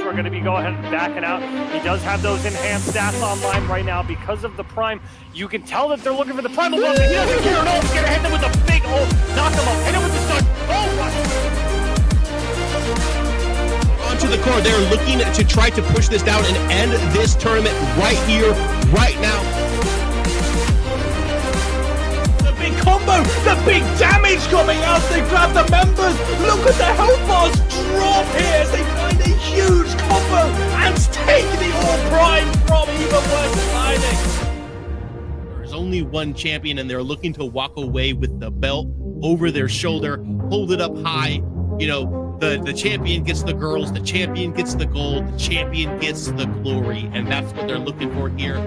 We're going to be going ahead and backing out. He does have those enhanced stats online right now because of the Prime. You can tell that they're looking for the Primal Weapon. He doesn't care at all. He's going to hit them with a big knock him up. Hit him with the stun. Onto the core. They're looking to try to push this down and end this tournament right here, right now. The big combo, the big damage coming out. They grab the members. Look at the health bars drop here as they find a huge combo and take the All Prime from even worse timing. There's only one champion and they're looking to walk away with the belt over their shoulder, hold it up high. You know, the champion gets the girls, the champion gets the gold, the champion gets the glory, and that's what they're looking for here.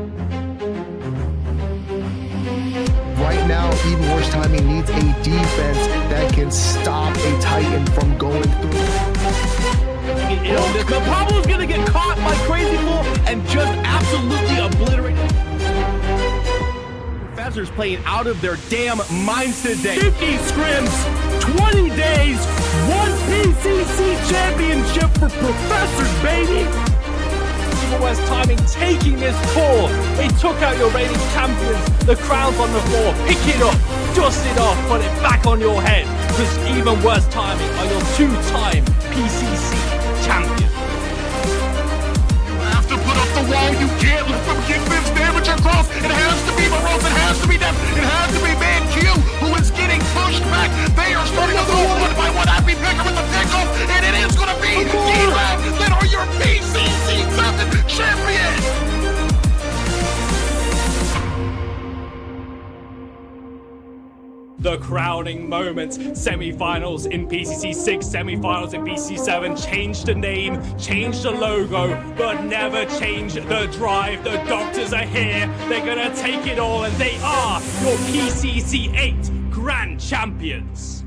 Right now, even worse timing needs a defense that can stop a Titan from going through. The Pablo's gonna get caught by Crazy Bull and just absolutely obliterate. Professor's playing out of their damn minds today. 50 scrims, 20 days, 1 PCC championship for Professors, baby! Even worse timing, taking this core. They took out your reigning champions. The crown's on the floor. Pick it up, dust it off, put it back on your head. Because even worse timing are your two-time PCC champions. You have to put up the wall. You can't let them get this damage across. It has to be Morose. It has to be them. It has to be Man Q who is getting pushed back. They are starting to go one by one. Happy Picker with the pickoff. And it is going to be Dlab that are your PCC9 champion. The crowning moments, semi-finals in PCC6, semi-finals in PCC7, change the name, change the logo, but never change the drive. The doctors are here, they're gonna take it all, and they are your PCC8 Grand Champions.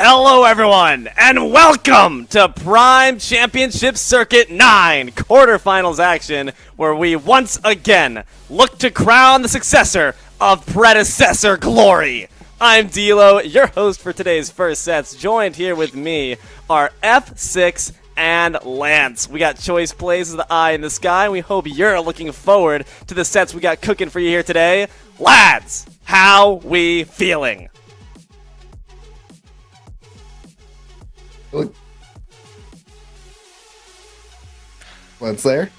Hello everyone, and welcome to Prime Championship Circuit 9 quarterfinals action, where we once again look to crown the successor of Predecessor glory. I'm Dilo, your host for today's first sets. Joined here with me are F6 and Lance. We got choice plays as the eye in the sky, and we hope you're looking forward to the sets we got cooking for you here today. Lads, how we feeling? What's there?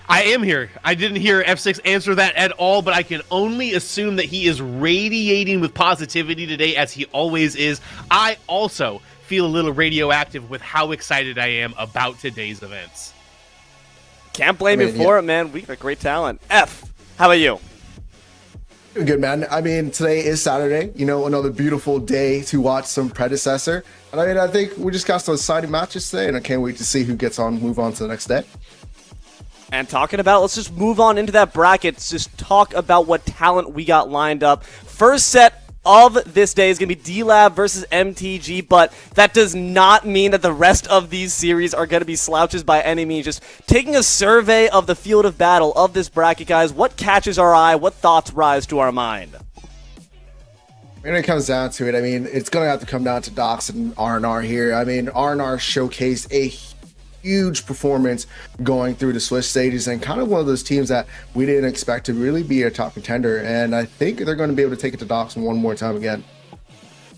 I am here. I didn't hear F6 answer that at all, but I can only assume that he is radiating with positivity today, as he always is. I also feel a little radioactive with how excited I am about today's events. Can't blame you for it, man. We got great talent. F, how about you? Doing good, man. I mean, today is Saturday. You know, another beautiful day to watch some Predecessor. And I mean, I think we just got some exciting matches today, and I can't wait to see who move on to the next day. And talking about, let's just move on into that bracket. Let's just talk about what talent we got lined up. First set of this day is going to be Dlab versus MTG, but that does not mean that the rest of these series are going to be slouches by any means. Just taking a survey of the field of battle of this bracket, guys, what catches our eye, what thoughts rise to our mind? When it comes down to it, I mean, it's going to have to come down to Dox and R&R here. I mean, R&R showcased a huge performance going through the Swiss stages, and kind of one of those teams that we didn't expect to really be a top contender, and I think they're going to be able to take it to Dox one more time again.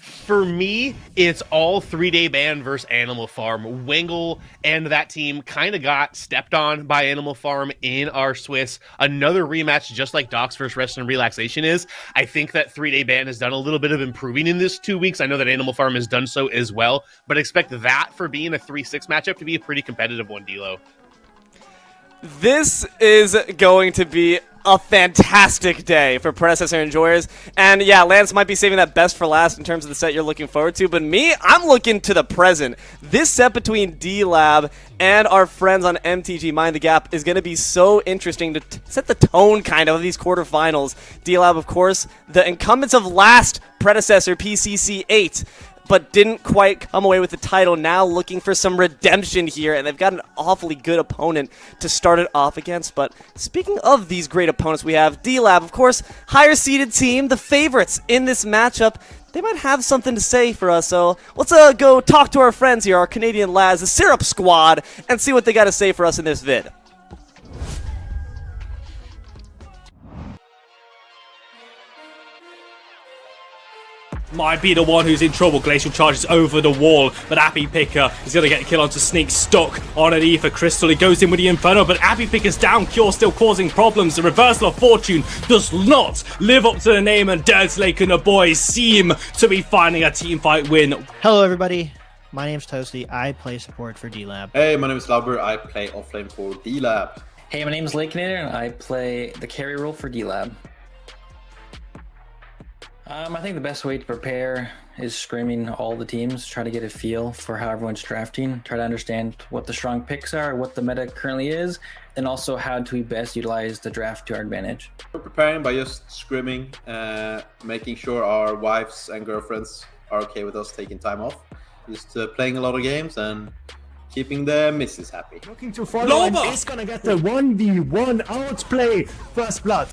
For me, it's all 3-day ban versus Animal Farm. Wingle and that team kind of got stepped on by Animal Farm in our Swiss. Another rematch, just like Docs versus Rest and Relaxation is. I think that 3-day ban has done a little bit of improving in this 2 weeks. I know that Animal Farm has done so as well, but expect that for being a 3-6 matchup to be a pretty competitive one, D'Lo. This is going to be a fantastic day for Predecessor enjoyers. And yeah, Lance might be saving that best for last in terms of the set you're looking forward to, but me, I'm looking to the present. This set between Dlab and our friends on MTG Mind the Gap is going to be so interesting to set the tone kind of these quarterfinals. Dlab, of course, the incumbents of last Predecessor PCC 8. but didn't quite come away with the title. Now looking for some redemption here, and they've got an awfully good opponent to start it off against. But speaking of these great opponents, we have Dlab, of course, higher seeded team, the favorites in this matchup. They might have something to say for us, so let's go talk to our friends here, our Canadian lads, the Syrup Squad, and see what they got to say for us in this vid. Might be the one who's in trouble. Glacial charges over the wall, but Appy Picker is going to get a kill onto Sneak, stuck on an Ether Crystal. He goes in with the Inferno, but Appy Picker's down. Cure still causing problems. The reversal of fortune does not live up to the name, and Dirt Lake and the boys seem to be finding a team fight win. Hello everybody, my name's Toasty. I play support for Dlab. Hey, my name is Lauber. I play offlane for Dlab. Hey, my name is Lakenator, and I play the carry role for Dlab. I think the best way to prepare is screaming all the teams, try to get a feel for how everyone's drafting, try to understand what the strong picks are, what the meta currently is, and also how do we best utilize the draft to our advantage. We're preparing by just screaming, making sure our wives and girlfriends are okay with us taking time off, just playing a lot of games and keeping the missus happy. Looking to follow, and is going to get the 1v1 outplay first blood.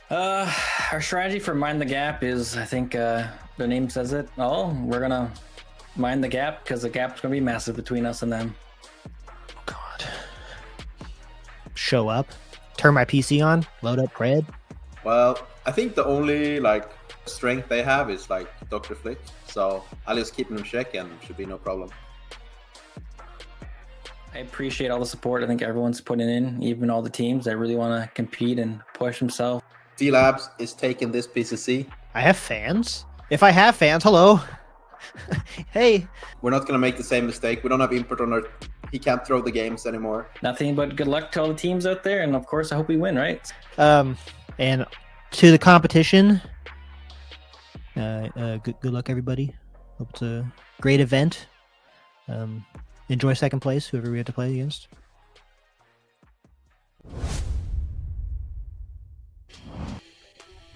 Our strategy for Mind the Gap is, I think the name says it. Oh, we're gonna mind the gap because the gap's gonna be massive between us and them. God. Show up, turn my PC on, load up Pred. Well, I think the only strength they have is Dr. Flick, so I'll just keep them in check and should be no problem. I appreciate all the support I think everyone's putting in, even all the teams that really want to compete and push themselves. Dlabs is taking this PCC. I have fans? If I have fans, hello. Hey. We're not going to make the same mistake. We don't have input on our... He can't throw the games anymore. Nothing but good luck to all the teams out there, and of course I hope we win, right? And to the competition, good luck everybody. Hope it's a great event. Enjoy second place, whoever we have to play against.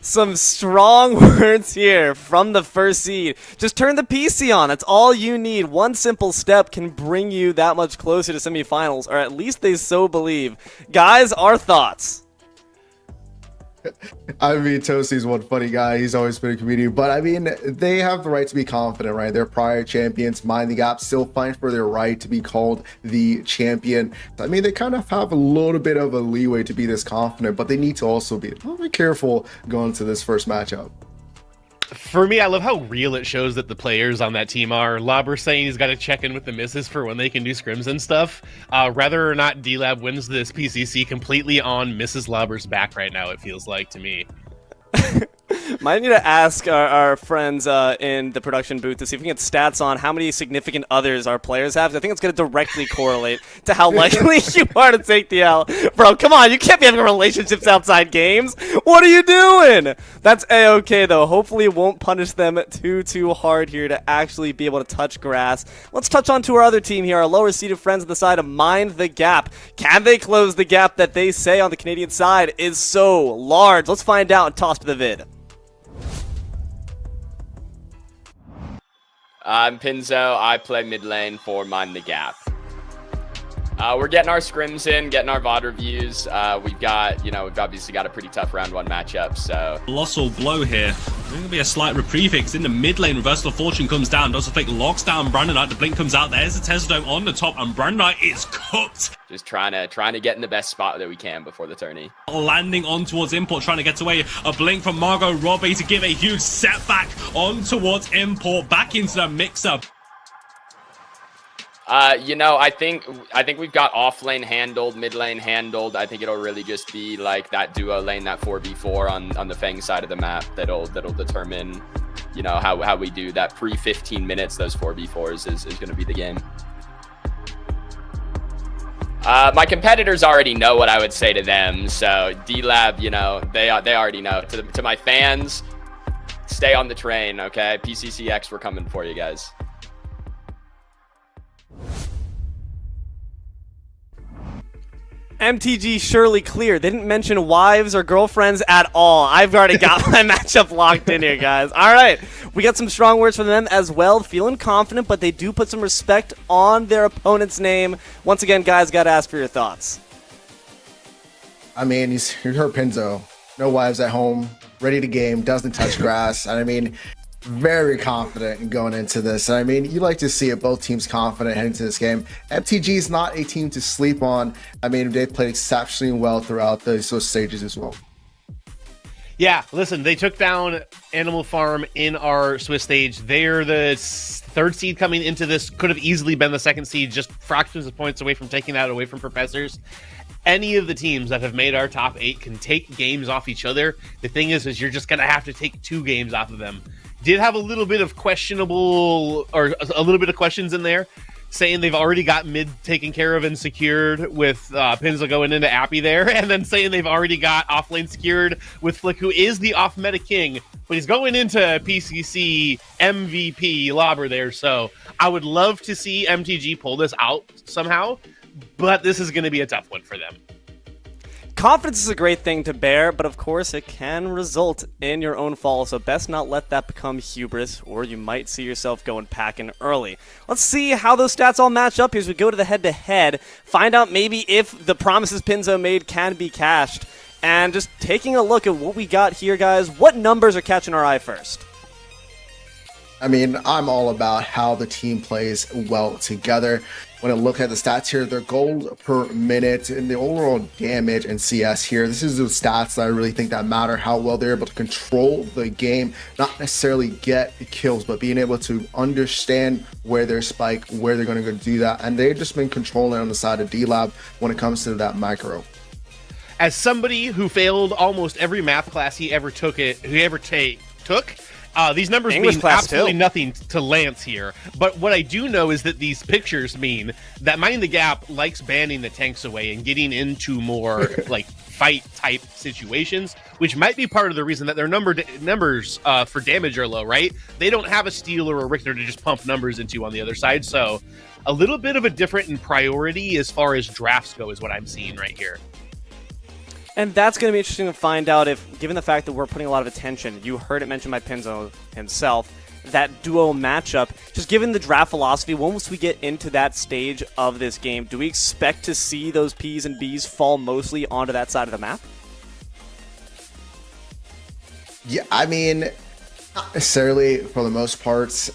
Some strong words here from the first seed. Just turn the PC on. That's all you need. One simple step can bring you that much closer to semifinals, or at least they so believe. Guys, our thoughts. I mean, Toasty's one funny guy. He's always been a comedian. But, I mean, they have the right to be confident, right? They're prior champions. Mind the Gap, still fighting for their right to be called the champion. I mean, they kind of have a little bit of a leeway to be this confident, but they need to also be a little bit careful going to this first matchup. For me, I love how real it shows that the players on that team are. Lauber saying he's got to check in with the misses for when they can do scrims and stuff. Whether or not Dlab wins this PCC completely on Mrs. Lauber's back right now, it feels like to me. Might need to ask our friends in the production booth to see if we can get stats on how many significant others our players have. I think it's going to directly correlate to how likely you are to take the L. Bro, come on. You can't be having relationships outside games. What are you doing? That's A-okay, though. Hopefully it won't punish them too hard here to actually be able to touch grass. Let's touch on to our other team here, our lower-seeded friends on the side of Mind the Gap. Can they close the gap that they say on the Canadian side is so large? Let's find out and toss to the vid. I'm Pinzo. I play mid lane for Mind the Gap. We're getting our scrims in, getting our VOD reviews. We've obviously got a pretty tough round one matchup, so. Colossal blow here. There's going to be a slight reprieve because in the mid lane, Reversal of Fortune comes down. Does Fake locks down Brandon Knight. The blink comes out. There's the Tesla Dome on the top, and Brandon Knight is cooked. Just trying to get in the best spot that we can before the tourney. Landing on towards Import, trying to get away. A blink from Margot Robbie to give a huge setback on towards Import, back into the mix-up. I think we've got off lane handled, mid lane handled. I think it'll really just be like that duo lane, that 4v4 on the Fang side of the map that'll determine, how we do that pre 15 minutes. Those 4v4s is going to be the game. My competitors already know what I would say to them, so Dlab, they already know. To my fans, stay on the train, okay? PCCX, we're coming for you guys. MTG surely clear. They didn't mention wives or girlfriends at all. I've already got my matchup locked in here, guys. All right. We got some strong words from them as well. Feeling confident, but they do put some respect on their opponent's name. Once again, guys, got to ask for your thoughts. I mean, you heard Pinzo. No wives at home, ready to game, doesn't touch grass. And I mean, very confident in going into this. And I mean, you like to see it, both teams confident heading to this game. MTG is not a team to sleep on. I mean, they've played exceptionally well throughout those stages as well. Yeah, listen, they took down Animal Farm in our Swiss stage. They're the third seed coming into this. Could have easily been the second seed, just fractions of points away from taking that away from Professors. Any of the teams that have made our top 8 can take games off each other. The thing is you're just going to have to take 2 games off of them. Did have a little bit of questionable, or a little bit of questions in there, saying they've already got mid taken care of and secured with Pinzo going into Appy there, and then saying they've already got offlane secured with Flick, who is the off-meta king, but he's going into PCC MVP Lobber there, so I would love to see MTG pull this out somehow, but this is going to be a tough one for them. Confidence is a great thing to bear, but of course it can result in your own fall, so best not let that become hubris, or you might see yourself going packing early. Let's see how those stats all match up here as we go to the head-to-head, find out maybe if the promises Pinzo made can be cashed, and just taking a look at what we got here, guys. What numbers are catching our eye first? I mean, I'm all about how the team plays well together. When I look at the stats here, their gold per minute and the overall damage and CS here, this is the stats that I really think that matter, how well they're able to control the game, not necessarily get kills, but being able to understand where their spike, where they're going to go do that. And they've just been controlling on the side of Dlab when it comes to that micro. As somebody who failed almost every math class he ever took, these numbers English mean class absolutely too. nothing to Lance here. But what I do know is that these pictures mean that Mind the Gap likes banning the tanks away and getting into more like fight type situations, which might be part of the reason that their numbers for damage are low, right? They don't have a Steel or a Richter to just pump numbers into on the other side. So a little bit of a different in priority as far as drafts go is what I'm seeing right here. And that's going to be interesting to find out if, given the fact that we're putting a lot of attention, you heard it mentioned by Pinzo himself, that duo matchup, just given the draft philosophy, once we get into that stage of this game, do we expect to see those P's and B's fall mostly onto that side of the map? Yeah, I mean, not necessarily for the most parts.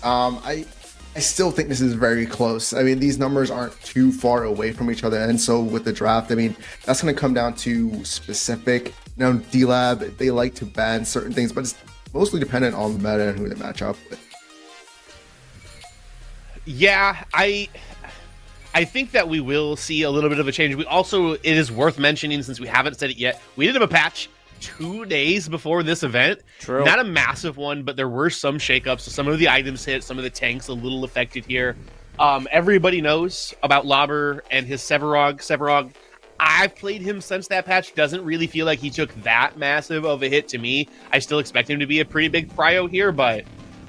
I still think this is very close. I mean, these numbers aren't too far away from each other. And so with the draft, I mean, that's going to come down to specific. Now, Dlab, they like to ban certain things, but it's mostly dependent on the meta and who they match up with. Yeah, I think that we will see a little bit of a change. We also, it is worth mentioning, since we haven't said it yet, we did have a patch 2 days before this event. True. Not a massive one, but there were some shakeups. So some of the items hit, some of the tanks a little affected here. Everybody knows about Lobber and his Severog. I've played him since that patch. Doesn't really feel like he took that massive of a hit to me. I still expect him to be a pretty big prio here, but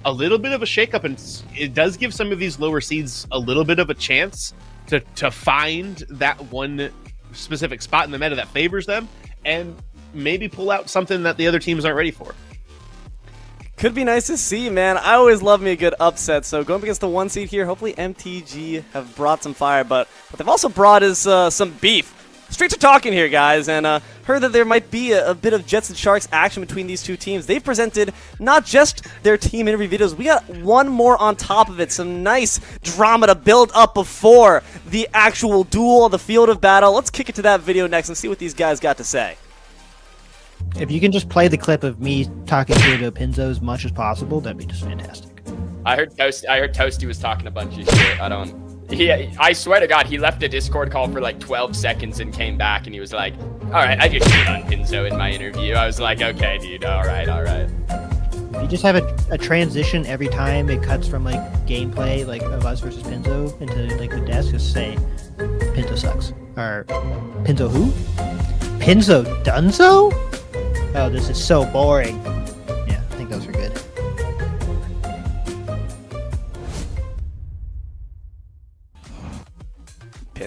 a little bit of a shakeup, and it does give some of these lower seeds a little bit of a chance to find that one specific spot in the meta that favors them and maybe pull out something that the other teams aren't ready for. Could be nice to see, man. I always love me a good upset. So going up against the 1 seed here, hopefully MTG have brought some fire, but what they've also brought is some beef. Straight to talking here, guys, and heard that there might be a bit of Jets and Sharks action between these two teams. They've presented not just their team interview videos, we got one more on top of it. Some nice drama to build up before the actual duel on the field of battle. Let's kick it to that video next and see what these guys got to say. If you can just play the clip of me talking to Pinzo as much as possible, that'd be just fantastic. I heard Toasty was talking a bunch of shit. I swear to God, he left a Discord call for like 12 seconds and came back and he was like, all right, I just shit on Pinzo in my interview. I was like, okay, dude, all right. If you just have a transition every time it cuts from like gameplay, like of us versus Pinzo into like the desk, just say, Pinzo sucks. Or, Pinzo who? Pinzo Dunzo? Oh, this is so boring. Yeah, I think those are good.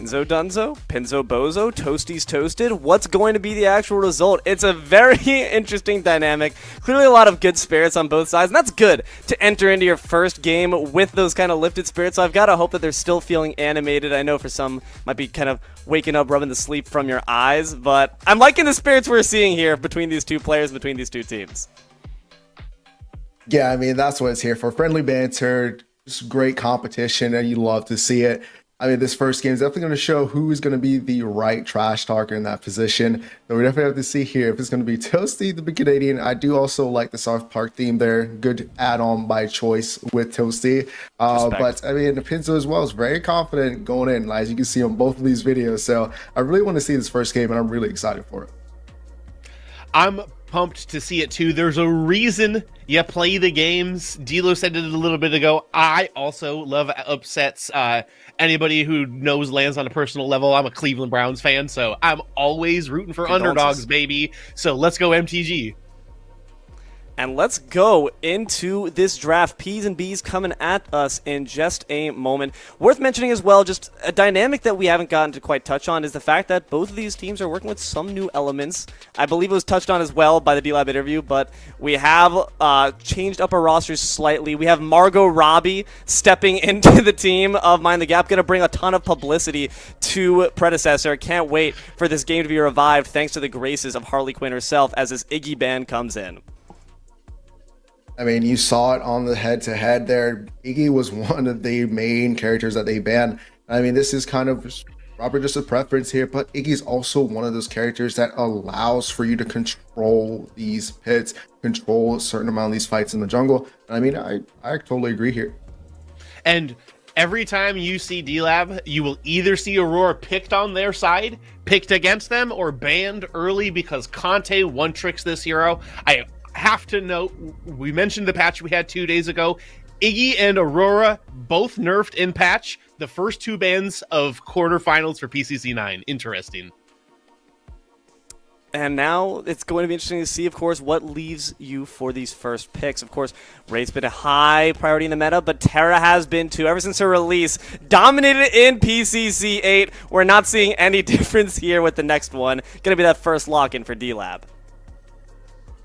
Pinzo Dunzo? Pinzo Bozo? Toasties Toasted? What's going to be the actual result? It's a very interesting dynamic. Clearly a lot of good spirits on both sides, and that's good to enter into your first game with those kind of lifted spirits. So I've got to hope that they're still feeling animated. I know for some might be kind of waking up, rubbing the sleep from your eyes, but I'm liking the spirits we're seeing here between these two players, between these two teams. Yeah, I mean, that's what it's here for. Friendly banter, just great competition, and you love to see it. I mean, this first game is definitely going to show who is going to be the right trash talker in that position. So we definitely have to see here if it's going to be Toasty, the big Canadian. I do also like the South Park theme there. Good add-on by choice with Toasty. But, I mean, Pinzo as well is very confident going in, as you can see on both of these videos. So I really want to see this first game, and I'm really excited for it. I'm pumped to see it too. There's a reason you play the games. Dilo said it a little bit ago. I also love upsets. Anybody who knows lands on a personal level, I'm a Cleveland Browns fan, so I'm always rooting for underdogs, baby. So let's go MTG. And let's go into this draft. P's and B's coming at us in just a moment. Worth mentioning as well, just a dynamic that we haven't gotten to quite touch on is the fact that both of these teams are working with some new elements. I believe it was touched on as well by the Dlab interview, but we have changed up our rosters slightly. We have Margot Robbie stepping into the team of Mind the Gap, going to bring a ton of publicity to Predecessor. Can't wait for this game to be revived thanks to the graces of Harley Quinn herself as this Iggy band comes in. I mean, you saw it on the head-to-head there. Iggy was one of the main characters that they banned. I mean, this is kind of probably just a preference here, but Iggy's also one of those characters that allows for you to control these pits, control a certain amount of these fights in the jungle. I mean, I totally agree here. And every time you see Dlab, you will either see Aurora picked on their side, picked against them, or banned early because Conte one-tricks this hero. I have to note, we mentioned the patch we had 2 days ago. Iggy and Aurora both nerfed in patch. The first two bans of quarterfinals for PCC9. Interesting. And now it's going to be interesting to see, of course, what leaves you for these first picks. Of course, Ray's been a high priority in the meta, but Terra has been too. Ever since her release, dominated in PCC8. We're not seeing any difference here with the next one. Going to be that first lock-in for Dlab.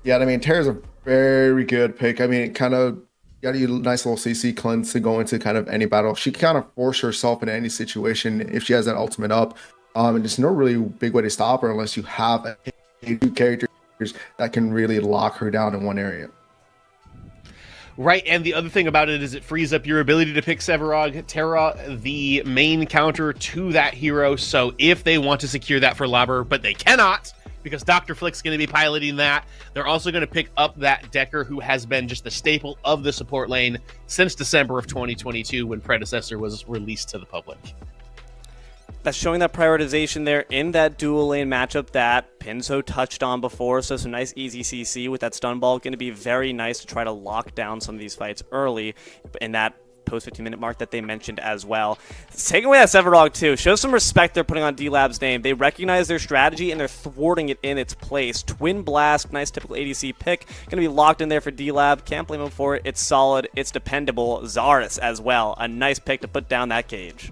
Yeah, I mean, Terra's a very good pick. I mean, it kind of got you a nice little CC cleanse to go into kind of any battle. She can kind of force herself in any situation if she has that ultimate up. And there's no really big way to stop her unless you have two characters that can really lock her down in one area. Right, and the other thing about it is it frees up your ability to pick Sevarog, Terra, the main counter to that hero. So if they want to secure that for Labber, but they cannot, because Dr. Flick's going to be piloting that. They're also going to pick up that Decker, who has been just the staple of the support lane since December of 2022 when Predecessor was released to the public. That's showing that prioritization there in that dual lane matchup that Pinzo touched on before. So some nice easy CC with that stun ball. Going to be very nice to try to lock down some of these fights early in that post 15-minute mark that they mentioned as well. Taking away that Sevarog too. Show some respect they're putting on D-Lab's name. They recognize their strategy and they're thwarting it in its place. Twin Blast, nice typical ADC pick. Going to be locked in there for D-Lab. Can't blame him for it. It's solid. It's dependable. Zarus as well. A nice pick to put down that cage.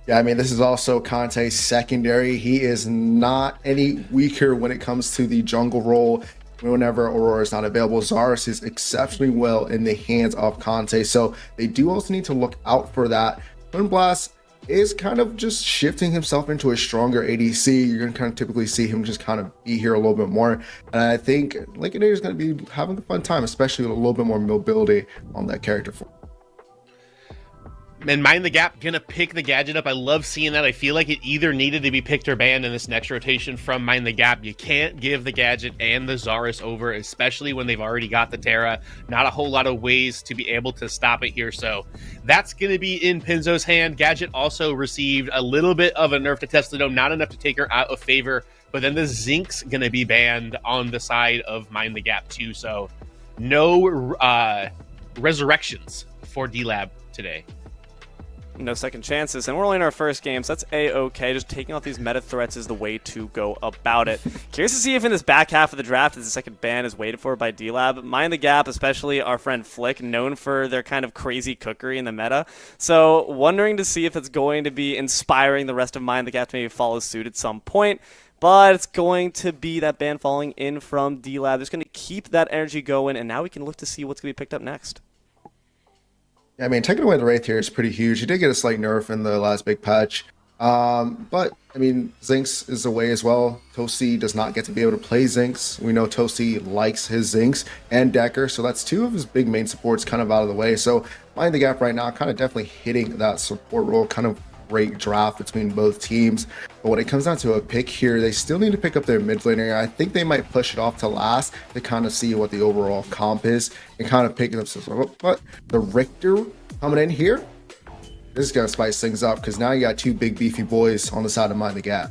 Yeah, I mean, this is also Conte's secondary. He is not any weaker when it comes to the jungle role. Whenever Aurora is not available, Zarus is exceptionally well in the hands of Conte. So they do also need to look out for that. Twin Blast is kind of just shifting himself into a stronger ADC. You're going to kind of typically see him just kind of be here a little bit more. And I think Lincolnator is going to be having a fun time, especially with a little bit more mobility on that character form. And Mind the Gap gonna pick the gadget up. I love seeing that. I feel like it either needed to be picked or banned in this next rotation from Mind the Gap. You can't give the gadget and the Zarus over, especially when they've already got the Terra. Not a whole lot of ways to be able to stop it here. So that's gonna be in Pinzo's hand. Gadget also received a little bit of a nerf to Testadome, not enough to take her out of favor. But then the Zinc's gonna be banned on the side of Mind the Gap too. So no resurrections for Dlab today. no second chances, and we're only in our first game, so that's a-okay. Just taking off these meta threats is the way to go about it. Curious to see if in this back half of the draft, as the second ban is waited for by Dlab, Mind the Gap, especially our friend Flick, known for their kind of crazy cookery in the meta. So wondering to see if it's going to be inspiring the rest of Mind the Gap to maybe follow suit at some point. But it's going to be that ban falling in from Dlab. Just going to keep that energy going, and now we can look to see what's going to be picked up next. I mean, taking away the Wraith here is pretty huge. He did get a slight nerf in the last big patch. But, I mean, Zinx is away as well. Toasty does not get to be able to play Zinx. We know Toasty likes his Zinx and Decker, so that's two of his big main supports kind of out of the way. So, Mind the Gap right now, kind of definitely hitting that support role, kind of great draft between both teams. But when it comes down to a pick here, they still need to pick up their mid laner. I think they might push it off to last to kind of see what the overall comp is and kind of pick themselves up. But the Richter coming in here, this is going to spice things up because now you got two big beefy boys on the side of Mind the Gap.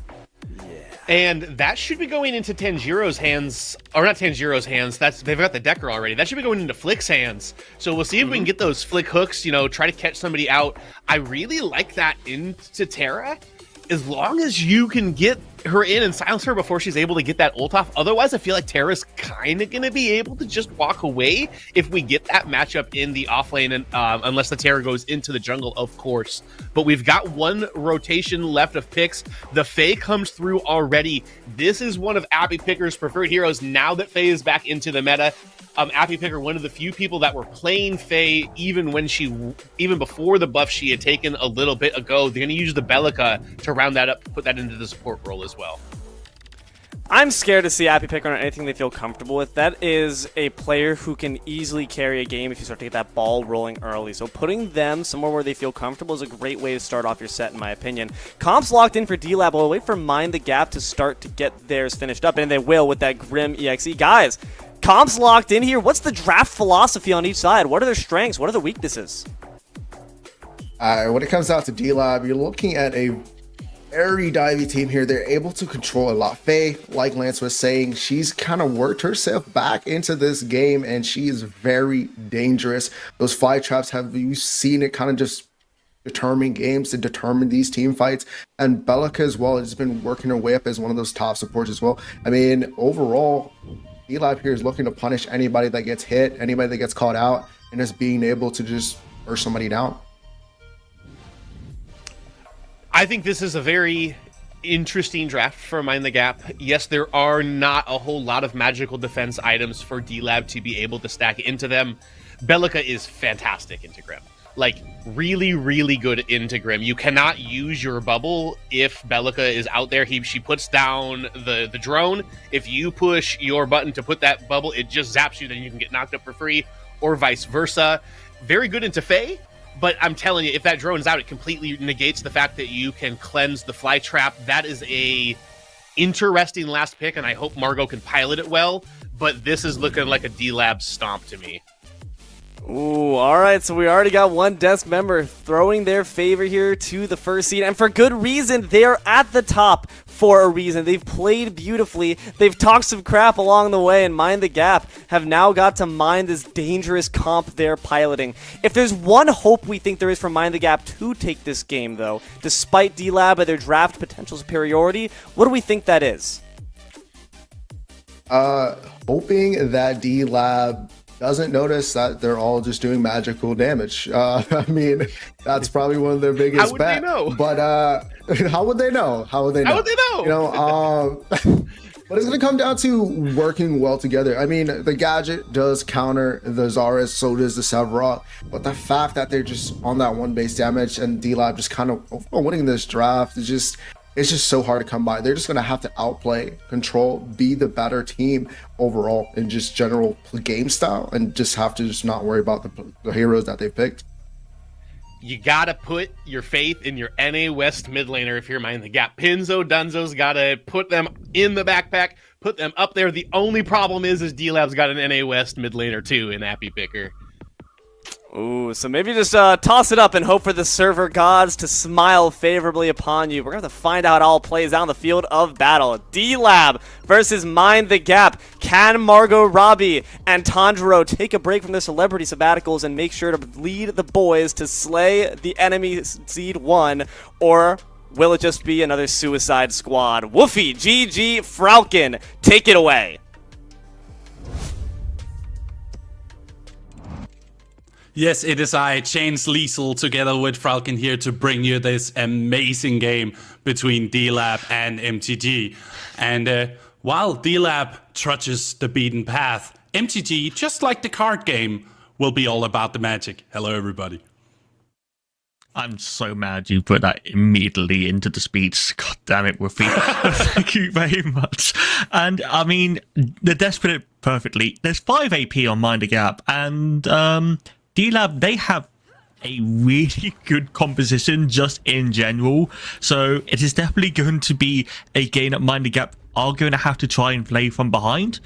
And that should be going into Tanjiro's hands, or not Tanjiro's hands. They've got the Decker already. That should be going into Flick's hands. So we'll see if we can get those Flick hooks, you know, try to catch somebody out. I really like that into Terra, as long as you can get her in and silence her before she's able to get that ult off. Otherwise, I feel like Terra's kind of going to be able to just walk away if we get that matchup in the offlane, and unless the Terra goes into the jungle, of course. But we've got one rotation left of picks. The Faye comes through already. This is one of Appy Picker's preferred heroes now that Faye is back into the meta. Appy Picker, one of the few people that were playing Faye even before the buff she had taken a little bit ago. They're going to use the Bellica to round that up, put that into the support role as well. I'm scared to see Appy Picker on anything they feel comfortable with. That is a player who can easily carry a game if you start to get that ball rolling early. So putting them somewhere where they feel comfortable is a great way to start off your set, in my opinion. Comp's locked in for Dlab. We'll wait for Mind the Gap to start to get theirs finished up, and they will with that Grim EXE. Guys, Comp's locked in here. What's the draft philosophy on each side? What are their strengths? What are their weaknesses? When it comes out to Dlab, you're looking at a very divey team here. They're able to control a lot. Faye, like Lance was saying, she's kind of worked herself back into this game, and she is very dangerous. Those 5 traps, have you seen it kind of just determine games, to determine these team fights? And Bellica as well has been working her way up as one of those top supports as well. I mean, overall, Dlab here is looking to punish anybody that gets hit, anybody that gets caught out, and just being able to just burst somebody down. I think this is a very interesting draft for Mind the Gap. Yes, there are not a whole lot of magical defense items for Dlab to be able to stack into them. Bellica is fantastic into Grim. Like, really, really good into Grim. You cannot use your bubble if Bellica is out there. She puts down the drone. If you push your button to put that bubble, it just zaps you, then you can get knocked up for free, or vice versa. Very good into Faye. But I'm telling you, if that drone is out, it completely negates the fact that you can cleanse the fly trap. That is a interesting last pick, and I hope Margot can pilot it well. But this is looking like a Dlab stomp to me. Ooh, all right, so we already got one desk member throwing their favor here to the first seed, and for good reason. They are at the top for a reason. They've played beautifully. They've talked some crap along the way, and Mind the Gap have now got to mind this dangerous comp they're piloting. If there's one hope we think there is for Mind the Gap to take this game, though, despite Dlab and their draft potential superiority, what do we think that is? Hoping that Dlab doesn't notice that they're all just doing magical damage. I mean, that's probably one of their biggest How would they know? But how would they know? How would they know? How would they know? You know, but it's going to come down to working well together. I mean, the Gadget does counter the Zarya, so does the Sevarog. But the fact that they're just on that one base damage and Dlab just kind of winning this draft is just... it's just so hard to come by. They're just going to have to outplay, control, be the better team overall in just general game style, and just have to just not worry about the heroes that they've picked. You got to put your faith in your NA West mid laner if you're Mind the Gap. Pinzo, Dunzo's got to put them in the backpack, put them up there. The only problem is Dlab's got an NA West mid laner too in Appy Picker. Ooh, so maybe just toss it up and hope for the server gods to smile favorably upon you. We're going to have to find out how it all plays out on the field of battle. Dlab versus Mind the Gap. Can Margot Robbie and Tanjiro take a break from their celebrity sabbaticals and make sure to lead the boys to slay the enemy Seed 1? Or will it just be another Suicide Squad? Woofy, GG, Falcon, take it away. Yes, it is I, Chains Liesel, together with Falcon here to bring you this amazing game between Dlab and MTG. And while Dlab trudges the beaten path, MTG, just like the card game, will be all about the magic. Hello, everybody. I'm so mad you put that immediately into the speech. God damn it, Woofy. Thank you very much. And I mean, the desk put it perfectly. There's 5 AP on Mind the Gap, and Dlab, they have a really good composition just in general. So it is definitely going to be a game that Mind the Gap are going to have to try and play from behind.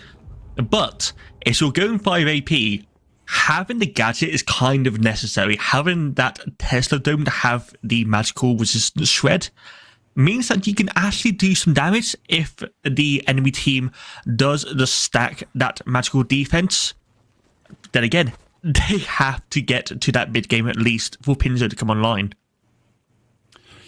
But if you're going 5 AP, having the gadget is kind of necessary. Having that Tesla Dome to have the magical resistance shred means that you can actually do some damage if the enemy team does the stack that magical defense. Then again, they have to get to that mid game at least for Pinzo to come online.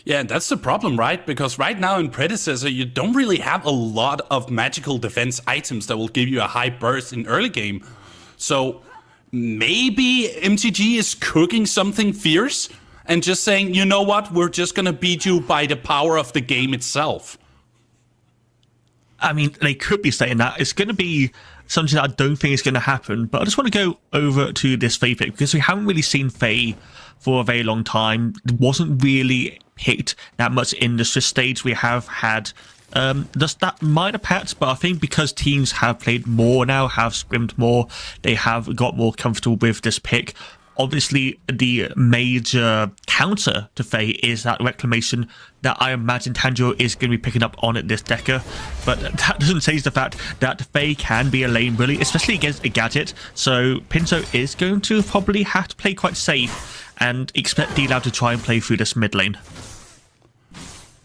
Yeah, and that's the problem, right? Because right now in Predecessor, you don't really have a lot of magical defense items that will give you a high burst in early game. So maybe MTG is cooking something fierce and just saying, you know what, we're just going to beat you by the power of the game itself. I mean, they could be saying that. It's going to be something that I don't think is going to happen. But I just want to go over to this Faye pick because we haven't really seen Faye for a very long time. It wasn't really picked that much in the Swiss stage. We have had just that minor patch, but I think because teams have played more now, have scrimmed more, they have got more comfortable with this pick. Obviously, the major counter to Faye is that Reclamation that I imagine Tanjiro is going to be picking up on at this Decker. But that doesn't change the fact that Faye can be a lane bully, especially against a gadget. So Pinzo is going to probably have to play quite safe and expect Dlab to try and play through this mid lane.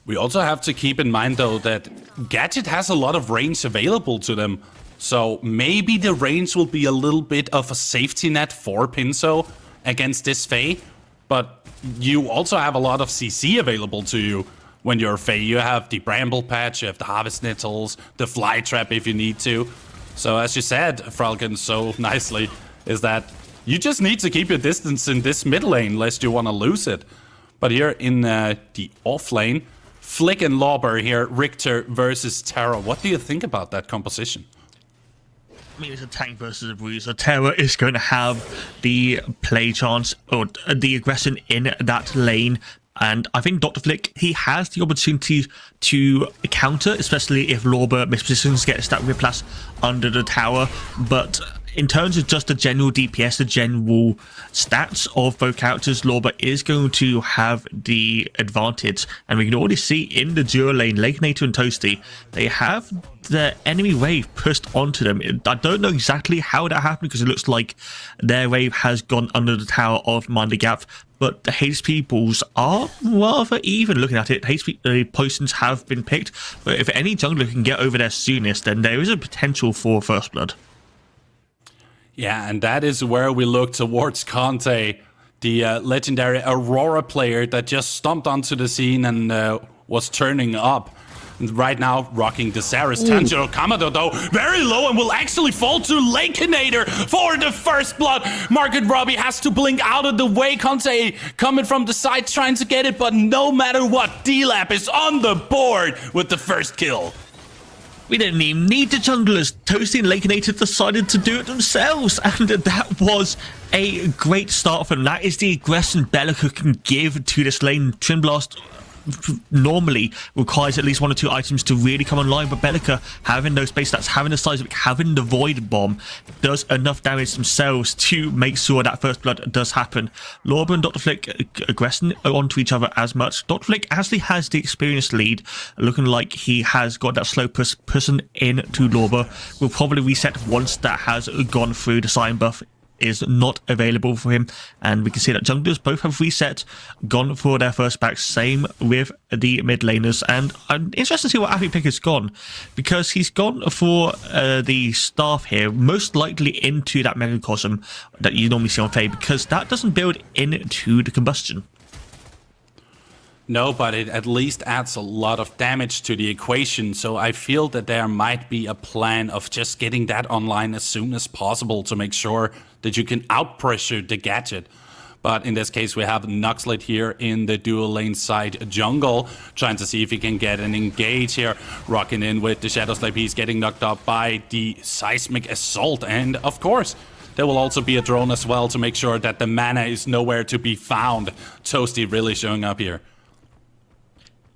We also have to keep in mind, though, that Gadget has a lot of range available to them. So maybe the range will be a little bit of a safety net for Pinzo against this Faye. But you also have a lot of CC available to you when you're Faye. You have the Bramble Patch, you have the Harvest Nettles, the Fly Trap if you need to. So as you said, Falcon, so nicely, is that you just need to keep your distance in this mid lane lest you want to lose it. But here in the off lane, Flick and Lauber here, Richter versus Terra. What do you think about that composition? I mean, it's a tank versus a bruiser. Terra is going to have the play chance or the aggression in that lane. And I think Dr. Flick, he has the opportunity to counter, especially if Lauber mispositions, gets that Whiplash under the tower. But in terms of just the general DPS, the general stats of both characters, Lauber is going to have the advantage. And we can already see in the duo lane, Lakenator and Toasty, they have the enemy wave pushed onto them. I don't know exactly how that happened because it looks like their wave has gone under the tower of Mind the Gap. But the HP pools are rather even looking at it. HP potions have been picked. But if any jungler can get over there soonest, then there is a potential for First Blood. Yeah, and that is where we look towards Conte, the legendary Aurora player that just stomped onto the scene and was turning up. And right now, rocking the Saris. Tanjiro Kamado, though, very low and will actually fall to Lakenator for the first blood. Margaret Robbie has to blink out of the way. Conte coming from the side trying to get it, but no matter what, Dlab is on the board with the first kill. We didn't even need the junglers. Toasty and Lakenator decided to do it themselves, and that was a great start for them. That is the aggression Bellica can give to this lane. Trim Blast normally requires at least 1 or 2 items to really come online, but Bellica having those base stats, having the Seismic, having the Void Bomb does enough damage themselves to make sure that first blood does happen. Lauber and Dr. Flick aggressing onto each other as much. Dr. Flick actually has the experience lead, looking like he has got that slow pushing into Lauber. Will probably reset once that has gone through the sign buff is not available for him, and we can see that junglers both have reset, gone for their first back. Same with the mid laners, and I'm interested to see what Apipick has gone, because he's gone for the staff here, most likely into that megacosm that you normally see on Faye, because that doesn't build into the combustion. No, but it at least adds a lot of damage to the equation, so I feel that there might be a plan of just getting that online as soon as possible to make sure that you can outpressure the gadget. But in this case, we have Nuxlet here in the dual lane side jungle, trying to see if he can get an engage here, rocking in with the Shadow Slave. He's getting knocked up by the Seismic Assault, and of course, there will also be a drone as well to make sure that the mana is nowhere to be found. Toasty really showing up here.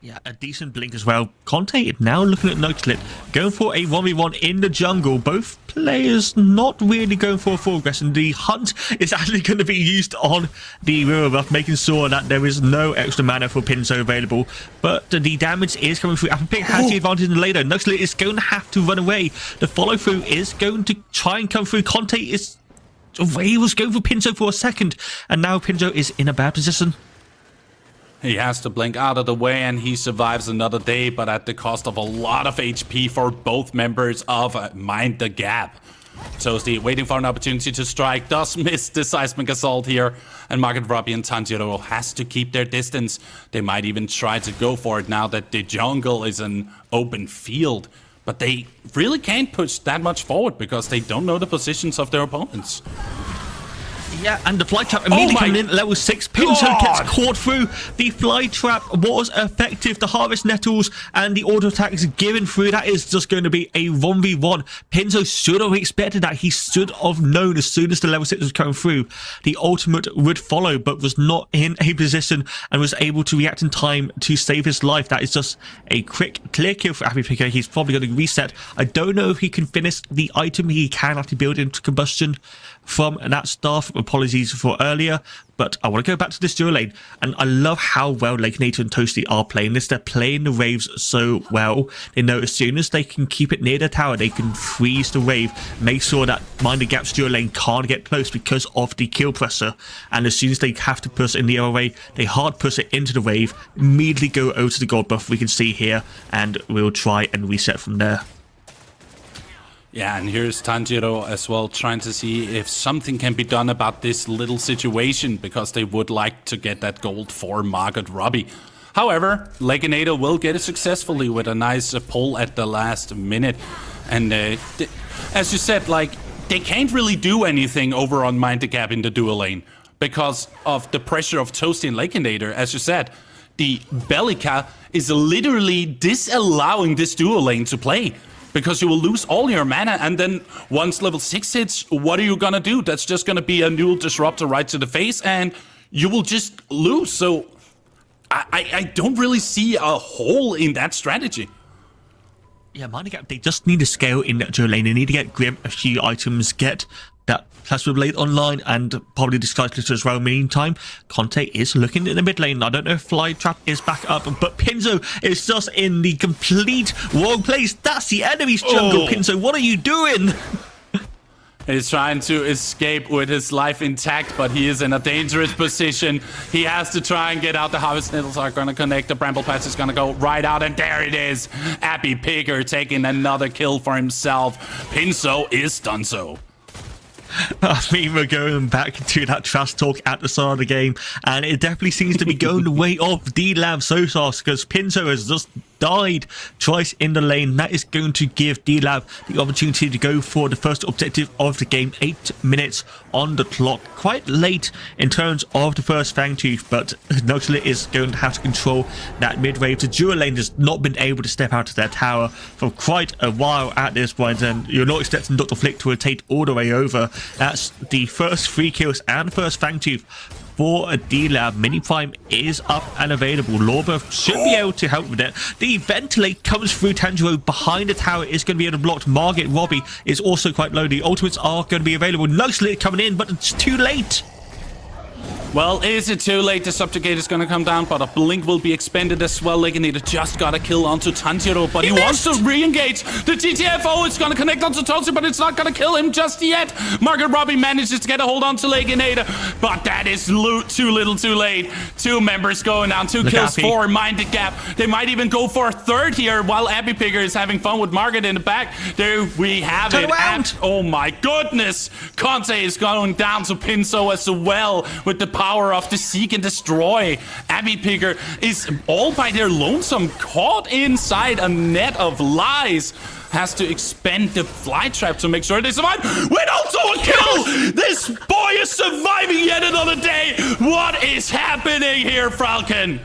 Yeah, a decent blink as well. Conte now looking at Nuxlet, going for a 1v1 in the jungle. Both players not really going for a full aggression. The hunt is actually going to be used on the river buff, making sure that there is no extra mana for Pinzo available. But the damage is coming through. Apipick has the advantage in the later. Nuxlet is going to have to run away. The follow through is going to try and come through. Conte is away. He was going for Pinzo for a second, and now Pinzo is in a bad position. He has to blink out of the way, and he survives another day, but at the cost of a lot of HP for both members of Mind the Gap. Toasty waiting for an opportunity to strike, does miss the Seismic Assault here, and Market Robbie and Tanjiro has to keep their distance. They might even try to go for it now that the jungle is an open field, but they really can't push that much forward because they don't know the positions of their opponents. Yeah, and the fly trap immediately coming in at level 6. Pinzo gets caught through. The fly trap was effective. The harvest nettles and the auto attack is given through. That is just going to be a 1v1. Pinzo should have expected that. He should have known as soon as the level 6 was coming through, the ultimate would follow, but was not in a position and was able to react in time to save his life. That is just a quick clear kill for Apipick. He's probably going to reset. I don't know if he can finish the item. He can actually build into combustion from that staff. Apologies for earlier, but I want to go back to this dual lane, and I love how well Lakenator and Toasty are playing this. They're playing the waves so well. They know as soon as they can keep it near the tower, they can freeze the wave, make sure that Mind the Gap's dual lane can't get close because of the kill pressure, and as soon as they have to push in the other way, they hard push it into the wave, immediately go over to the gold buff we can see here, and we'll try and reset from there. Yeah, and here's Tanjiro as well, trying to see if something can be done about this little situation, because they would like to get that gold for Margot Robbie. However, Legonator will get it successfully with a nice pull at the last minute. And as you said, like, they can't really do anything over on Mind the Gap in the dual lane because of the pressure of Toasty and Legonator. As you said, the Bellica is literally disallowing this dual lane to play, because you will lose all your mana, and then once level 6 hits, what are you gonna do? That's just gonna be a new disruptor right to the face, and you will just lose. So I don't really see a hole in that strategy. Yeah, Mind the Gap, they just need to scale in that dual lane. They need to get Grim a few items, get that Plasma Blade online, and probably Disguise Glitter as well. Meantime, Conte is looking in the mid lane. I don't know if Fly Trap is back up, but Pinzo is just in the complete wrong place. That's the enemy's jungle. Pinzo, what are you doing? He's trying to escape with his life intact, but he is in a dangerous position. He has to try and get out. The Harvest Nettles are going to connect. The Bramble Patch is going to go right out, and there it is. Apipick taking another kill for himself. Pinzo is done so. I mean, we're going back to that trash talk at the start of the game, and it definitely seems to be going the way of Dlab so fast, because Pinzo has just died twice in the lane. That is going to give Dlab the opportunity to go for the first objective of the game. 8 minutes on the clock. Quite late in terms of the first Fang Tooth, but Nuxlet is going to have to control that mid wave. The dual lane has not been able to step out of their tower for quite a while at this point, and you're not expecting Dr. Flick to rotate all the way over. That's the first 3 kills and first Fang Tooth for a Dlab. Mini Prime is up and available. Lorber should be able to help with it. The Ventilate comes through. Tanjiro behind the tower is going to be able to block. Margit Robbie is also quite low. The ultimates are going to be available. Nuxlet coming in, but it's too late. Well, is it too late? The Subjugate is going to come down, but a Blink will be expended as well. Leginator just got a kill onto Tanjiro, but he wants to re-engage. The GTFO is going to connect onto Toasty, but it's not going to kill him just yet. Margaret Robbie manages to get a hold onto Leginator, but that is too little too late. 2 members going down, 2 kills for Minded Gap. They might even go for a third here while Abby Picker is having fun with Margaret in the back. There we have it. Oh my goodness. Conte is going down to Pinso as well with the power of the Seek and Destroy. Abby Picker is all by their lonesome, caught inside a net of lies. Has to expend the fly trap to make sure they survive. With also a kill! This boy is surviving yet another day! What is happening here, Falcon?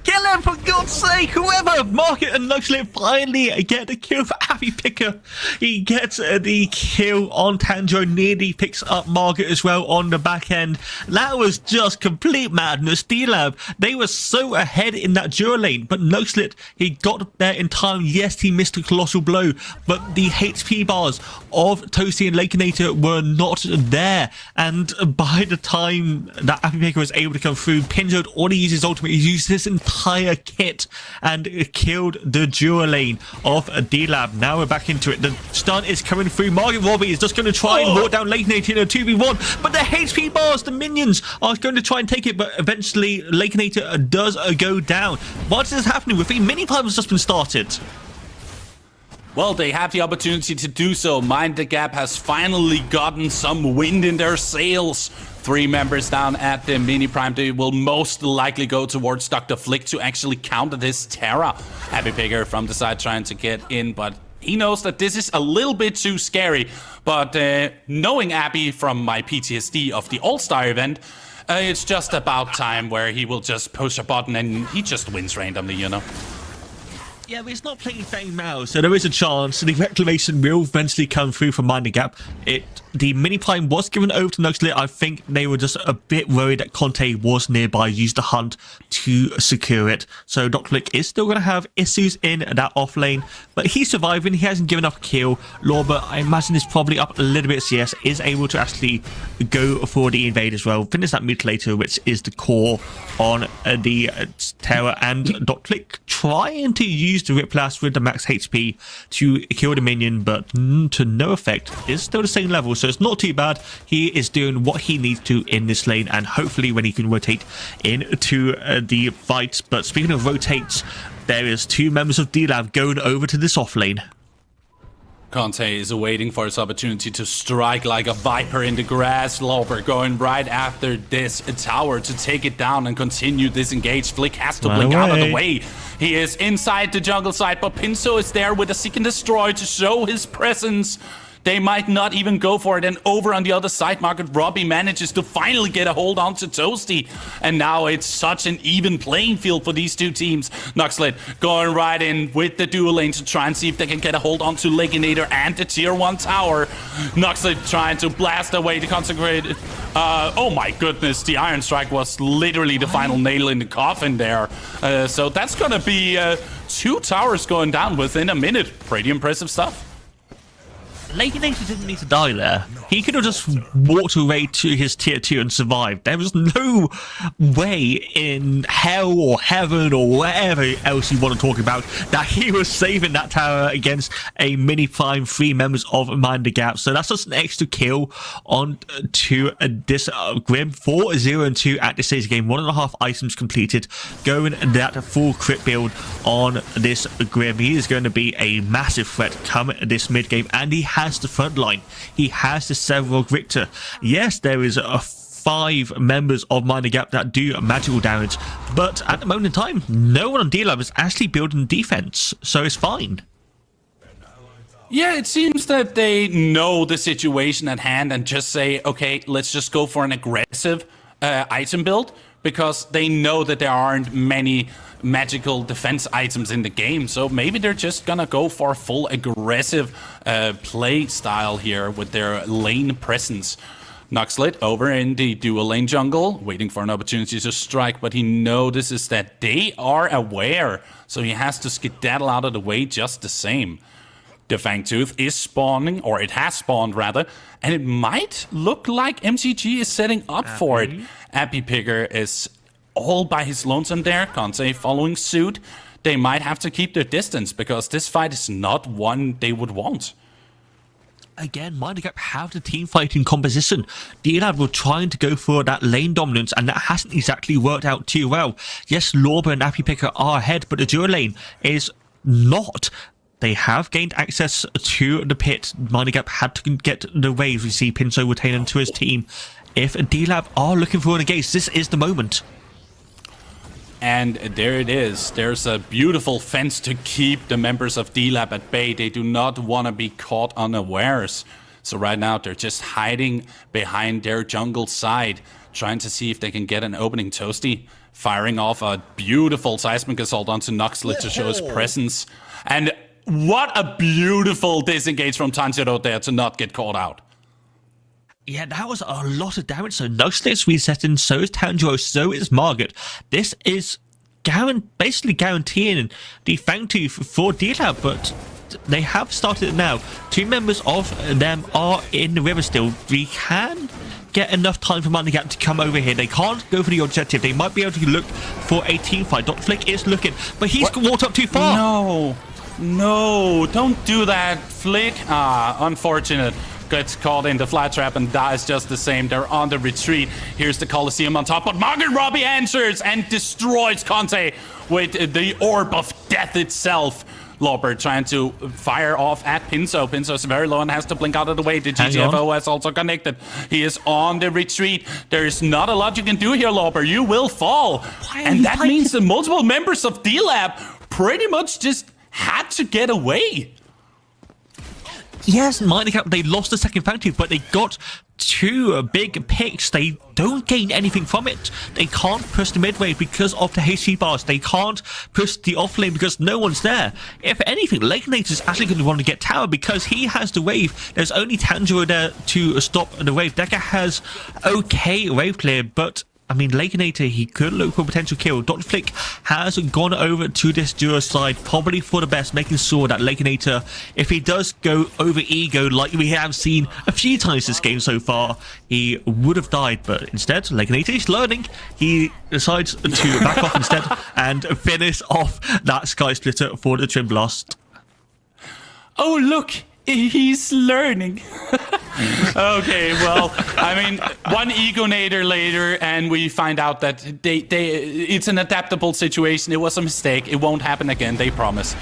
Kill him, for God's sake! Whoever! Market and Nuxlet finally get the kill for Abby Picker. He gets the kill on Tanjiro, nearly picks up Margaret as well on the back end. That was just complete madness. Dlab, they were so ahead in that dual lane, but Nuxlet, he got there in time. Yes, he missed a colossal blow, but the HP bars of Toasty and Lakinator were not there. And by the time that Abby Picker was able to come through, Pinjo had already used his ultimate. He used this entire kit and killed the dual lane of Dlab. Now we're back into it. The stun is coming through. Margaret Robbie is just going to try and walk down Lakinator in a 2v1, but the HP bars, the minions, are going to try and take it, but eventually Lakinator does go down. What is happening with the mini pipe has just been started? Well, they have the opportunity to do so. Mind the Gap has finally gotten some wind in their sails. 3 members down at the mini prime. They will most likely go towards Dr. Flick to actually counter this Terra. Abby Picker from the side trying to get in, but he knows that this is a little bit too scary. But knowing Abby from my PTSD of the All-Star event, it's just about time where he will just push a button and he just wins randomly, you know. Yeah, but it's not playing Fang now, so there is a chance the reclamation will eventually come through from Minding Gap. The mini prime was given over to Nuxlet. I think they were just a bit worried that Conte was nearby, used the hunt to secure it. So Dr. Flick is still going to have issues in that off lane, but he's surviving. He hasn't given up a kill. Lorba, I imagine, is probably up a little bit. CS is able to actually go for the invade as well. Finish that mutilator, which is the core on the tower, and Dr. Flick trying to use the Whiplash with the max HP to kill the minion, but to no effect. It's still the same level, so it's not too bad. He is doing what he needs to in this lane, and hopefully when he can rotate into the fights. But speaking of rotates, there is 2 members of Dlab going over to this off lane. Conte is waiting for his opportunity to strike like a viper in the grass. Lauber going right after this tower to take it down and continue this engage. Flick has to blink out of the way. He is inside the jungle side, but Pinso is there with a Seek and Destroy to show his presence. They might not even go for it. And over on the other side, Margaret Robbie manages to finally get a hold on to Toasty. And now it's such an even playing field for these 2 teams. Nuxlet going right in with the dual lane to try and see if they can get a hold on to Leginator and the tier 1 tower. Nuxlet trying to blast away the consecrated. Oh my goodness, the Iron Strike was literally the final nail in the coffin there. So that's going to be 2 towers going down within a minute. Pretty impressive stuff. Lakinator didn't need to die there. He could have just walked away to his tier 2 and survived. There was no way in hell or heaven or whatever else you want to talk about that he was saving that tower against a mini prime 3 members of Mind the Gap. So that's just an extra kill on to this Grim. 4-0-2 at this stage game. 1.5 items completed. Going that full crit build on this Grim. He is going to be a massive threat come this mid game, and he has the front line. He has the several Victor. Yes, there is a 5 members of Mind Gap that do magical damage, but at the moment in time, no one on Dlab is actually building defense, so it's fine. Yeah, it seems that they know the situation at hand and just say, okay, let's just go for an aggressive item build, because they know that there aren't many magical defense items in the game. So maybe they're just gonna go for a full aggressive play style here with their lane presence. Nuxlet over in the dual lane jungle, waiting for an opportunity to strike, but he notices that they are aware, so he has to skedaddle out of the way just the same. The Fangtooth is spawning, or it has spawned rather, and it might look like MCG is setting up for it. Appy Picker is all by his lonesome there, Conte following suit. They might have to keep their distance because this fight is not one they would want. Again, Mindgap have the team fighting composition. Dlab were trying to go for that lane dominance, and that hasn't exactly worked out too well. Yes, Lorber and Appy Picker are ahead, but the dual lane is not. They have gained access to the pit. Mindgap had to get the waves. We see Pinto retain them to his team. If Dlab are looking for an engage, this is the moment. And there it is. There's a beautiful fence to keep the members of Dlab at bay. They do not want to be caught unawares. So right now they're just hiding behind their jungle side, trying to see if they can get an opening. Toasty firing off a beautiful seismic assault onto Noxlet to show his presence. And what a beautiful disengage from Tanjiro there to not get caught out. Yeah, that was a lot of damage. So Noxlet's resetting, so is Tanjiro, so is Margaret. This is basically guaranteeing the Fangtooth for Dlab, but they have started it now. 2 members of them are in the river still. We can get enough time for Mindgap to come over here. They can't go for the objective. They might be able to look for a team fight. Dr. Flick is looking, but he's walked up too far. No, don't do that, Flick. Unfortunate. Gets caught in the flat trap and dies just the same. They're on the retreat. Here's the Colosseum on top, but Margaret Robbie answers and destroys Conte with the Orb of Death itself. Lorber trying to fire off at Pinto. Pinto's very low and has to blink out of the way. The GGFO has also connected. He is on the retreat. There's not a lot you can do here, Lorber. You will fall. And that means the multiple members of Dlab pretty much just had to get away. Yes, Mindgap, they lost the second Fangtooth, but they got 2 big picks. They don't gain anything from it. They can't push the mid wave because of the HP bars. They can't push the off lane because no one's there. If anything, Lakenator is actually going to want to get tower because he has the wave. There's only Tanjiro there to stop the wave. Deca has okay wave clear, but I mean, Lakenator, he could look for a potential kill. Dr. Flick has gone over to this duo side, probably for the best, making sure that Lakenator, if he does go over ego, like we have seen a few times this game so far, he would have died. But instead, Lakenator is learning. He decides to back off instead and finish off that Sky Splitter for the Trim Blast. Oh, look! He's learning. Okay, well, I mean, one Egonator later, and we find out that it's an adaptable situation. It was a mistake. It won't happen again, they promise.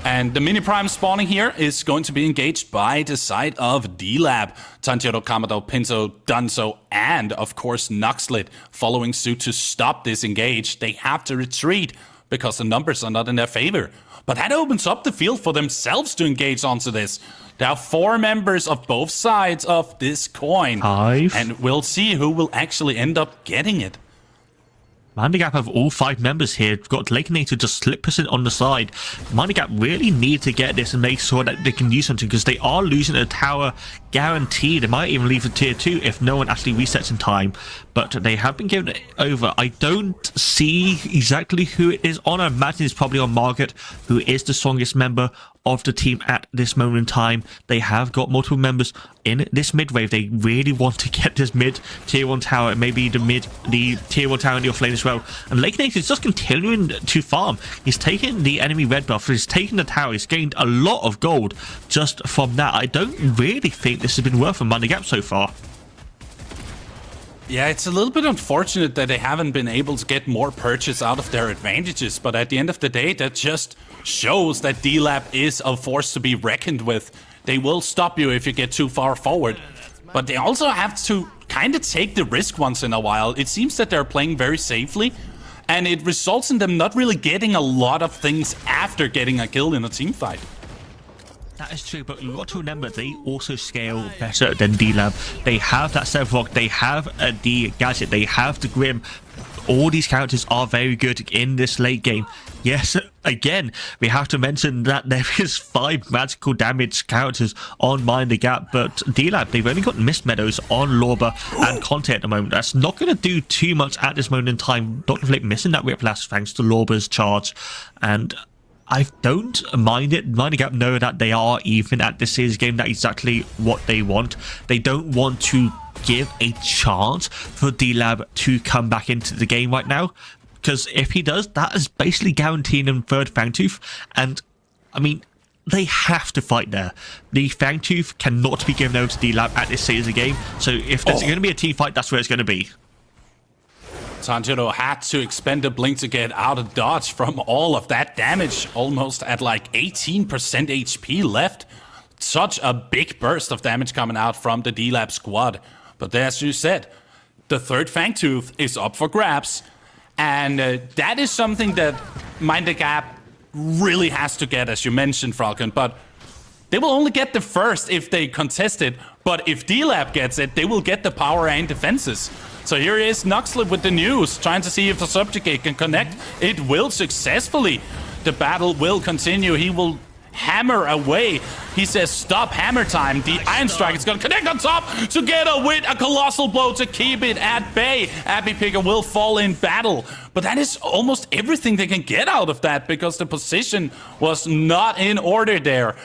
And the mini prime spawning here is going to be engaged by the side of Dlab. Tanjiro, Kamado, Pinto, Dunzo, and of course Noxlet following suit to stop this engage. They have to retreat because the numbers are not in their favor. But that opens up the field for themselves to engage onto this. There are 4 members of both sides of this coin. 5. And we'll see who will actually end up getting it. Mindgap have all 5 members here. We've got Lakenator just slip percent on the side. Mindgap really need to get this and make sure that they can do something because they are losing a tower guaranteed. They might even leave a tier 2 if no one actually resets in time. But they have been given it over. I don't see exactly who it is on. I imagine it's probably on Margaret, who is the strongest member of the team at this moment in time. They have got multiple members in this mid wave. They really want to get this mid tier 1 tower and maybe the tier 1 tower in the offlane as well. And Lakenator is just continuing to farm. He's taking the enemy red buff, he's taking the tower, he's gained a lot of gold just from that. I don't really think this has been worth a money gap so far. Yeah, it's a little bit unfortunate that they haven't been able to get more purchase out of their advantages, but at the end of the day, that just shows that Dlab is a force to be reckoned with. They will stop you if you get too far forward, but they also have to kind of take the risk once in a while. It seems that they're playing very safely, and it results in them not really getting a lot of things after getting a kill in a team fight. That is true, but you've got to remember they also scale better than Dlab. They have that Seventh Rock, they have the Gadget, they have the Grim. All these characters are very good in this late game. Yes, again, we have to mention that there is 5 magical damage characters on Mind the Gap, but Dlab, they've only got Mist Meadows on Lorber and Conte at the moment. That's not going to do too much at this moment in time. Dr. Flick missing that Whiplash thanks to Lorber's charge, and I don't mind it. Mind the Gap know that they are even at this series game. That's exactly what they want. They don't want to give a chance for Dlab to come back into the game right now, because if he does, that is basically guaranteeing him third Fangtooth. And I mean, they have to fight there. The Fangtooth cannot be given over to Dlab at this series of game. So if there's going to be a team fight, that's where it's going to be. Tanjiro had to expend a blink to get out of dodge from all of that damage, almost at like 18% HP left. Such a big burst of damage coming out from the Dlab squad. But as you said, the third Fangtooth is up for grabs. And that is something that Mind the Gap really has to get, as you mentioned, Falcon. But they will only get the first if they contest it. But if Dlab gets it, they will get the power and defenses. So here is Nuxlip with the news, trying to see if the Subjugate can connect. It will successfully. The battle will continue. He will hammer away. He says, stop hammer time. The Iron Strike is going to connect on top together with a Colossal Blow to keep it at bay. Abby Picker will fall in battle. But that is almost everything they can get out of that, because the position was not in order there.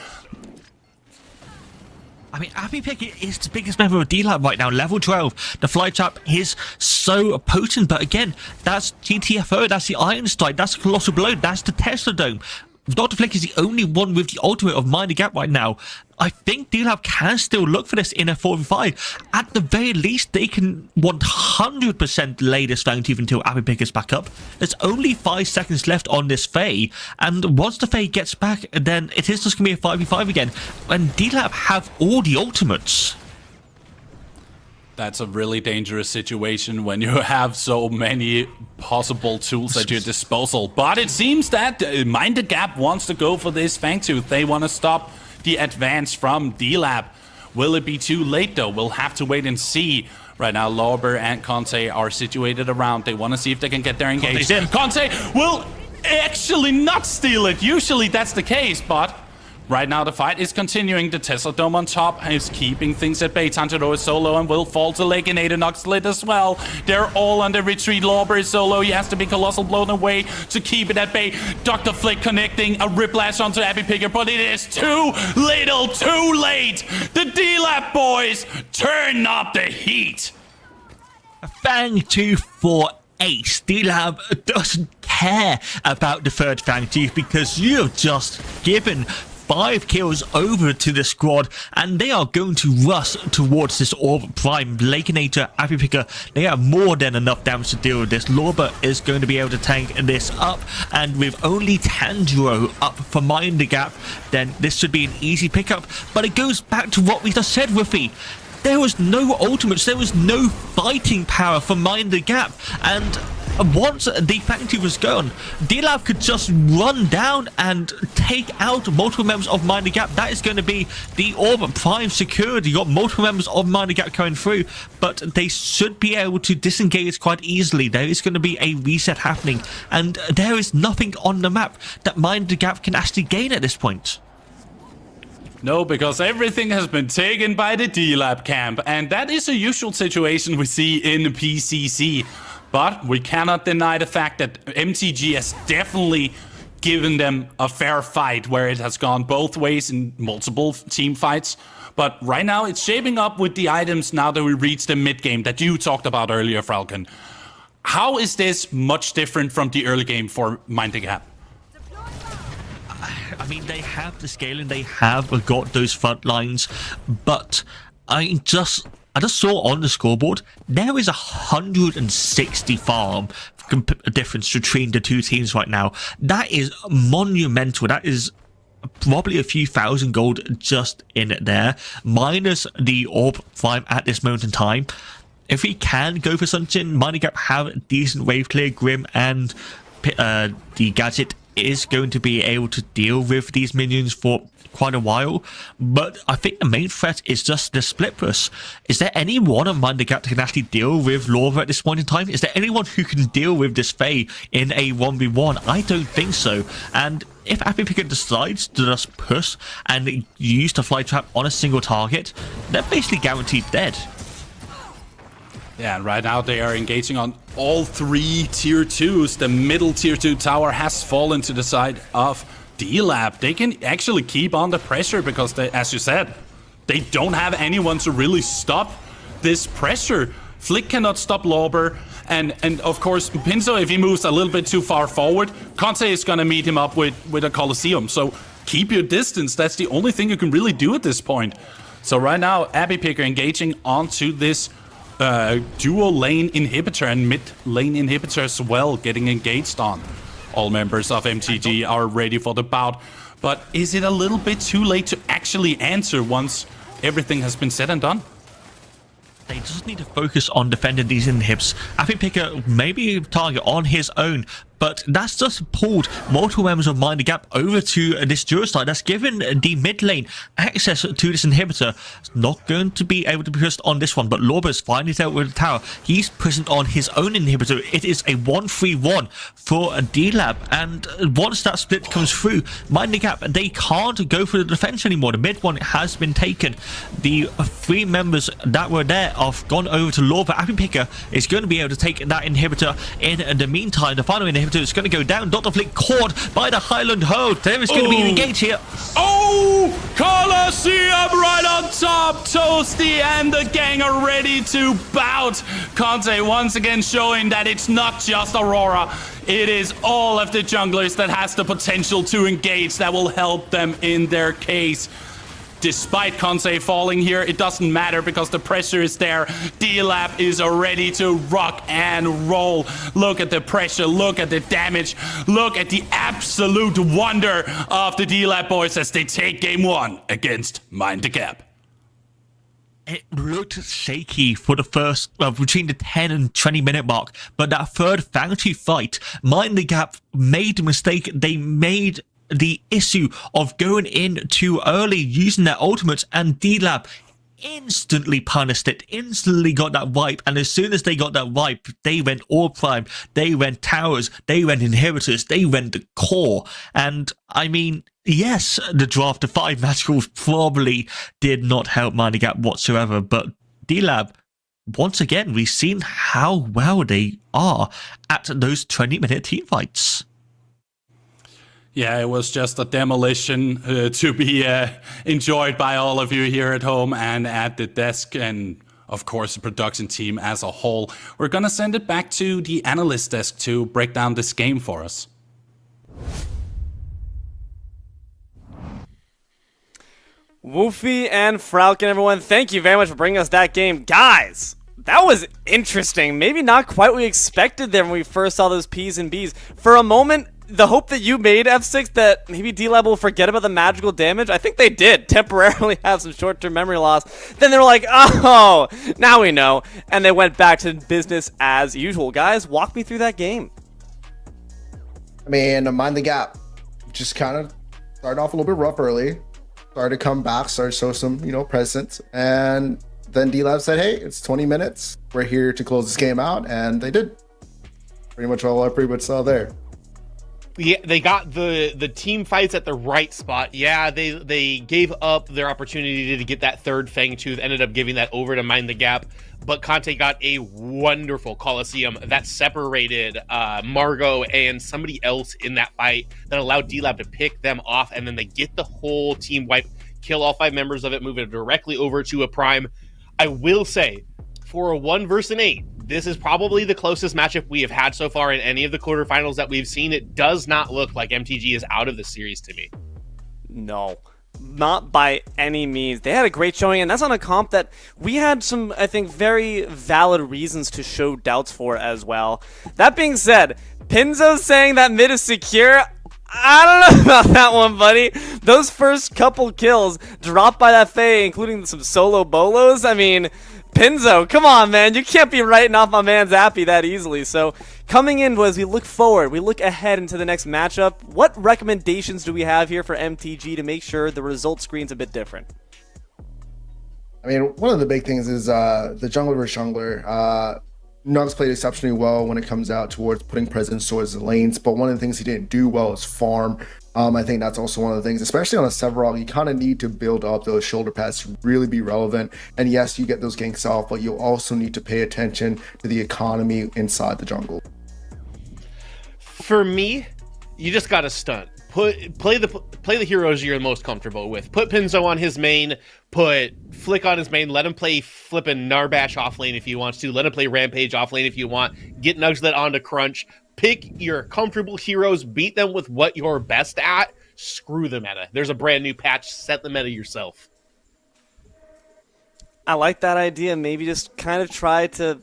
I mean, Abby Picker is the biggest member of Dlab right now, level 12. The Fly Trap is so potent, but again, that's GTFO, that's the Iron Strike, that's the Colossal Blow, that's the Tesla Dome. Dr. Flick is the only one with the ultimate of Mind the Gap right now. I think Dlab can still look for this in a 4v5. At the very least, they can 100% lay this Fangtooth until Abby Picker's back up. There's only 5 seconds left on this Fae, and once the Fae gets back, then it is just going to be a 5v5 again. And Dlab have all the ultimates. That's a really dangerous situation when you have so many possible tools at your disposal. But it seems that Mind the Gap wants to go for this Fangtooth. They want to stop the advance from Dlab. Will it be too late though? We'll have to wait and see. Right now, Lauber and Conte are situated around. They want to see if they can get there engaged. Conte will actually not steal it. Usually that's the case, but right now, the fight is continuing. The Tesla Dome on top is keeping things at bay. Tanjiro is solo and will fall to Leginator. Nuxlit as well. They're all on the retreat. Lauber is solo. He has to be Colossal blown away to keep it at bay. Dr. Flick connecting a Riplash onto Abby Picker, but it is too little, too late. The Dlab boys turn up the heat. Fangtooth for ace. Dlab doesn't care about the third Fangtooth because you have just given 5 kills over to the squad, and they are going to rush towards this Orb Prime. Leginator, Abby Picker, they have more than enough damage to deal with this. Lorber is going to be able to tank this up, and with only Tanjiro up for Mind the Gap, then this should be an easy pickup. But it goes back to what we just said, Ruffy. There was no ultimates, there was no fighting power for Mind the Gap, and once the Fangtooth was gone, Dlab could just run down and take out multiple members of Mind the Gap. That is going to be the Orb Prime security. You got multiple members of Mind the Gap coming through, but they should be able to disengage quite easily. There is going to be a reset happening, and there is nothing on the map that Mind the Gap can actually gain at this point. No, because everything has been taken by the Dlab camp, and that is a usual situation we see in PCC. But we cannot deny the fact that MTG has definitely given them a fair fight, where it has gone both ways in multiple team fights. But right now, it's shaping up with the items now that we reach the mid-game that you talked about earlier, Falcon. How is this much different from the early game for Mind the Gap? I mean, they have the scaling, they have got those front lines, but I just saw on the scoreboard, there is 160 farm difference between the two teams right now. That is monumental. That is probably a few thousand gold just in there, minus the Orb Prime at this moment in time. If we can go for something, Mind the Gap have decent wave clear. Grim and the Gadget is going to be able to deal with these minions for quite a while, but I think the main threat is just the split push. Is there anyone on Mind the Gap that can actually deal with Laura at this point in time? Is there anyone who can deal with this Fae in a 1v1? I don't think so. And if Abby Picker decides to just push and use the Fly Trap on a single target, they're basically guaranteed dead. Yeah, and right now they are engaging on all 3 tier 2s. The middle tier 2 tower has fallen to the side of Dlab, they can actually keep on the pressure because, they, as you said, they don't have anyone to really stop this pressure. Flick cannot stop Lauber, and of course, Pinzo, if he moves a little bit too far forward, Conte is gonna meet him up with a Colosseum. So keep your distance. That's the only thing you can really do at this point. So right now, Abby Picker engaging onto this dual lane inhibitor and mid lane inhibitor as well, getting engaged on. All members of MTG are ready for the bout, but is it a little bit too late to actually answer once everything has been said and done? They just need to focus on defending these inhibs. I think Picker maybe target on his own, but that's just pulled multiple members of Mind the Gap over to this duo side. That's given the mid lane access to this inhibitor. It's not going to be able to be pushed on this one, but Lorber's finally dealt with the tower. He's present on his own inhibitor. It is a 1-3-1 for a Dlab, and once that split comes through, Mind the Gap, they can't go for the defense anymore. The mid one has been taken. The 3 members that were there have gone over to Lorber. Abby Picker is going to be able to take that inhibitor. In the meantime, the final inhibitor is going to go down. Dr. Flick caught by the Highland Hold. There is going to be an engage here. Oh! Colosseum right on top! Toasty and the gang are ready to bout. Conte once again showing that it's not just Aurora. It is all of the junglers that has the potential to engage that will help them in their case. Despite Conte falling here, it doesn't matter because the pressure is there. Dlab is ready to rock and roll. Look at the pressure, look at the damage, look at the absolute wonder of the Dlab boys as they take game 1 against Mind the Gap. It looked shaky for the first, between the 10 and 20 minute mark, but that third Foundry fight, Mind the Gap made a mistake. They made the issue of going in too early, using their ultimates, and Dlab instantly punished it, instantly got that wipe, and as soon as they got that wipe, they went all prime, they went towers, they went inhibitors, they went the core. And I mean, yes, the draft of 5 magicals probably did not help Mind the Gap whatsoever, but Dlab, once again, we've seen how well they are at those 20-minute team fights. Yeah, it was just a demolition to be enjoyed by all of you here at home and at the desk, and of course the production team as a whole. We're gonna send it back to the analyst desk to break down this game for us. Woofy and Falcon, everyone, thank you very much for bringing us that game. Guys, that was interesting. Maybe not quite what we expected there when we first saw those P's and B's. For a moment, the hope that you made, F6, that maybe Dlab will forget about the magical damage, I think they did temporarily have some short-term memory loss. Then they were like, oh, now we know. And they went back to business as usual. Guys, walk me through that game. I mean, Mind the Gap just kind of started off a little bit rough early. Started to come back, started to show some, presence. And then Dlab said, hey, it's 20 minutes. We're here to close this game out. And they did. Pretty much all I pretty much saw there. Yeah, they got the team fights at the right spot. Yeah, they gave up their opportunity to get that third Fang Tooth, ended up giving that over to Mind the Gap, but Conte got a wonderful Colosseum that separated Margot and somebody else in that fight that allowed Dlab to pick them off, and then they get the whole team wipe, kill all 5 members of it, move it directly over to a Prime. I will say, for a 1 versus an 8, this is probably the closest matchup we have had so far in any of the quarterfinals that we've seen. It does not look like MTG is out of the series to me. No, not by any means. They had a great showing, and that's on a comp that we had some, I think, very valid reasons to show doubts for as well. That being said, Pinzo saying that mid is secure, I don't know about that one, buddy. Those first couple kills dropped by that Faye, including some solo bolos, I mean, Pinzo, come on, man. You can't be writing off my man's Appy that easily. So coming in, as we look forward, we look ahead into the next matchup, what recommendations do we have here for MTG to make sure the result screen's a bit different? I mean, one of the big things is the jungler versus jungler. Nugs played exceptionally well when it comes out towards putting presence towards the lanes, but one of the things he didn't do well is farm. I think that's also one of the things, especially on a Severog, you kind of need to build up those shoulder pads to really be relevant. And yes, you get those ganks off, but you'll also need to pay attention to the economy inside the jungle. For me, you just got to stunt. play the heroes you're most comfortable with. Put Pinzo on his main, put Flick on his main, let him play flippin' Narbash off lane if he wants to, let him play Rampage off lane if you want, get Nugslet onto Crunch, pick your comfortable heroes, beat them with what you're best at, screw the meta. There's a brand new patch, set the meta yourself. I like that idea. Maybe just kind of try to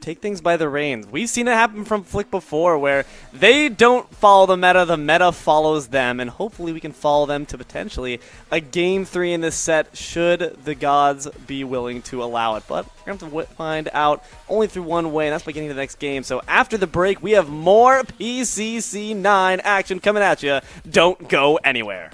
take things by the reins. We've seen it happen from Flick before where they don't follow the meta follows them, and hopefully we can follow them to potentially a game 3 in this set should the gods be willing to allow it. But we're going to have to find out only through one way, and that's by getting to the next game. So after the break, we have more PCC9 action coming at you. Don't go anywhere.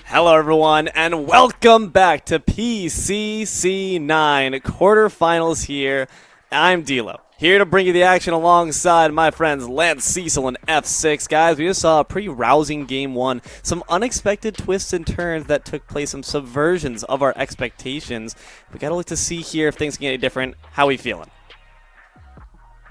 Hello everyone, and welcome back to PCC9 quarterfinals here. I'm Dlab, here to bring you the action alongside my friends Lance Cecil and F6. Guys, we just saw a pretty rousing game 1. Some unexpected twists and turns that took place, some subversions of our expectations. We gotta look to see here if things can get any different. How we feeling?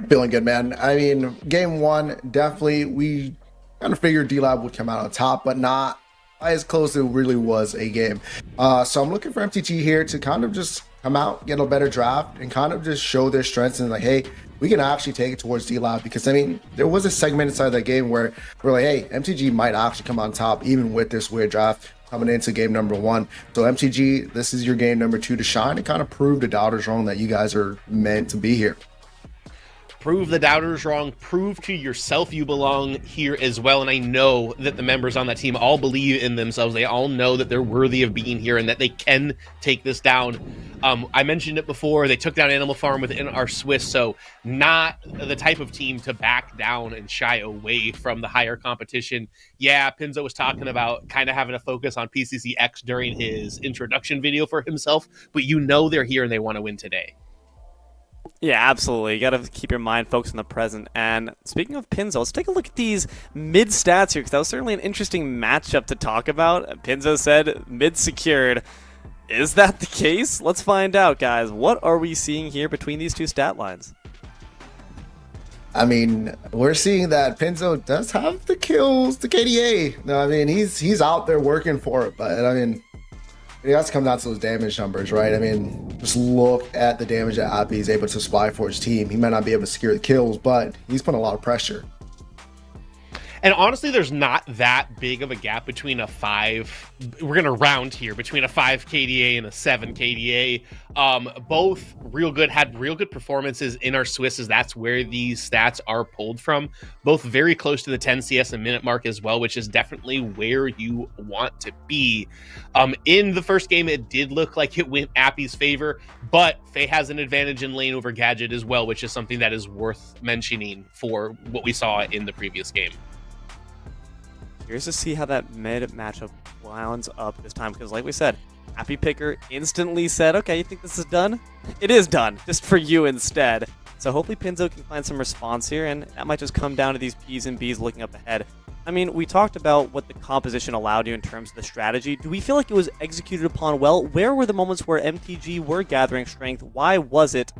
Feeling good, man. I mean, game 1, definitely, we kind of figured Dlab would come out on top, but not as close as it really was a game. So I'm looking for MTG here to kind of just come out, get a better draft, and kind of just show their strengths and like, hey, we can actually take it towards Dlab. Because I mean, there was a segment inside that game where we're like, hey, MTG might actually come on top even with this weird draft coming into game number 1. So MTG, this is your game number 2 to shine and kind of prove the doubters wrong that you guys are meant to be here. prove the doubters wrong, prove to yourself you belong here as well. And I know that the members on that team all believe in themselves. They all know that they're worthy of being here and that they can take this down. I mentioned it before, they took down Animal Farm within our Swiss, so not the type of team to back down and shy away from the higher competition. Yeah, Pinzo was talking about kind of having a focus on PCCX during his introduction video for himself, but you know they're here and they want to win today. Yeah, absolutely. You got to keep your mind focused on the present. And speaking of Pinzo, let's take a look at these mid stats here, because that was certainly an interesting matchup to talk about. Pinzo said mid secured. Is that the case? Let's find out, guys. What are we seeing here between these two stat lines? I mean, we're seeing that Pinzo does have the kills, the KDA. No, I mean, he's out there working for it, but I mean, it has to come down to those damage numbers, right? I mean, just look at the damage that Appy is able to supply for his team. He might not be able to secure the kills, but he's putting a lot of pressure. And honestly, there's not that big of a gap between a 5, we're going to round here, between a 5 KDA and a 7 KDA. Both had real good performances in our Swisses. That's where these stats are pulled from. Both very close to the 10 CS a minute mark as well, which is definitely where you want to be. In the first game, it did look like it went Appy's favor, but Faye has an advantage in lane over Gadget as well, which is something that is worth mentioning for what we saw in the previous game. Curious to see how that mid matchup winds up this time, because like we said, Happy Picker instantly said, okay, you think this is done? It is done, just for you instead. So hopefully Pinzo can find some response here, and that might just come down to these P's and B's looking up ahead. I mean, we talked about what the composition allowed you in terms of the strategy. Do we feel like it was executed upon well? Where were the moments where MTG were gathering strength? Why was it?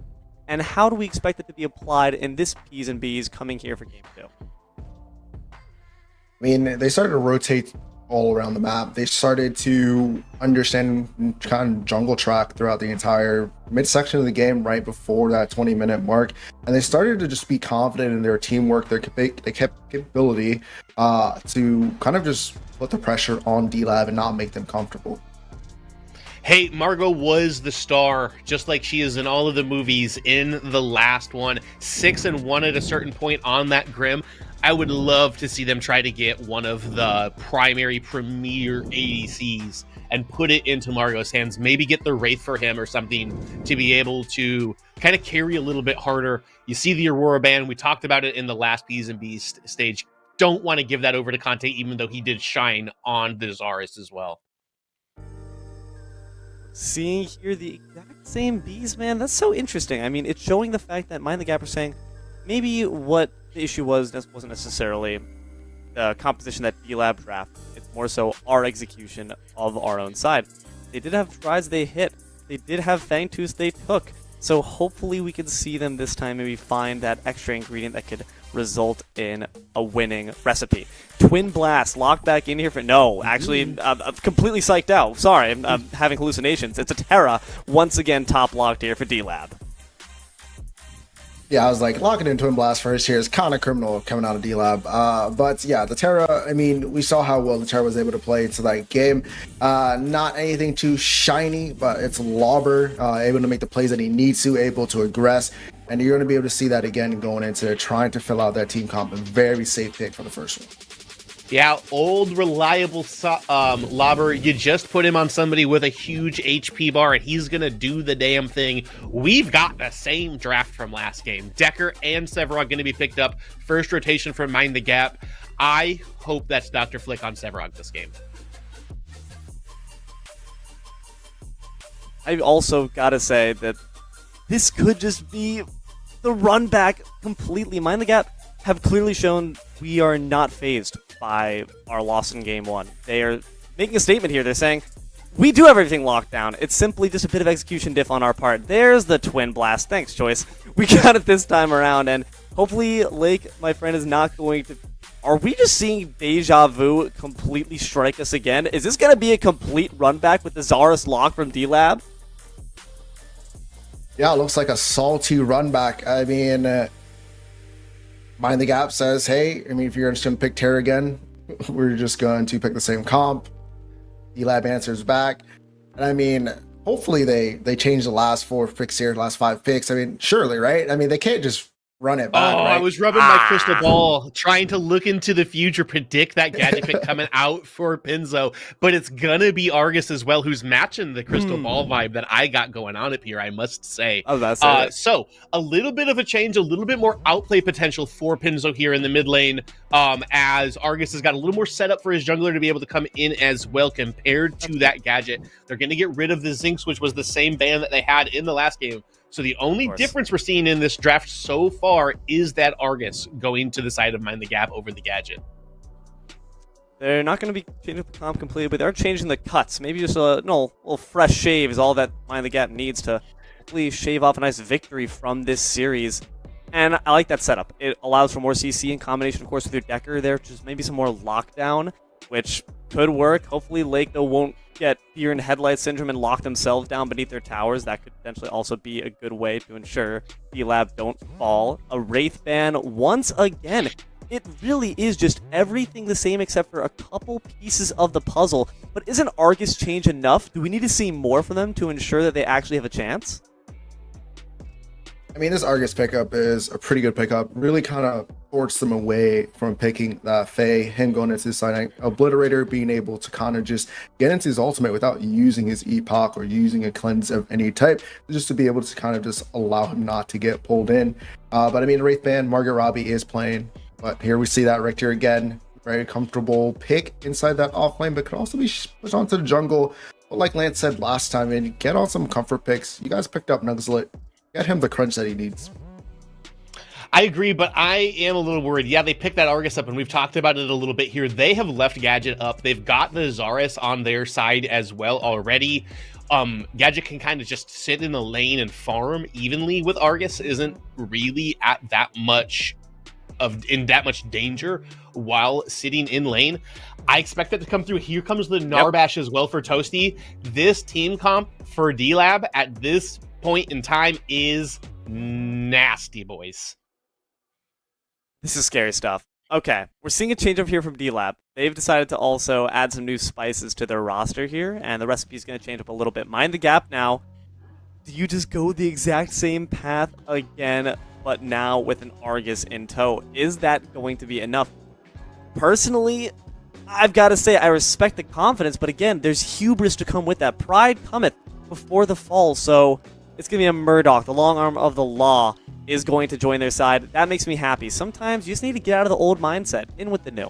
And how do we expect it to be applied in this P's and B's coming here for Game 2? I mean, they started to rotate all around the map. They started to understand kind of jungle track throughout the entire midsection of the game right before that 20-minute mark. And they started to just be confident in their teamwork, their capability to kind of just put the pressure on Dlab and not make them comfortable. Hey, Margot was the star, just like she is in all of the movies in the last one. 6-1 at a certain point on that Grim. I would love to see them try to get one of the primary premier ADCs and put it into Margot's hands. Maybe get the Wraith for him or something to be able to kind of carry a little bit harder. You see the Aurora ban. We talked about it in the last P's and B's stage. Don't want to give that over to Conte, even though he did shine on the Zarus as well. Seeing here the exact same B's, man, that's so interesting. I mean, it's showing the fact that Mind the Gap are saying maybe what the issue wasn't necessarily the composition that Dlab draft. It's more so our execution of our own side. They did have tries they hit. They did have Fangtooth they took. So hopefully we can see them this time maybe find that extra ingredient that could result in a winning recipe. Twin Blast locked back in here for... No, actually, I'm completely psyched out. Sorry, I'm having hallucinations. It's a Terra once again top locked here for Dlab. Yeah, I was like, locking in Twin Blast first here is kind of criminal coming out of Dlab. But yeah, the Terra, I mean, we saw how well the Terra was able to play into that game. Not anything too shiny, but it's Lobber, able to make the plays that he needs to, able to aggress. And you're going to be able to see that again going into trying to fill out that team comp. A very safe pick for the first one. Yeah, old, reliable Lobber. You just put him on somebody with a huge HP bar, and he's going to do the damn thing. We've got the same draft from last game. Decker and Severog going to be picked up. First rotation from Mind the Gap. I hope that's Dr. Flick on Severog this game. I've also got to say that this could just be the run back completely. Mind the Gap have clearly shown we are not phased by our loss in game 1. They are making a statement here. They're saying, we do have everything locked down. It's simply just a bit of execution diff on our part. There's the Twin Blast. Thanks, Choice. We got it this time around, and hopefully Lake, my friend, is not going to... Are we just seeing Deja Vu completely strike us again? Is this going to be a complete run back with the Zarus lock from Dlab? Yeah, it looks like a salty run back. I mean... Mind the Gap says, hey, I mean, if you're just going to pick Terra again, we're just going to pick the same comp. Dlab answers back. And I mean, hopefully they change the last 4 picks here, last 5 picks. I mean, surely, right? I mean, they can't just run it back. Oh, right? I was rubbing my crystal ball, trying to look into the future, predict that gadget pick coming out for Pinzo, but it's gonna be Argus as well, who's matching the crystal ball vibe that I got going on up here, I must say. Oh, that's it. So a little bit of a change, a little bit more outplay potential for Pinzo here in the mid lane, as Argus has got a little more setup for his jungler to be able to come in as well compared to that gadget. They're gonna get rid of the Zinx, which was the same ban that they had in the last game. So the only difference we're seeing in this draft so far is that Argus going to the side of Mind the Gap over the gadget. They're not going to be changing the comp completely, but they're changing the cuts. Maybe just a little fresh shave is all that Mind the Gap needs to please shave off a nice victory from this series. And I like that setup. It allows for more CC in combination, of course, with your Decker there. Just maybe some more lockdown, which could work. Hopefully Lake, though, won't get deer in headlight syndrome and lock themselves down beneath their towers. That could potentially also be a good way to ensure Dlab don't fall. A Wraith ban once again. It really is just everything the same except for a couple pieces of the puzzle. But isn't Argus change enough? Do we need to see more from them to ensure that they actually have a chance? I mean, this Argus pickup is a pretty good pickup. Really kind of forced them away from picking that Faye, him going into his side Obliterator, being able to kind of just get into his ultimate without using his Epoch or using a cleanse of any type, just to be able to kind of just allow him not to get pulled in. But I mean, Wraith Band, Margaret Robbie is playing, but here we see that Richter again. Very comfortable pick inside that off lane, but could also be pushed onto the jungle. But like Lance said last time, and get on some comfort picks. You guys picked up Nugslit. Get him the crunch that he needs. I agree, but I am a little worried. Yeah, they picked that Argus up, and we've talked about it a little bit here. They have left Gadget up. They've got the Zarus on their side as well already. Gadget can kind of just sit in the lane and farm evenly with Argus. Isn't really at that much in that much danger while sitting in lane. I expect that to come through. Here comes the Narbash as well for Toasty. This team comp for Dlab at this point in time is nasty, boys. This is scary stuff. Okay, we're seeing a change up here from Dlab. They've decided to also add some new spices to their roster here, and the recipe is going to change up a little bit. Mind the Gap now. Do you just go the exact same path again, but now with an Argus in tow? Is that going to be enough? Personally, I've got to say I respect the confidence, but again, there's hubris to come with that. Pride cometh before the fall, so it's going to be a Murdoch. The long arm of the law is going to join their side. That makes me happy. Sometimes you just need to get out of the old mindset, in with the new.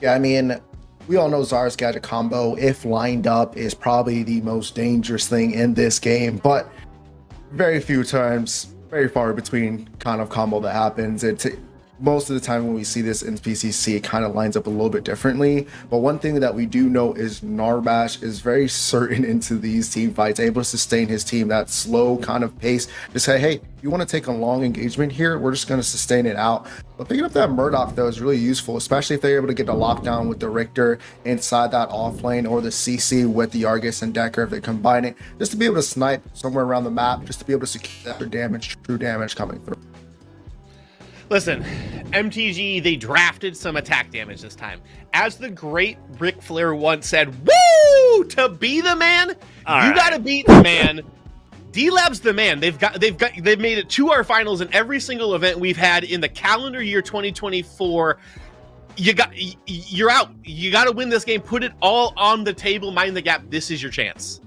Yeah, I mean, we all know Zar's Gadget combo, if lined up, is probably the most dangerous thing in this game, but very few times, very far between kind of combo that happens. Most of the time when we see this in PCC, it kind of lines up a little bit differently. But one thing that we do know is Narbash is very certain into these team fights, able to sustain his team, that slow kind of pace. Just say, hey, if you want to take a long engagement here, we're just going to sustain it out. But picking up that Murdoch, though, is really useful, especially if they're able to get the lockdown with the Richter inside that off lane, or the CC with the Argus and Decker if they combine it, just to be able to snipe somewhere around the map, just to be able to secure that damage, true damage coming through. Listen, MTG, they drafted some attack damage this time. As the great Ric Flair once said, woo! To be the man, you gotta beat the man. Dlab's the man. They've made it to our finals in every single event we've had in the calendar year 2024. You're out. You gotta win this game. Put it all on the table. Mind the Gap. This is your chance.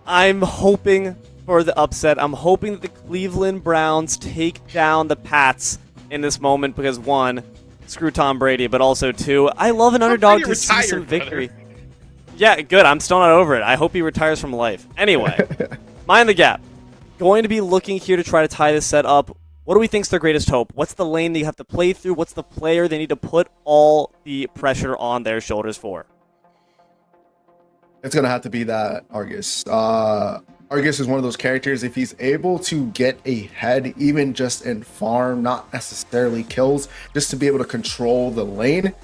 I'm hoping for the upset. I'm hoping that the Cleveland Browns take down the Pats in this moment because, one, screw Tom Brady, but also, two, I love an underdog to see some victory. Brother. Yeah, good. I'm still not over it. I hope he retires from life. Anyway, Mind the Gap. Going to be looking here to try to tie this set up. What do we think is their greatest hope? What's the lane they have to play through? What's the player they need to put all the pressure on their shoulders for? It's going to have to be that Argus. Argus is one of those characters, if he's able to get ahead, even just in farm, not necessarily kills, just to be able to control the lane,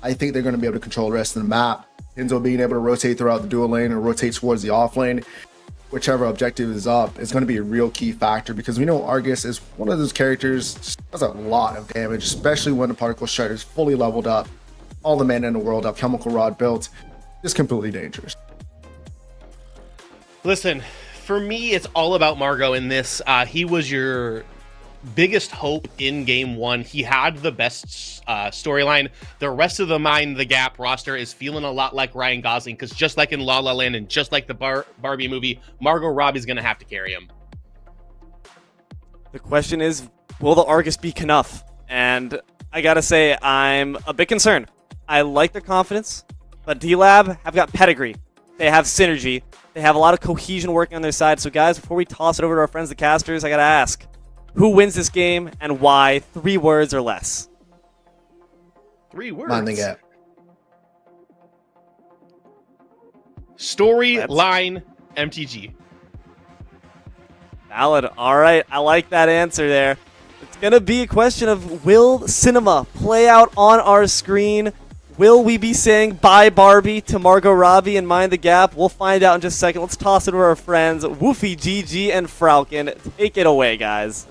I think they're going to be able to control the rest of the map. Enzo being able to rotate throughout the dual lane or rotate towards the off lane, whichever objective is up, is going to be a real key factor, because we know Argus is one of those characters, does a lot of damage, especially when the particle strider is fully leveled up, all the mana in the world up, chemical rod built, just completely dangerous. Listen, For me, it's all about Margot in this. He was your biggest hope in game one. He had the best storyline. The rest of the Mind the Gap roster is feeling a lot like Ryan Gosling, because just like in La La Land and just like the Barbie movie, Margot Robbie's going to have to carry him. The question is, will the Argus be Knuff? And I gotta say, I'm a bit concerned. I like their confidence, but Dlab have got pedigree. They have synergy. They have a lot of cohesion working on their side. So guys, before we toss it over to our friends the casters, I gotta ask, who wins this game and why? 3 words or less. 3 words. Mind the Gap. Storyline MTG. Valid. All right. I like that answer there. It's going to be a question of, will cinema play out on our screen? Will we be saying bye Barbie to Margot Robbie and Mind the Gap? We'll find out in just a second. Let's toss it to our friends Woofy, GG, and Frauken. Take it away, guys.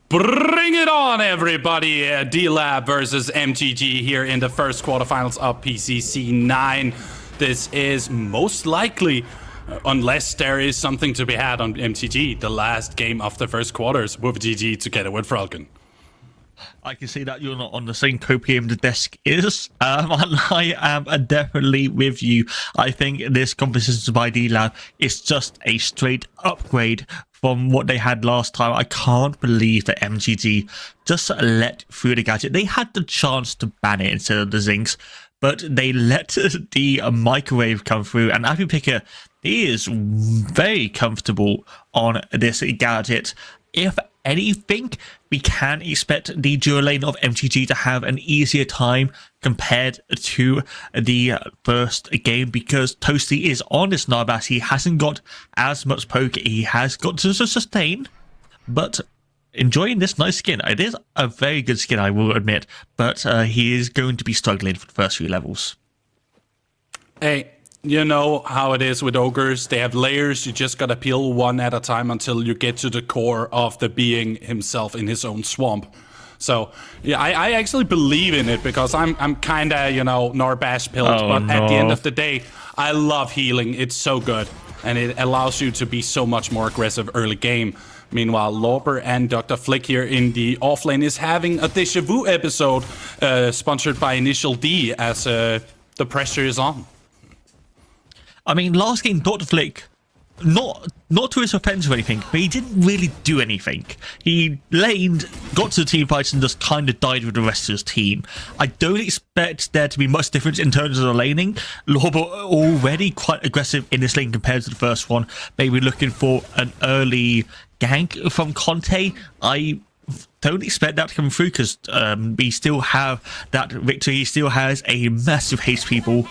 Bring it on, everybody! Dlab versus MTG here in the first quarterfinals of PCC9. This is most likely, unless there is something to be had on MTG, the last game of the first quarters with GG together with Falcon. I can see that you're not on the same copium the desk is. And I am definitely with you. I think this competition by Dlab is just a straight upgrade from what they had last time. I can't believe that MTG just let through the gadget. They had the chance to ban it instead of the Zinks, but they let the microwave come through, and Appy Picker is very comfortable on this gadget. If anything, we can expect the dual lane of MTG to have an easier time compared to the first game, because Toasty is on this Narbas. He hasn't got as much poke. He has got to sustain, but enjoying this nice skin. It is a very good skin, I will admit, but he is going to be struggling for the first few levels. Hey, you know how it is with ogres. They have layers. You just gotta peel one at a time until you get to the core of the being himself in his own swamp. So, yeah, I actually believe in it, because I'm kinda, Narbash pilled, but at the end of the day, I love healing. It's so good, and it allows you to be so much more aggressive early game. Meanwhile, Lauper and Dr. Flick here in the offlane is having a Deja Vu episode sponsored by Initial D, as the pressure is on. I mean, last game, Dr. Flick, not to his offense or anything, but he didn't really do anything. He laned, got to the team fights, and just kind of died with the rest of his team. I don't expect there to be much difference in terms of the laning. Lauper already quite aggressive in this lane compared to the first one. Maybe looking for an early gank from Conte. I don't expect that to come through, because we still have that victory. He still has a massive haste people,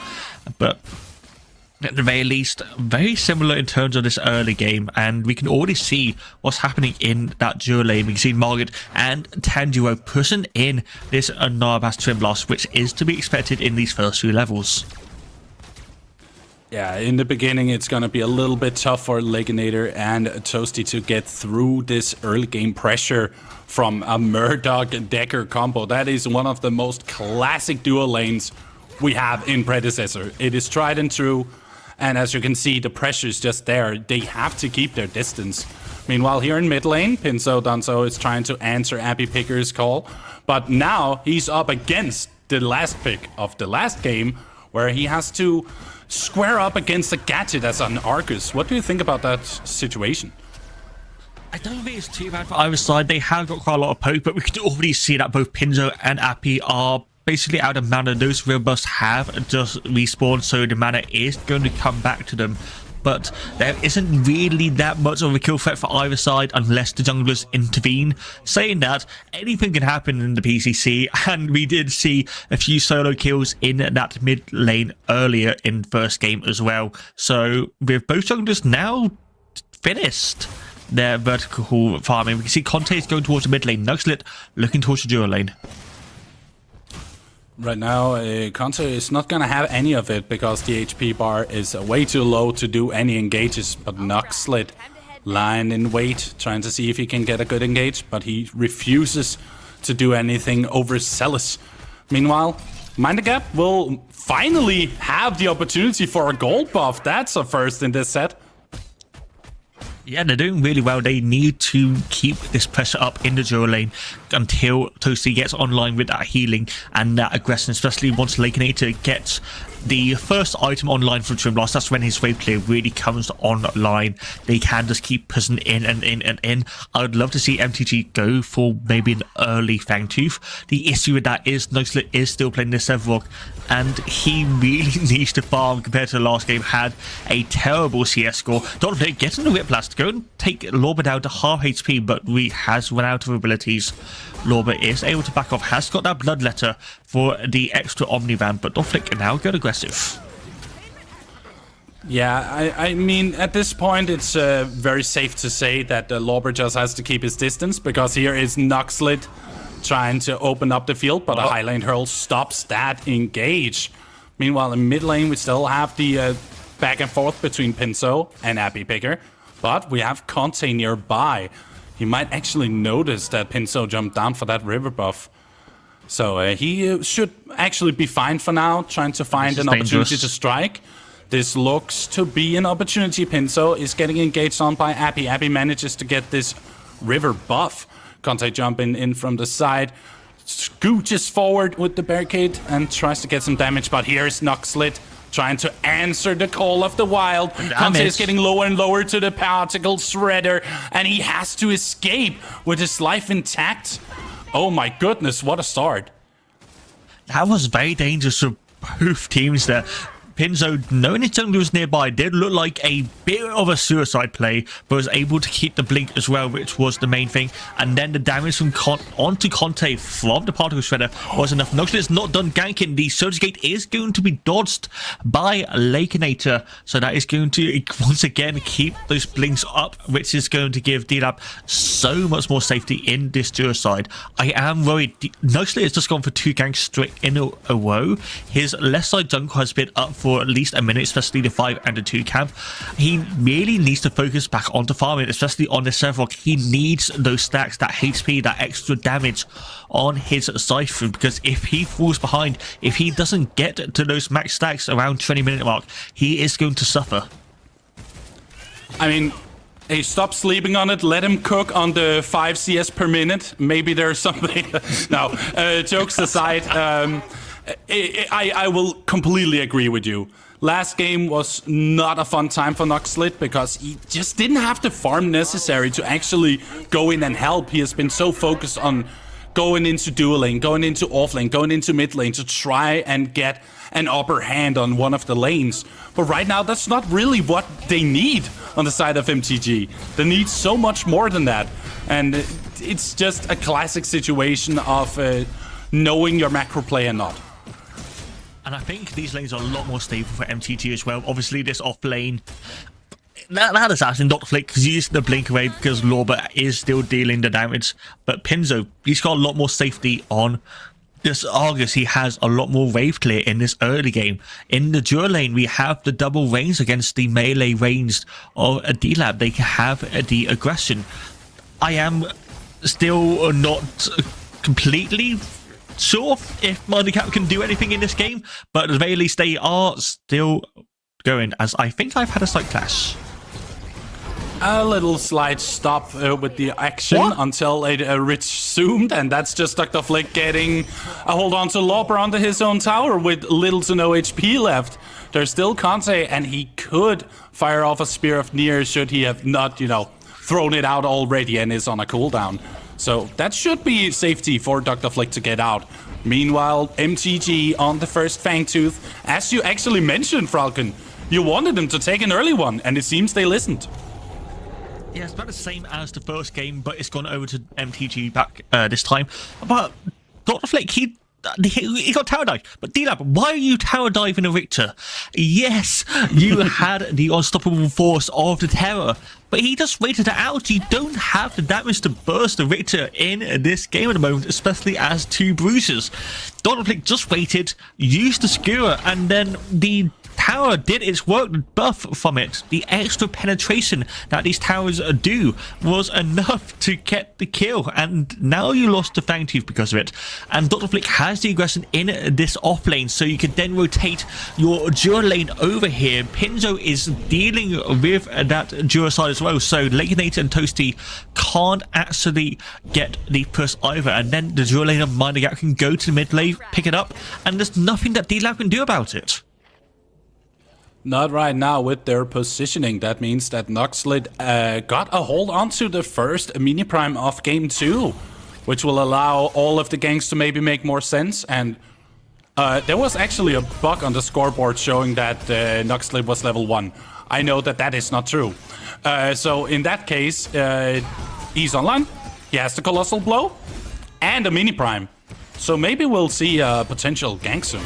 but at the very least, very similar in terms of this early game, and we can already see what's happening in that dual lane. We can see Margaret and Tanjiro pushing in this Narbas Twin Blast, which is to be expected in these first few levels. Yeah, in the beginning, it's going to be a little bit tough for Legionator and Toasty to get through this early game pressure from a Murdoch Decker combo. That is one of the most classic dual lanes we have in Predecessor. It is tried and true. And as you can see, the pressure is just there. They have to keep their distance. Meanwhile, here in mid lane, Pinso Danzo is trying to answer Appy Picker's call. But now he's up against the last pick of the last game, where he has to square up against a gadget as an Arcus. What do you think about that situation? I don't think it's too bad for either side. They have got quite a lot of poke, but we can already see that both Pinzo and Appy are basically out of mana. Those robust have just respawned, so the mana is going to come back to them. But there isn't really that much of a kill threat for either side unless the junglers intervene. Saying that, anything can happen in the PCC, and we did see a few solo kills in that mid lane earlier in first game as well. So with both junglers now finished their vertical farming, we can see Conte is going towards the mid lane, Nuxlet looking towards the dual lane. Right now, Conte is not going to have any of it, because the HP bar is way too low to do any engages. But Nuxlet lying in wait, trying to see if he can get a good engage, but he refuses to do anything overzealous. Meanwhile, Mind the Gap will finally have the opportunity for a gold buff. That's a first in this set. Yeah, they're doing really well. They need to keep this pressure up in the dual lane until Toasty gets online with that healing and that aggression, especially once Lakenator gets the first item online from Twin Blast. That's when his wave clear really comes online. They can just keep pushing in and in and in. I would love to see MTG go for maybe an early Fangtooth. The issue with that is Noxlet is still playing this Sevarog, and he really needs to farm compared to the last game. Had a terrible CS score. Don't play getting the Whiplash. Go and take Lorba down to half HP, but we has run out of abilities. Lorba is able to back off, has got that Bloodletter for the extra Omnivan, but Doflick now go aggressive. Yeah, I mean, at this point, it's very safe to say that Lorba just has to keep his distance, because here is Noxlet trying to open up the field, but a high lane hurl stops that engage. Meanwhile, in mid lane, we still have the back and forth between Pinzo and Abby Picker, but we have Conte nearby. He might actually notice that Pinzo jumped down for that river buff. So he should actually be fine for now, trying to find an opportunity to strike. This looks to be an opportunity. Pinzo is getting engaged on by Abby. Abby manages to get this river buff. Conte jumping in from the side, scooches forward with the barricade and tries to get some damage, but here's Noxlet trying to answer the call of the wild. Conte is getting lower and lower to the particle shredder, and he has to escape with his life intact. Oh my goodness, what a start. That was very dangerous for both teams there. Pinzo, knowing his jungler was nearby, did look like a bit of a suicide play, but was able to keep the blink as well, which was the main thing. And then the damage from onto Conte from the particle shredder was enough. Noxlet is not done ganking. The Surge Gate is going to be dodged by Lakenator, so that is going to once again keep those blinks up, which is going to give Dlab so much more safety in this duocide. I am worried. Noxlet has just gone for 2 ganks straight in a row. His left side jungle has been up for at least a minute, especially the 5 and the 2 camp. He really needs to focus back onto farming, especially on the Sevarog. He needs those stacks, that HP, that extra damage on his Siphon, because if he falls behind, if he doesn't get to those max stacks around 20-minute mark, he is going to suffer. I mean, hey, stop sleeping on it. Let him cook on the 5 CS per minute. Maybe there's something. No, jokes aside, I will completely agree with you. Last game was not a fun time for Noxlet because he just didn't have the farm necessary to actually go in and help. He has been so focused on going into dual lane, going into off lane, going into mid lane to try and get an upper hand on one of the lanes. But right now, that's not really what they need on the side of MTG. They need so much more than that. And it's just a classic situation of knowing your macro play and not. And I think these lanes are a lot more stable for MTG as well. Obviously, this off lane, that assassin, Dr. Flick, because he used the blink away because Lorba is still dealing the damage. But Pinzo, he's got a lot more safety on this Argus. He has a lot more wave clear in this early game. In the dual lane, we have the double range against the melee ranged of a Dlab. They have the aggression. I am still not completely sure if Mind the Gap can do anything in this game, but at the very least they are still going, as I think I've had a slight clash. A little slight stop with the action until it resumed, and that's just Dr. Flick getting a hold on to Lorba onto his own tower with little to no HP left. There's still Conte, and he could fire off a Spear of Nier should he have not, thrown it out already and is on a cooldown. So that should be safety for Dr. Flick to get out. Meanwhile, MTG on the first Fangtooth. As you actually mentioned, Falcon, you wanted them to take an early one, and it seems they listened. Yeah, it's about the same as the first game, but it's gone over to MTG back this time. But Dr. Flick, he got tower dive. But Dlab, why are you tower diving a Richter? Yes, you had the unstoppable force of the terror, but he just waited it out. You don't have the damage to burst the Richter in this game at the moment, especially as 2 bruises. Dr. Flick just waited, used the skewer, and then the tower did its work. The buff from it, the extra penetration that these towers do, was enough to get the kill, and now you lost the Fangtooth because of it. And Dr. Flick has the aggression in this off lane, so you can then rotate your dual lane over here. Pinzo is dealing with that dual side as well, so Legionator and Toasty can't actually get the push either, and then the dual lane of Mind the Gap can go to the mid lane, pick it up, and there's nothing that Dlab can do about it. Not right now with their positioning. That means that Noxlid got a hold onto the first mini prime of game 2, which will allow all of the ganks to maybe make more sense. And there was actually a bug on the scoreboard showing that Noxlid was level 1. I know that that is not true. So in that case, he's online. He has the Colossal Blow and a mini prime. So maybe we'll see a potential gank soon.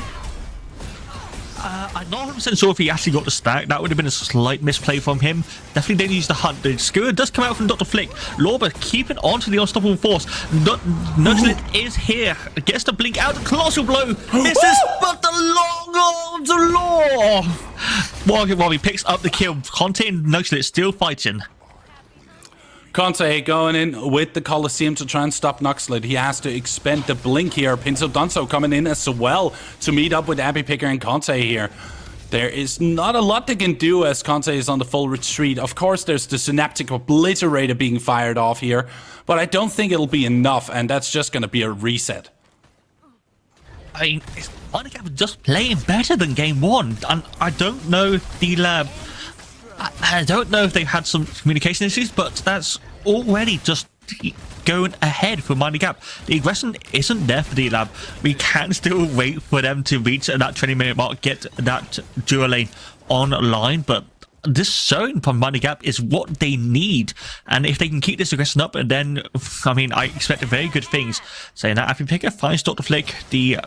I'm not 100% sure if he actually got the stack. That would have been a slight misplay from him. Definitely didn't use the hunt. The skewer does come out from Dr. Flick. Lorber keeping on to the unstoppable force. Noxlid is here. Gets the blink out. Colossal blow. This is but the long arms of law. While he picks up the kill, Conte and Noxlid still fighting. Conte going in with the Colosseum to try and stop Noxlid. He has to expend the blink here. Pinzo Donso coming in as well to meet up with Abby Picker and Conte here. There is not a lot they can do as Conte is on the full retreat. Of course, there's the Synaptic Obliterator being fired off here, but I don't think it'll be enough, and that's just going to be a reset. I mean, Mind the Gap just playing better than game 1, and I don't know Dlab. I don't know if they've had some communication issues, but that's already just going ahead for Mind the Gap. The aggression isn't there for Dlab. We can still wait for them to reach that 20-minute mark, get that dual lane online, but this zone from Mind the Gap is what they need. And if they can keep this aggression up, then, I mean, I expect very good things. Saying that, Abby Picker finds Dr. Flick. The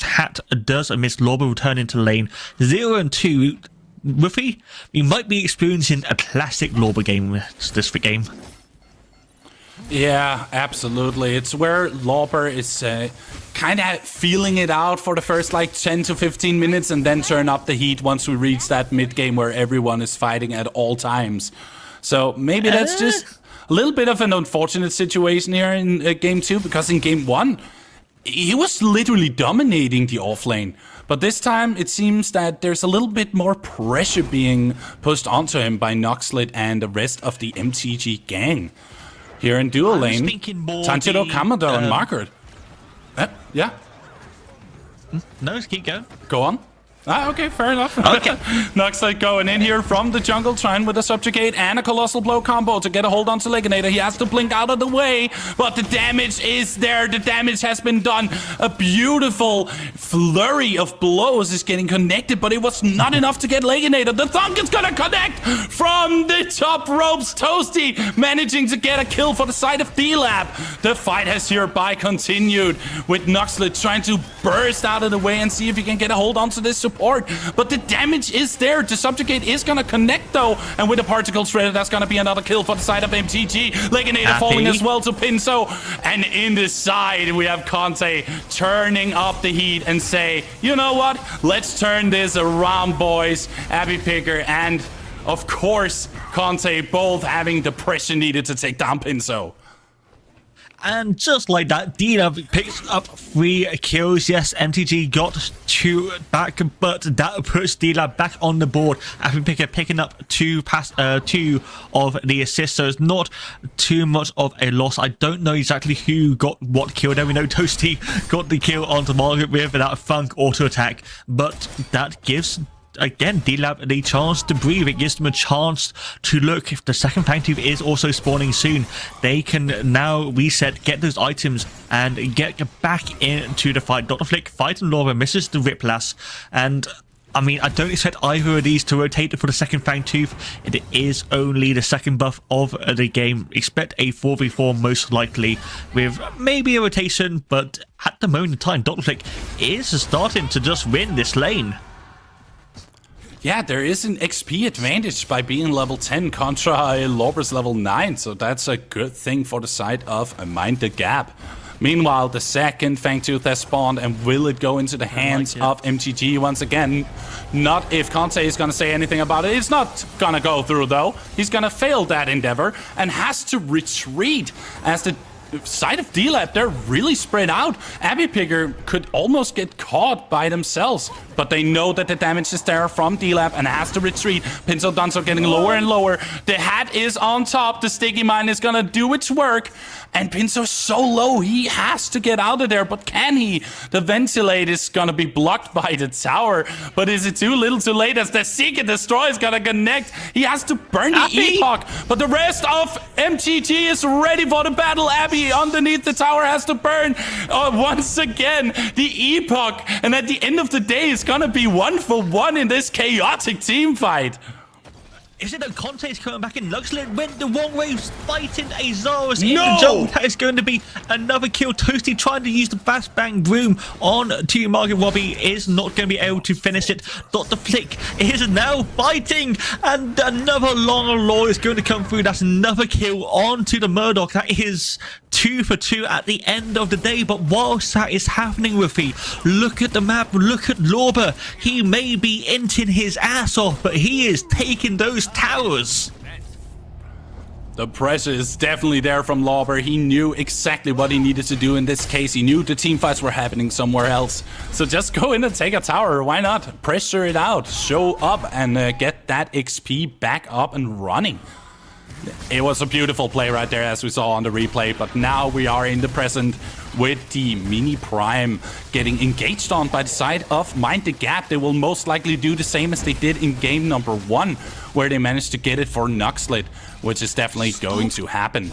hat does miss Lorber return into lane. 0 and 2. Ruffy, we might be experiencing a classic Lorber game this game. Yeah, absolutely. It's where Lorber is kind of feeling it out for the first like 10 to 15 minutes and then turn up the heat once we reach that mid game where everyone is fighting at all times. So maybe that's just a little bit of an unfortunate situation here in game 2, because in game 1 he was literally dominating the offlane. But this time, it seems that there's a little bit more pressure being pushed onto him by Noxlid and the rest of the MTG gang. Here in dual lane, Tanjiro, Kamado, and Margaret. Yeah? No, just keep going. Go on. Ah, okay, fair enough. Okay. Noxlid going in here from the jungle, trying with a Subjugate and a Colossal Blow combo to get a hold on to Legionator. He has to blink out of the way, but the damage is there. The damage has been done. A beautiful flurry of blows is getting connected, but it was not enough to get Legionator. The Thunk is gonna connect from the top ropes. Toasty managing to get a kill for the side of Dlab. The fight has hereby continued with Noxlid trying to burst out of the way and see if he can get a hold on to this support. But the damage is there. The Subjugate is gonna connect though, and with the Particle Shredder, that's gonna be another kill for the side of MTG. Legionator falling as well to Pinzo, and in the side we have Conte turning up the heat and say, you know what? Let's turn this around, boys. Abby Picker and of course Conte both having the pressure needed to take down Pinzo. And just like that, Dlab picks up 3 kills. Yes, MTG got 2 back, but that puts Dlab back on the board. Abby Picker picking up 2 of the assists, so it's not too much of a loss. I don't know exactly who got what kill there. We know Toasty got the kill onto Margaret with that Funk auto attack, but that gives again Dlab the chance to breathe. It gives them a chance to look if the second Fangtooth is also spawning soon. They can now reset, get those items, and get back into the fight. Dr. Flick fighting Laura, misses the Riplass, and I mean, I don't expect either of these to rotate for the second Fangtooth. It is only the second buff of the game. Expect a 4v4 most likely, with maybe a rotation, but at the moment in time, Dr. Flick is starting to just win this lane. Yeah, there is an XP advantage by being level 10 contra Lorber's level 9, so that's a good thing for the side of Mind the Gap. Meanwhile, the second Fangtooth has spawned, and will it go into the hands of MTG once again? Not if Conte is going to say anything about it. It's not going to go through, though. He's going to fail that endeavor and has to retreat as the side of Dlab, they're really spread out. Abby Picker could almost get caught by themselves, but they know that the damage is there from Dlab and has to retreat. Pinzo Dunzo getting lower and lower. The hat is on top. The Sticky Mine is gonna do its work. And Pinzo's so low, he has to get out of there, but can he? The ventilate is gonna be blocked by the tower, but is it too little too late as the Seek and Destroy is gonna connect? He has to burn the Epoch, but the rest of MTG is ready for the battle. Abby underneath the tower has to burn once again the Epoch, and at the end of the day, it's gonna be 1-for-1 in this chaotic team fight. Is it that Conte is coming back in? Luxlet went the wrong way, fighting Azara's in the jungle. That is going to be another kill. Toasty trying to use the fast bang broom on to Margaret Robbie, is not going to be able to finish it. Dr. Flick is now fighting, and another longer law is going to come through. That's another kill onto the Murdoch. That is 2 for 2 at the end of the day. But whilst that is happening, Ruffy, look at the map, look at Lorber. He may be inting his ass off, but he is taking those towers. The pressure is definitely there from Lauber. He knew exactly what he needed to do in this case. He knew the team fights were happening somewhere else. So just go in and take a tower. Why not? Pressure it out. Show up and get that XP back up and running. It was a beautiful play right there, as we saw on the replay. But now we are in the present with the Mini Prime getting engaged on by the side of Mind the Gap. They will most likely do the same as they did in game number 1, where they managed to get it for Nuxlet, which is definitely going to happen.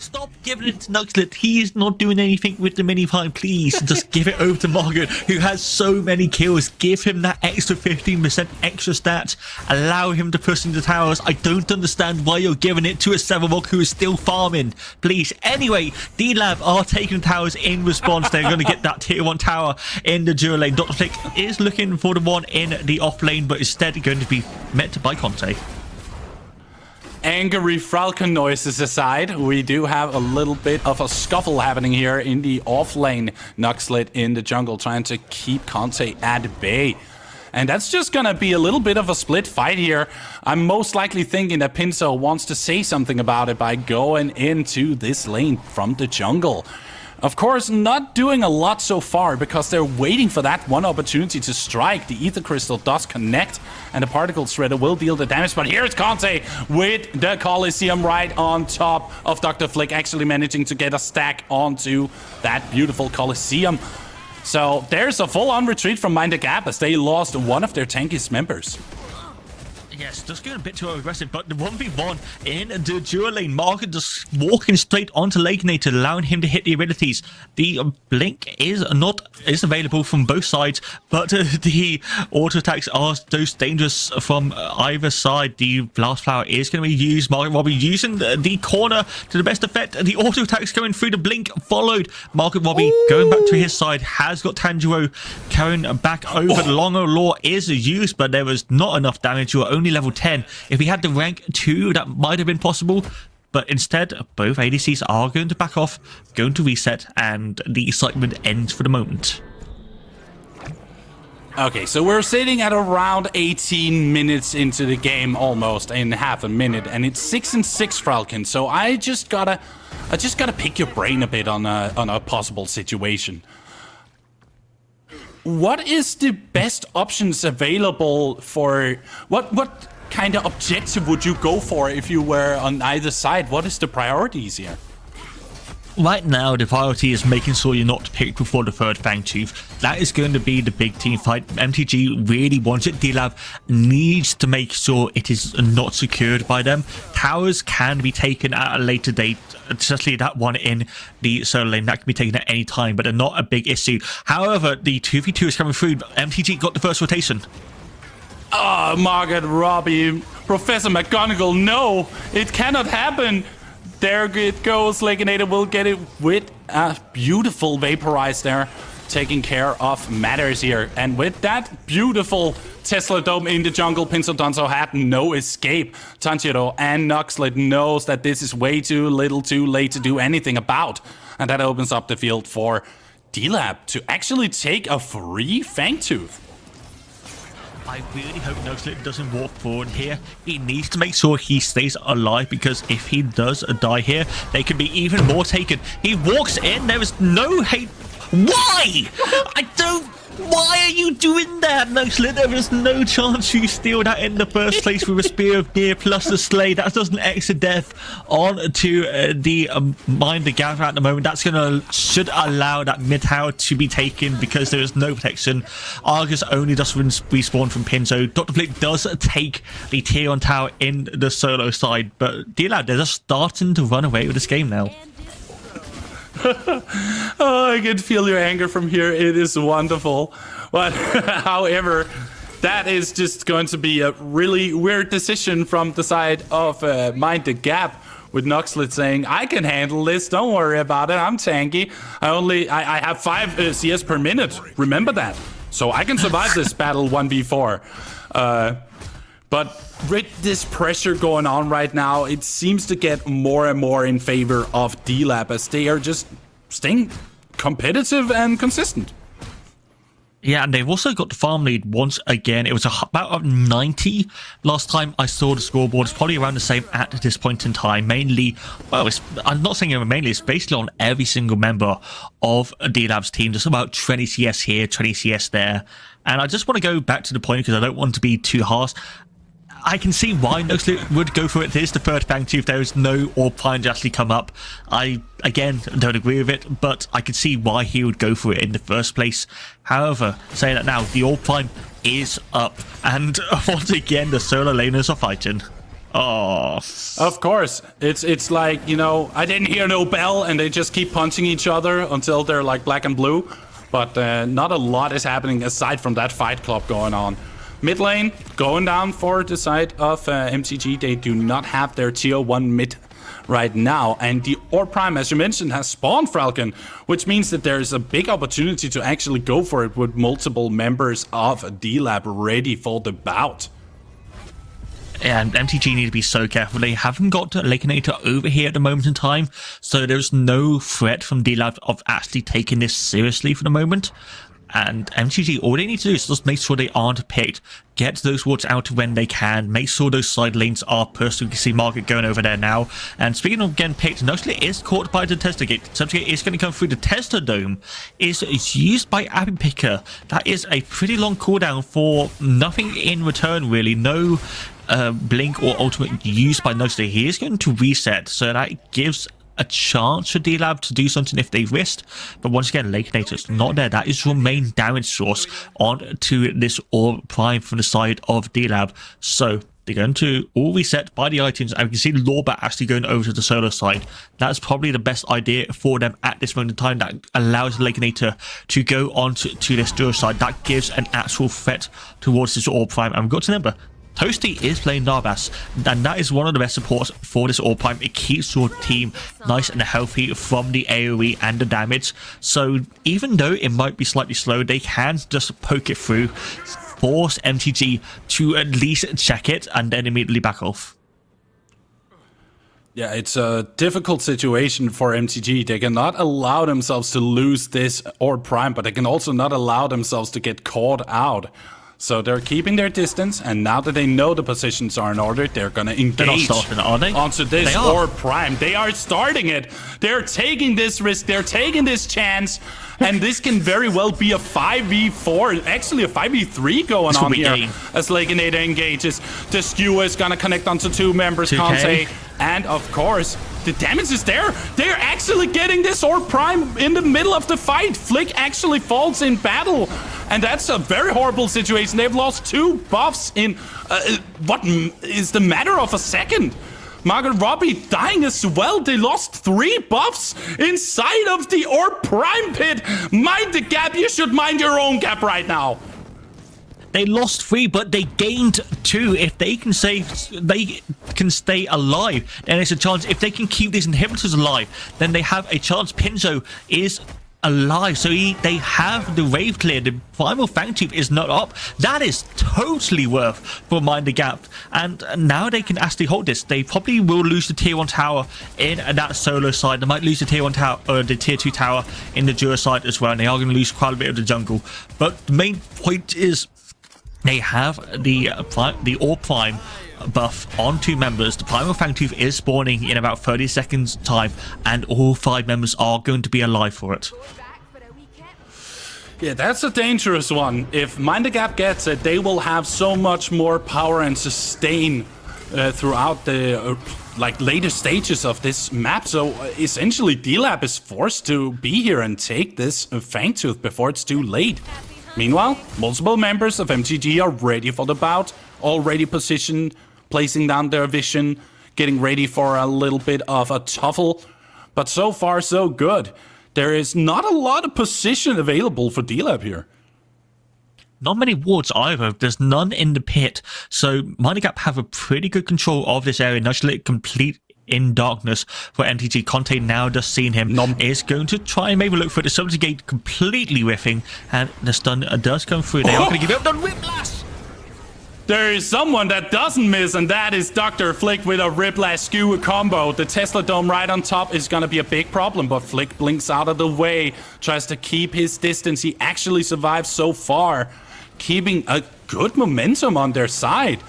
Stop giving it to Nuxlet. He is not doing anything with the mini prime. Please just give it over to Margaret, who has so many kills. Give him that extra 15% extra stats. Allow him to push into towers. I don't understand why you're giving it to a Severlock who is still farming. Please. Anyway, Dlab are taking towers in response. They're going to get that tier 1 tower in the dual lane. Dr. Flick is looking for the one in the off lane, but instead going to be met by Conte. Angry Falcon noises aside, we do have a little bit of a scuffle happening here in the off-lane. Nuxlet in the jungle trying to keep Conte at bay. And that's just gonna be a little bit of a split fight here. I'm most likely thinking that Pinzo wants to say something about it by going into this lane from the jungle. Of course, not doing a lot so far because they're waiting for that one opportunity to strike. The Ether Crystal does connect and the Particle Shredder will deal the damage. But here's Conte with the Coliseum right on top of Dr. Flick, actually managing to get a stack onto that beautiful Coliseum. So there's a full-on retreat from Mind the Gap as they lost one of their tankiest members. Yes, just going a bit too aggressive, but the 1v1 in the dual lane, Margaret just walking straight onto Lakenator, allowing him to hit the abilities. The blink is available from both sides, but the auto attacks are those dangerous from either side. The Blast Flower is going to be used. Margaret Robbie using the corner to the best effect. The auto attacks coming through, the blink followed. Margaret Robbie going back to his side, has got Tanjiro carrying back over. The longer law is used, but there was not enough damage. You are only level 10. If he had the rank 2, that might have been possible, but instead both ADCs are going to back off, going to reset, and the excitement ends for the moment. Okay, so we're sitting at around 18 minutes into the game, almost in half a minute, and it's 6-6 Falcon. So I just gotta pick your brain a bit on a possible situation. What is the best options available for what kind of objective would you go for if you were on either side? What is the priorities here? Right now, the priority is making sure you're not picked before the third Fangtooth. That is going to be the big team fight. MTG really wants it. Dlab needs to make sure it is not secured by them. Towers can be taken at a later date, especially that one in the solo lane. That can be taken at any time, but they're not a big issue. However, the 2v2 is coming through. MTG got the first rotation. Oh, Margaret Robbie, Professor McGonagall, no, it cannot happen. There it goes. Lakenator will get it with a beautiful Vaporize there, taking care of matters here. And with that beautiful Tesla Dome in the jungle, Pinzo Dunzo had no escape. Tanjiro and Nuxlet knows that this is way too little too late to do anything about. And that opens up the field for Dlab to actually take a free Fangtooth. I really hope Nugget doesn't walk forward here. He needs to make sure he stays alive, because if he does die here, they can be even more taken. He walks in, there is no hate. Why? Why are you doing that, Nugget? There is no chance you steal that in the first place with a Spear of Gear plus the Slay. That does an extra death on to the Mind the Gap at the moment. That's should allow that mid tower to be taken because there is no protection. Argus only just respawn from Pinzo. Dr. Flick does take the tier 1 tower in the solo side, but Dlab, they're just starting to run away with this game now. Oh, I can feel your anger from here. It is wonderful. But however, that is just going to be a really weird decision from the side of Mind the Gap, with Nuxlet saying, I can handle this, don't worry about it, I'm tanky. I have 5 CS per minute, remember that. So I can survive this battle 1v4. But with this pressure going on right now, it seems to get more and more in favor of Dlab, as they are just staying competitive and consistent. Yeah, and they've also got the farm lead once again. It was about 90 last time I saw the scoreboard. It's probably around the same at this point in time. Mainly, well, I'm not saying mainly, it's basically on every single member of Dlab's team. Just about 20 CS here, 20 CS there. And I just want to go back to the point because I don't want to be too harsh. I can see why Nuxlet would go for it. It is the third Fangtooth. There is no Orb Prime to actually come up. I, again, don't agree with it, but I can see why he would go for it in the first place. However, saying that now, the Orb Prime is up. And once again, the solo laners are fighting. Oh, of course. It's like, you know, I didn't hear no bell, and they just keep punching each other until they're like black and blue. But not a lot is happening aside from that fight club going on. Mid lane going down for the side of MTG. They do not have their tier 1 mid right now. And the Orb Prime, as you mentioned, has spawned Falcon, which means that there is a big opportunity to actually go for it with multiple members of Dlab ready for the bout. And MTG need to be so careful. They haven't got Lakenator over here at the moment in time, so there's no threat from Dlab of actually taking this seriously for the moment. And MTG, all they need to do is just make sure they aren't picked, get those wards out when they can, make sure those side lanes are pushed. We can see Market going over there now. And speaking of getting picked, Nuxlet is caught by the Tester Gate. The Tester Gate is going to come through the Tester Dome. It's used by Abby Picker. That is a pretty long cooldown for nothing in return, really. No blink or ultimate used by Nuxlet. He is going to reset, so that gives a chance for Dlab to do something if they risked, but once again, Lakenator is not there. That is your main damage source onto this Orb Prime from the side of Dlab. So they're going to all reset by the items, and we can see Lorbat actually going over to the solo side. That's probably the best idea for them at this moment in time. That allows Lakenator to go on to this dual side. That gives an actual threat towards this Orb Prime, and we've got to remember, Toasty is playing Narbass, and that is one of the best supports for this Orb Prime. It keeps your team nice and healthy from the AoE and the damage. So even though it might be slightly slow, they can just poke it through, force MTG to at least check it, and then immediately back off. Yeah, it's a difficult situation for MTG. They cannot allow themselves to lose this Orb Prime, but they can also not allow themselves to get caught out. So they're keeping their distance, and now that they know the positions are in order, they're gonna engage onto this Orb Prime. They are starting it. They're taking this risk. They're taking this chance, and this can very well be a 5v4, actually a 5v3 going on here as Lakenator engages. The Skewer is gonna connect onto 2 members, Conte, and of course, the damage is there. They're actually getting this Orb Prime in the middle of the fight. Flick actually falls in battle, and that's a very horrible situation. They've lost 2 buffs in what is the matter of a second. Margaret Robbie dying as well. They lost 3 buffs inside of the Orb Prime pit. Mind the gap. You should mind your own gap right now. They lost 3, but they gained 2. If they can stay alive, then there's a chance. If they can keep these inhibitors alive, then they have a chance. Pinzo is alive. So they have the wave clear. The primal Fangtooth is not up. That is totally worth for Mind the Gap. And now they can actually hold this. They probably will lose the tier 1 tower in that solo side. They might lose the tier 1 tower or the tier 2 tower in the duo side as well. And they are going to lose quite a bit of the jungle. But the main point is they have the All Prime buff on 2 members. The Primal Fangtooth is spawning in about 30 seconds time, and all 5 members are going to be alive for it. Yeah, that's a dangerous one. If Mind the Gap gets it, they will have so much more power and sustain throughout the later stages of this map. So essentially, Dlab is forced to be here and take this Fangtooth before it's too late. Meanwhile, multiple members of MTG are ready for the bout, already positioned, placing down their vision, getting ready for a little bit of a tuffle. But so far, so good. There is not a lot of position available for Dlab here. Not many wards either. There's none in the pit. So Mind the Gap have a pretty good control of this area. Not let it complete in darkness for MTG. Conte now just seen him. Is going to try and maybe look for the Subtlety Gate completely whiffing. And the stun does come through. They are going to give it up the Whiplash. There is someone that doesn't miss, and that is Dr. Flick with a Whiplash Skewer combo. The Tesla Dome right on top is going to be a big problem, but Flick blinks out of the way, tries to keep his distance. He actually survives so far, keeping a good momentum on their side.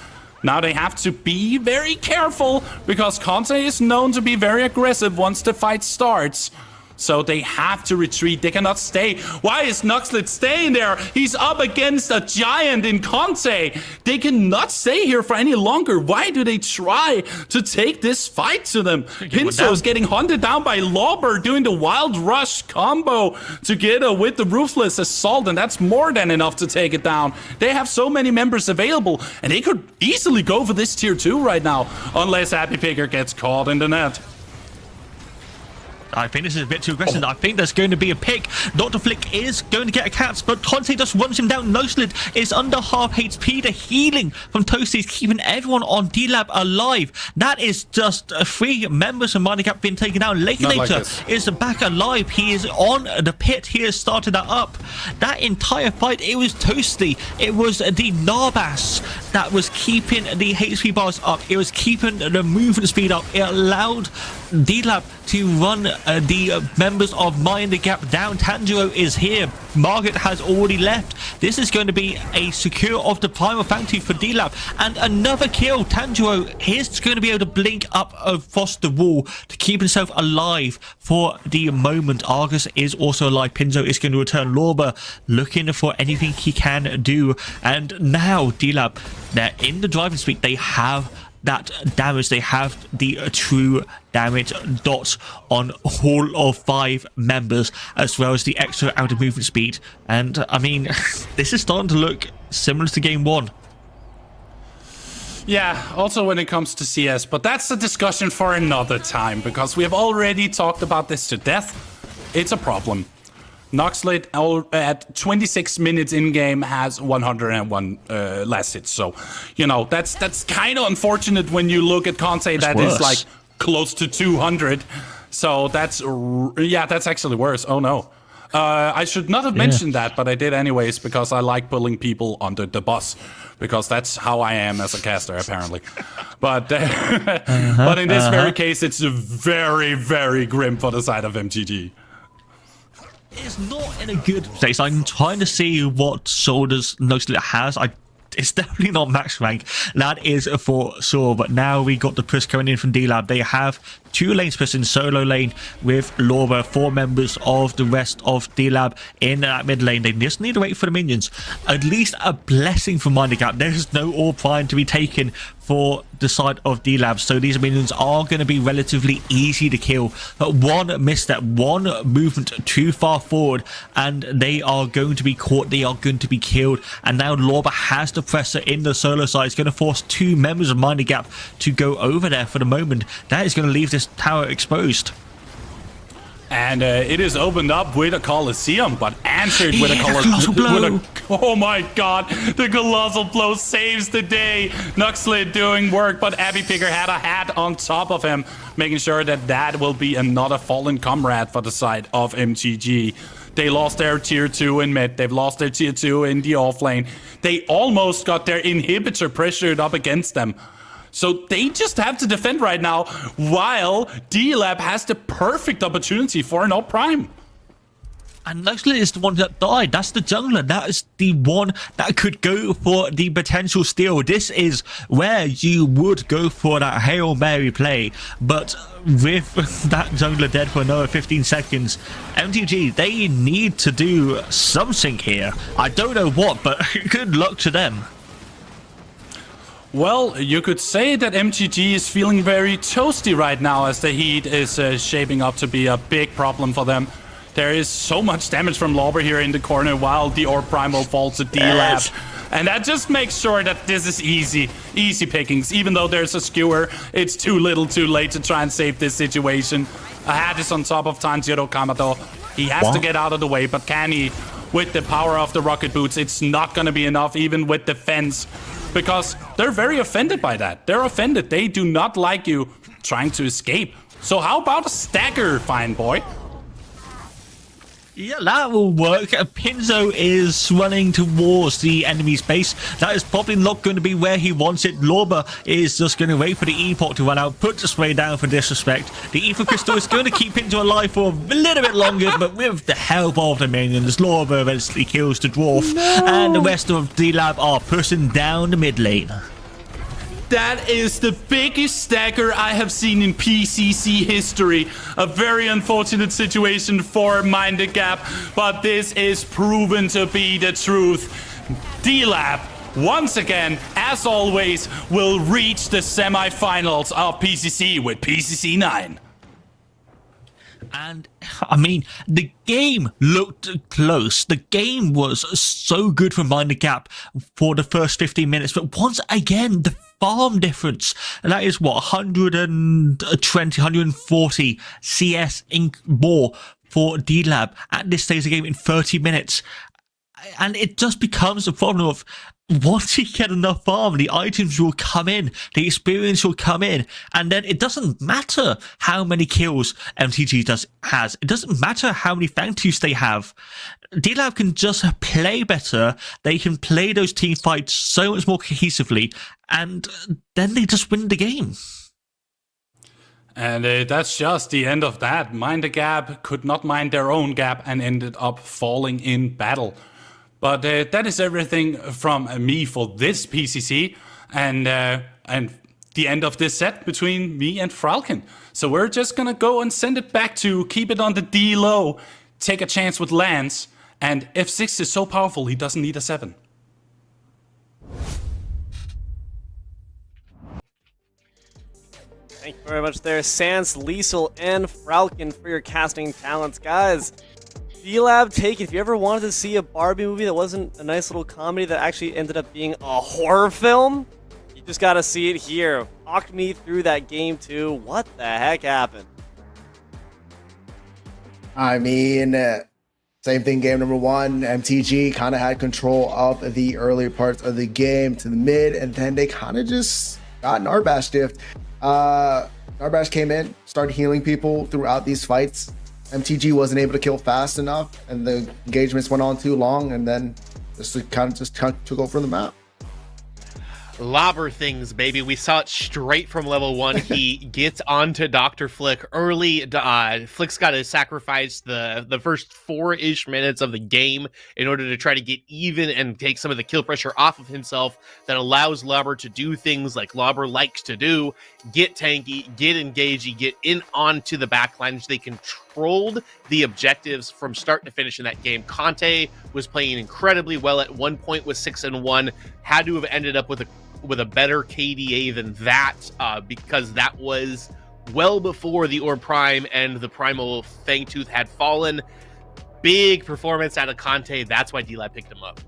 Now they have to be very careful, because Conte is known to be very aggressive once the fight starts. So they have to retreat. They cannot stay. Why is Nuxlet staying there? He's up against a giant in Conte. They cannot stay here for any longer. Why do they try to take this fight to them? Pinso is getting hunted down by Lauber, doing the Wild Rush combo together with the Ruthless Assault, and that's more than enough to take it down. They have so many members available, and they could easily go for this tier 2 right now, unless Happy Picker gets caught in the net. I think this is a bit too aggressive. I think there's going to be a pick. Dr. Flick is going to get a catch, but Conte just runs him down. Noslid is under half HP. The healing from Toasty is keeping everyone on Dlab alive. That is just 3 members of Mind the Gap being taken down. Later is back alive. He is on the pit. He has started that up. That entire fight, it was Toasty. It was the Narbas that was keeping the HP bars up. It was keeping the movement speed up. It allowed Dlab to run the members of Mind the Gap down. Tanjiro is here. Margaret has already left. This is going to be a secure of the Primal Fangtooth for Dlab. And another kill. Tanjiro is going to be able to blink up across the wall to keep himself alive for the moment. Argus is also alive. Pinzo is going to return. Lorber looking for anything he can do. And now Dlab, they're in the driving speed. They have that damage. They have the true damage dots on all of 5 members, as well as the extra out of movement speed. And I mean, this is starting to look similar to game 1. Yeah, also when it comes to CS, but that's a discussion for another time, because we have already talked about this to death. It's a problem. Noxlet at 26 minutes in game has 101 last hits. So, you know, that's kind of unfortunate when you look at Conte that is like close to 200. So that's actually worse. Oh no. I should not have mentioned that, but I did anyways, because I like pulling people under the bus, because that's how I am as a caster, apparently. But but in this very case, it's very, very grim for the side of MTG. It's not in a good place. I'm trying to see what shoulders Noxlet has. It's definitely not max rank. That is for sure. But now we got the push coming in from Dlab. They have 2 lanes push in solo lane with Laura, 4 members of the rest of Dlab in that mid lane. They just need to wait for the minions. At least a blessing from Mind the Gap. There is no All Prime to be taken for the side of Dlab, so these minions are going to be relatively easy to kill. But one misstep, one movement too far forward, and they are going to be caught. They are going to be killed. And now Lorber has the pressure in the solo side. It's going to force 2 members of Mind the Gap to go over there for the moment. That is going to leave this tower exposed. And it is opened up with a Colosseum, but answered with a Colossal Blow. Oh my god, the Colossal Blow saves the day. Nuxlet doing work, but Abby Picker had a hat on top of him, making sure that that will be another fallen comrade for the side of MTG. They lost their tier 2 in mid. They've lost their tier 2 in the off lane. They almost got their inhibitor pressured up against them. So they just have to defend right now, while Dlab has the perfect opportunity for an up prime. And Luxley is the one that died. That's the jungler. That is the one that could go for the potential steal. This is where you would go for that Hail Mary play. But with that jungler dead for another 15 seconds, MTG, they need to do something here. I don't know what, but good luck to them. Well, you could say that MTG is feeling very toasty right now, as the heat is shaping up to be a big problem for them. There is so much damage from Lauber here in the corner, while the Orb Primal falls to Dlab. And that just makes sure that this is easy pickings. Even though there's a skewer, it's too little too late to try and save this situation. A hat is on top of Tanjiro Kamado. He has to get out of the way, but can he? With the power of the rocket boots, it's not going to be enough, even with defense. Because they're very offended by that. They're offended. They do not like you trying to escape. So how about a stagger, fine boy? Yeah, that will work. Pinzo is running towards the enemy's base. That is probably not going to be where he wants it. Lorber is just going to wait for the Epoch to run out, put the spray down for disrespect. The Ether Crystal is going to keep Pinzo alive for a little bit longer, but with the help of the minions, Lorber eventually kills the Dwarf, and the rest of Dlab are pushing down the mid lane. That is the biggest stagger I have seen in PCC history. A very unfortunate situation for Mind the Gap, but this is proven to be the truth. Dlab, once again, as always, will reach the semi-finals of PCC with PCC9. And, I mean, the game looked close. The game was so good for Mind the Gap for the first 15 minutes. But once again, the farm difference, and that is what, 120, 140 CS more for Dlab at this stage of the game in 30 minutes. And it just becomes a problem of, once you get enough farm, the items will come in, the experience will come in, and then it doesn't matter how many kills MTG has. It doesn't matter how many Fangtooths they have. Dlab can just play better. They can play those team fights so much more cohesively, and then they just win the game. And that's just the end of that. Mind the Gap could not mind their own gap and ended up falling in battle. But that is everything from me for this PCC, and the end of this set between me and Fralken. So we're just gonna go and send it back to keep it on the D low, take a chance with Lance, and F6 is so powerful he doesn't need a 7. Thank you very much there, Sans, Liesel, and Fralken for your casting talents, guys. Dlab, take it. If you ever wanted to see a Barbie movie that wasn't a nice little comedy that actually ended up being a horror film, you just gotta see it here. Walked me through that game too. What the heck happened? I mean, same thing game number one. MTG kind of had control of the earlier parts of the game to the mid, and then they kind of just got Narbash stiffed. Narbash came in, started healing people throughout these fights. MTG wasn't able to kill fast enough, and the engagements went on too long, and then just kind of took over the map. Lobber things, baby. We saw it straight from level 1. He gets onto Dr. Flick early. Flick's got to sacrifice the first 4-ish minutes of the game in order to try to get even and take some of the kill pressure off of himself. That allows Lobber to do things like Lobber likes to do: get tanky, get engagey, get in onto the backline. They controlled the objectives from start to finish in that game. Conte was playing incredibly well. At one point was 6-1. Had to have ended up with a better KDA than that, because that was well before the Orb Prime and the Primal Fangtooth had fallen. Big performance out of Conte. That's why Dlab picked him up.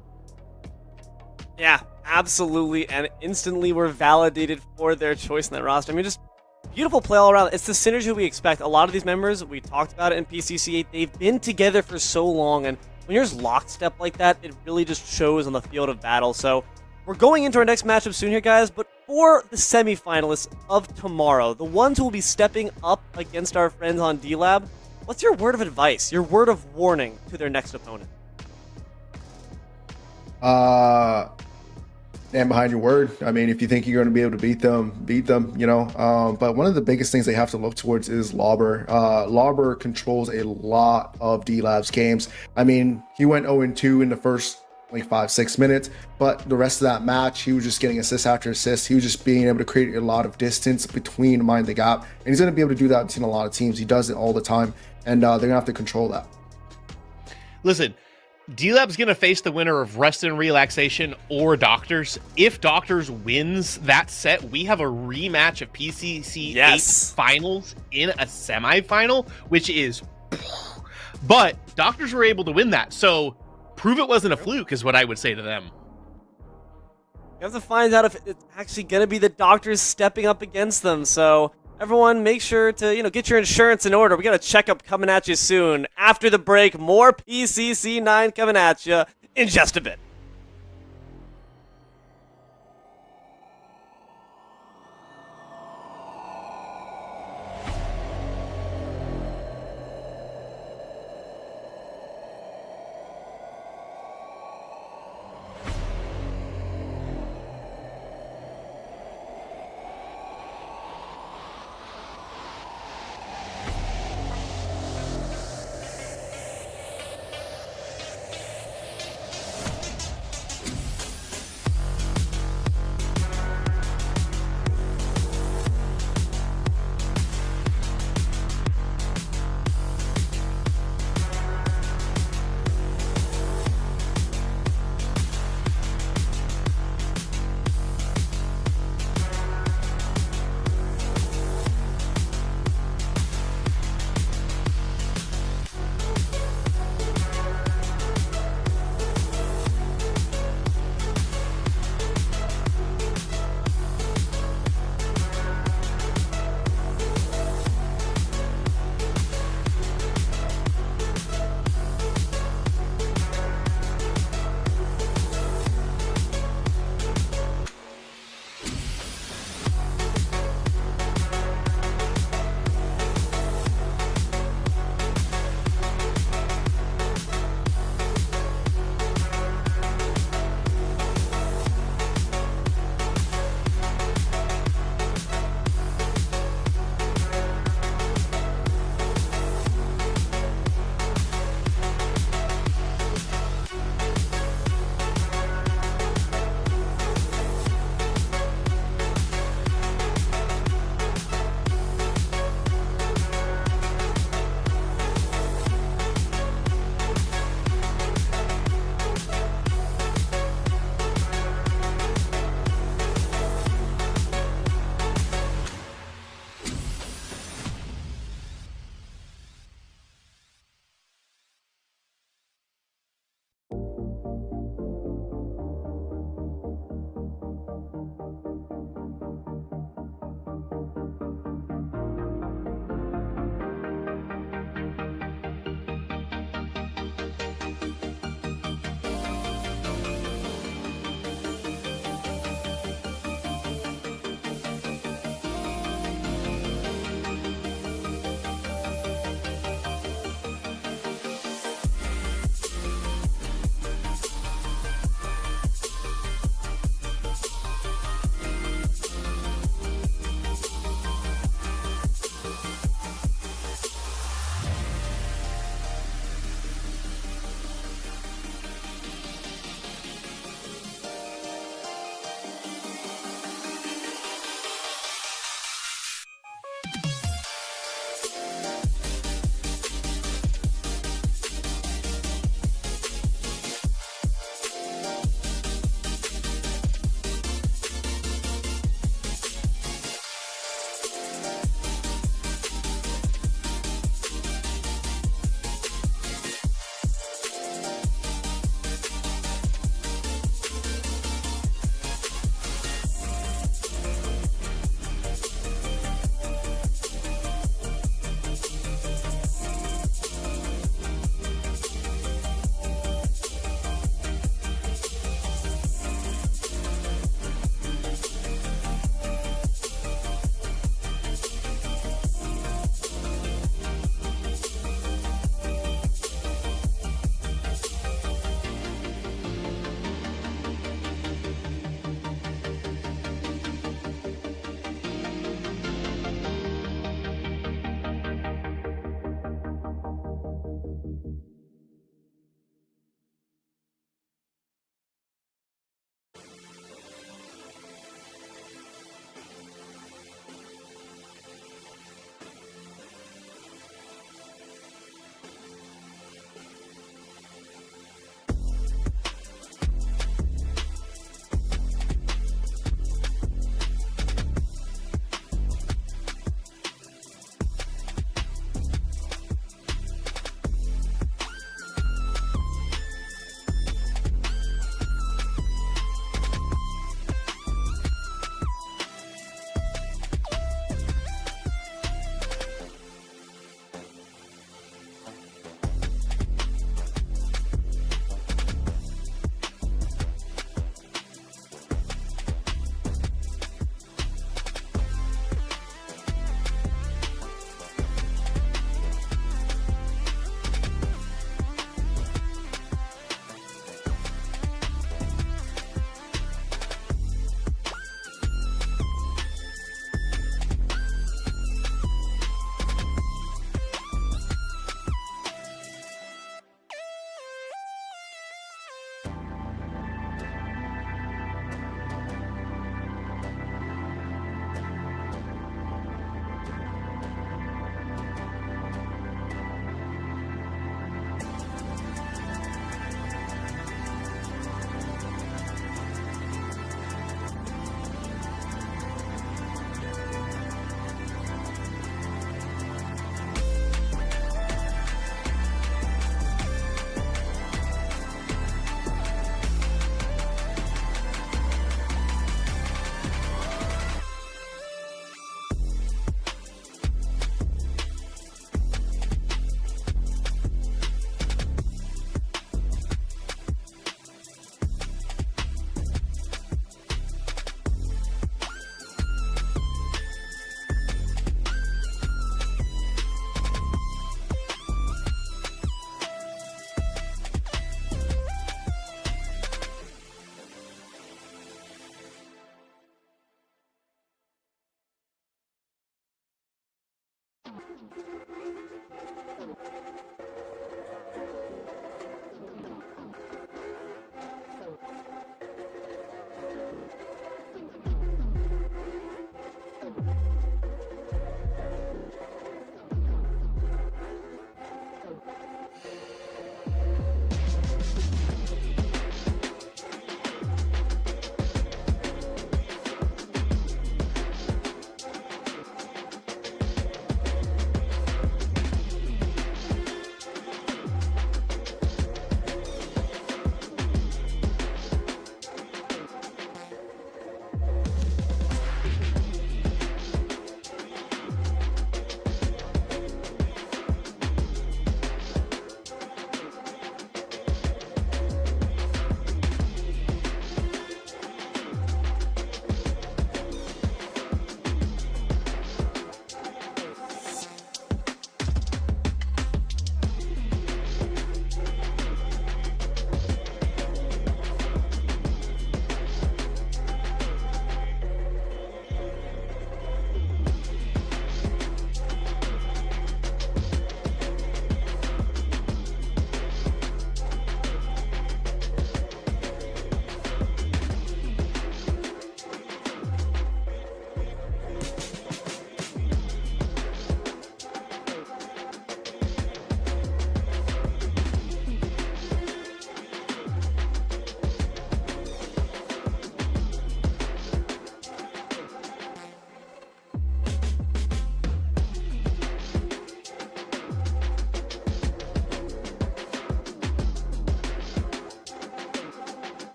Yeah, absolutely, and instantly were validated for their choice in that roster. I mean, just beautiful play all around. It's the synergy we expect. A lot of these members, we talked about it in PCC8, they've been together for so long, and when you're just lockstep like that, it really just shows on the field of battle. So we're going into our next matchup soon here, guys, but for the semifinalists of tomorrow, the ones who will be stepping up against our friends on Dlab, What's your word of advice, your word of warning to their next opponent? Stand behind your word. I mean, if you think you're going to be able to beat them, you know. But one of the biggest things they have to look towards is Lauber. Lauber controls a lot of Dlab's games. I mean, he went 0-2 in the first like 5-6 minutes, but the rest of that match, he was just getting assist after assist. He was just being able to create a lot of distance between Mind the Gap, and he's going to be able to do that between a lot of teams. He does it all the time, and they're going to have to control that. Listen, Dlab's going to face the winner of Rest and Relaxation or Doctors. If Doctors wins that set, we have a rematch of PCC 8 finals in a semifinal, which is... But Doctors were able to win that, so prove it wasn't a fluke is what I would say to them. You have to find out if it's actually going to be the Doctors stepping up against them, so... Everyone, make sure to, get your insurance in order. We got a checkup coming at you soon. After the break, more PCC9 coming at you in just a bit.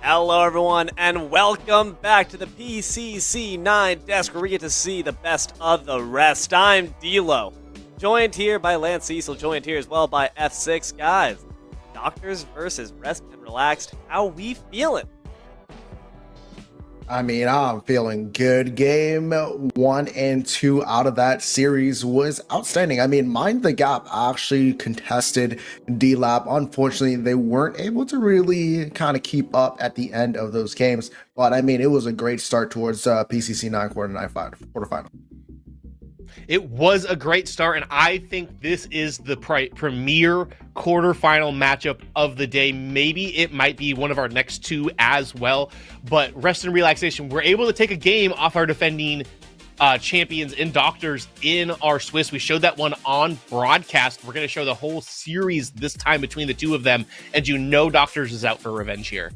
Hello, everyone, and welcome back to the PCC9 desk, where we get to see the best of the rest. I'm Dlo, joined here by Lance Cecil, joined here as well by F6. Guys, Doctors versus Rest and Relaxed. How we feeling? I mean, I'm feeling good. Game 1 and 2 out of that series was outstanding. I mean, Mind the Gap actually contested Dlab. Unfortunately, they weren't able to really kind of keep up at the end of those games. But I mean, it was a great start towards PCC9 quarterfinal. It was a great start, and I think this is the premier quarterfinal matchup of the day. Maybe it might be one of our next two as well, but Rest and Relaxation, we're able to take a game off our defending champions in Doctors in our Swiss. We showed that one on broadcast. We're going to show the whole series this time between the two of them, and Doctors is out for revenge here.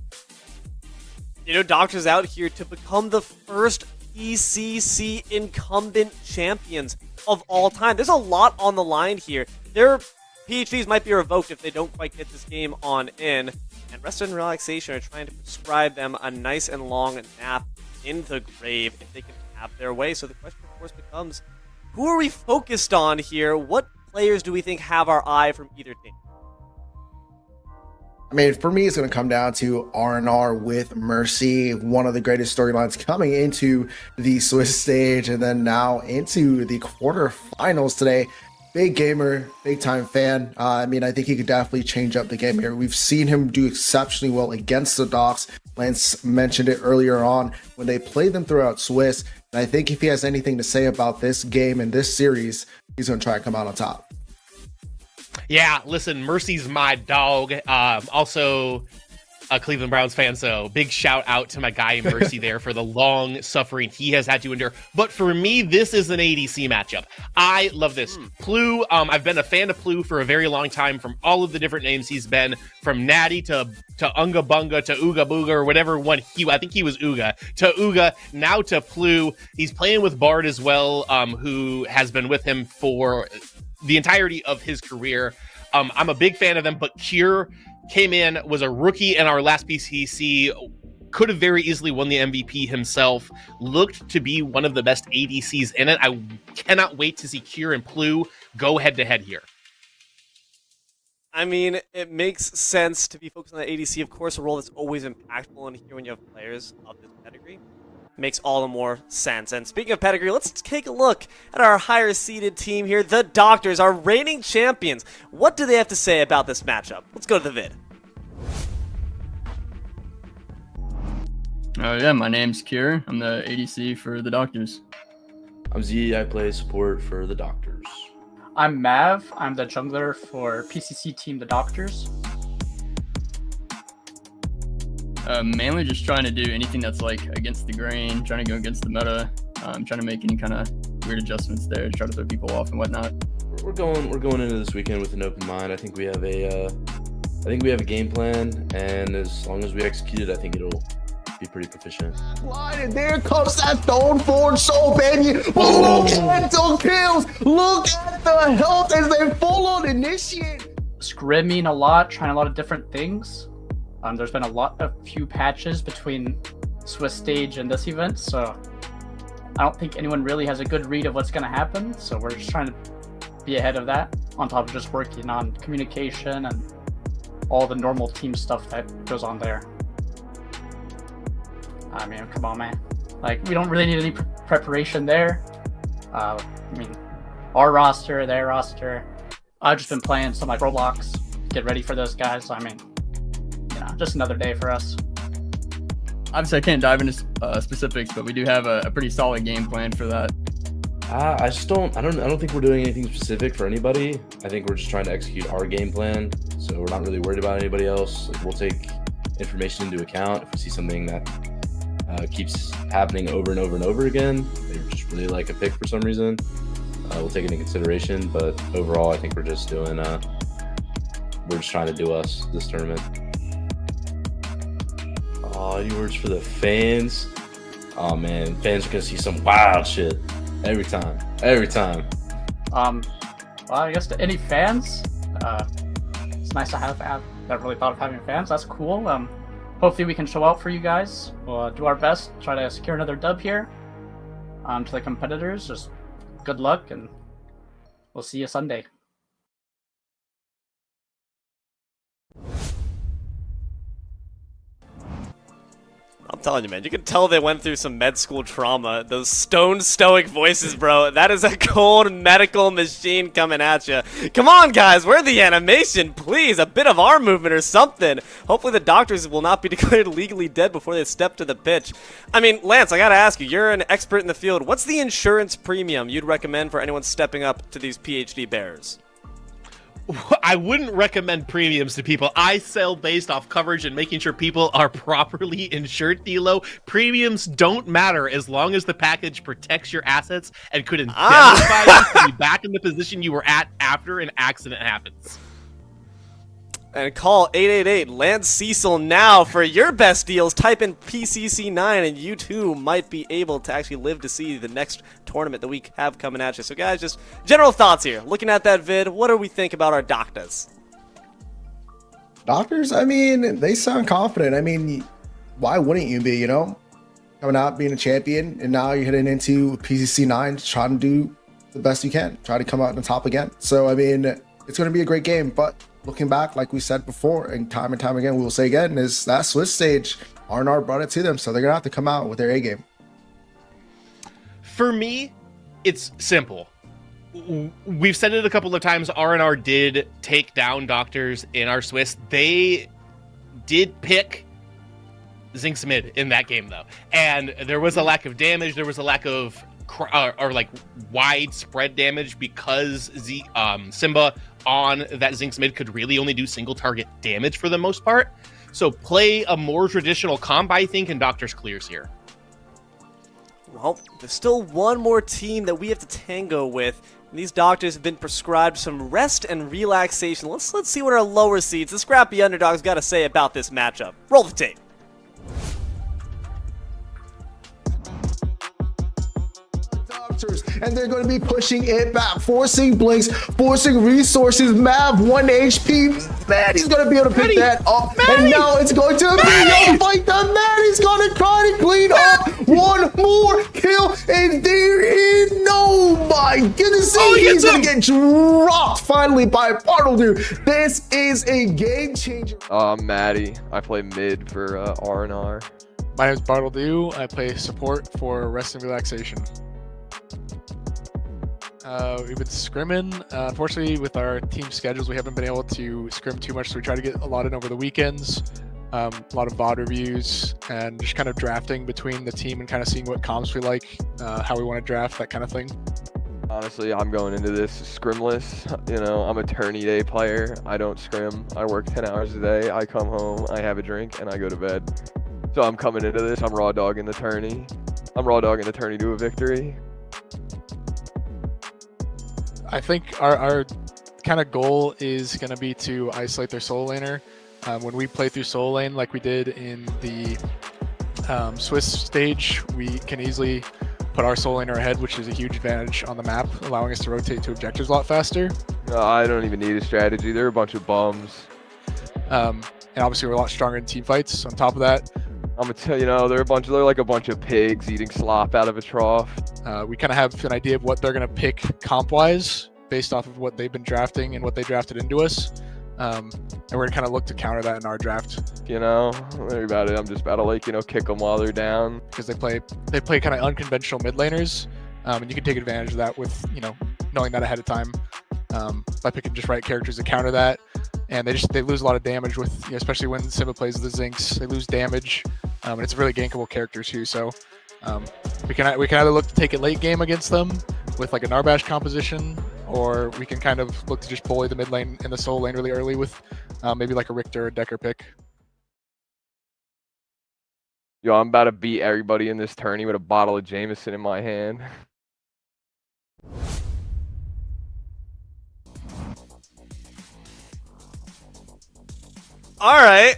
Doctors out here to become the first PCC incumbent champions of all time. There's a lot on the line here. Their PhDs might be revoked if they don't quite get this game on in, and Rest and Relaxation are trying to prescribe them a nice and long nap in the grave if they can have their way. So the question, of course, becomes, who are we focused on here? What players do we think have our eye from either team? I mean, for me, it's going to come down to R&R with Mercy, one of the greatest storylines coming into the Swiss stage and then now into the quarterfinals today. Big gamer, big time fan. I mean, I think he could definitely change up the game here. We've seen him do exceptionally well against the Docs. Lance mentioned it earlier on when they played them throughout Swiss. And I think if he has anything to say about this game and this series, he's going to try and come out on top. Yeah, listen, Mercy's my dog. Also a Cleveland Browns fan, so big shout out to my guy Mercy there for the long suffering he has had to endure. But for me, this is an ADC matchup. I love this. Plu, I've been a fan of Plu for a very long time, from all of the different names he's been, from Natty to Unga Bunga to Ooga Booga, or whatever one I think he was Ooga, to Ooga, now to Plu. He's playing with Bard as well, who has been with him for the entirety of his career. I'm a big fan of them, but Cure came in, was a rookie in our last PCC, could have very easily won the MVP himself, looked to be one of the best ADCs in it. I cannot wait to see Cure and Plu go head-to-head here. I mean, it makes sense to be focused on the ADC. Of course, a role that's always impactful in here when you have players of this pedigree. Makes all the more sense. And speaking of pedigree, let's take a look at our higher seeded team here, the Doctors, our reigning champions. What do they have to say about this matchup? Let's go to the vid. Yeah, my name's Kier. I'm the ADC for the Doctors. I'm Z. I play support for the Doctors. I'm Mav. I'm the jungler for PCC team the Doctors. Mainly just trying to do anything that's like against the grain, trying to go against the meta, trying to make any kind of weird adjustments there, try to throw people off and whatnot. We're going into this weekend with an open mind. I think we have a game plan, and as long as we execute it, I think it'll be pretty proficient. And there comes that Stoneforge Soul Baby. Look at the kills. Look at the health as they full on initiate. Scrimming a lot, trying a lot of different things. There's been a few patches between Swiss stage and this event, so I don't think anyone really has a good read of what's going to happen. So we're just trying to be ahead of that, on top of just working on communication and all the normal team stuff that goes on there. I mean, come on, man. Like, we don't really need any preparation there. I mean, our roster, their roster. I've just been playing some like Roblox, get ready for those guys. So, I mean, just another day for us. Obviously, I can't dive into specifics, but we do have a pretty solid game plan for that. I don't think we're doing anything specific for anybody. I think we're just trying to execute our game plan, so we're not really worried about anybody else. Like, we'll take information into account if we see something that keeps happening over and over and over again. They just really like a pick for some reason. We'll take it into consideration, but overall, I think we're just doing. We're just trying to do us this tournament. Oh, any words for the fans? Oh man, fans are gonna see some wild shit every time. Well, I guess to any fans, it's nice to have. Never really thought of having fans. That's cool. hopefully we can show out for you guys. We'll do our best, try to secure another dub here. To the competitors, just good luck, and we'll see you Sunday. I'm telling you, man, you can tell they went through some med school trauma. Those stone stoic voices, bro. That is a cold medical machine coming at you. Come on, guys, where's the animation? Please, a bit of arm movement or something. Hopefully the doctors will not be declared legally dead before they step to the pitch. I mean, Lance, I gotta ask you, you're an expert in the field. What's the insurance premium you'd recommend for anyone stepping up to these PhD bears? I wouldn't recommend premiums to people. I sell based off coverage and making sure people are properly insured, Dilo. Premiums don't matter as long as the package protects your assets and could indemnify you to be back in the position you were at after an accident happens. And call 888 Lance Cecil now for your best deals. Type in PCC9 and you too might be able to actually live to see the next tournament that we have coming at you. So guys, just general thoughts here. Looking at that vid, what do we think about our doctors? Doctors, I mean, they sound confident. I mean, why wouldn't you be, you know? Coming out, being a champion, and now you're heading into PCC9, trying to do the best you can. Try to come out on top again. So, I mean, it's going to be a great game, but looking back, like we said before, and time again, we will say again, is that Swiss stage, R&R brought it to them, so they're gonna have to come out with their A game. For me, it's simple. We've said it a couple of times. R&R did take down doctors in our Swiss. They did pick Zinx mid in that game, though, and there was a lack of damage. There was a lack of like widespread damage because Simba on that Zinx mid could really only do single target damage for the most part. So play a more traditional comp, I think, and Doctors clears here. Well, there's still one more team that we have to tango with. And these doctors have been prescribed some rest and relaxation. Let's see what our lower seeds, the scrappy underdogs, got to say about this matchup. Roll the tape. And they're going to be pushing it back, forcing blinks, forcing resources. Mav 1 HP. Maddie's going to be able to pick that up. And now it's going to be a fight that Maddie's going to try to clean up. One more kill, and there is my goodness. He's going to get dropped finally by Bartledew. This is a game changer. I'm Maddie. I play mid for R&R. My name is Bartledew. I play support for Rest and Relaxation. We've been scrimming. Unfortunately, with our team schedules, we haven't been able to scrim too much, so we try to get a lot in over the weekends. A lot of VOD reviews and just kind of drafting between the team and kind of seeing what comps we like, how we want to draft, that kind of thing. Honestly, I'm going into this scrimless. You know, I'm a tourney day player. I don't scrim. I work 10 hours a day. I come home, I have a drink, and I go to bed. So I'm coming into this. I'm raw dogging the tourney. I'm raw dogging the tourney to a victory. I think our kind of goal is going to be to isolate their solo laner. When we play through solo lane like we did in the Swiss stage, we can easily put our solo laner ahead, which is a huge advantage on the map, allowing us to rotate to objectives a lot faster. I don't even need a strategy. They're a bunch of bums. And obviously we're a lot stronger in team fights. On top of that, I'm gonna tell you, they're like a bunch of pigs eating slop out of a trough. We kind of have an idea of what they're going to pick comp-wise based off of what they've been drafting and what they drafted into us. And we're going to kind of look to counter that in our draft. Worry about it. I'm just about to kick them while they're down. Because they play kind of unconventional mid laners, and you can take advantage of that with, knowing that ahead of time by picking just right characters to counter that. And they lose a lot of damage with, especially when Simba plays the Zinx, they lose damage, and it's a really gankable character too. So we can either look to take it late game against them with like a Narbash composition, or we can kind of look to just bully the mid lane and the solo lane really early with maybe like a Richter or Decker pick. Yo, I'm about to beat everybody in this tourney with a bottle of Jameson in my hand. All right.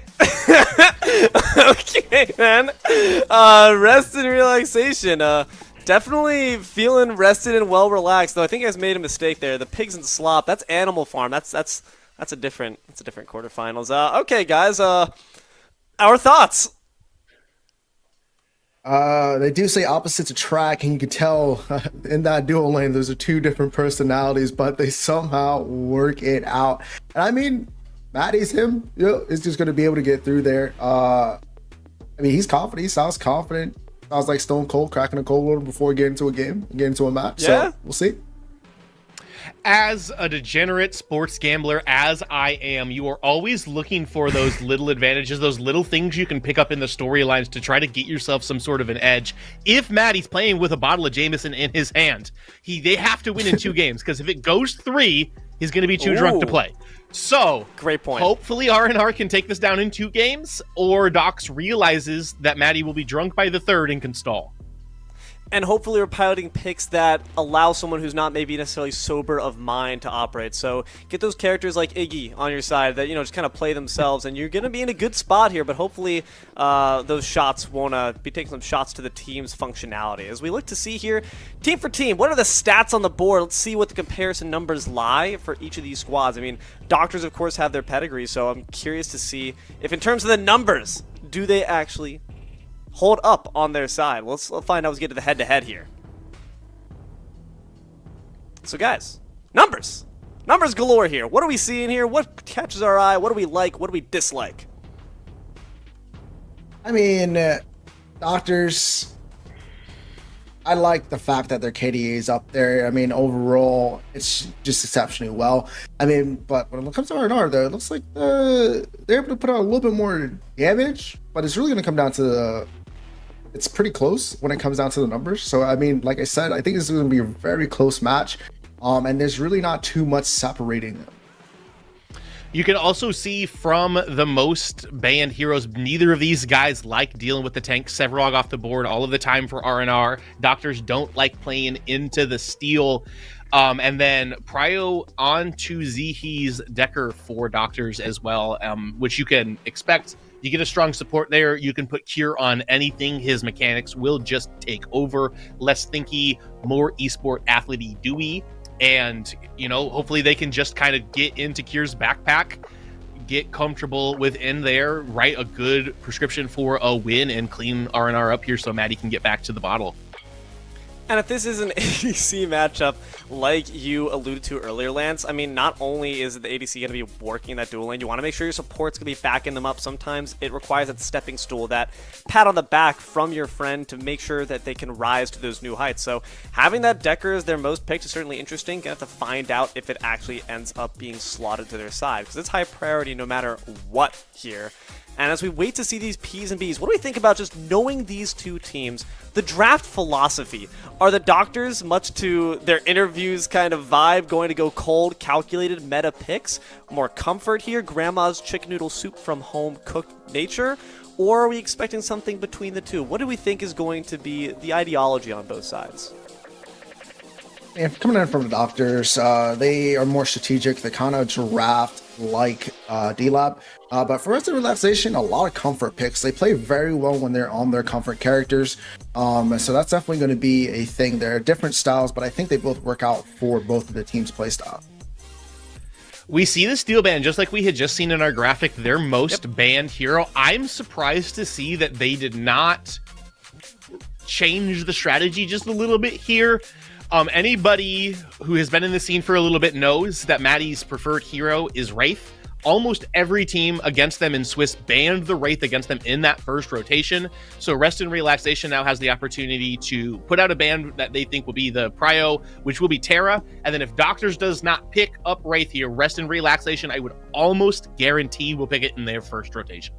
Okay, man. Rest and relaxation. Definitely feeling rested and well relaxed. Though I think you guys made a mistake there. The pigs and slop. That's Animal Farm. That's a different quarterfinals. Okay, guys. Our thoughts? They do say opposites attract, and you can tell in that dual lane, those are two different personalities, but they somehow work it out. And I mean, Maddie's him, is just going to be able to get through there. I mean, he's confident. He sounds confident. Sounds like Stone Cold cracking a cold one before getting into a game, getting into a match. Yeah. So we'll see. As a degenerate sports gambler, as I am, you are always looking for those little advantages, those little things you can pick up in the storylines to try to get yourself some sort of an edge. If Maddie's playing with a bottle of Jameson in his hand, they have to win in 2 games, because if it goes 3, he's going to be too drunk to play. So, great point. Hopefully R&R can take this down in 2 games, or Docs realizes that Maddie will be drunk by the 3rd and can stall. And hopefully we're piloting picks that allow someone who's not maybe necessarily sober of mind to operate. So get those characters like Iggy on your side that, just kind of play themselves, and you're going to be in a good spot here, but hopefully those shots won't be taking some shots to the team's functionality. As we look to see here, team for team, what are the stats on the board? Let's see what the comparison numbers lie for each of these squads. I mean, Doctors, of course, have their pedigree, so I'm curious to see if in terms of the numbers, do they actually hold up on their side? Let's find out. Let's get to the head-to-head here. So, guys, numbers galore here. What are we seeing here? What catches our eye? What do we like? What do we dislike? I mean, Doctors, I like the fact that their KDA is up there. I mean, overall, it's just exceptionally well. I mean, but when it comes to R&R, though, it looks like they're able to put out a little bit more damage, but it's really going to come down to it's pretty close when it comes down to the numbers. So, I mean, like I said, I think this is going to be a very close match, and there's really not too much separating them. You can also see from the most banned heroes, neither of these guys like dealing with the tank. Severog off the board all of the time for R&R. Doctors don't like playing into the steal. And then Prio onto Zihi's Decker for Doctors as well, which you can expect. You get a strong support there. You can put Cure on anything. His mechanics will just take over. Less thinky, more esport athlete-y Dewey. And, hopefully they can just kind of get into Cure's backpack, get comfortable within there, write a good prescription for a win, and clean R&R up here so Maddie can get back to the bottle. And if this is an ADC matchup like you alluded to earlier, Lance, I mean, not only is the ADC going to be working that dual lane, you want to make sure your support's going to be backing them up. Sometimes it requires that stepping stool, that pat on the back from your friend to make sure that they can rise to those new heights. So having that Decker as their most picked is certainly interesting. Going to have to find out if it actually ends up being slotted to their side, because it's high priority no matter what here. And as we wait to see these P's and B's, what do we think about just knowing these two teams? The draft philosophy. Are the Doctors, much to their interviews kind of vibe, going to go cold, calculated meta picks? More comfort here? Grandma's chicken noodle soup from home cooked nature? Or are we expecting something between the two? What do we think is going to be the ideology on both sides? Coming in from the Doctors, they are more strategic. They kind of draft like Dlab. But for Rest and Relaxation, a lot of comfort picks. They play very well when they're on their comfort characters. So that's definitely going to be a thing. They're different styles, but I think they both work out for both of the teams' play style. We see the Steel Band, just like we had just seen in our graphic, their most banned hero. I'm surprised to see that they did not change the strategy just a little bit here. Anybody who has been in the scene for a little bit knows that Maddie's preferred hero is Wraith. Almost every team against them in Swiss banned the Wraith against them in that first rotation. So Rest and Relaxation now has the opportunity to put out a ban that they think will be the Prio, which will be Terra. And then if Doctors does not pick up Wraith here, Rest and Relaxation, I would almost guarantee will pick it in their first rotation.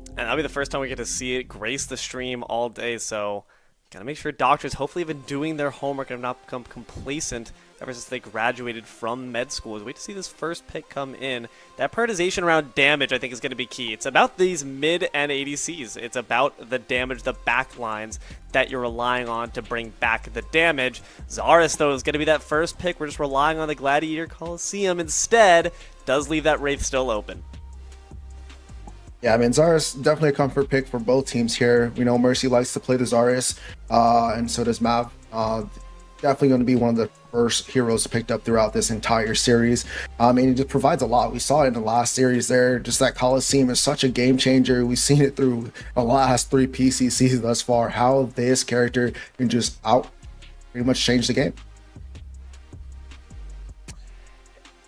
And that'll be the first time we get to see it grace the stream all day, so gotta make sure Doctors hopefully have been doing their homework and have not become complacent ever since they graduated from med school. Wait to see this first pick come in. That prioritization around damage, I think, is going to be key. It's about these mid and ADCs. It's about the damage, the back lines that you're relying on to bring back the damage. Zarus, though, is going to be that first pick. We're just relying on the Gladiator Coliseum instead. Does leave that Wraith still open. Yeah, I mean, Zarus definitely a comfort pick for both teams here. We know Mercy likes to play the Zarus, and so does Mav. definitely going to be one of the first heroes picked up throughout this entire series. And it just provides a lot. We saw it in the last series there. Just that Coliseum is such a game changer. We've seen it through the last 3 PCCs thus far, how this character can just pretty much change the game.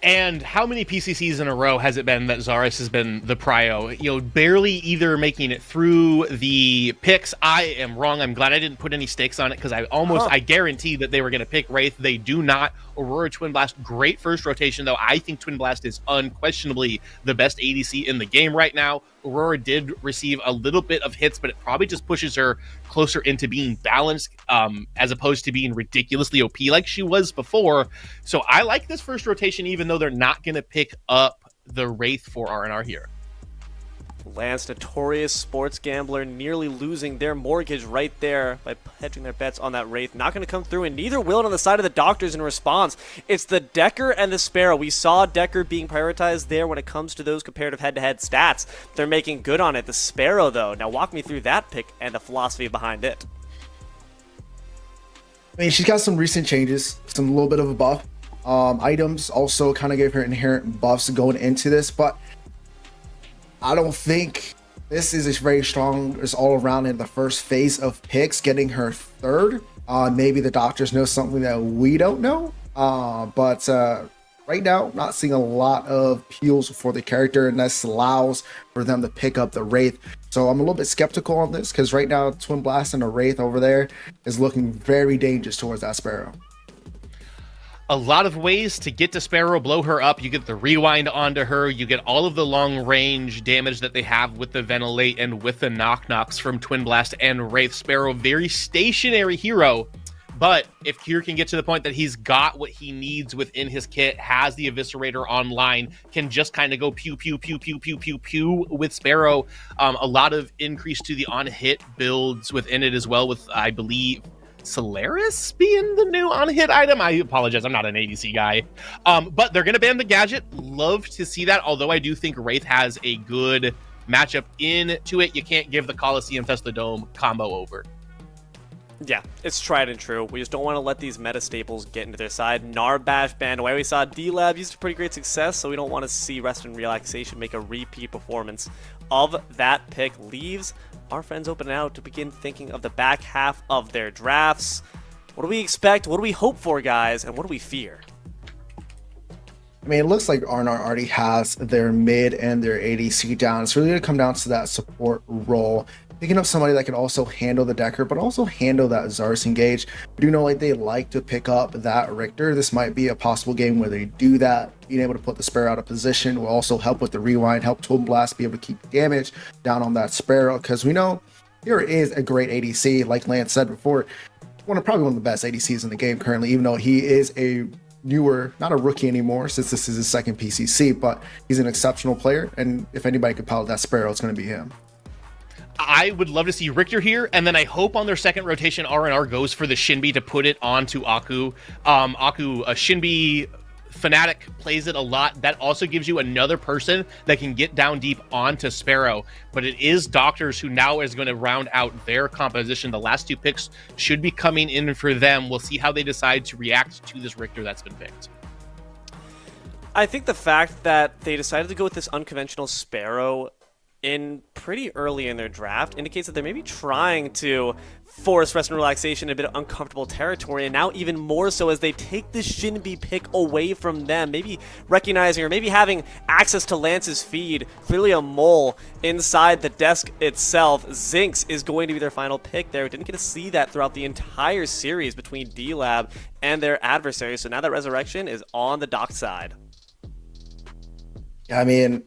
And how many PCCs in a row has it been that Zarus has been the prio? You know, barely either making it through the picks. I am wrong. I'm glad I didn't put any stakes on it because I guarantee that they were going to pick Wraith. They do not. Aurora Twin Blast, great first rotation, though. I think Twin Blast is unquestionably the best ADC in the game right now. Aurora did receive a little bit of hits, but it probably just pushes her closer into being balanced as opposed to being ridiculously OP like she was before. So I like this first rotation, even though they're not going to pick up the Wraith for R&R here. Lance, notorious sports gambler, nearly losing their mortgage right there by hedging their bets on that Wraith. Not going to come through, and neither will it on the side of the Doctors in response. It's the Decker and the Sparrow. We saw Decker being prioritized there when it comes to those comparative head-to-head stats. They're making good on it. The Sparrow, though, now walk me through that pick and the philosophy behind it. I mean, she's got some recent changes, a little bit of a buff. Items also kind of gave her inherent buffs going into this, but I don't think this is very strong as all around in the first phase of picks, getting her third. Maybe the Doctors know something that we don't know. But right now, not seeing a lot of peels for the character, and this allows for them to pick up the Wraith. So I'm a little bit skeptical on this because right now, Twin Blast and a Wraith over there is looking very dangerous towards that Sparrow. A lot of ways to get to Sparrow, blow her up. You get the rewind onto her. You get all of the long range damage that they have with the Ventilate and with the knock-knocks from Twin Blast and Wraith. Sparrow, very stationary hero. But if Kier can get to the point that he's got what he needs within his kit, has the Eviscerator online, can just kind of go pew, pew, pew, pew, pew, pew, pew with Sparrow. A lot of increase to the on-hit builds within it as well with, I believe, Solaris being the new on-hit item. I apologize, I'm not an ADC guy. But they're going to ban the gadget. Love to see that, although I do think Wraith has a good matchup into it. You can't give the Coliseum Tesla Dome combo over. Yeah, it's tried and true. We just don't want to let these meta staples get into their side. Narbash banned away. We saw Dlab used to pretty great success, so we don't want to see Rest and Relaxation make a repeat performance of that pick. Leaves our friends open out to begin thinking of the back half of their drafts. What do we expect? What do we hope for, guys? And what do we fear? I mean, it looks like R&R already has their mid and their ADC down. It's really going to come down to that support role. Picking up somebody that can also handle the Decker, but also handle that Zarus engage. We do know like they like to pick up that Richter. This might be a possible game where they do that. Being able to put the Sparrow out of position will also help with the rewind, help Twin Blast be able to keep damage down on that Sparrow, because we know here is a great ADC. Like Lance said before, probably one of the best ADCs in the game currently, even though he is a newer, not a rookie anymore since this is his second PCC, but he's an exceptional player, and if anybody could pilot that Sparrow, it's going to be him. I would love to see Richter here, and then I hope on their second rotation R&R goes for the Shinbi to put it onto Aku. Aku, a Shinbi fanatic, plays it a lot. That also gives you another person that can get down deep onto Sparrow, but it is Doctors who now is going to round out their composition. The last two picks should be coming in for them. We'll see how they decide to react to this Richter that's been picked. I think the fact that they decided to go with this unconventional Sparrow in pretty early in their draft indicates that they're maybe trying to force Rest and Relaxation in a bit of uncomfortable territory, and now even more so as they take the Shinbi pick away from them, maybe recognizing or maybe having access to Lance's feed, clearly a mole inside the desk itself. Zinx is going to be their final pick there. We didn't get to see that throughout the entire series between Dlab and their adversaries, so now that Resurrection is on the dock side. I mean,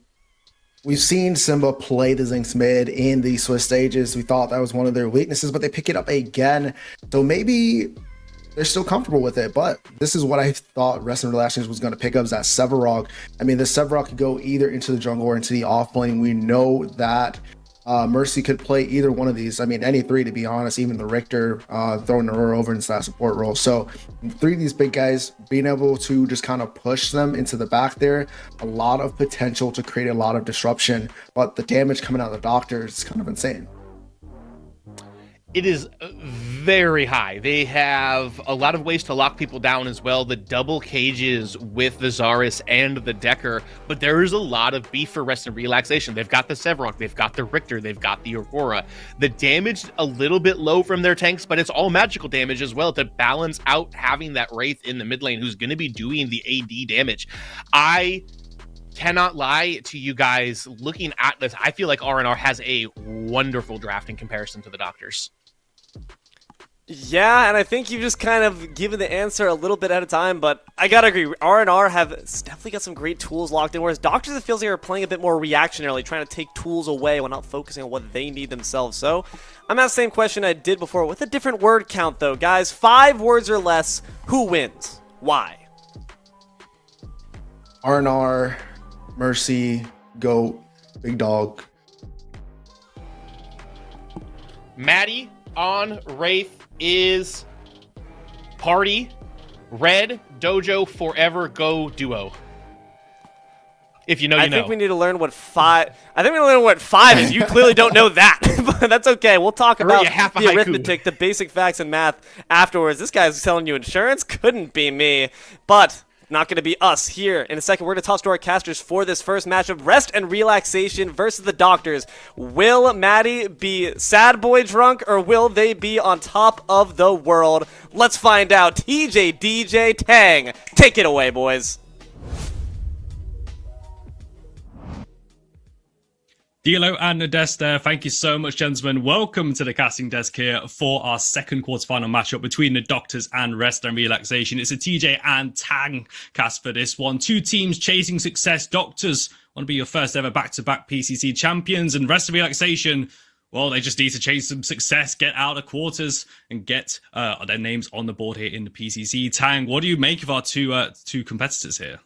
we've seen Simba play the Zinx mid in the Swiss stages. We thought that was one of their weaknesses, but they pick it up again. So maybe they're still comfortable with it, but this is what I thought Rest and Relaxation was going to pick up, is that Sevarog. I mean, the Sevarog could go either into the jungle or into the off lane. We know that Mercy could play either one of these. I mean, any three, to be honest, even the Richter, throwing Aurora over into that support role. So three of these big guys, being able to just kind of push them into the back there, a lot of potential to create a lot of disruption, but the damage coming out of the Doctor is kind of insane. It is very high. They have a lot of ways to lock people down as well. The double cages with the Zarus and the Decker, but there is a lot of beef for rest and relaxation. They've got the Sevarog, they've got the Richter, they've got the Aurora. The damage a little bit low from their tanks, but it's all magical damage as well to balance out having that Wraith in the mid lane who's going to be doing the AD damage. I cannot lie to you guys, looking at this, I feel like R&R has a wonderful draft in comparison to the Doctors. Yeah, and I think you've just kind of given the answer a little bit at a time, but I gotta agree, R&R have definitely got some great tools locked in, whereas Doctors, it feels like, are playing a bit more reactionarily, trying to take tools away while not focusing on what they need themselves. So, I'm at the same question I did before, with a different word count though. Guys, 5 words or less, who wins? Why? R&R, Mercy, Goat, Big Dog. Maddie on Wraith is Party, Red, Dojo, Forever, Go, Duo. If you know, you know. I think we need to learn what 5... I think we need to learn what 5 is. You clearly don't know that, but that's okay. We'll talk about the arithmetic, the basic facts and math afterwards. This guy's selling you insurance? Couldn't be me. But not going to be us here. In a second, we're going to toss to our casters for this first matchup. Rest and Relaxation versus the Doctors. Will Maddie be sad boy drunk, or will they be on top of the world? Let's find out. TJ, DJ, Tang. Take it away, boys. Dilo and Nadeste there. Thank you so much, gentlemen. Welcome to the casting desk here for our second quarterfinal matchup between the Doctors and Rest and Relaxation. It's a TJ and Tang cast for this one. 2 teams chasing success. Doctors want to be your first ever back-to-back PCC champions, and Rest and Relaxation, well, they just need to chase some success, get out of quarters, and get their names on the board here in the PCC. Tang, what do you make of our two competitors here?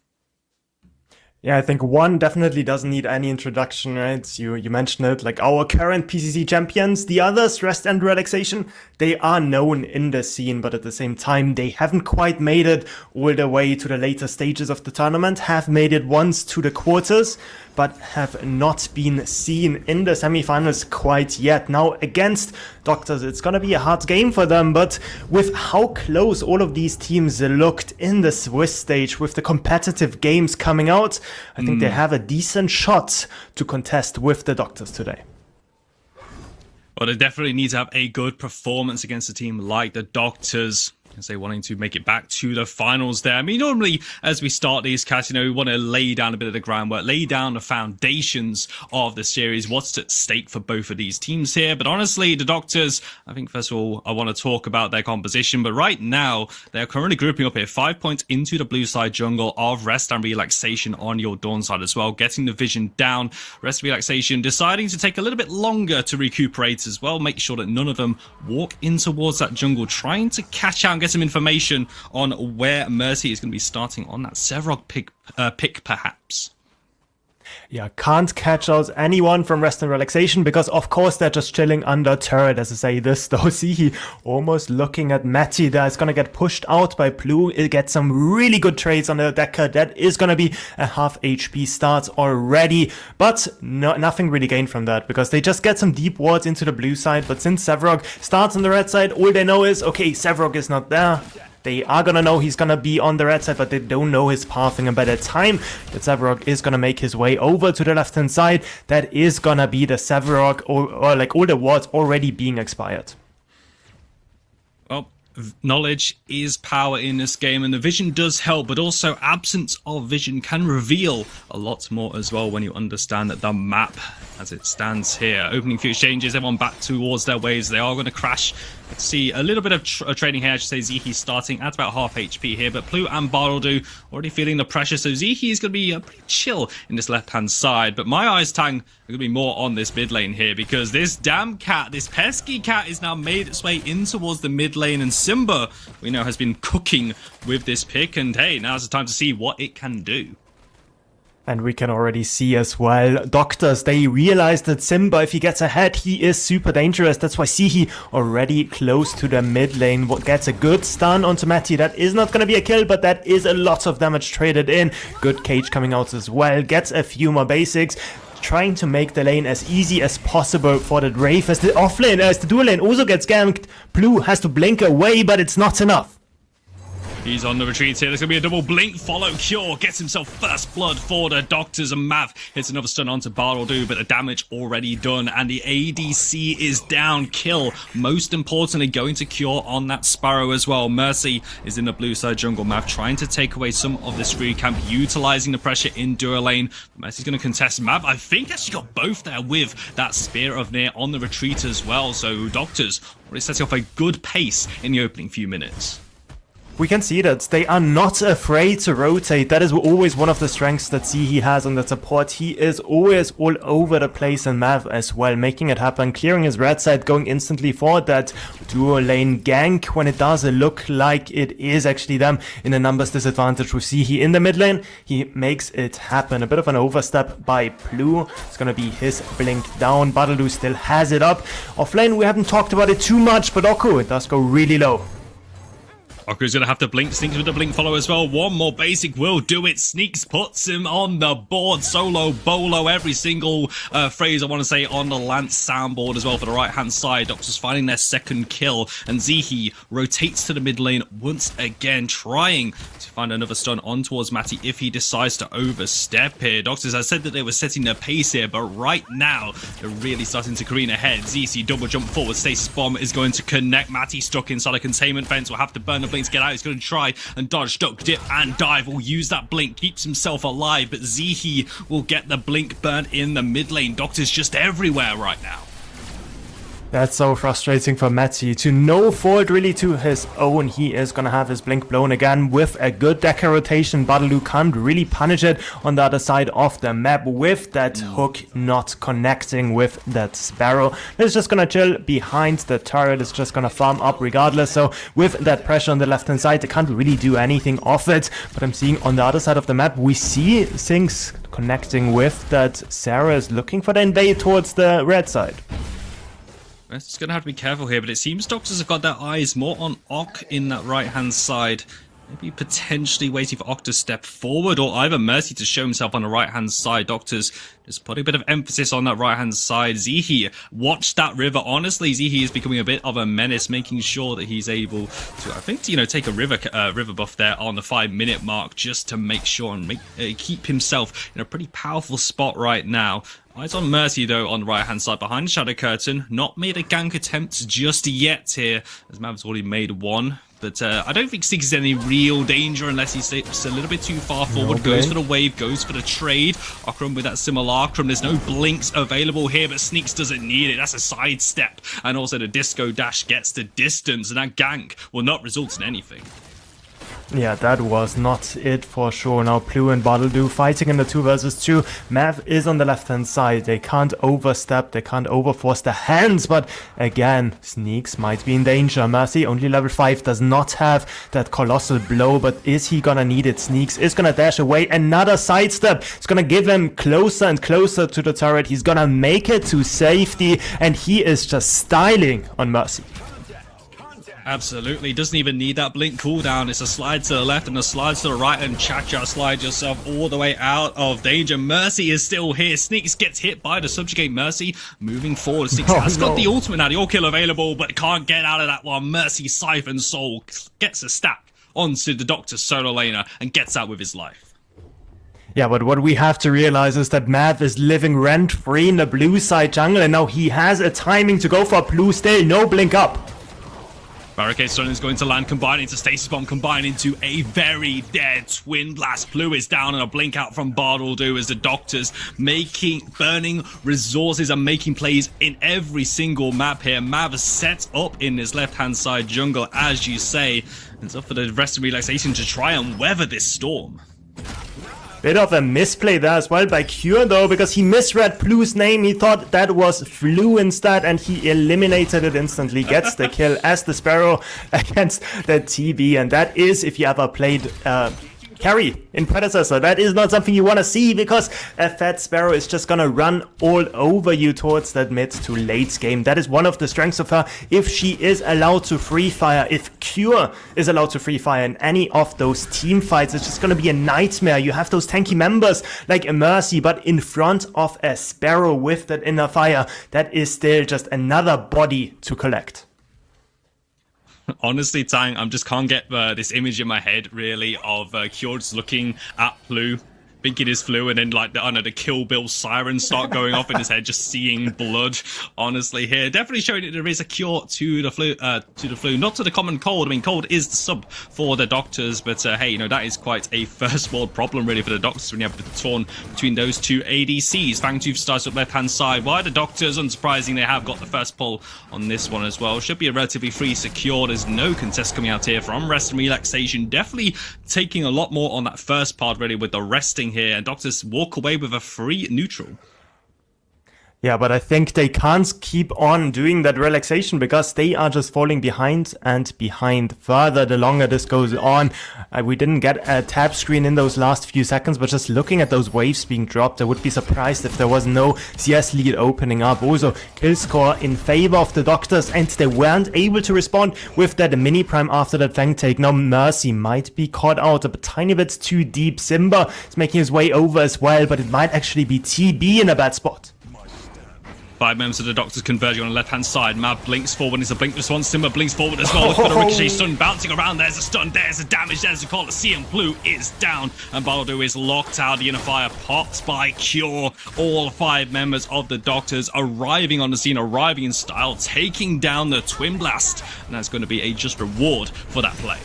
Yeah, I think one definitely doesn't need any introduction, right? You mentioned it, like our current PCC champions. The others, Rest and Relaxation, they are known in the scene, but at the same time, they haven't quite made it all the way to the later stages of the tournament, have made it once to the quarters, but have not been seen in the semifinals quite yet. Now, against Doctors, it's gonna be a hard game for them, but with how close all of these teams looked in the Swiss stage, with the competitive games coming out, I think they have a decent shot to contest with the Doctors today. Well, they definitely need to have a good performance against a team like the Doctors, as they wanting to make it back to the finals there. I mean, normally, as we start these casts, we want to lay down a bit of the groundwork, lay down the foundations of the series, what's at stake for both of these teams here. But honestly, the Doctors, I think, first of all, I want to talk about their composition. But right now, they're currently grouping up here 5 points into the blue side jungle of Rest and Relaxation on your Dawn side as well, getting the vision down. Rest and Relaxation deciding to take a little bit longer to recuperate as well, make sure that none of them walk in towards that jungle, trying to catch out and get some information on where Mercy is going to be starting on that Sevarog pick perhaps. Yeah, can't catch out anyone from Rest and Relaxation because, of course, they're just chilling under turret. As I say this, though, see, almost looking at Matty there. It's going to get pushed out by Blue. It'll get some really good trades on the Decker. That is going to be a half HP start already, but nothing really gained from that because they just get some deep wards into the blue side. But since Sevarog starts on the red side, all they know is, okay, Sevarog is not there. They are gonna know he's gonna be on the red side, but they don't know his pathing. And by the time that Sevarog is gonna make his way over to the left-hand side, that is gonna be the Sevarog or like all the wards already being expired. Well, knowledge is power in this game, and the vision does help, but also absence of vision can reveal a lot more as well when you understand that the map as it stands here. Opening few exchanges, everyone back towards their waves. They are going to crash. Let's see a little bit of trading here. I should say Zeeky starting at about half HP here, but Plu and Baraldu already feeling the pressure, so Zeeky is going to be pretty chill in this left-hand side. But my eyes, Tang, are going to be more on this mid lane here, because this damn cat, this pesky cat, is now made its way in towards the mid lane, and Simba, we know, has been cooking with this pick, and hey, now's the time to see what it can do. And we can already see as well, Doctors, they realize that Simba, if he gets ahead, he is super dangerous. That's why Sihi already close to the mid lane. Gets a good stun onto Matty. That is not going to be a kill, but that is a lot of damage traded in. Good cage coming out as well. Gets a few more basics. trying to make the lane as easy as possible for the Wraith. As the offlane, as the dual lane also gets ganked, Blue has to blink away, but it's not enough. He's on the retreat here. There's going to be a double blink follow. Cure gets himself first blood for the Doctors, and Mav hits another stun onto Bartldu, but the damage already done, and the ADC is down. Kill, most importantly, going to Cure on that Sparrow as well. Mercy is in the blue side jungle. Mav trying to take away some of this free camp, utilizing the pressure in dual lane. Mercy's going to contest Mav. I think actually got both there with that Spear of Near on the retreat as well. So Doctors already setting off a good pace in the opening few minutes. We can see that they are not afraid to rotate. That is always one of the strengths that Zihi has on that support. He is always all over the place, and Mav as well, making it happen, clearing his red side, going instantly for that dual lane gank when it does look like it is actually them in a numbers disadvantage with Zihi in the mid lane. He makes it happen. A bit of an overstep by Blue. It's gonna be his blink down. Bartldu still has it up. Offlane, we haven't talked about it too much, but Oku, it does go really low. Oku's going to have to blink. Sneaks with the blink follow as well. One more basic will do it. Sneaks puts him on the board. Solo, bolo, every single phrase I want to say on the Lance soundboard as well for the right-hand side. Doctors finding their second kill. And Zihi rotates to the mid lane once again, trying to find another stun on towards Matty if he decides to overstep here. Doctors, I said that they were setting their pace here, but right now they're really starting to careen ahead. ZC double jump forward. Stasis bomb is going to connect. Matty stuck inside a containment fence. Will have to burn the blink to get out. He's going to try and dodge, duck, dip, and dive. Will use that blink, keeps himself alive, but Zihi will get the blink burnt in the mid lane. Doctor's just everywhere right now. That's so frustrating for Matty. To no fault really to his own, he is gonna have his blink blown again with a good decker rotation. Bartldu can't really punish it on the other side of the map with that hook not connecting with that Sparrow. It's just gonna chill behind the turret. It's just gonna farm up regardless. So with that pressure on the left hand side, they can't really do anything off it. But I'm seeing on the other side of the map, we see things connecting with that. Sarah is looking for the invade towards the red side. It's going to have to be careful here, but it seems Doctors have got their eyes more on Ok in that right-hand side. Maybe potentially waiting for Ok to step forward, or either Mercy to show himself on the right-hand side. Doctors just putting a bit of emphasis on that right-hand side. Zihi, watch that river. Honestly, Zihi is becoming a bit of a menace, making sure that he's able to, I think, take a river buff there on the 5-minute mark, just to make sure and keep himself in a pretty powerful spot right now. Eyes on Mercy, though, on the right-hand side behind Shadow Curtain. Not made a gank attempt just yet here, as Mav's already made one. But I don't think Six is any real danger unless he steps a little bit too far forward. Goes for the wave, goes for the trade. Okram with that simulacrum. There's no blinks available here, but Sneaks doesn't need it. That's a sidestep. And also the disco dash gets the distance, and that gank will not result in anything. Yeah, that was not it for sure. Now Blue and Bartldu fighting in the 2 versus 2. Mav is on the left hand side. They can't overstep, they can't overforce the hands, but again, Sneaks might be in danger. Mercy, only level 5, does not have that colossal blow, but is he gonna need it? Sneaks is gonna dash away. Another sidestep. It's gonna give him closer and closer to the turret. He's gonna make it to safety, and he is just styling on Mercy. Absolutely, doesn't even need that blink cooldown. It's a slide to the left and a slide to the right, and Cha-Cha slide yourself all the way out of danger. Mercy is still here. Sneaks gets hit by the subjugate. Mercy moving forward. Sneaks has got the ultimate now, the all kill available, but can't get out of that one. Mercy Siphon Soul gets a stack onto the Doctor's solo laner and gets out with his life. Yeah, but what we have to realize is that Mav is living rent-free in the blue side jungle, and now he has a timing to go for blue still. No blink up. Barricade Stone is going to land, combining to Stasis Bomb, combining to a very dead Twin Blast. Blue is down, and a blink out from Bartldu as the Doctors burning resources and making plays in every single map here. Mav is set up in this left-hand side jungle, as you say. It's up for the rest of Relaxation to try and weather this storm. Bit of a misplay there as well by Cure though, because he misread Blue's name. He thought that was Flu instead, and he eliminated it instantly. Gets the kill as the Sparrow against the TB, and that is, if you ever played carry in Predecessor. That is not something you want to see, because a Fat Sparrow is just gonna run all over you towards that mid to late game. That is one of the strengths of her. If she is allowed to free fire, if Cure is allowed to free fire in any of those team fights, it's just gonna be a nightmare. You have those tanky members like a Mercy, but in front of a Sparrow with that inner fire, that is still just another body to collect. Honestly, Tang, I just can't get this image in my head, really, of Cure just looking at Blue, thinking it's Flu, and then like the Kill Bill sirens start going off in his head, just seeing blood. Honestly, here definitely showing that there is a cure to the flu, not to the common cold. I mean, cold is the sub for the doctors, but hey, you know, that is quite a first world problem really for the doctors when you have the torn between those two ADCs. Fangtooth starts up left hand side. Why the doctors? Unsurprising, they have got the first pull on this one as well. Should be a relatively free secure. There's no contest coming out here from Rest and Relaxation. Definitely taking a lot more on that first part really with the resting here, and doctors walk away with a free neutral. Yeah, but I think they can't keep on doing that relaxation, because they are just falling behind and behind further the longer this goes on. We didn't get a tab screen in those last few seconds, but just looking at those waves being dropped, I would be surprised if there was no CS lead opening up. Also, kill score in favor of the doctors, and they weren't able to respond with that mini prime after that Fang take. Now Mercy might be caught out a tiny bit too deep. Simba is making his way over as well, but it might actually be TB in a bad spot. 5 members of the doctors converging on the left-hand side. Mav blinks forward. It's a blink response. Simba blinks forward as well. Look for the ricochet stun bouncing around. There's a stun. There's a damage. There's a Colosseum. Blue is down. And Baldo is locked out. The inner fire pops by Cure. All 5 members of the doctors arriving on the scene, arriving in style, taking down the Twin Blast. And that's going to be a just reward for that play.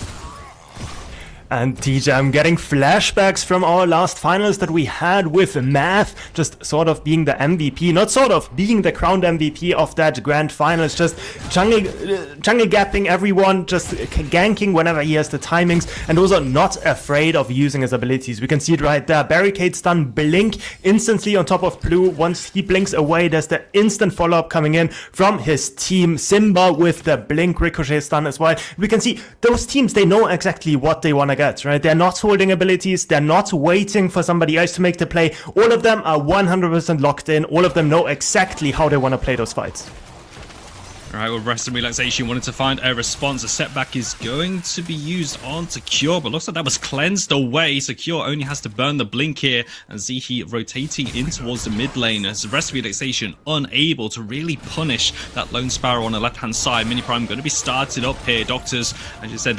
And DJ, I'm getting flashbacks from our last finals that we had with Math just sort of being the MVP, not sort of, being the crowned MVP of that grand finals, just jungle gapping everyone, just ganking whenever he has the timings, and also not afraid of using his abilities. We can see it right there. Barricade stun, blink instantly on top of Blue. Once he blinks away, there's the instant follow-up coming in from his team. Simba with the blink ricochet stun as well. We can see those teams, they know exactly what they want to get. Right? They're not holding abilities. They're not waiting for somebody else to make the play. All of them are 100% locked in. All of them know exactly how they want to play those fights. Alright, well, Rest and Relaxation wanted to find a response. A setback is going to be used on to Cure, but looks like that was cleansed away. So Cure only has to burn the blink here, and Zihi rotating in towards the mid lane as Rest and Relaxation unable to really punish that Lone Sparrow on the left-hand side. Mini Prime going to be started up here. Doctors, as you said,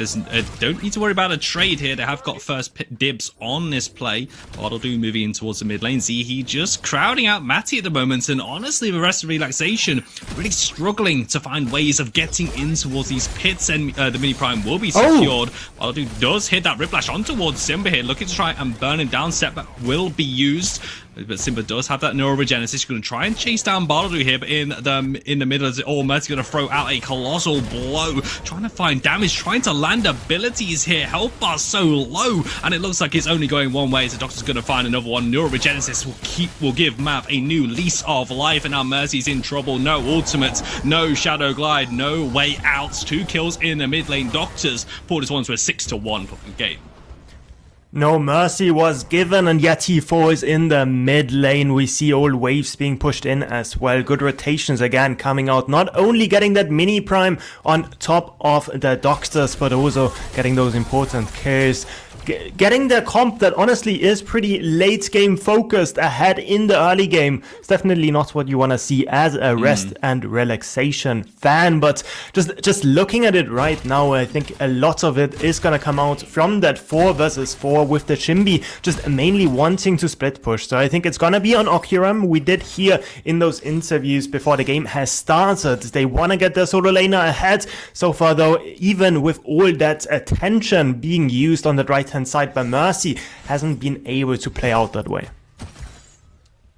don't need to worry about a trade here. They have got first dibs on this play. Waddle-Doo moving in towards the mid lane. Zihi just crowding out Matty at the moment, and honestly, the Rest and Relaxation really struggling to find ways of getting in towards these pits, and the mini prime will be secured. Waddle-Doo does hit that Riplash on towards Simba here, looking to try and burn him down. Setback will be used, but Simba does have that neuroregenesis. He's going to try and chase down Waddle-Doo here, but in the middle, as Mercy's going to throw out a colossal blow, trying to find damage, trying to land abilities here. Health bar so low, and it looks like it's only going one way. So Doctor's going to find another one. Neuroregenesis will give Mav a new lease of life, and now Mercy's in trouble. No ultimate, no shadow glide, no way out. 2 kills in the mid lane. Doctors pulled this one to a 6-1 game. No mercy was given, and yet he falls in the mid lane. We see all waves being pushed in as well. Good rotations again coming out. Not only getting that mini prime on top of the doctors, but also getting those important kills. Getting the comp that honestly is pretty late game focused ahead in the early game. It's definitely not what you want to see as a Rest and Relaxation fan, but just looking at it right now, I think a lot of it is going to come out from that 4 versus 4 with the Chimbi just mainly wanting to split push. So I think it's going to be on Okiram. We did hear in those interviews before the game has started, they want to get their solo laner ahead. So far though, even with all that attention being used on the right hand side by Mercy, hasn't been able to play out that way.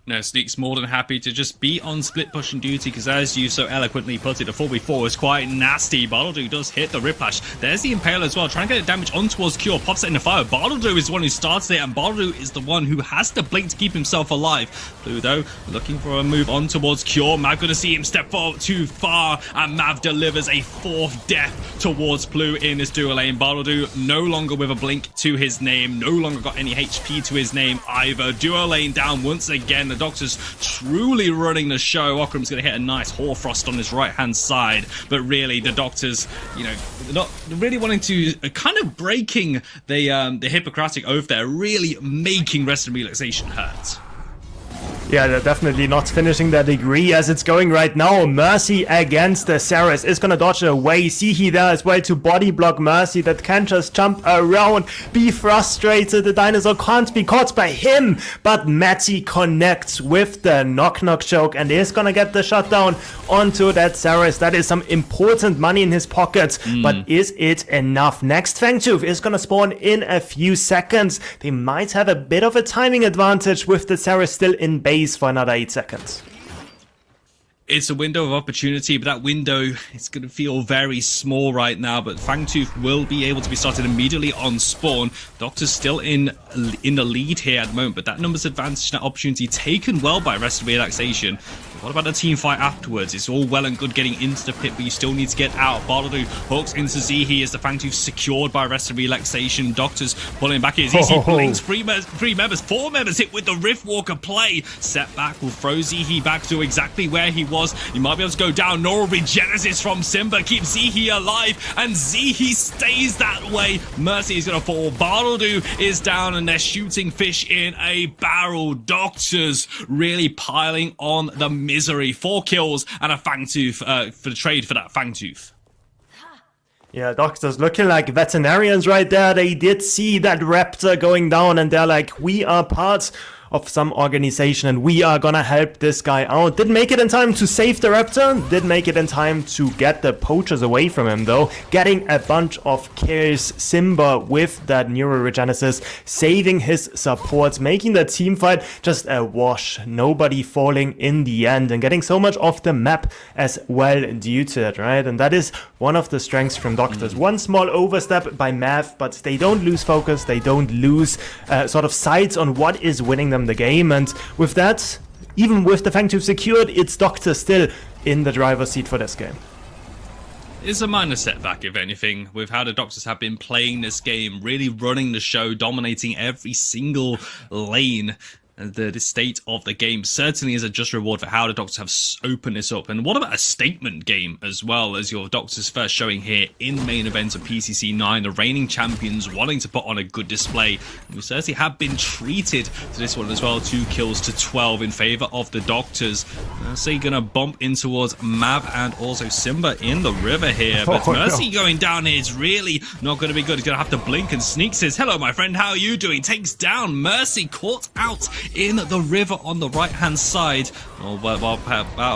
No, Sneak's more than happy to just be on split pushing duty, because as you so eloquently put it, a 4v4 is quite nasty. Bartledy does hit the Riplash. There's the Impale as well, trying to get damage on towards Cure, pops it in the fire. Bartledy is the one who starts it, and Bartledy is the one who has to blink to keep himself alive. Blue, though, looking for a move on towards Cure. Mav gonna see him step forward too far, and Mav delivers a 4th death towards Blue in this dual lane. Bartledy no longer with a blink to his name, no longer got any HP to his name either. Dual lane down once again. The Doctor's truly running the show. Okram's going to hit a nice Hoarfrost on his right-hand side, but really the Doctor's, you know, not really wanting to kind of breaking the Hippocratic oath there, really making rest and relaxation hurt. Yeah, they're definitely not finishing their degree as it's going right now. Mercy against the Saris is gonna dodge away. Sihi there as well to body block Mercy that can just jump around, be frustrated. The dinosaur can't be caught by him, but Matty connects with the knock-knock choke and is gonna get the shutdown onto that Saris. That is some important money in his pockets, but is it enough? Next Fangtooth is gonna spawn in a few seconds. They might have a bit of a timing advantage with the Saris still in base for another 8 seconds. It's a window of opportunity, but that window is going to feel very small right now. But Fangtooth will be able to be started immediately on spawn. Doctor's still in the lead here at the moment, but that numbers advantage, that opportunity taken well by Rest and Relaxation. What about the team fight afterwards? It's all well and good getting into the pit, but you still need to get out. Bartledy hooks into Zihi as the Fangtooth secured by Rest and Relaxation. Doctor's pulling back here. Zihi blinks 3 members, 4 members hit with the Riftwalker play. Set back will throw Zihi back to exactly where he was. He might be able to go down. Neural Regenesis from Simba keeps Zihi alive, and Zihi stays that way. Mercy is going to fall. Bartledy is down, and they're shooting fish in a barrel. Doctors really piling on the misery. 4 kills and a Fangtooth for the trade for that Fangtooth. Yeah, Doctors looking like veterinarians right there. They did see that raptor going down and they're like, we are part of some organization and we are gonna help this guy out. Didn't make it in time to save the raptor, did make it in time to get the poachers away from him though, getting a bunch of kills. Simba with that neuroregenesis, saving his supports, making the team fight just a wash, nobody falling in the end, and getting so much off the map as well due to it, right? And that is one of the strengths from Doctors. One small overstep by Mav, but they don't lose focus, they don't lose sort of sights on what is winning them the game, and with that, even with the Fangtooth secured, it's Doctor still in the driver's seat for this game. It's a minor setback, if anything, with how the Doctors have been playing this game, really running the show, dominating every single lane. The state of the game certainly is a just reward for how the Doctors have opened this up. And what about a statement game as well, as your Doctors first showing here in the main event of PCC9, the reigning champions wanting to put on a good display. And we certainly have been treated to this one as well, 2 kills to 12 in favor of the Doctors. So you're gonna bump in towards Mav and also Simba in the river here, but Mercy going down here is really not going to be good. He's gonna have to blink, and Sneak says, hello my friend, how are you doing? Takes down Mercy, caught out in the river on the right hand side. Oh, well,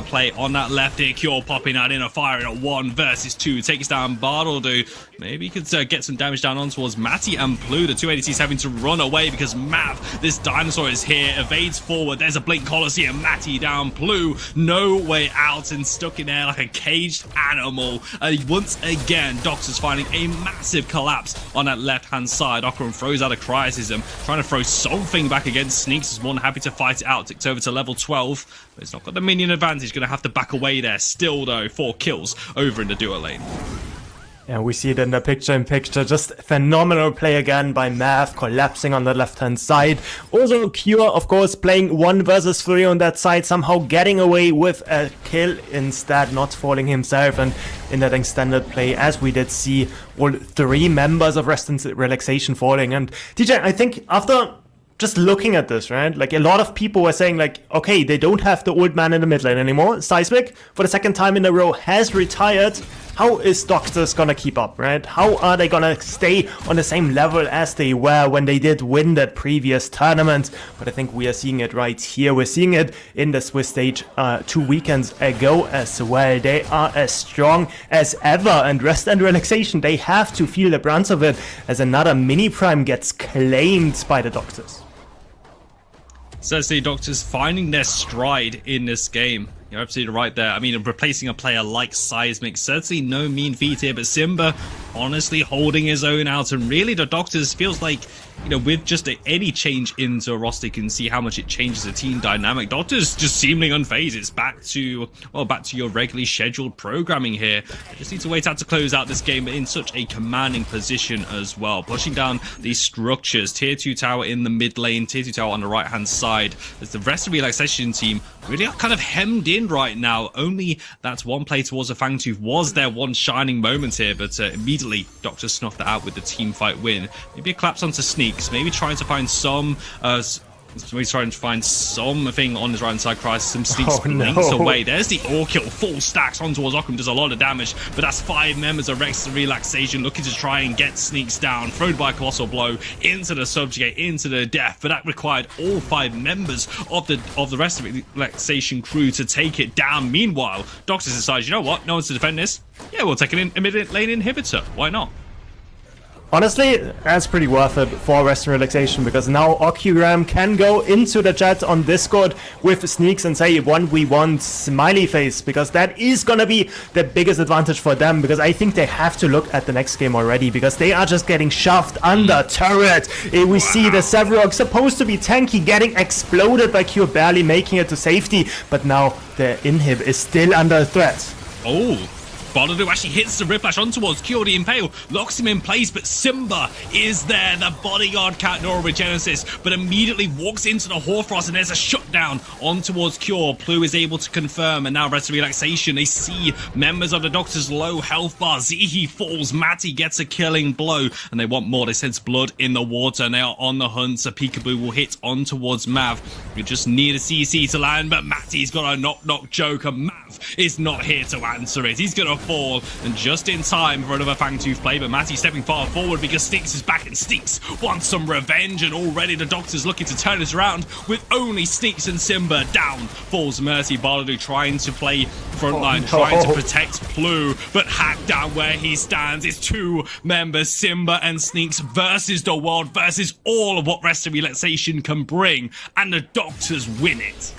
play on that left here. Cure popping out in a fire in a 1 versus 2. Takes down Bartledy. Maybe he could get some damage down on towards Matty and Plu. The 2 ADCs having to run away because Mav, this dinosaur, is here. Evades forward. There's a Blink Colosseum. Matty down. Plu, no way out and stuck in there like a caged animal. Once again, Doctors finding a massive collapse on that left hand side. Okram throws out a Cryocism, trying to throw something back against Sneaks. Is more than happy to fight it out. Ticked over to level 12. But it's not got the minion advantage. Going to have to back away there. Still, though, 4 kills over in the duo lane. And we see it in the picture-in-picture, just phenomenal play again by Mav, collapsing on the left-hand side. Also Cure, of course, playing 1 versus 3 on that side, somehow getting away with a kill instead, not falling himself. And in that extended play, as we did see, all 3 members of Rest and Relaxation falling. And DJ, I think after just looking at this, right, like a lot of people were saying like, okay, they don't have the old man in the mid lane anymore. Seismic, for the 2nd time in a row, has retired. How is Doctors gonna keep up, right? How are they gonna stay on the same level as they were when they did win that previous tournament? But I think we are seeing it right here. We're seeing it in the Swiss stage 2 weekends ago as well. They are as strong as ever, and Rest and Relaxation, they have to feel the brunt of it as another mini prime gets claimed by the Doctors. Says the Doctors finding their stride in this game. You're absolutely right there. I mean, replacing a player like Seismic, certainly no mean feat here, but Simba honestly holding his own out, and really the Doctors feels like, you know, with just any change into a roster, you can see how much it changes the team dynamic. Doctors just seemingly unfazed. It's back to, well, back to your regularly scheduled programming here. They just need to wait out to close out this game in such a commanding position as well. Pushing down these structures. Tier 2 tower in the mid lane, Tier 2 tower on the right hand side. As the rest of the Relaxation team really are kind of hemmed in right now. Only that one play towards a Fangtooth was their one shining moment here, but immediately Doctors snuffed that out with the team fight win. Maybe a collapse onto Sneaks, maybe trying to find something on his right hand side. Crisis, some Sneaks blinks away. There's the all kill, full stacks on towards Occam, does a lot of damage, but that's 5 members of Rex Relaxation looking to try and get Sneaks down, thrown by a colossal blow into the subjugate, into the death, but that required all 5 members of the rest of the Relaxation crew to take it down. Meanwhile, Doctors decides, you know what, no one's to defend this, yeah, we'll take a mid-lane inhibitor, why not? Honestly, that's pretty worth it for Western Relaxation, because now Occugram can go into the chat on Discord with Sneaks and say 1v1 smiley face, because that is gonna be the biggest advantage for them, because I think they have to look at the next game already, because they are just getting shoved under turret. We see the Severog supposed to be tanky getting exploded by Q, barely making it to safety, but now the inhib is still under threat. Oh, Boladu actually hits the Whiplash on towards Cure the Impale, locks him in place, but Simba is there, the bodyguard cat Nora with Genesis, but immediately walks into the Hoarfrost, and there's a shutdown on towards Cure. Plu is able to confirm, and now Rest of Relaxation, they see members of the Doctor's low health bar. Zihi falls, Matty gets a killing blow, and they want more. They sense blood in the water, and they are on the hunt, so Peekaboo will hit on towards Mav. You just need a CC to land, but Matty's got a knock-knock joke, and Mav is not here to answer it. He's gonna fall, and just in time for another Fangtooth play, but Matty stepping far forward because Stinks is back, and Stinks wants some revenge, and already the Doctor's looking to turn this around with only Stinks and Simba down. Falls Mercy, Baladu trying to play frontline, trying to protect Plu, but hacked down where he stands. It's 2 members, Simba and Stinks, versus the world, versus all of what Rest of Relaxation can bring, and the Doctors win it.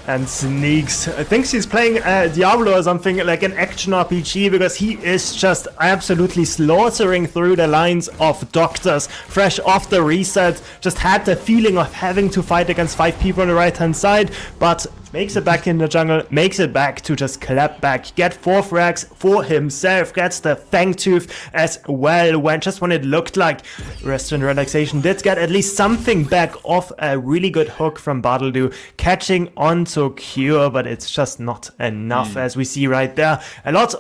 And Sneaks thinks he's playing Diablo or something, like an action RPG, because he is just absolutely slaughtering through the lines of Doctors. Fresh off the reset, just had the feeling of having to fight against 5 people on the right hand side, but makes it back in the jungle, makes it back to just clap back, get 4 frags for himself, gets the Fangtooth as well, when it looked like Rest and Relaxation did get at least something back off a really good hook from Bartledew, catching onto Cure, but it's just not enough, as we see right there. A lot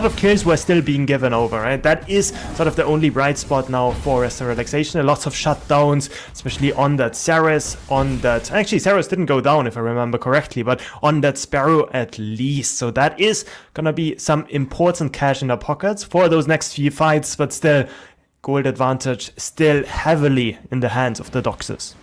of kills were still being given over, right? That is sort of the only bright spot now for Rest and Relaxation. Lots of shutdowns, especially on that Ceres, actually Ceres didn't go down if I remember correctly, but on that Sparrow at least. So that is gonna be some important cash in their pockets for those next few fights, but still, gold advantage still heavily in the hands of the Doctors.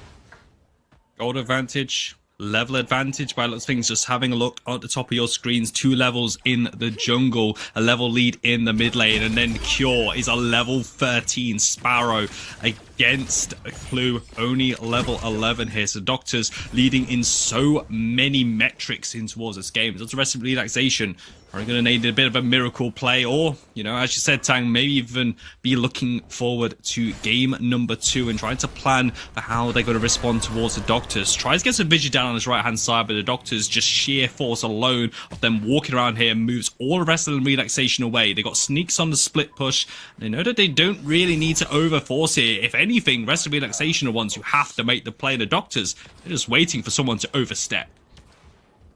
Gold advantage, level advantage by lots of things. Just having a look at the top of your screens, 2 levels in the jungle, a level lead in the mid lane, and then Cure is a level 13 Sparrow against Clue, only level 11 here. So Doctors leading in so many metrics in towards this game. That's the Rest of Relaxation are going to need a bit of a miracle play, or, you know, as you said, Tang, maybe even be looking forward to game number 2 and trying to plan for how they're going to respond towards the Doctors. Tries to get some vision down on his right hand side, but the Doctors, just sheer force alone of them walking around here, moves all the rest of the Relaxation away. They got Sneaks on the split push. They know that they don't really need to overforce here. If anything, Rest of Relaxation are ones who have to make the play. The Doctors, they're just waiting for someone to overstep.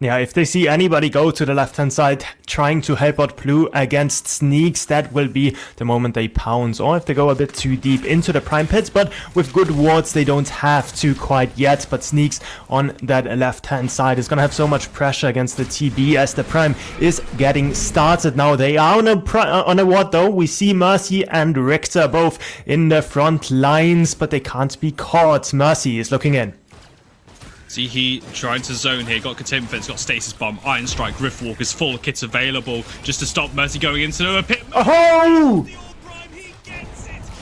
Yeah, if they see anybody go to the left-hand side trying to help out Plu against Sneaks, that will be the moment they pounce. Or if they go a bit too deep into the Prime Pits, but with good wards they don't have to quite yet. But Sneaks on that left-hand side is going to have so much pressure against the TB as the Prime is getting started now. They are on a ward though. We see Mercy and Richter both in the front lines, but they can't be caught. Mercy is looking in. See, he trying to zone here, got Containment Fence, got Stasis Bomb, Iron Strike, Riftwalkers, full kits available just to stop Mercy going into the pit. Oh!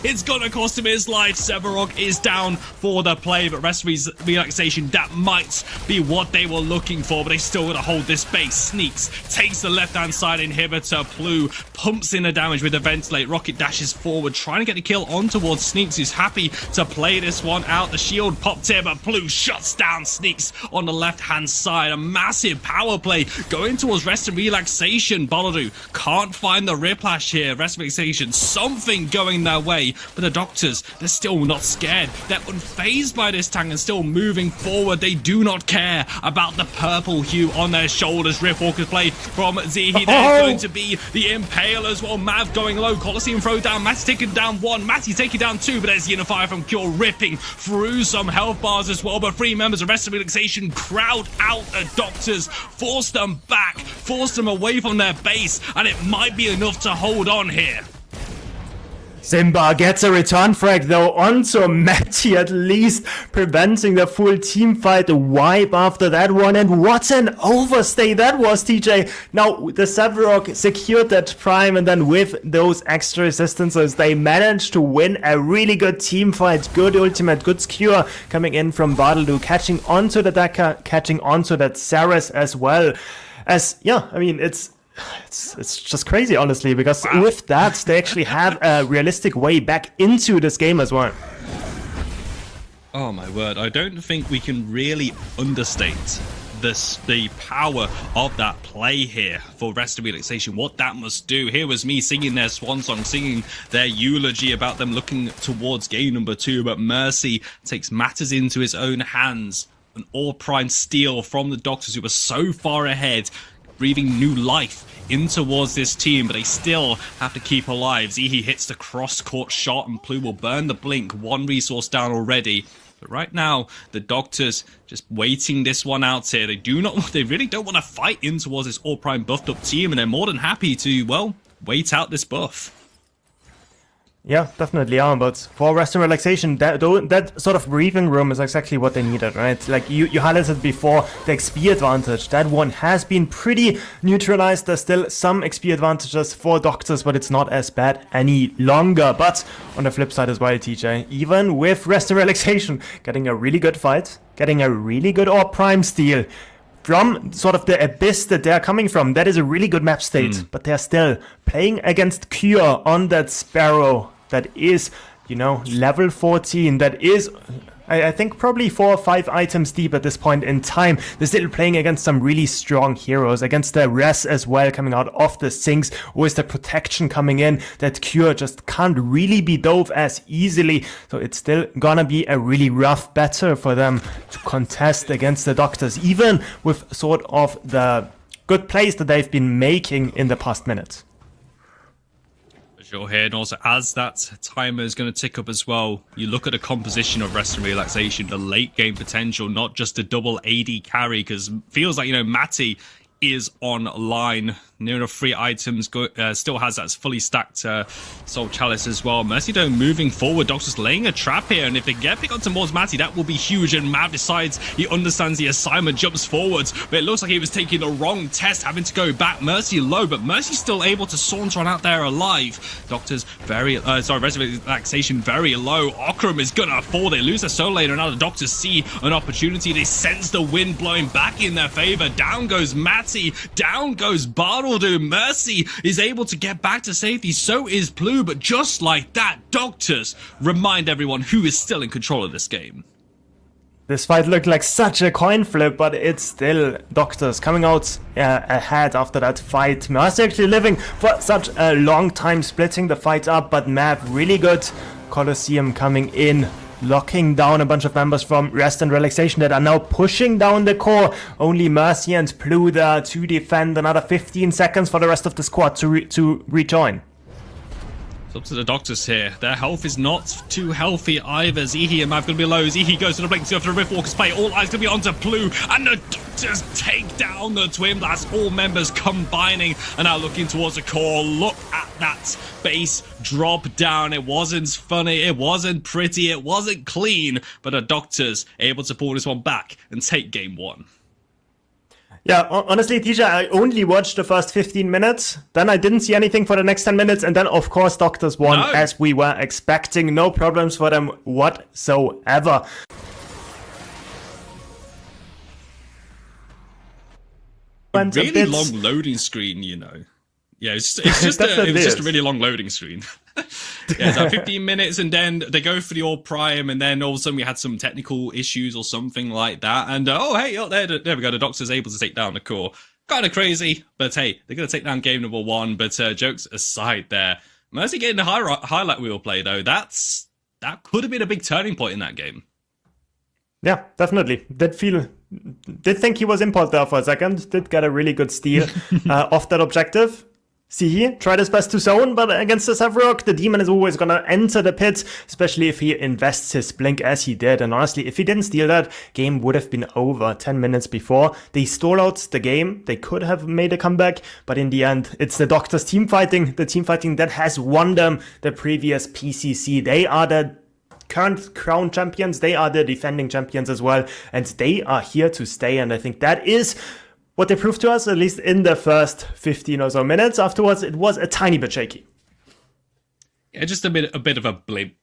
It's gonna cost him his life. Severog is down for the play, but rest relaxation, that might be what they were looking for, but they still gotta hold this base. Sneaks, takes the left-hand side inhibitor. Plu pumps in the damage with the ventilate. Rocket dashes forward, trying to get the kill on towards Sneaks, who's happy to play this one out. The shield popped here, but Plu shuts down Sneaks on the left-hand side. A massive power play going towards rest and relaxation. Boladu can't find the Riplash here. Rest and relaxation, something going their way, but the Doctors, they're still not scared. They're unfazed by this tank and still moving forward. They do not care about the purple hue on their shoulders. Riftwalker play from Zihi. There's going to be the Impalers while Mav going low. Colosseum throw down. Matty's taking down one. Matty taking down two, but there's the Unify from Cure ripping through some health bars as well. But 3 members of Rest of Relaxation crowd out the Doctors, force them back, force them away from their base, and it might be enough to hold on here. Simba gets a return frag though onto Matty, at least preventing the full team fight wipe after that one. And what an overstay that was, TJ. Now the Severog secured that prime, and then with those extra resistances they managed to win a really good team fight. Good ultimate, good skewer coming in from Bartoldu, catching onto the Daka, catching onto that Saras as well. As yeah, I mean it's just crazy, honestly, because with that they actually have a realistic way back into this game as well. Oh my word, I don't think we can really understate the power of that play here for Rest of Relaxation, what that must do. Here was me singing their swan song, singing their eulogy about them looking towards game number 2, but Mercy takes matters into his own hands. An all-prime steal from the Doctors, who were so far ahead, breathing new life in towards this team, but they still have to keep alive. Zihi hits the cross-court shot, and Plu will burn the blink. 1 resource down already. But right now, the Doctors just waiting this one out here. They really don't want to fight in towards this all-prime buffed up team, and they're more than happy to, well, wait out this buff. Yeah, definitely are, but for Rest and Relaxation, that sort of breathing room is exactly what they needed, right? Like you highlighted before, the XP advantage, that one has been pretty neutralized. There's still some XP advantages for Doctors, but it's not as bad any longer. But on the flip side as well, TJ, even with Rest and Relaxation getting a really good fight, getting a really good Orb Prime steal from sort of the abyss that they're coming from, that is a really good map state, but they're still playing against Cure on that Sparrow that is, you know, level 14, that is, I think, probably 4 or 5 items deep at this point in time. They're still playing against some really strong heroes, against the Res as well, coming out of the sinks, with the protection coming in, that Cure just can't really be dove as easily. So it's still gonna be a really rough battle for them to contest against the Doctors, even with sort of the good plays that they've been making in the past minutes. Sure here, and also as that timer is going to tick up as well, you look at the composition of Rest and Relaxation, the late game potential, not just a double AD carry, because feels like, you know, Matty is online. Near enough 3 items, still has that fully stacked Soul Chalice as well. Mercy Dome moving forward, Doctor's laying a trap here, and if they get picked on towards Matty, that will be huge, and Mav decides he understands the assignment, jumps forwards, but it looks like he was taking the wrong test, having to go back. Mercy low, but Mercy's still able to saunter on out there alive. Doctors very, Rest of Relaxation very low. Okram is gonna fall, they lose their Soul Later, and now the Doctors see an opportunity, they sense the wind blowing back in their favor. Down goes Matty, down goes Bartle. Mercy is able to get back to safety, so is Plu, but just like that, Doctors remind everyone who is still in control of this game. This fight looked like such a coin flip, but it's still Doctors coming out ahead after that fight. Mercy actually living for such a long time, splitting the fight up, but Mav really good. Colosseum coming in, locking down a bunch of members from Rest and Relaxation that are now pushing down the core. Only Mercy and Plu there to defend. Another 15 seconds for the rest of the squad to rejoin. It's up to the Doctors here. Their health is not too healthy either. Zihi and Mav going to be low. Zihi goes to the blink to go for the Riftwalker's play. All eyes going to be onto Plu, and the Doctors take down the Twin Blast. All members combining and now looking towards the core. Look at that base drop down. It wasn't funny, it wasn't pretty, it wasn't clean, but the Doctors able to pull this one back and take game 1. Yeah, honestly, TJ, I only watched the first 15 minutes. Then I didn't see anything for the next 10 minutes. And then, of course, Doctors won as we were expecting. No problems for them whatsoever. Really long loading screen, you know. Yeah, it's just it was just a really long loading screen. Yeah, so 15 minutes, and then they go for the all prime, and then all of a sudden we had some technical issues or something like that. And there we go. The Doctor's able to take down the core. Kind of crazy, but hey, they're going to take down game number 1. But jokes aside, there, Mercy getting the highlight wheel play though. That could have been a big turning point in that game. Yeah, definitely. Did think he was impulse there for a second. Did get a really good steal off that objective. He tried his best to zone, but against the Sevarog, the Demon is always going to enter the pit, especially if he invests his blink as he did. And honestly, if he didn't steal that, game would have been over 10 minutes before. They stole out the game. They could have made a comeback, but in the end, it's the Doctors team fighting, the team fighting that has won them the previous PCC. They are the current crown champions. They are the defending champions as well, and they are here to stay. And I think that is what they proved to us, at least in the first 15 or so minutes. Afterwards, it was a tiny bit shaky. Yeah, just a bit of a blip.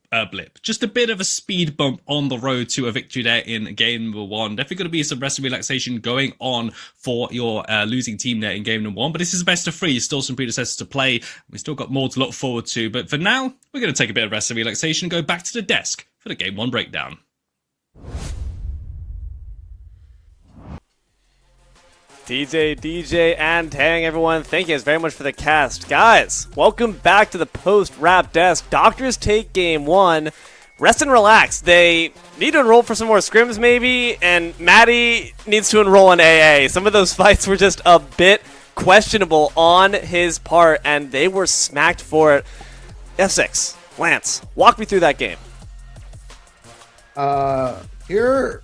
Just a bit of a speed bump on the road to a victory there in game number 1. Definitely going to be some rest and relaxation going on for your losing team there in game number 1. But this is a best of 3. Still some predecessors to play. We've still got more to look forward to. But for now, we're going to take a bit of rest and relaxation, go back to the desk for the game 1 breakdown. DJ, and Tang, everyone. Thank you guys very much for the cast. Guys, welcome back to the post-wrap desk. Doctors take game 1. Rest and relax. They need to enroll for some more scrims, maybe, and Matty needs to enroll in AA. Some of those fights were just a bit questionable on his part, and they were smacked for it. F6, Lance, walk me through that game. Here,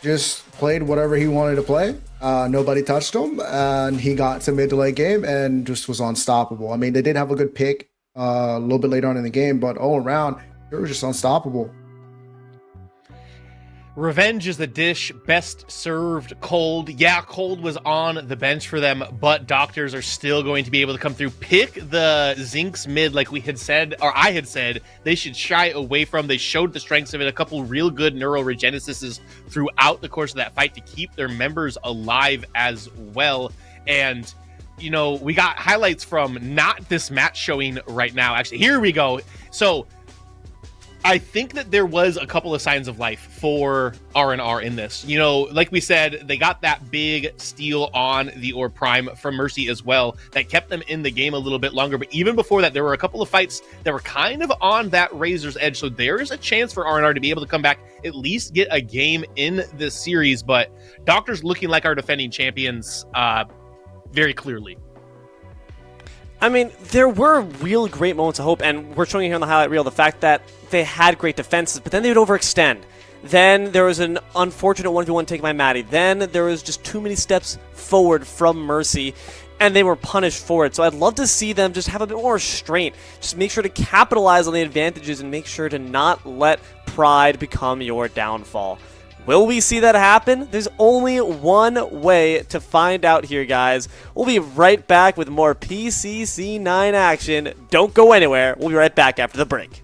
just played whatever he wanted to play. Nobody touched him, and he got to mid to late game and just was unstoppable. I mean, they did have a good pick a little bit later on in the game, but all around, they were just unstoppable. Revenge is the dish best served cold. Yeah, cold was on the bench for them, but Doctors are still going to be able to come through. Pick the Zinx mid like we had said, or I had said, they should shy away from. They showed the strengths of it. A couple real good neuro regenesises throughout the course of that fight to keep their members alive as well. And, you know, we got highlights from not this match showing right now. Actually, here we go. So I think that there was a couple of signs of life for R&R in this. You know, like we said, they got that big steal on the Orb Prime from Mercy as well that kept them in the game a little bit longer. But even before that, there were a couple of fights that were kind of on that razor's edge. So there is a chance for R&R to be able to come back, at least get a game in this series. But Doctors looking like our defending champions very clearly. I mean, there were real great moments of hope, and we're showing you here on the highlight reel the fact that they had great defenses, but then they would overextend. Then there was an unfortunate 1v1 taken by Matty. Then there was just too many steps forward from Mercy, and they were punished for it. So I'd love to see them just have a bit more restraint. Just make sure to capitalize on the advantages and make sure to not let pride become your downfall. Will we see that happen? There's only one way to find out here, guys. We'll be right back with more PCC9 action. Don't go anywhere. We'll be right back after the break.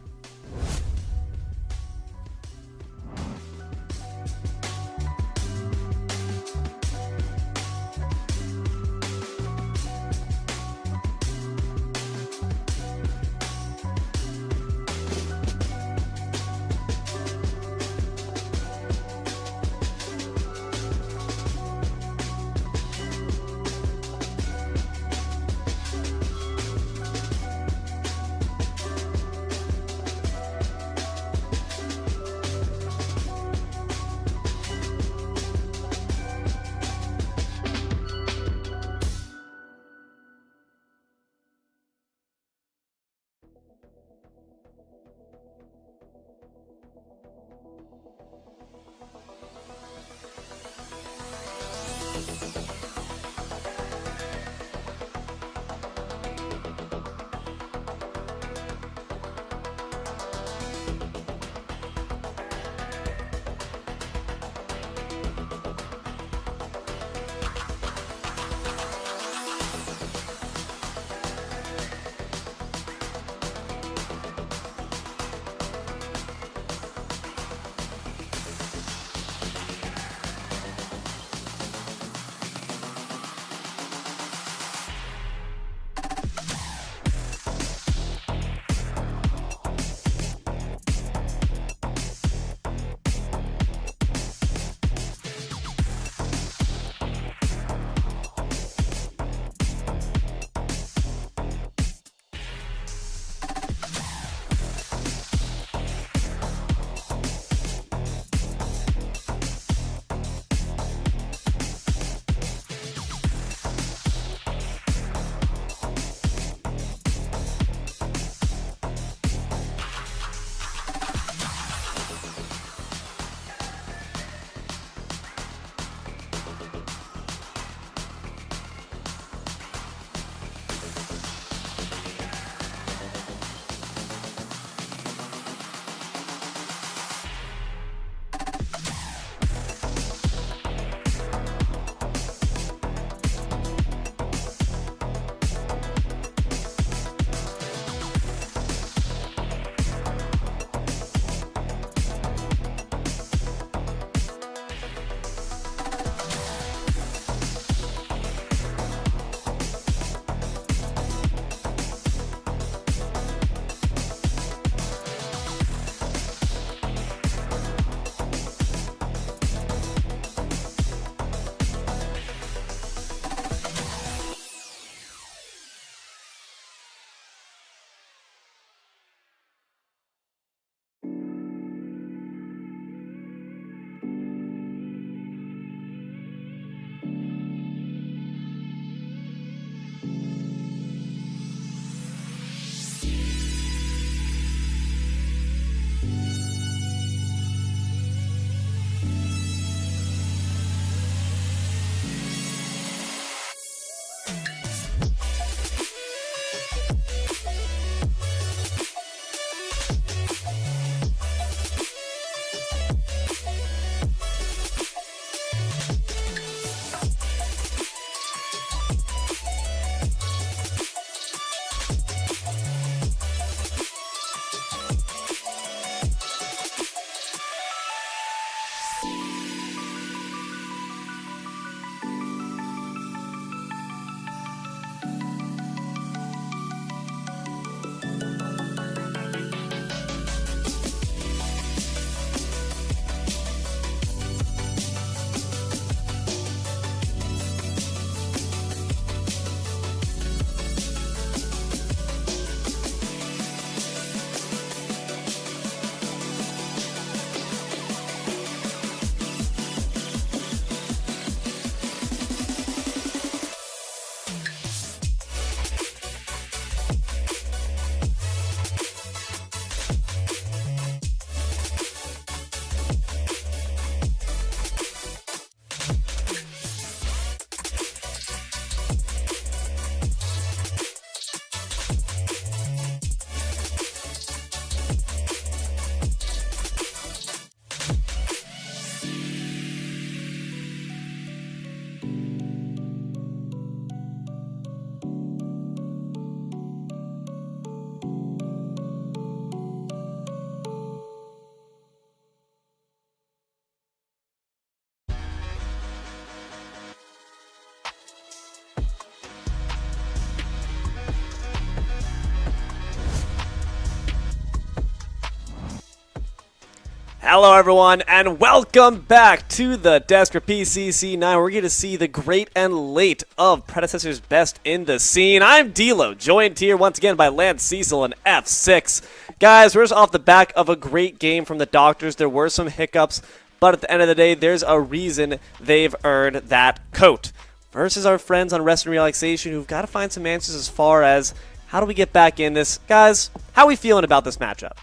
Hello, everyone, and welcome back to the desk for PCC9. We're going to see the great and late of Predecessor's best in the scene. I'm Dlo, joined here once again by Lance Cecil and F6. Guys, we're just off the back of a great game from the Doctors. There were some hiccups, but at the end of the day, there's a reason they've earned that coat. Versus our friends on Rest and Relaxation, who've got to find some answers as far as how do we get back in this. Guys, how are we feeling about this matchup?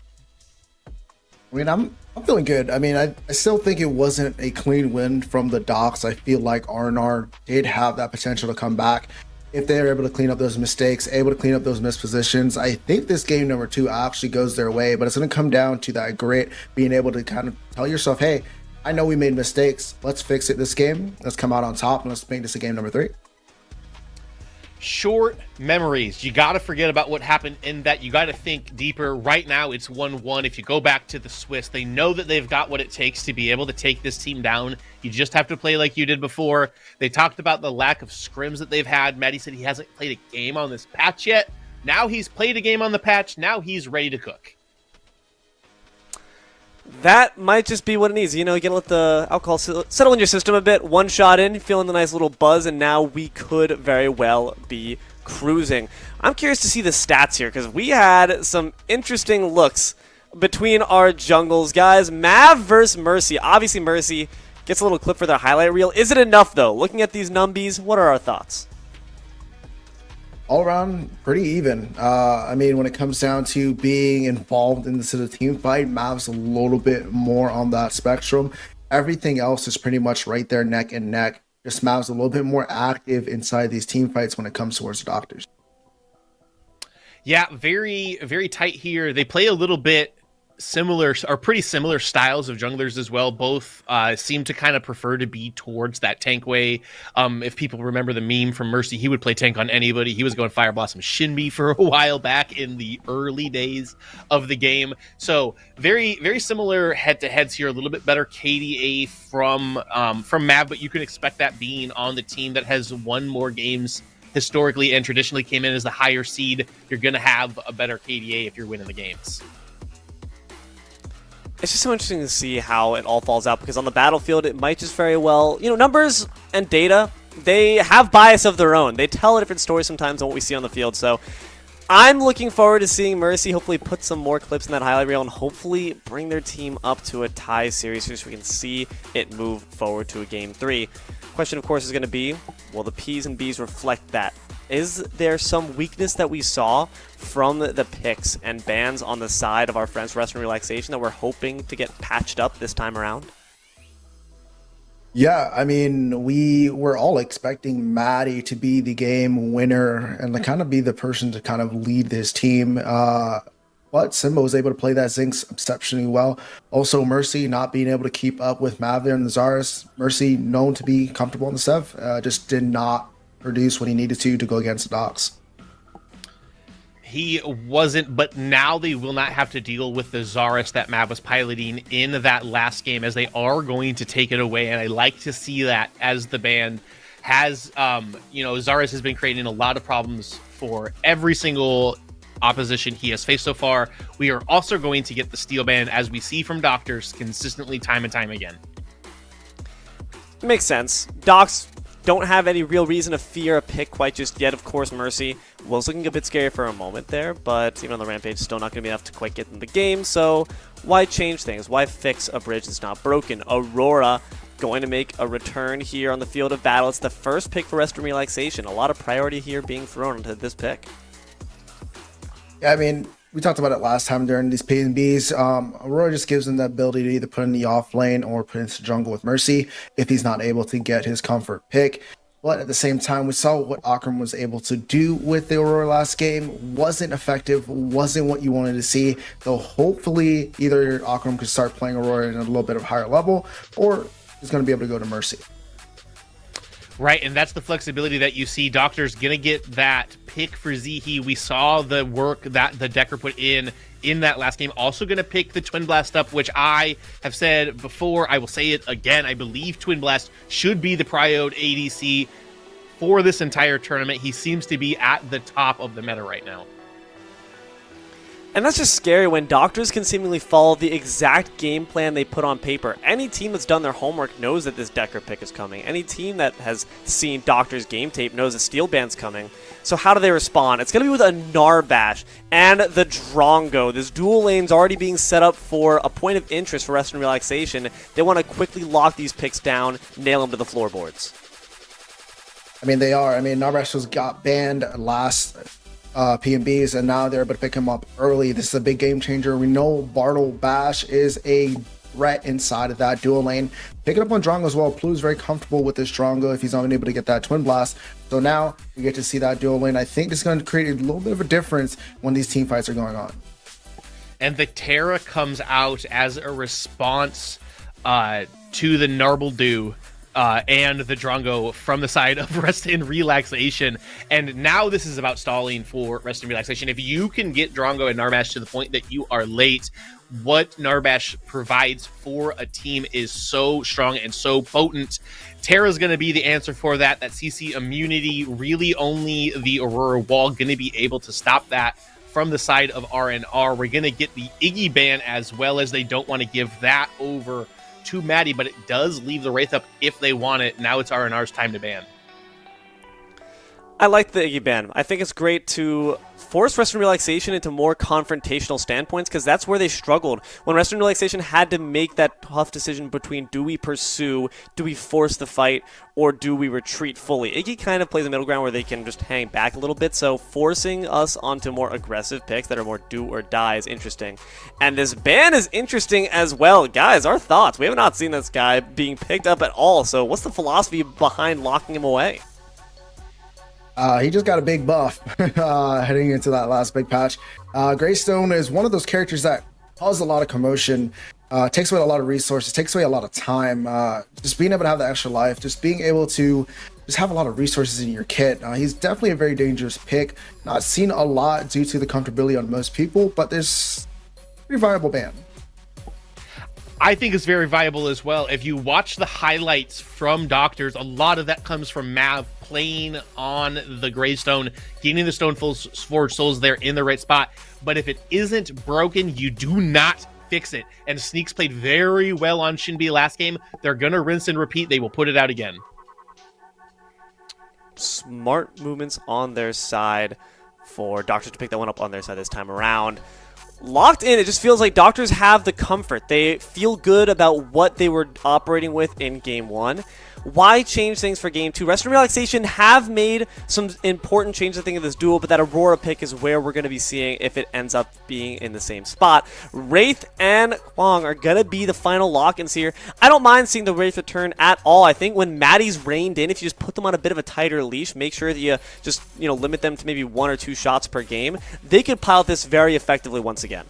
I mean, I'm feeling good. I mean, I still think it wasn't a clean win from the Docs. I feel like R&R did have that potential to come back if they were able to clean up those mistakes, able to clean up those missed positions. I think this game number 2 actually goes their way, but it's going to come down to that grit, being able to kind of tell yourself, hey, I know we made mistakes. Let's fix it this game. Let's come out on top, and let's make this a game number 3. Short memories. You got to forget about what happened in that. You got to think deeper. Right now, it's 1-1. If you go back to the Swiss, they know that they've got what it takes to be able to take this team down. You just have to play like you did before. They talked about the lack of scrims that they've had. Maddie said he hasn't played a game on this patch yet. Now he's played a game on the patch. Now he's ready to cook. That might just be what it needs. You know, you gotta let the alcohol settle in your system a bit. One shot in, feeling the nice little buzz, and now we could very well be cruising. I'm curious to see the stats here, because we had some interesting looks between our jungles. Guys, Mav versus Mercy. Obviously, Mercy gets a little clip for their highlight reel. Is it enough, though? Looking at these numbies, what are our thoughts? All around pretty even. I mean, when it comes down to being involved in this team fight, Mav's a little bit more on that spectrum. Everything else is pretty much right there neck and neck. Just Mav's a little bit more active inside these team fights when it comes towards the Doctors. Yeah, very, very tight here. They play a little bit similar, or pretty similar styles of junglers as well. Both seem to kind of prefer to be towards that tank way. If people remember the meme from Mercy, he would play tank on anybody. He was going Fire Blossom Shinbi for a while back in the early days of the game. So very, very similar head-to-heads here. A little bit better KDA from Mav, but you can expect that being on the team that has won more games historically and traditionally came in as the higher seed. You're going to have a better KDA if you're winning the games. It's just so interesting to see how it all falls out, because on the battlefield, it might just very well, you know, numbers and data, they have bias of their own. They tell a different story sometimes than what we see on the field. So I'm looking forward to seeing Mercy hopefully put some more clips in that highlight reel and hopefully bring their team up to a tie series so we can see it move forward to a game 3. Question, of course, is going to be, will the P's and B's reflect that? Is there some weakness that we saw from the picks and bans on the side of our friends Rest and Relaxation that we're hoping to get patched up this time around? Yeah, I mean, we were all expecting Maddie to be the game winner and to kind of be the person to kind of lead this team. But Simba was able to play that Zinx exceptionally well. Also, Mercy not being able to keep up with Mav there and the Zaris. Mercy known to be comfortable in the Sev, just did not produce what he needed to go against the Docs. He wasn't, but now they will not have to deal with the Zaris that Mav was piloting in that last game, as they are going to take it away. And I like to see that, as the band has, you know, Zaris has been creating a lot of problems for every single opposition he has faced so far. We are also going to get the steel ban, as we see from Doctors consistently time and time again. Makes sense. Docs don't have any real reason to fear a pick quite just yet. Of course, Mercy was looking a bit scary for a moment there, but even on the Rampage, still not going to be enough to quite get in the game, so why change things? Why fix a bridge that's not broken? Aurora going to make a return here on the field of battle. It's the first pick for Rest and Relaxation. A lot of priority here being thrown into this pick. Yeah, I mean, we talked about it last time during these P's and B's. Aurora just gives him the ability to either put in the off lane or put into jungle with Mercy if he's not able to get his comfort pick. But at the same time, we saw what Akram was able to do with the Aurora last game. Wasn't effective, wasn't what you wanted to see. So hopefully either Akram could start playing Aurora in a little bit of higher level, or he's going to be able to go to Mercy. Right, and that's the flexibility that you see. Doctor's going to get that pick for Zihi. We saw the work that the Decker put in that last game. Also going to pick the Twin Blast up, which I have said before. I will say it again. I believe Twin Blast should be the prioed ADC for this entire tournament. He seems to be at the top of the meta right now. And that's just scary when doctors can seemingly follow the exact game plan they put on paper. Any team that's done their homework knows that this Decker pick is coming. Any team that has seen doctors' game tape knows that Steel Band's coming. So how do they respond? It's going to be with a Narbash and the Drongo. This dual lane's already being set up for a point of interest for Western Relaxation. They want to quickly lock these picks down, nail them to the floorboards. I mean, they are. I mean, Narbash was got banned last PMBs, and now they're able to pick him up early. This is a big game changer. We know Bartle Bash is a threat inside of that dual lane. Picking up on Drongo as well. Plu's very comfortable with this Drongo if he's not able to get that Twin Blast. So now we get to see that dual lane. I think this is going to create a little bit of a difference when these team fights are going on. And the Terra comes out as a response to the Narbledew and the Drongo from the side of Rest and Relaxation. And now this is about stalling for Rest and Relaxation. If you can get Drongo and Narbash to the point that you are late, what Narbash provides for a team is so strong and so potent. Terra's going to be the answer for that. That CC immunity, really only the Aurora Wall going to be able to stop that from the side of RNR. We're going to get the Iggy ban as well, as they don't want to give that over to Maddie, but it does leave the Wraith up if they want it. Now it's RNR's time to ban. I like the Iggy ban. I think it's great to force Western Relaxation into more confrontational standpoints, because that's where they struggled. When Western Relaxation had to make that tough decision between, do we pursue, do we force the fight, or do we retreat fully? Iggy kind of plays a middle ground where they can just hang back a little bit, so forcing us onto more aggressive picks that are more do or die is interesting. And this ban is interesting as well. Guys, our thoughts. We have not seen this guy being picked up at all, so what's the philosophy behind locking him away? He just got a big buff heading into that last big patch. Greystone is one of those characters that causes a lot of commotion, takes away a lot of resources, takes away a lot of time. Just being able to have the extra life, just being able to just have a lot of resources in your kit. He's definitely a very dangerous pick. Not seen a lot due to the comfortability on most people, but there's a pretty viable ban. I think it's very viable as well. If you watch the highlights from Doctors, a lot of that comes from Mav playing on the Greystone, getting the Stoneforge Souls there in the right spot. But if it isn't broken, you do not fix it. And Sneaks played very well on Shinbi last game. They're going to rinse and repeat. They will put it out again. Smart movements on their side for Doctors to pick that one up on their side this time around. Locked in, it just feels like Doctors have the comfort. They feel good about what they were operating with in Game 1. Why change things for Game 2? Rest and Relaxation have made some important changes, I think, in this duel, but that Aurora pick is where we're going to be seeing if it ends up being in the same spot. Wraith and Kwang are going to be the final lock-ins here. I don't mind seeing the Wraith return at all. I think when Maddie's reined in, if you just put them on a bit of a tighter leash, make sure that you just limit them to maybe 1 or 2 shots per game, they could pilot this very effectively once again.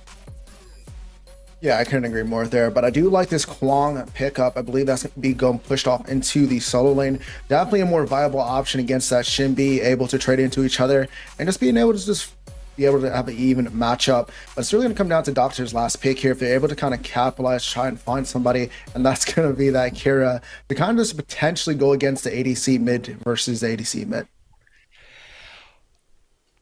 Yeah, I couldn't agree more there, but I do like this Kwang pickup. I believe that's going to be going pushed off into the solo lane. Definitely a more viable option against that Shinbi, able to trade into each other and just being able to have an even matchup. But it's really going to come down to Doctor's last pick here. If they're able to kind of capitalize, try and find somebody, and that's going to be that Kira to kind of just potentially go against the ADC mid versus the ADC mid.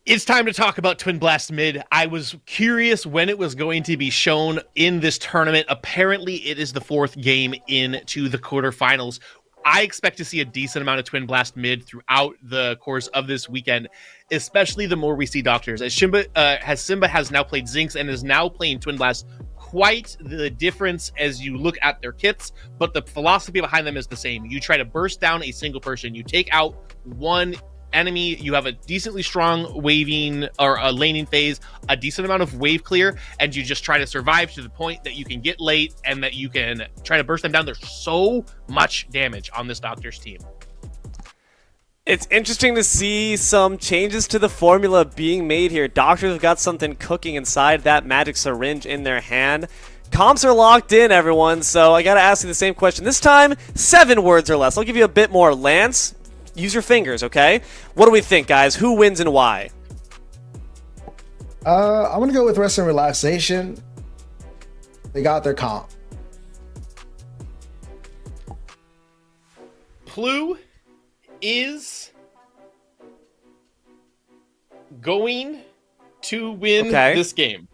It's time to talk about Twin Blast mid. I was curious when it was going to be shown in this tournament. Apparently, it is the 4th game into the quarterfinals. I expect to see a decent amount of Twin Blast mid throughout the course of this weekend, especially the more we see Doctors. As Simba has now played Zinx and is now playing Twin Blast, quite the difference as you look at their kits, but the philosophy behind them is the same. You try to burst down a single person. You take out one enemy, you have a decently strong waving or a laning phase, a decent amount of wave clear, and you just try to survive to the point that you can get late and that you can try to burst them down. There's so much damage on this Doctors team. It's interesting to see some changes to the formula being made here. Doctors have got something cooking inside that magic syringe in their hand. Comps are locked in, everyone, so I gotta ask you the same question. This time, 7 words or less. I'll give you a bit more. Lance, use your fingers, okay? What do we think, guys? Who wins and why? I'm going to go with Rest and Relaxation. They got their comp. Plu is going to win this game.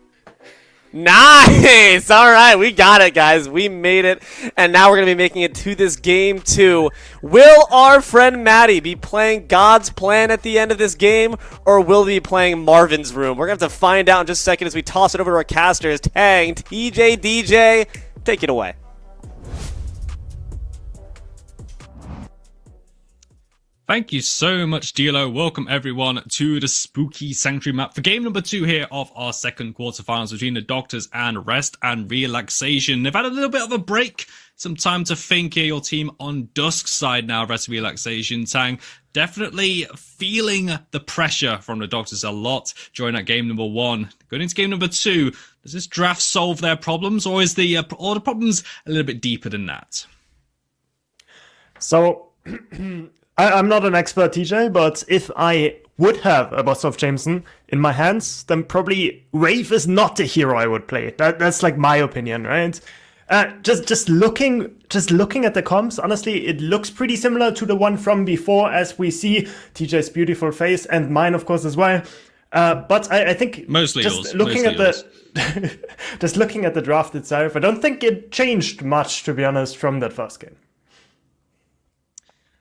Nice! All right, we got it, guys. We made it, and now we're going to be making it to this game 2. Will our friend Maddie be playing God's Plan at the end of this game, or will he be playing Marvin's Room? We're going to have to find out in just a second as we toss it over to our casters. Tang, TJ, DJ, take it away. Thank you so much, Dilo. Welcome everyone to the Spooky Sanctuary map for game number 2 here of our second quarterfinals between the Doctors and Rest and Relaxation. They've had a little bit of a break, some time to think here. Your team on Dusk's side now, Rest and Relaxation. Tang, definitely feeling the pressure from the Doctors a lot during that game number 1. Going into game number 2, does this draft solve their problems, or is the problems a little bit deeper than that? So I'm not an expert, TJ, but if I would have a Boss of Jameson in my hands, then probably Wraith is not the hero I would play. That's like my opinion, right? Just looking at the comps, honestly, it looks pretty similar to the one from before, as we see TJ's beautiful face and mine, of course, as well. But I think mostly just yours. Looking mostly at yours. just looking at the draft itself, I don't think it changed much, to be honest, from that first game.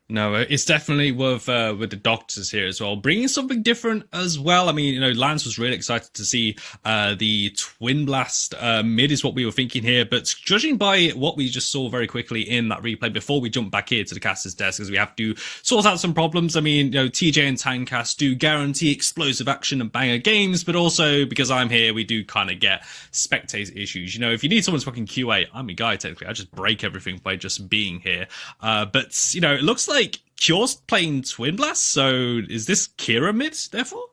No, it's definitely with the Doctors here as well, bringing something different as well. I mean, Lance was really excited to see the Twin Blast mid is what we were thinking here, but judging by what we just saw very quickly in that replay before we jump back here to the caster's desk, because we have to sort out some problems. I mean, TJ and Tangcast do guarantee explosive action and banger games, but also because I'm here, we do kind of get spectator issues. If you need someone's fucking QA, I'm a guy technically. I just break everything by just being here. But it looks like Cure's playing Twin Blast, so is this Kira mid, therefore?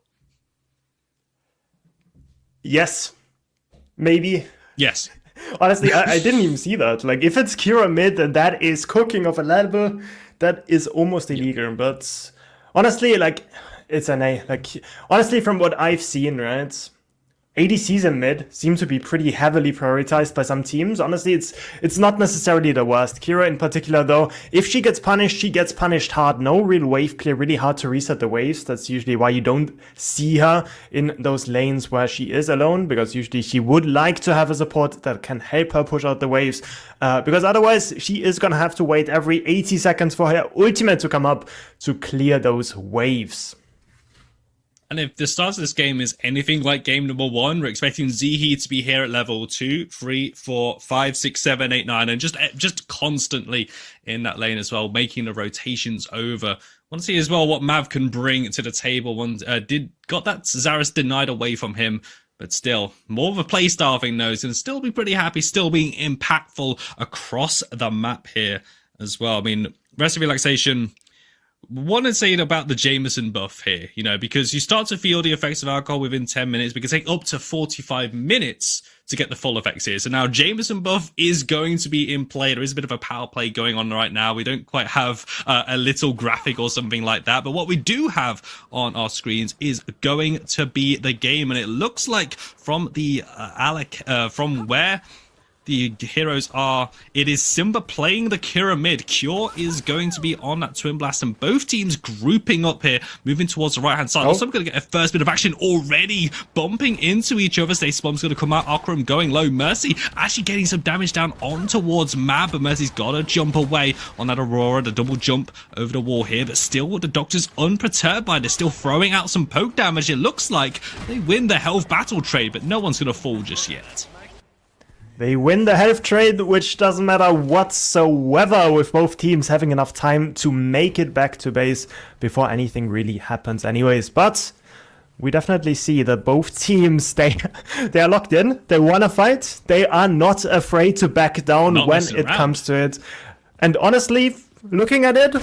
Yes. Maybe. Yes. Honestly, I didn't even see that. Like, if it's Kira mid, then that is cooking of a level that is almost illegal. But honestly, like, it's an A. Like, honestly, from what I've seen, right, ADCs in mid seem to be pretty heavily prioritized by some teams. Honestly, it's not necessarily the worst. Kira in particular, though, if she gets punished hard. No real wave clear, really hard to reset the waves. That's usually why you don't see her in those lanes where she is alone, because usually she would like to have a support that can help her push out the waves, because otherwise she is gonna have to wait every 80 seconds for her ultimate to come up to clear those waves. And if the start of this game is anything like game number 1, we're expecting Zihi to be here at level 2, 3, 4, 5, 6, 7, 8, 9, and just constantly in that lane as well, making the rotations over. I want to see as well what Mav can bring to the table. Got that Zaris denied away from him, but still, more of a playstyle thing though. He's going to still be pretty happy, still being impactful across the map here as well. I mean, Rest of Relaxation, want to say about the Jameson buff here, because you start to feel the effects of alcohol within 10 minutes. It can take up to 45 minutes to get the full effects here. So now Jameson buff is going to be in play. There is a bit of a power play going on right now. We don't quite have a little graphic or something like that, but what we do have on our screens is going to be the game. And it looks like from the from where the heroes are, it is Simba playing the Kira mid. Cure is going to be on that Twin Blast, and both teams grouping up here, moving towards the right-hand side. Also, I'm going to get a first bit of action already, bumping into each other. Stay Bomb's going to come out. Akram going low. Mercy actually getting some damage down on towards Mab, but Mercy's got to jump away on that Aurora, the double jump over the wall here, but still the Doctors unperturbed by this, still throwing out some poke damage. It looks like they win the health battle trade, but no one's going to fall just yet. They win the health trade, which doesn't matter whatsoever, with both teams having enough time to make it back to base before anything really happens anyways. But we definitely see that both teams, they are locked in, they want to fight, they are not afraid to back down when it comes to it. And honestly, looking at it,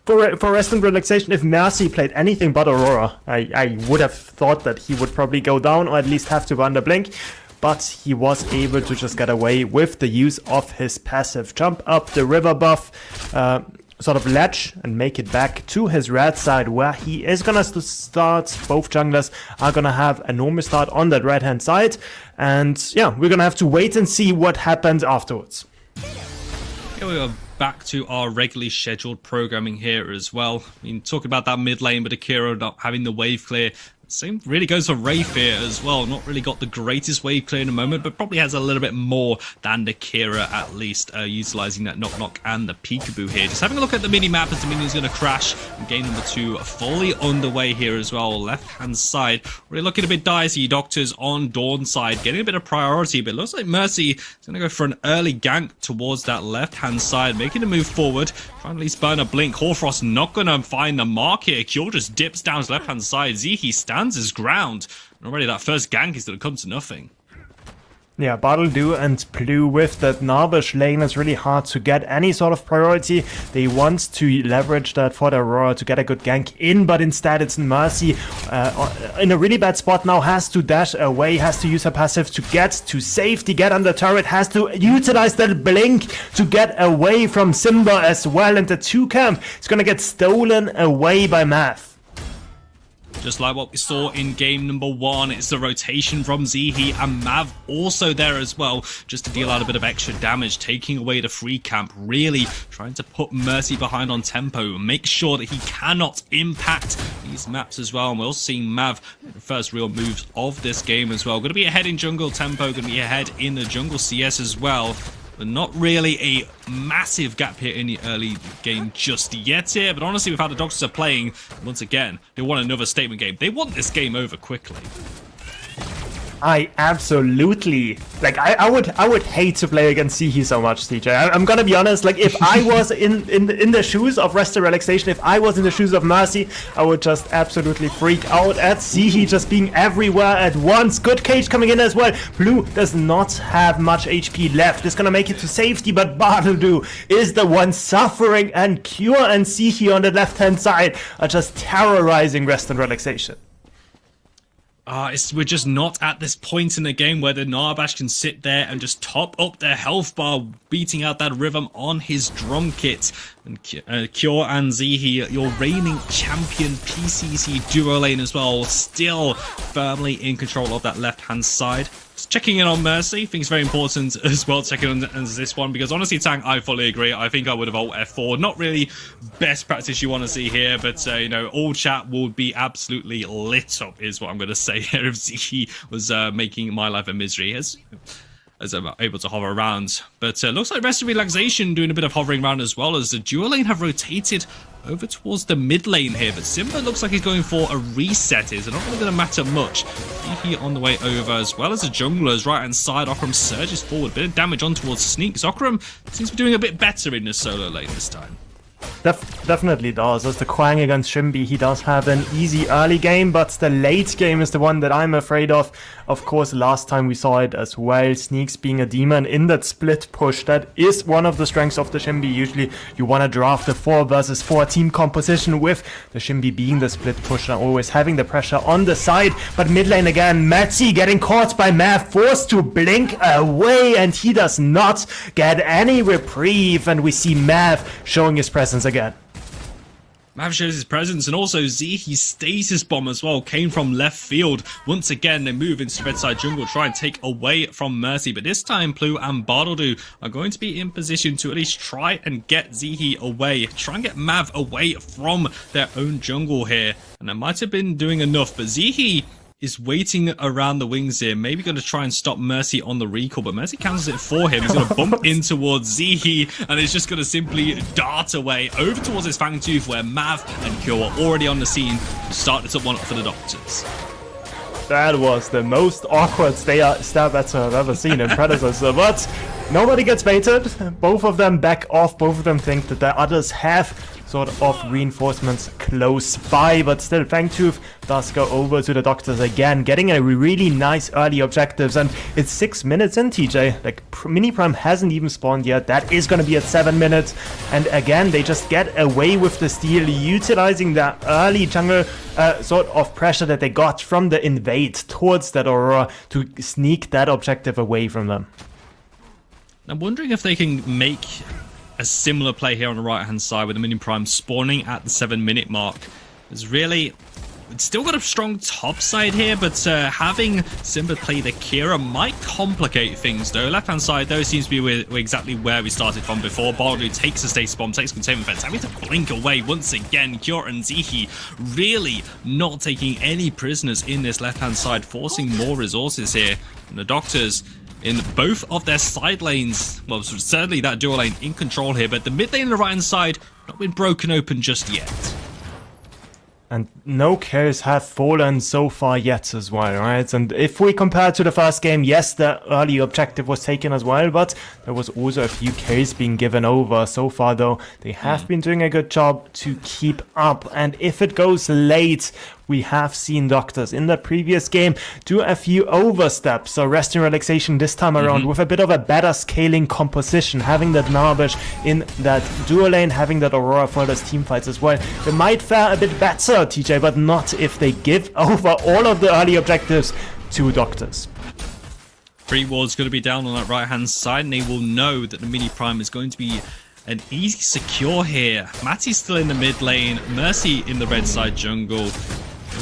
for Rest and Relaxation, if Mercy played anything but Aurora, I would have thought that he would probably go down, or at least have to run the blink. But he was able to just get away with the use of his passive jump up the river buff, sort of ledge, and make it back to his red side, where he is gonna start. Both junglers are gonna have a normal start on that right hand side, and yeah, we're gonna have to wait and see what happens afterwards. Here we are, back to our regularly scheduled programming here as well. I mean, talking about that mid lane, but Akira not having the wave clear. Same really goes for Wraith here as well. Not really got the greatest wave clear in a moment, but probably has a little bit more than the Kira at least, utilizing that knock and the peekaboo here. Just having a look at the mini-map as the minion's going to crash. And game number 2 fully underway here as well. Left-hand side, really looking a bit dicey. Doctors on Dawn side, getting a bit of priority, but it looks like Mercy is going to go for an early gank towards that left-hand side, making a move forward. Trying to at least burn a blink. Hoarfrost not going to find the mark here. Cure just dips down his left-hand side. Zihi stands his ground. And already that first gank is going to come to nothing. Yeah, Battledo and Blue with that Narvish lane is really hard to get any sort of priority. They want to leverage that for the Aurora to get a good gank in, but instead it's Mercy in a really bad spot now, has to dash away, has to use her passive to get to safety, get under turret, has to utilize that blink to get away from Simba as well, and the 2 camp is gonna get stolen away by Math. Just like what we saw in game number 1, it's the rotation from Zihi and Mav also there as well, just to deal out a bit of extra damage, taking away the free camp, really trying to put Mercy behind on tempo, make sure that he cannot impact these maps as well. And we're also seeing Mav, the first real moves of this game as well. Going to be ahead in jungle tempo, going to be ahead in the jungle CS as well. But not really a massive gap here in the early game just yet here. But honestly, with how the Doctors are playing, once again, they want another statement game. They want this game over quickly. I absolutely, like, I would hate to play against Zihi so much, TJ. I'm gonna be honest, like, if I was in the shoes of Rest and Relaxation, if I was in the shoes of Mercy, I would just absolutely freak out at Zihi just being everywhere at once. Good cage coming in as well. Blue does not have much HP left. It's gonna make it to safety, but Battledo is the one suffering, and Cure and Zihi on the left-hand side are just terrorizing Rest and Relaxation. We're just not at this point in the game where the Narbash can sit there and just top up their health bar, beating out that rhythm on his drum kit. And Cure and Zihi, your reigning champion PCC duo lane as well, still firmly in control of that left-hand side. Just checking in on Mercy, I think it's very important as well, checking on this one, because honestly, Tank, I fully agree. I think I would have ult F4. Not really best practice you want to see here, but, you know, all chat will be absolutely lit up, is what I'm going to say here, if Zihi was making my life a misery, as I'm able to hover around. But looks like Rest of Relaxation doing a bit of hovering around as well, as the dual lane have rotated over towards the mid lane here, but Simba looks like he's going for a reset. It's not really going to matter much. Zihi on the way over, as well as the junglers right hand side. Okram surges forward, bit of damage on towards Sneak. Okram seems to be doing a bit better in the solo lane this time. Definitely does. As the Quang against Shimby, he does have an easy early game, but the late game is the one that I'm afraid of. Of course, last time we saw it as well. Sneaks being a demon in that split push. That is one of the strengths of the Shimby. Usually you want to draft a 4 versus 4 team composition with the Shimby being the split push and always having the pressure on the side. But mid lane again, Metzi getting caught by Mav, forced to blink away, and he does not get any reprieve. And we see Mav showing his presence again. Mav shows his presence, and also Zihi's stasis bomb as well came from left field. Once again, they move into red side jungle, try and take away from Mercy, but this time Plu and Battledo are going to be in position to at least try and get Zihi away, try and get Mav away from their own jungle here, and that might have been doing enough, but Zihi is waiting around the wings here, maybe going to try and stop Mercy on the recall, but Mercy cancels it for him. He's going to bump in towards Zihi, and is just going to simply dart away over towards his Fangtooth, where Mav and Kyo are already on the scene to start this up one for the Doctors. That was the most awkward stab battle I've ever seen in Predecessor, but nobody gets baited. Both of them back off, both of them think that the others have sort of reinforcements close by, but still Fangtooth does go over to the Doctors again, getting a really nice early objectives, and it's 6 minutes in, TJ. Like, Mini Prime hasn't even spawned yet. That is going to be at 7 minutes, and again they just get away with the steal, utilizing that early jungle sort of pressure that they got from the invade towards that Aurora to sneak that objective away from them. I'm wondering if they can make a similar play here on the right hand side with the Minion Prime spawning at the 7 minute mark. It's really, Still got a strong top side here, but having Simba play the Kira might complicate things, though. Left-hand side, though, seems to be exactly where we started from before. Baldu takes a stasis bomb, takes containment fence, having to blink away once again. Kira and Zihi really not taking any prisoners in this left-hand side, forcing more resources here. And the Doctors in both of their side lanes, well, certainly that dual lane in control here, but the mid lane and the right-hand side not been broken open just yet. And no kills have fallen so far yet as well, right? And if we compare to the first game, yes, the early objective was taken as well, but there was also a few kills being given over. So far, though, they have been doing a good job to keep up. And if it goes late, we have seen Doctors in the previous game do a few oversteps. So rest and relaxation this time around with a bit of a better scaling composition, having that Narbish in that dual lane, having that Aurora for those team fights as well. They might fare a bit better, TJ, but not if they give over all of the early objectives to Doctors. Free ward's going to be down on that right hand side, and they will know that the mini prime is going to be an easy secure here. Matty's still in the mid lane, Mercy in the red side jungle.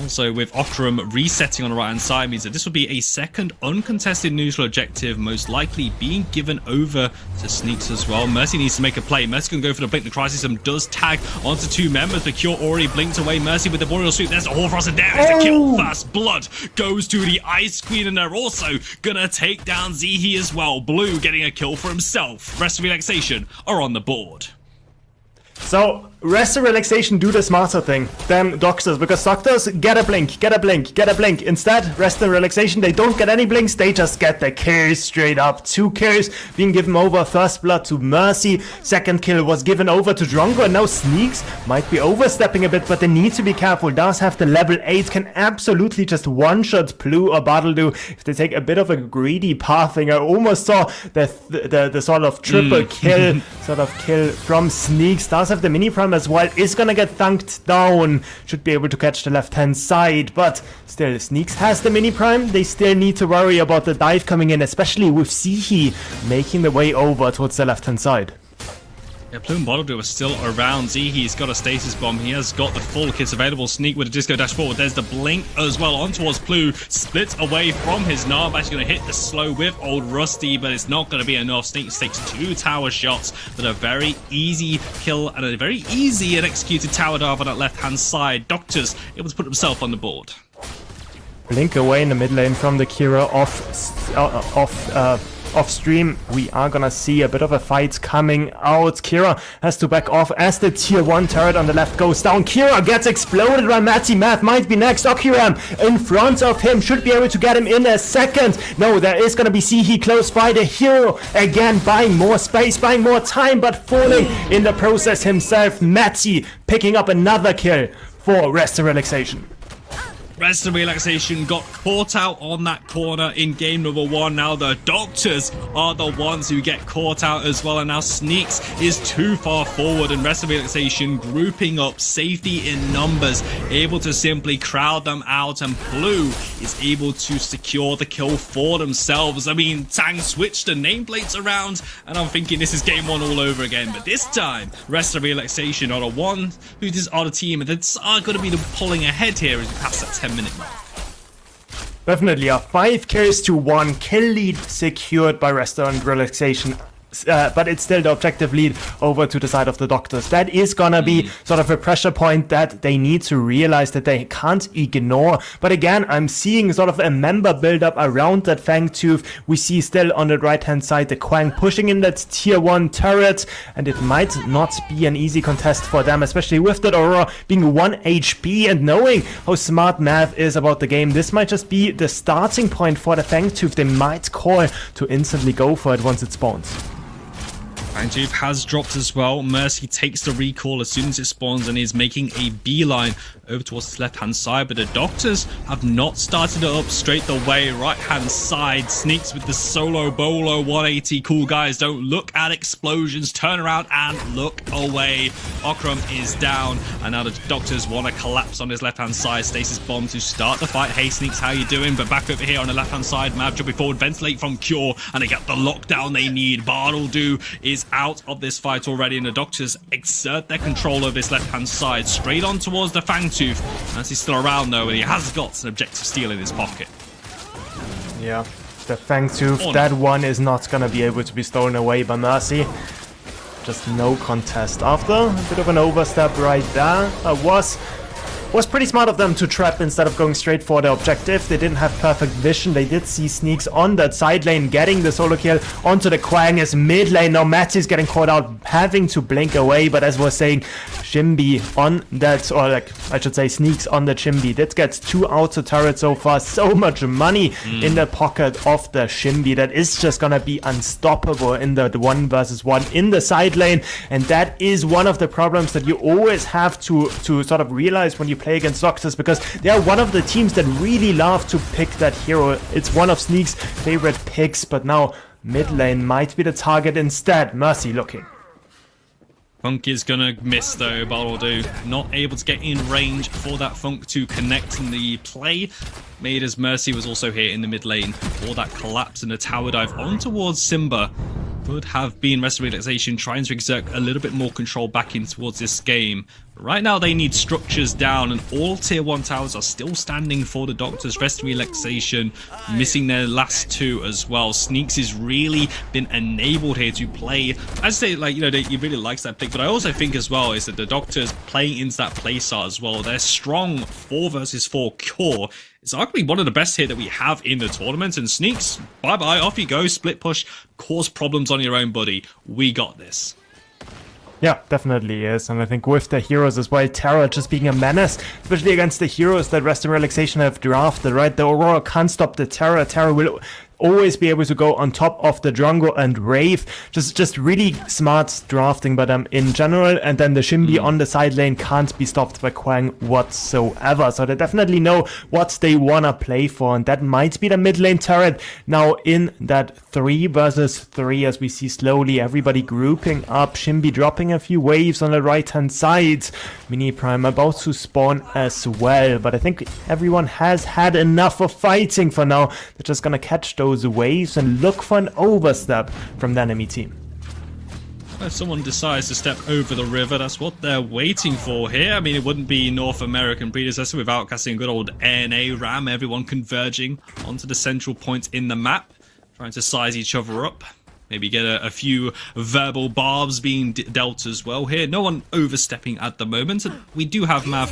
Also, with Okram resetting on the right-hand side, means that this will be a second uncontested neutral objective, most likely being given over to Sneaks as well. Mercy needs to make a play. Mercy can go for the blink. The crisis does tag onto two members. The Cure already blinked away. Mercy with the Boreal Sweep. There's the Horfrost, and there is the kill. First blood goes to the Ice Queen, and they're also gonna take down Zihi as well. Blue getting a kill for himself. Rest of Relaxation are on the board. So, rest and relaxation do the smarter thing than Doctors, because Doctors get a blink, get a blink, get a blink. Instead, rest and relaxation, they don't get any blinks, they just get the kills straight up. 2 kills being given over, first blood to Mercy, second kill was given over to Drongo, and now Sneaks might be overstepping a bit, but they need to be careful. Does have the level 8, can absolutely just one-shot Blue or Battledo if they take a bit of a greedy pathing. I almost saw the sort of triple kill, kill from Sneaks. Does have the mini prime as well, is gonna get thunked down, should be able to catch the left hand side, but still Sneaks has the mini prime. They still need to worry about the dive coming in, especially with Zihi making the way over towards the left hand side. Yeah, Plume Battledo is still around. Zihi's got a stasis bomb. He has got the full kits available. Sneak with a disco dash forward. There's the blink as well on towards Plu. Splits away from his Narb. Actually going to hit the slow with Old Rusty, but it's not going to be enough. Sneak takes 2 tower shots, but a very easy kill and a very easy and executed tower dive on that left-hand side. Doctors able to put himself on the board. Blink away in the mid lane from the Kira off stream. We are gonna see a bit of a fight coming out. Kira has to back off as the tier 1 turret on the left goes down. Kira gets exploded by Matty. Math might be next. Okiram in front of him, should be able to get him in a second. No, there is gonna be Zihi close by. The hero again buying more space, buying more time, but falling in the process himself. Matty picking up another kill for Rest and Relaxation. Rest and Relaxation got caught out on that corner in game number 1. Now the Doctors are the ones who get caught out as well, and now Sneaks is too far forward, and Rest and Relaxation grouping up, safety in numbers, able to simply crowd them out, and Blue is able to secure the kill for themselves. I mean, Tang switched the nameplates around, and I'm thinking this is game 1 all over again, but this time Rest and Relaxation are the one who are the team that are going to be the pulling ahead here as we pass that 10-minute mark. Definitely a 5 kills to 1 kill lead secured by Rest and Relaxation. But it's still the objective lead over to the side of the Doctors. That is gonna be sort of a pressure point that they need to realize that they can't ignore. But again, I'm seeing sort of a member build up around that Fangtooth. We see still on the right hand side the Quang pushing in that tier 1 turret, and it might not be an easy contest for them, especially with that Aurora being 1 HP and knowing how smart Mav is about the game. This might just be the starting point for the Fangtooth. They might call to instantly go for it once it spawns. Fangtooth has dropped as well. Mercy takes the recall as soon as it spawns and is making a beeline over towards his left-hand side, but the Doctors have not started it up straight the way. Right-hand side, Sneaks with the solo bolo 180. Cool guys, don't look at explosions, turn around and look away. Okram is down, and now the Doctors want to collapse on his left-hand side. Stasis bomb to start the fight. Hey Sneaks, how you doing? But back over here on the left-hand side, Mav jumping forward, ventilate from Cure, and they get the lockdown they need. Battledo is out of this fight already, and the Doctors exert their control over this left-hand side. Straight on towards the Fangtooth. Fangtooth. As he's still around though, and he has got an objective steal in his pocket. Yeah, the Fangtooth, that one is not gonna be able to be stolen away by Mercy. Just no contest. After a bit of an overstep right there, was pretty smart of them to trap instead of going straight for the objective. They didn't have perfect vision. They did see Sneaks on that side lane getting the solo kill onto the Quang as mid lane. Now Matty's getting caught out, having to blink away, but as we're saying, Chimbi on that, or like I should say Sneaks on the Chimbi. That gets 2 outer turrets so far. So much money in the pocket of the Chimbi. That is just gonna be unstoppable in the 1 versus 1 in the side lane, and that is one of the problems that you always have to sort of realize when you play against Doctors, because they are one of the teams that really love to pick that hero. It's one of Sneak's favorite picks, but now mid lane might be the target instead. Mercy looking. Funk is gonna miss though, Baldo. Not able to get in range for that Funk to connect in the play. Made as Mercy was also here in the mid lane for that collapse and a tower dive on towards Simba. Could have been Rest of Relaxation trying to exert a little bit more control back in towards this game. But right now they need structures down, and all tier 1 towers are still standing for the Doctors. Rest of Relaxation missing their last 2 as well. Sneaks has really been enabled here to play. I say, like, you know, he really likes that pick, but I also think as well is that the Doctors playing into that playstyle as well. They're strong 4 versus 4 core. It's arguably one of the best here that we have in the tournament, and Sneaks, bye-bye, off you go, split push, cause problems on your own, buddy. We got this. Yeah, definitely is, and I think with the heroes as well, Terra just being a menace, especially against the heroes that Rest and Relaxation have drafted, right? The Aurora can't stop the Terra. Terra will always be able to go on top of the Drongo and Wraith. Just really smart drafting by them in general, and then the Chimbi on the side lane can't be stopped by Quang whatsoever. So they definitely know what they wanna play for, and that might be the mid lane turret now in that 3 versus 3 as we see slowly everybody grouping up. Chimbi dropping a few waves on the right hand side. Mini Prime about to spawn as well, but I think everyone has had enough of fighting for now. They're just gonna catch those waves and look for an overstep from the enemy team. If someone decides to step over the river, that's what they're waiting for here. I mean, it wouldn't be North American Predecessor without casting a good old ANA ram, everyone converging onto the central point in the map, trying to size each other up. Maybe get a few verbal barbs being dealt as well here. No one overstepping at the moment. And we do have Mav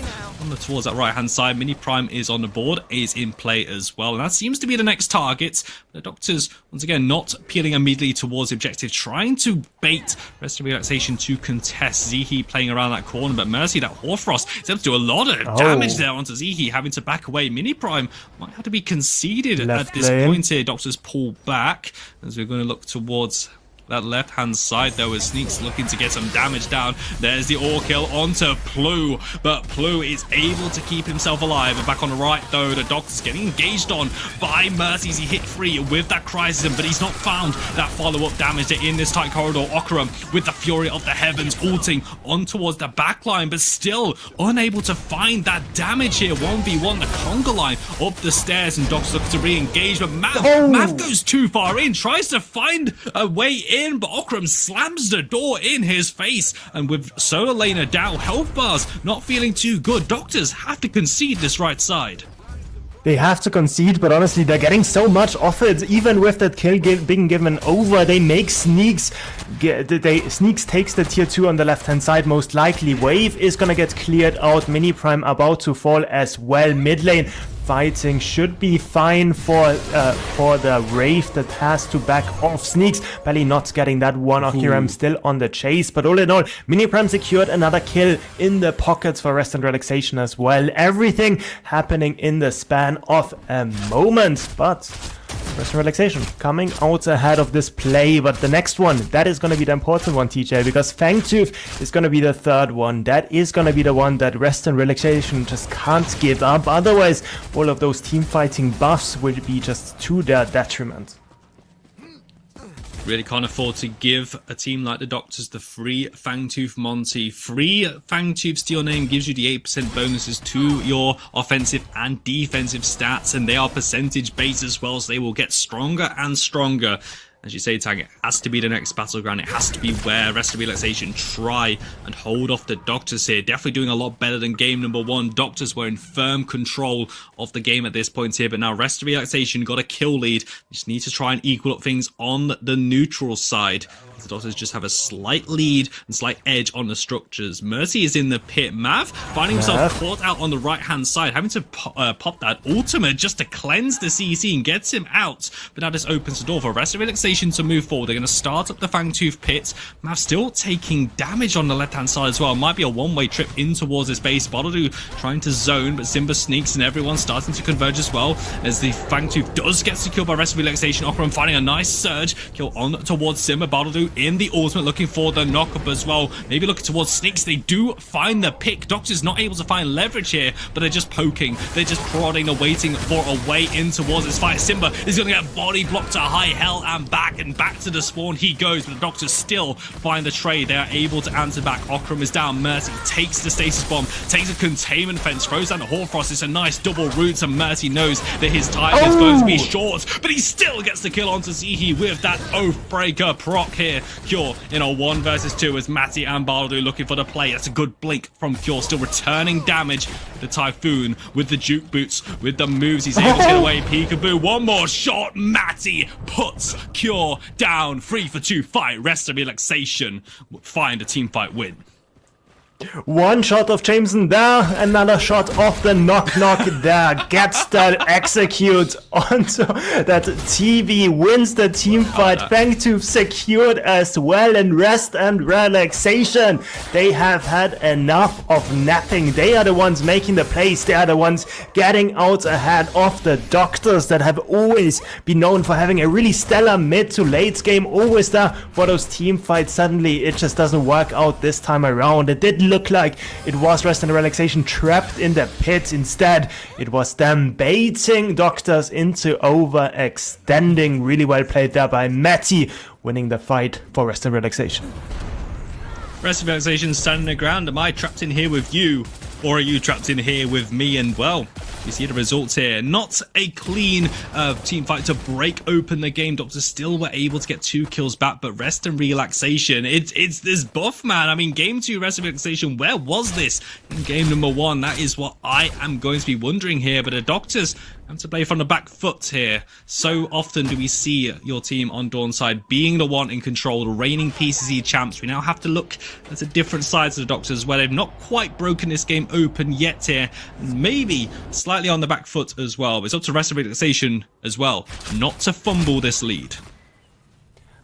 towards that right-hand side. Mini Prime is on the board, is in play as well. And that seems to be the next target. The Doctors, once again, not peeling immediately towards the objective, trying to bait Rest of Relaxation to contest. Zihi playing around that corner, but Mercy, that Hoarfrost, is able to do a lot of damage there onto Zihi, having to back away. Mini Prime might have to be conceded at this point here. Doctors pull back as we're going to look towards that left-hand side, though, as Sneaks looking to get some damage down. There's the ore kill onto Plu, but Plu is able to keep himself alive. And back on the right, though, the Doctor's getting engaged on by Mercies. He hit free with that Crisis, but he's not found that follow-up damage in this tight corridor. Okaram with the Fury of the Heavens ulting on towards the backline, but still unable to find that damage here. 1v1, the conga line up the stairs, and Doc's looking to re-engage, but Mav goes too far in, tries to find a way in, but Okram slams the door in his face, and with Solar Laner down, health bars not feeling too good, Doctors have to concede this right side. They have to concede, but honestly, they're getting so much off it. Even with that kill being given over, they make Sneaks. Sneaks takes the tier 2 on the left-hand side, most likely. Wave is gonna get cleared out. Mini Prime about to fall as well. Mid lane fighting should be fine for the Wraith that has to back off. Sneaks barely not getting that one. Akiram still on the chase, but all in all, Mini Prime secured another kill in the pockets for Rest and Relaxation as well. Everything happening in the span of a moment, but Rest and Relaxation coming out ahead of this play. But the next one, that is going to be the important one, TJ, because Fangtooth is going to be the third one. That is going to be the one that Rest and Relaxation just can't give up. Otherwise, all of those team fighting buffs will be just to their detriment. Really can't afford to give a team like the Doctors the free Fangtooth Monty. Free Fangtooth Steel Name gives you the 8% bonuses to your offensive and defensive stats, and they are percentage based as well, so they will get stronger and stronger. As you say, Tang, it has to be the next battleground. It has to be where Rest of Relaxation try and hold off the Doctors here. Definitely doing a lot better than game number 1. Doctors were in firm control of the game at this point here, but now Rest of Relaxation got a kill lead. They just need to try and equal up things on the neutral side. The Doctors just have a slight lead and slight edge on the structures. Mercy is in the pit. Mav finding himself caught out on the right-hand side, having to pop that ultimate just to cleanse the CC and gets him out. But now this opens the door for Rest of Relaxation to move forward. They're going to start up the Fangtooth pit. Mav still taking damage on the left-hand side as well. Might be a one-way trip in towards his base. Bottledy trying to zone, but Simba sneaks and everyone's starting to converge as well as the Fangtooth does get secured by Rest of Relaxation. Operam finding a nice surge kill on towards Simba. Bottledy in the ultimate looking for the knock-up as well. Maybe looking towards Sneaks. They do find the pick. Doctor's not able to find leverage here, but they're just poking. They're just prodding. They're waiting for a way in towards this fight. Simba is going to get body blocked to high hell and back to the spawn he goes, but the Doctors still find the trade. They are able to answer back. Ockram is down. Mercy takes the stasis bomb, takes a containment fence, throws down the Hoarfrost. It's a nice double root, and Mercy knows that his time is going to be short, but he still gets the kill onto Zihi with that Oathbreaker proc here. Cure in a 1 versus 2 as Matty and Baldu looking for the play. That's a good blink from Cure, still returning damage. The Typhoon with the juke boots, with the moves, he's able to get away. Peekaboo, one more shot. Matty puts Cure down. 3 for 2 fight. Rest of Relaxation find a team fight win. One shot of Jameson there, another shot of the knock-knock there. Gets that execute onto that TV, wins the team fight. Fangtooth secured as well in Rest and Relaxation. They have had enough of napping. They are the ones making the plays. They are the ones getting out ahead of the Doctors that have always been known for having a really stellar mid to late game. Always there for those team fights. Suddenly it just doesn't work out this time around. It did look like it was Rest and Relaxation trapped in the pit. Instead, it was them baiting Doctors into overextending. Really well played there by Matty, winning the fight for Rest and Relaxation. Rest of Relaxation standing their ground. Am I trapped in here with you? Or are you trapped in here with me? And well, you see the results here. Not a clean team fight to break open the game. Doctors still were able to get 2 kills back, but Rest and Relaxation, it's this buff, man. I mean, game 2 Rest and Relaxation, where was this in game number 1? That is what I am going to be wondering here. But the Doctors have to play from the back foot here. So often do we see your team on Dawn's side being the one in control, the reigning PCC champs. We now have to look at the different sides of the Doctors where they've not quite broken this game open yet here, and maybe slightly on the back foot as well. But it's up to Rest of Relaxation as well not to fumble this lead.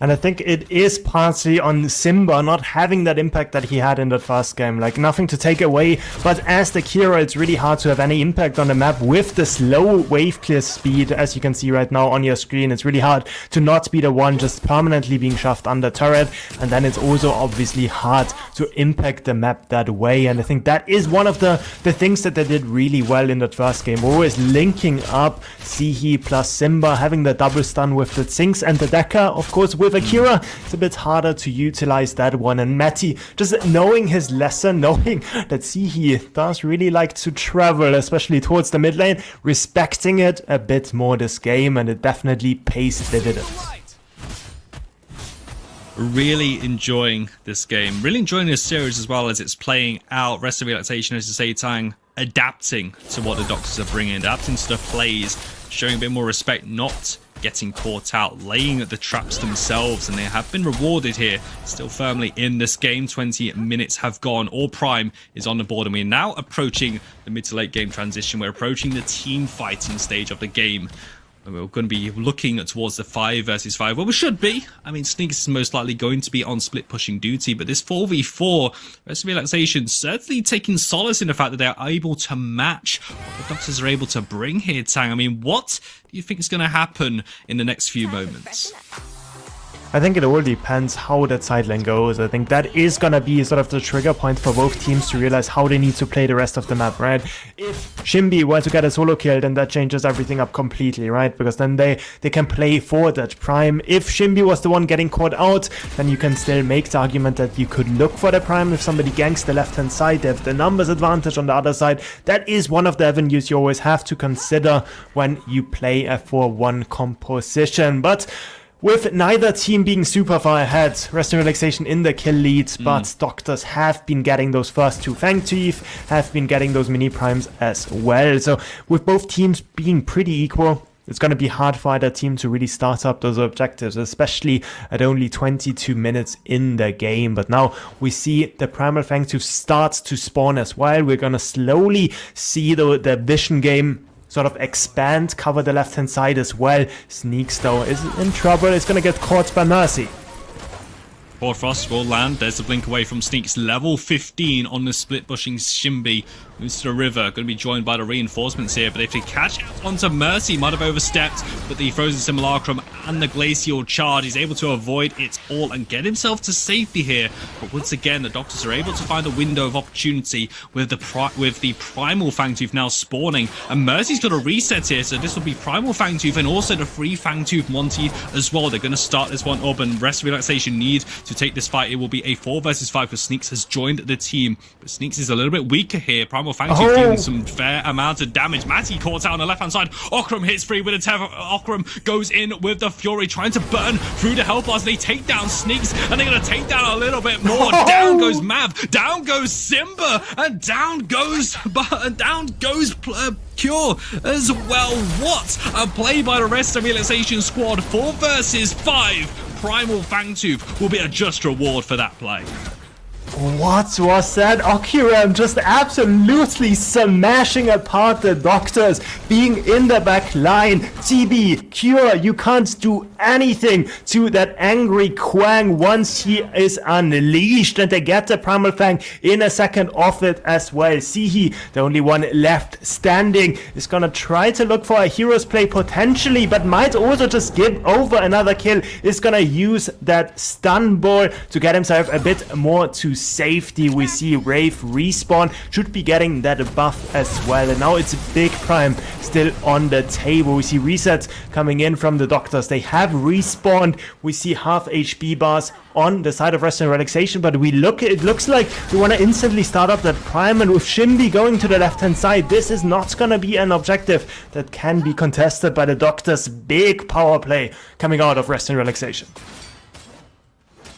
And I think it is partly on Simba not having that impact that he had in the first game. Like, nothing to take away, but as the Kira, it's really hard to have any impact on the map with the slow wave clear speed, as you can see right now on your screen. It's really hard to not be the one just permanently being shoved under turret, and then it's also obviously hard to impact the map that way. And I think that is one of the things that they did really well in that first game. Always linking up Zihi plus Simba, having the double stun with the Zinx and the Deca, of course, with Akira, it's a bit harder to utilize that one. And Matty, just knowing his lesson, knowing that Zihi does really like to travel, especially towards the mid lane, respecting it a bit more this game, and it definitely pays dividends. Really enjoying this game, really enjoying this series as well as it's playing out. Rest of Relaxation, as you say, Tang, adapting to what the Doctors are bringing, adapting to the plays, showing a bit more respect, not getting caught out, laying the traps themselves, and they have been rewarded here. Still firmly in this game. 20 minutes have gone. All Prime is on the board, and we're now approaching the mid to late game transition. We're approaching the team fighting stage of the game. We're going to be looking towards the 5 versus 5. Well, we should be. I mean, Sneaks is most likely going to be on split pushing duty, but this 4v4, Rest of Relaxation certainly taking solace in the fact that they're able to match what the Doctors are able to bring here, Tang. I mean, what do you think is going to happen in the next few moments? I think it all depends how that side lane goes. I think that is gonna be sort of the trigger point for both teams to realize how they need to play the rest of the map, right? If Shinbi were to get a solo kill, then that changes everything up completely, right? Because then they can play for that Prime. If Shinbi was the one getting caught out, then you can still make the argument that you could look for the Prime. If somebody ganks the left-hand side, they have the numbers advantage on the other side. That is one of the avenues you always have to consider when you play a 4-1 composition. But with neither team being super far ahead, Rest and Relaxation in the kill lead, but Doctors have been getting those first 2 Fang Teeth, have been getting those mini primes as well. So with both teams being pretty equal, it's going to be hard for either team to really start up those objectives, especially at only 22 minutes in the game. But now we see the Primal Fang Tooth start to spawn as well. We're going to slowly see the vision game sort of expand, cover the left-hand side as well. Sneaks, though, is in trouble. It's going to get caught by Mercy. Frost will land. There's the blink away from Sneaks. Level 15 on the split bushing Shimby. Moves to the river. Going to be joined by the reinforcements here. But if they catch out onto Mercy, might have overstepped. But the Frozen Simulacrum and the Glacial Charge, he's able to avoid it all and get himself to safety here. But once again, the Doctors are able to find a window of opportunity with the Primal Fangtooth now spawning. And Mercy's got a reset here. So this will be Primal Fangtooth and also the free Fangtooth Monty as well. They're going to start this one up, and Rest Relaxation need to take this fight. It will be a 4 versus 5 because Sneaks has joined the team. But Sneaks is a little bit weaker here. Primal Fangtooth dealing some fair amount of damage. Matty caught out on the left-hand side. Okram hits free with a tether. Okram goes in with the Fury, trying to burn through the health bars. They take down Sneaks, and they're going to take down a little bit more. Down goes Mav. Down goes Simba. And down goes Cure as well. What a play by the Rest of Relaxation squad. 4 versus 5. Primal Fangtooth will be a just reward for that play. What was that? Okuram just absolutely smashing apart the Doctors, being in the back line. TB, Cure, you can't do anything to that angry Quang once he is unleashed, and they get the Primal Fang in a second off it as well. Sihi, the only one left standing, is gonna try to look for a hero's play potentially, but might also just give over another kill. Is gonna use that stun ball to get himself a bit more to safety. We see Wraith respawn, should be getting that buff as well, and now it's a big prime still on the table. We see resets coming in from the Doctors. They have respawned. We see half HP bars on the side of Rest and Relaxation, but it looks like we want to instantly start up that prime, and with Shimby going to the left hand side, this is not going to be an objective that can be contested by the Doctors. Big power play coming out of Rest and Relaxation.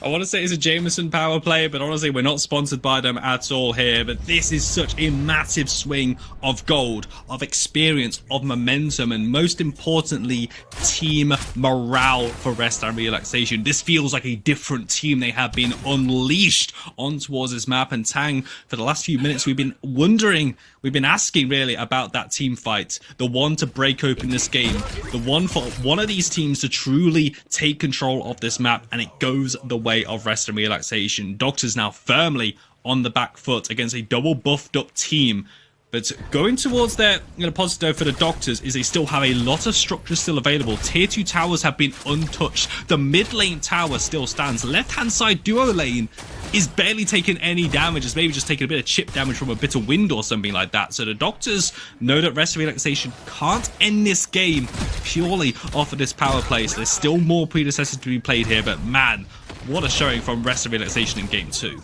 I want to say it's a Jameson power play, but honestly, we're not sponsored by them at all here. But this is such a massive swing of gold, of experience, of momentum, and most importantly, team morale for Rest and Relaxation. This feels like a different team. They have been unleashed on towards this map. And Tang, for the last few minutes, we've been wondering, we've been asking really about that team fight, the one to break open this game, the one for one of these teams to truly take control of this map, and it goes the way of Rest and Relaxation. Doctors now firmly on the back foot against a double buffed up team. But going towards their positive note for the Doctors is they still have a lot of structures still available. Tier 2 towers have been untouched. The mid lane tower still stands. Left hand side duo lane is barely taking any damage. It's maybe just taking a bit of chip damage from a bit of wind or something like that. So the Doctors know that Rest and Relaxation can't end this game purely off of this power play. So there's still more Predecessors to be played here. But man, what a showing from Rest and Relaxation in game 2.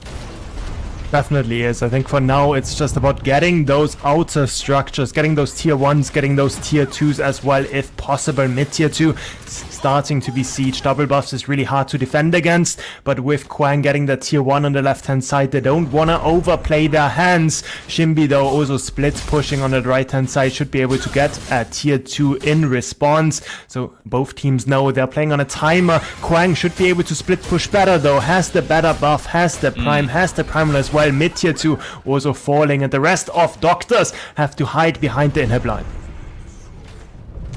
Definitely is. I think for now it's just about getting those outer structures, getting those tier 1s, getting those tier 2s as well if possible. Mid tier 2 starting to be siege. Double buffs is really hard to defend against, but with Quang getting the tier 1 on the left hand side, they don't want to overplay their hands. Shimby though also split pushing on the right hand side, should be able to get a tier 2 in response. So both teams know they're playing on a timer. Quang should be able to split push better though, has the better buff, has the prime, has the primal as well. Mid tier 2 also falling, and the rest of Doctors have to hide behind the inhib line.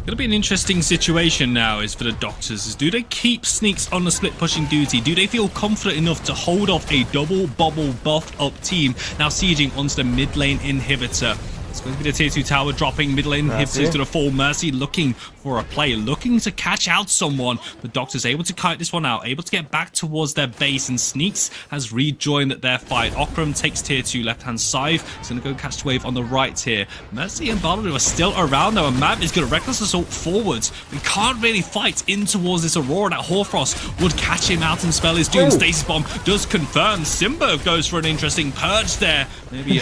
Gonna be an interesting situation now is for the Doctors. Is do they keep Sneaks on the split pushing duty? Do they feel confident enough to hold off a double bubble buffed up team now sieging onto the mid lane inhibitor? It's going to be the tier 2 tower dropping, mid lane inhibitors to the full. Mercy looking for a play, looking to catch out someone. The Doctors able to kite this one out, able to get back towards their base, and Sneaks has rejoined their fight. Okram takes tier 2 left hand side. He's going to go catch the wave on the right here. Mercy and Baladu are still around though, and Mav is going to reckless assault forwards. We can't really fight in towards this Aurora. That Hoarfrost would catch him out and spell his doom. Stasis bomb does confirm. Simba goes for an interesting purge there. Maybe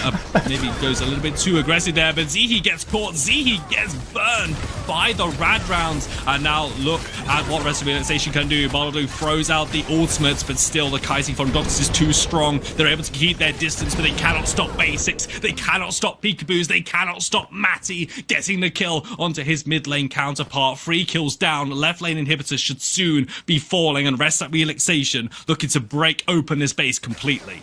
goes a little bit too aggressive there, but Zihi gets caught. Zihi gets burned by the rad rounds, and now look at what Rest of Relaxation can do. Bardo throws out the ultimates, but still the Kaisi from Doctors is too strong. They're able to keep their distance, but they cannot stop Basics. They cannot stop Peekaboos. They cannot stop Matty getting the kill onto his mid lane counterpart. 3 kills down. Left lane inhibitors should soon be falling, and Rest at Relaxation looking to break open this base completely.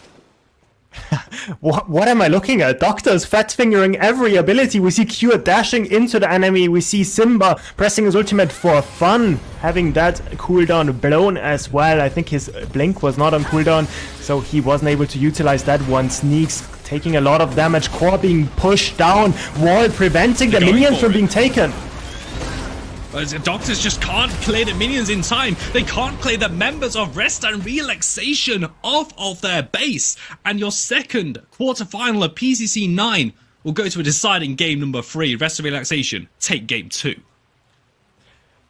What am I looking at? Doctor's fat fingering every ability. We see Cure dashing into the enemy. We see Simba pressing his ultimate for fun, having that cooldown blown as well. I think his blink was not on cooldown, so he wasn't able to utilize that one. Sneaks taking a lot of damage. Core being pushed down. Wall preventing the minions from being taken. The Doctors just can't clear the minions in time. They can't clear the members of Rest and Relaxation off of their base. And your second quarterfinal of PCC9 will go to a deciding game number 3. Rest and Relaxation take game 2.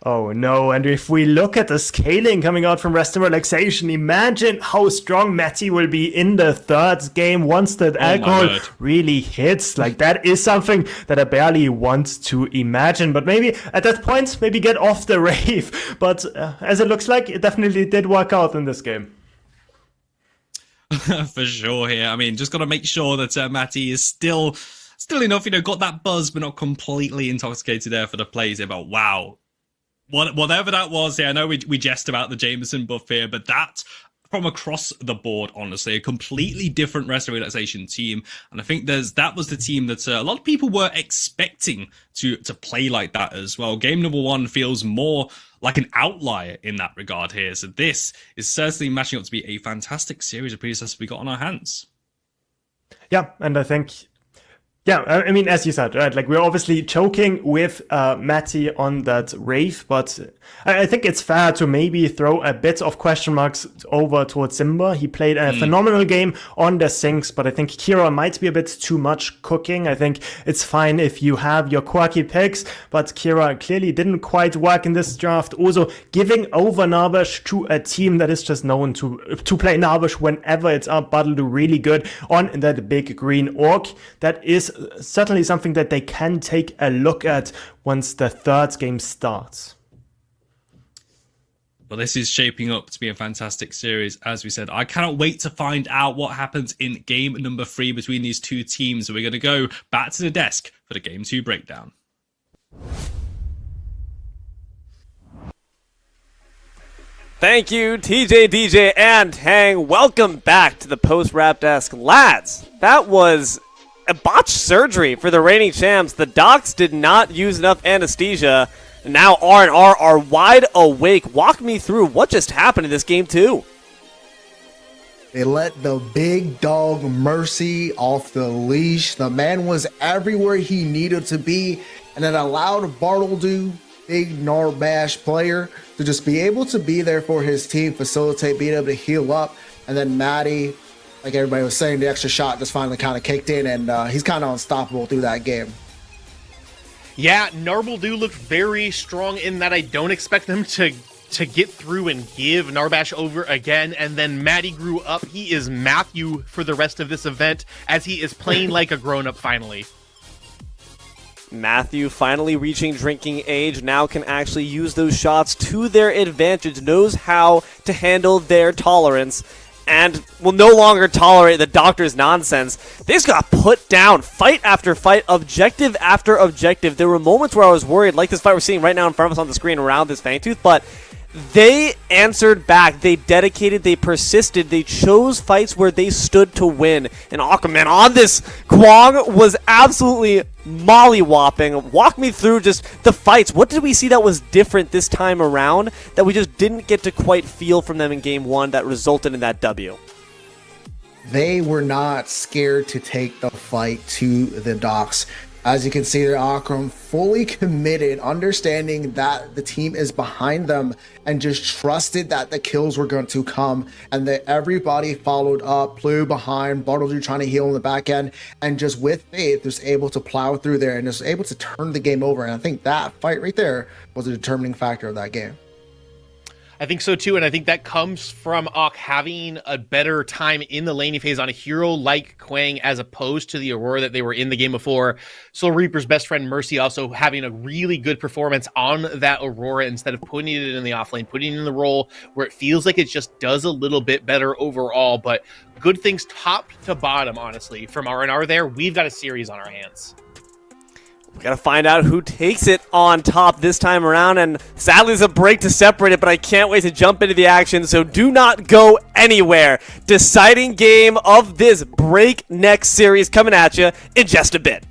Oh no, and if we look at the scaling coming out from Rest and Relaxation, imagine how strong Matty will be in the third game once that alcohol really hits. Like, that is something that I barely want to imagine. But maybe at that point, maybe get off the rave. But as it looks like, it definitely did work out in this game. For sure here. I mean, just got to make sure that Matty is still enough, got that buzz, but not completely intoxicated there for the plays. But wow. Whatever that was, I know we jest about the Jameson buff here, but that, from across the board, honestly, a completely different Rest of Relaxation team. And I think that was the team that a lot of people were expecting to play like that as well. Game number 1 feels more like an outlier in that regard here. So this is certainly matching up to be a fantastic series of predecessors we got on our hands. Yeah, and I think... Yeah, I mean, as you said, right, like, we're obviously choking with Matty on that rave, but I think it's fair to maybe throw a bit of question marks over towards Simba. He played a phenomenal game on the sinks, but I think Kira might be a bit too much cooking. I think it's fine if you have your quirky picks, but Kira clearly didn't quite work in this draft. Also, giving over Narbash to a team that is just known to play Narbash whenever it's up, Battle do really good on that big green orc. That is certainly something that they can take a look at once the third game starts. Well, this is shaping up to be a fantastic series, as we said. I cannot wait to find out what happens in game number 3 between these two teams. So we're going to go back to the desk for the game 2 breakdown. Thank you, TJ, DJ, and Hang. Welcome back to the post-wrap desk. Lads, that was a botched surgery for the reigning champs. The Docs did not use enough anesthesia. Now R&R are wide awake. Walk me through what just happened in this game 2. They let the big dog Mercy off the leash. The man was everywhere he needed to be, and it allowed Bartledew, big Narbash player, to just be able to be there for his team, facilitate, being able to heal up, and then Matty, like everybody was saying, the extra shot just finally kind of kicked in, and he's kind of unstoppable through that game. Yeah, Narbaldu looked very strong in that. I don't expect them to get through and give Narbash over again. And then Matty grew up. He is Matthew for the rest of this event, as he is playing like a grown-up finally. Matthew finally reaching drinking age, now can actually use those shots to their advantage, knows how to handle their tolerance, and will no longer tolerate the Doctor's nonsense. They just got put down, fight after fight, objective after objective. There were moments where I was worried, like this fight we're seeing right now in front of us on the screen around this Fangtooth, but they answered back. They dedicated, they persisted, they chose fights where they stood to win. And Aquaman on this Kwong was absolutely mollywhopping. Walk me through just the fights. What did we see that was different this time around that we just didn't get to quite feel from them in game 1 that resulted in that W? They were not scared to take the fight to the Docs. As you can see there, Akram fully committed, understanding that the team is behind them, and just trusted that the kills were going to come, and that everybody followed up, flew behind, Bartledew trying to heal in the back end, and just with faith was able to plow through there and was able to turn the game over. And I think that fight right there was a determining factor of that game. I think so too, and I think that comes from Ock having a better time in the laning phase on a hero like Quang as opposed to the Aurora that they were in the game before. Soul Reaper's best friend Mercy also having a really good performance on that Aurora instead of putting it in the offlane, putting it in the role where it feels like it just does a little bit better overall. But good things top to bottom, honestly, from R&R there. We've got a series on our hands. We gotta find out who takes it on top this time around, and sadly there's a break to separate it, but I can't wait to jump into the action, so do not go anywhere. Deciding game of this breakneck series coming at you in just a bit.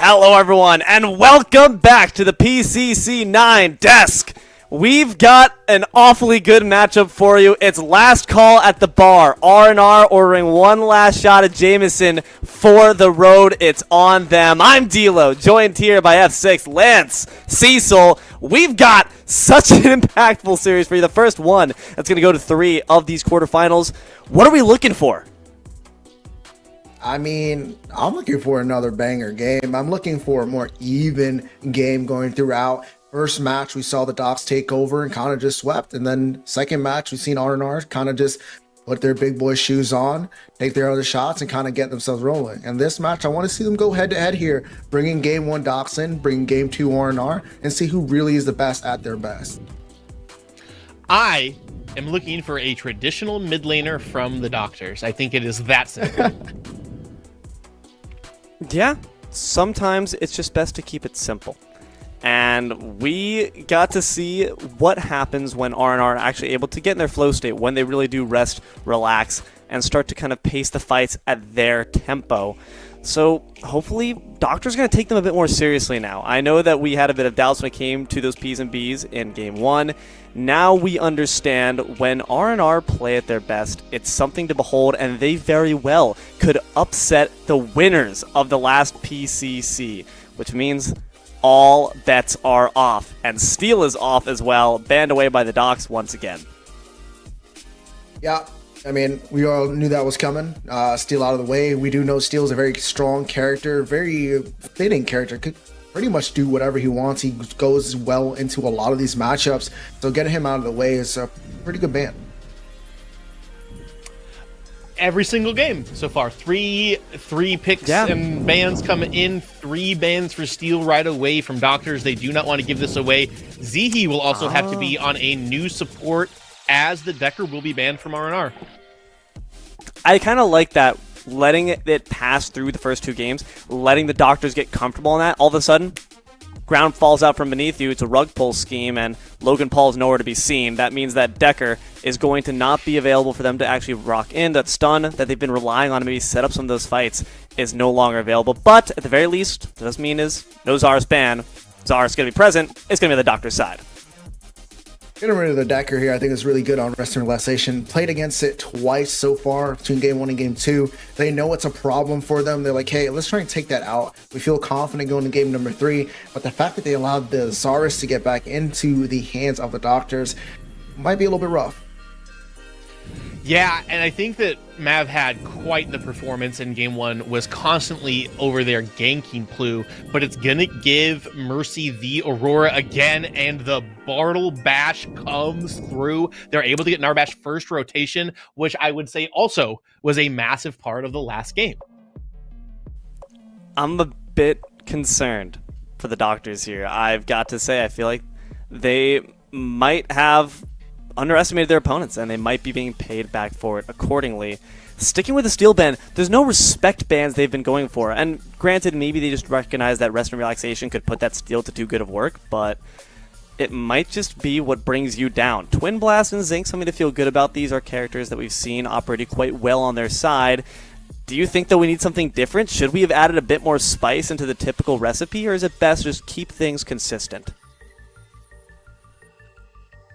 Hello, everyone, and welcome back to the PCC9 desk. We've got an awfully good matchup for you. It's last call at the bar. R&R ordering one last shot at Jameson for the road. It's on them. I'm D'Lo, joined here by F6, Lance, Cecil. We've got such an impactful series for you. The first one that's going to go to 3 of these quarterfinals. What are we looking for? I mean, I'm looking for another banger game. I'm looking for a more even game going throughout. First match, we saw the Docs take over and kind of just swept. And then second match, we've seen R&R kind of just put their big boy shoes on, take their other shots, and kind of get themselves rolling. And this match, I want to see them go head-to-head here, bringing game 1 Docs in, bringing game 2 R&R, and see who really is the best at their best. I am looking for a traditional mid laner from the Doctors. I think it is that simple. Yeah, sometimes it's just best to keep it simple. And we got to see what happens when R&R are actually able to get in their flow state, when they really do rest, relax, and start to kind of pace the fights at their tempo. So hopefully Doctor's going to take them a bit more seriously now. I know that we had a bit of doubts when it came to those P's and B's in Game 1. Now we understand when R&R play at their best, it's something to behold, and they very well could upset the winners of the last PCC, which means all bets are off. And Steel is off as well, banned away by the Docs once again. Yeah. I mean, we all knew that was coming. Steel out of the way. We do know Steel's a very strong character, very fitting character. Could pretty much do whatever he wants. He goes well into a lot of these matchups. So getting him out of the way is a pretty good ban. Every single game so far. Three picks and bans come in. 3 bans for Steel right away from Doctors. They do not want to give this away. Zihi will also have to be on a new support, as the Decker will be banned from R&R. I kind of like that, letting it pass through the first 2 games, letting the Doctors get comfortable in that. All of a sudden, ground falls out from beneath you. It's a rug pull scheme, and Logan Paul's nowhere to be seen. That means that Decker is going to not be available for them to actually rock in. That stun that they've been relying on to maybe set up some of those fights is no longer available. But at the very least, what it does mean is no Zara's ban. Zara's going to be present. It's going to be on the Doctor's side. Getting rid of the Decker here, I think, is really good on Rest and Relaxation. Played against it twice so far between Game 1 and Game 2. They know it's a problem for them. They're like, hey, let's try and take that out. We feel confident going to game number 3. But the fact that they allowed the Zarus to get back into the hands of the Doctors might be a little bit rough. Yeah, and I think that Mav had quite the performance in Game 1, was constantly over there ganking Plu, but it's going to give Mercy the Aurora again, and the Bartle Bash comes through. They're able to get Narbash first rotation, which I would say also was a massive part of the last game. I'm a bit concerned for the Doctors here. I've got to say, I feel like they might have underestimated their opponents, and they might be being paid back for it accordingly. Sticking with the Steel ban, there's no respect bans they've been going for, and granted, maybe they just recognize that Rest and Relaxation could put that Steel to too good of work, but it might just be what brings you down. Twin Blast and Zinc, something to feel good about. These are characters that we've seen operating quite well on their side. Do you think that we need something different? Should we have added a bit more spice into the typical recipe, or is it best to just keep things consistent?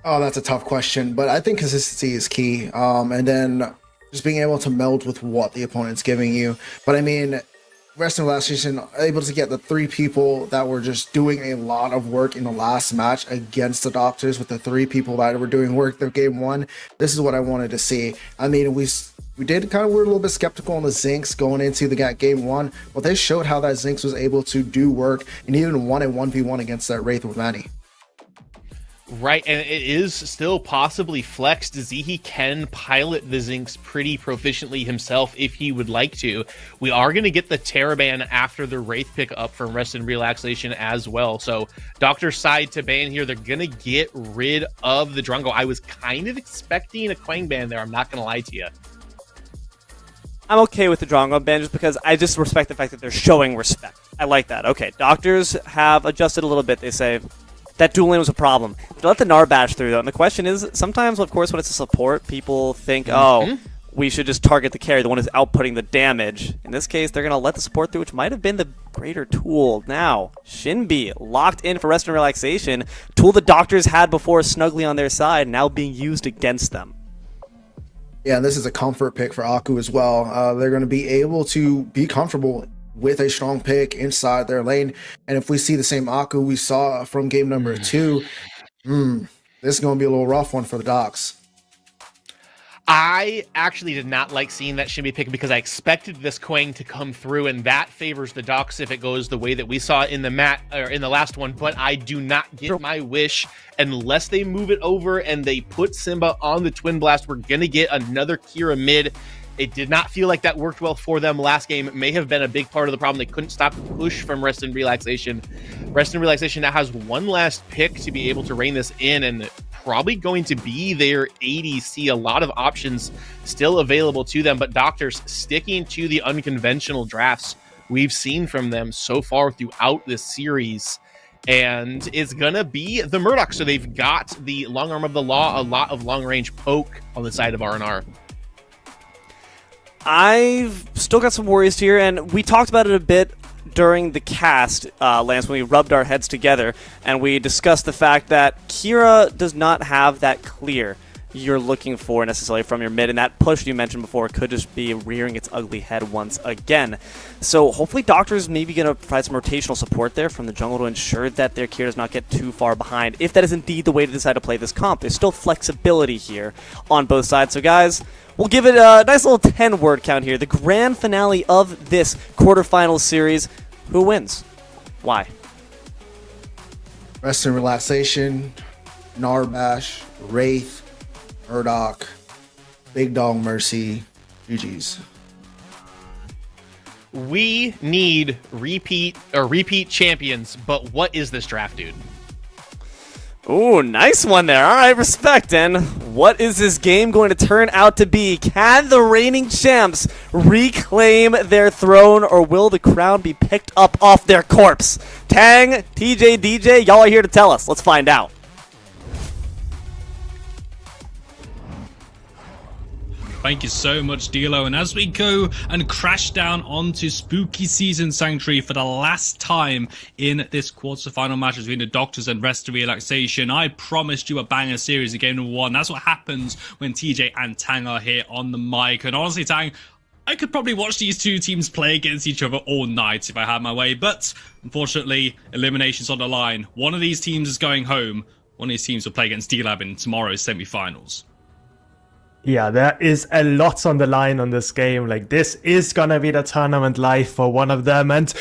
Oh, that's a tough question, but I think consistency is key. And then just being able to meld with what the opponent's giving you. But I mean, Rest and Relaxation able to get the 3 people that were just doing a lot of work in the last match against the Doctors, with the 3 people that were doing work in Game 1. This is what I wanted to see. I mean, we did kind of were a little bit skeptical on the Zinx going into the Game 1, but they showed how that Zinx was able to do work and even won a 1v1 against that Wraith with Manny. Right, and it is still possibly flexed. Zihi can pilot the Zinx pretty proficiently himself if he would like to. We are going to get the Terra ban after the Wraith pick up from Rest and Relaxation as well. So Doctor's side to ban here. They're going to get rid of the Drungo. I was kind of expecting a Quang ban there. I'm not going to lie to you. I'm okay with the Drongo ban just because I just respect the fact that they're showing respect. I like that. Okay, Doctors have adjusted a little bit. They say that dual lane was a problem. They let the Narbash through, though. And the question is, sometimes, of course, when it's a support, people think, oh, we should just target the carry, the one who's outputting the damage. In this case, they're going to let the support through, which might have been the greater tool. Now, Shinbi locked in for rest and relaxation. Tool the Doctors had before snugly on their side, now being used against them. Yeah, and this is a comfort pick for Aku as well. They're going to be able to be comfortable with a strong pick inside their lane. And if we see the same Aku we saw from game number 2, this is going to be a little rough one for the Docs. I actually did not like seeing that Shinbi pick because I expected this Quang to come through, and that favors the Docs if it goes the way that we saw in the last one. But I do not get my wish unless they move it over and they put Simba on the Twin Blast. We're gonna get another Kira mid. It did not feel like that worked well for them last game. It may have been a big part of the problem. They couldn't stop the push from Rest and Relaxation. Rest and Relaxation now has one last pick to be able to rein this in, and probably going to be their ADC. A lot of options still available to them, but Doctors sticking to the unconventional drafts we've seen from them so far throughout this series. And it's gonna be the Murdoch. So they've got the long arm of the law, a lot of long range poke on the side of R&R. I've still got some worries here, and we talked about it a bit during the cast, Lance, when we rubbed our heads together, and we discussed the fact that Kira does not have that clear you're looking for necessarily from your mid, and that push you mentioned before could just be rearing its ugly head once again. So hopefully Doctors maybe going to provide some rotational support there from the jungle to ensure that their Kira does not get too far behind. If that is indeed the way to decide to play this comp, there's still flexibility here on both sides. So guys, we'll give it a nice little 10-word count here. The grand finale of this quarterfinals series. Who wins? Why? Rest and Relaxation, Narbash, Wraith, Murdoch, Big Dog Mercy, GG's. We need repeat champions, but what is this draft, dude? Ooh, nice one there. All right, respect. And what is this game going to turn out to be? Can the reigning champs reclaim their throne, or will the crown be picked up off their corpse? Tang, TJ, DJ, y'all are here to tell us. Let's find out. Thank you so much, Dilo. And as we go and crash down onto Spooky Season Sanctuary for the last time in this quarterfinal match between the Doctors and Rest and Relaxation, I promised you a banger series in game number 1. That's what happens when TJ and Tang are here on the mic. And honestly, Tang, I could probably watch these two teams play against each other all night if I had my way. But unfortunately, elimination's on the line. One of these teams is going home. One of these teams will play against Dlab in tomorrow's semifinals. Yeah, there is a lot on the line on this game. Like, this is gonna be the tournament life for one of them, and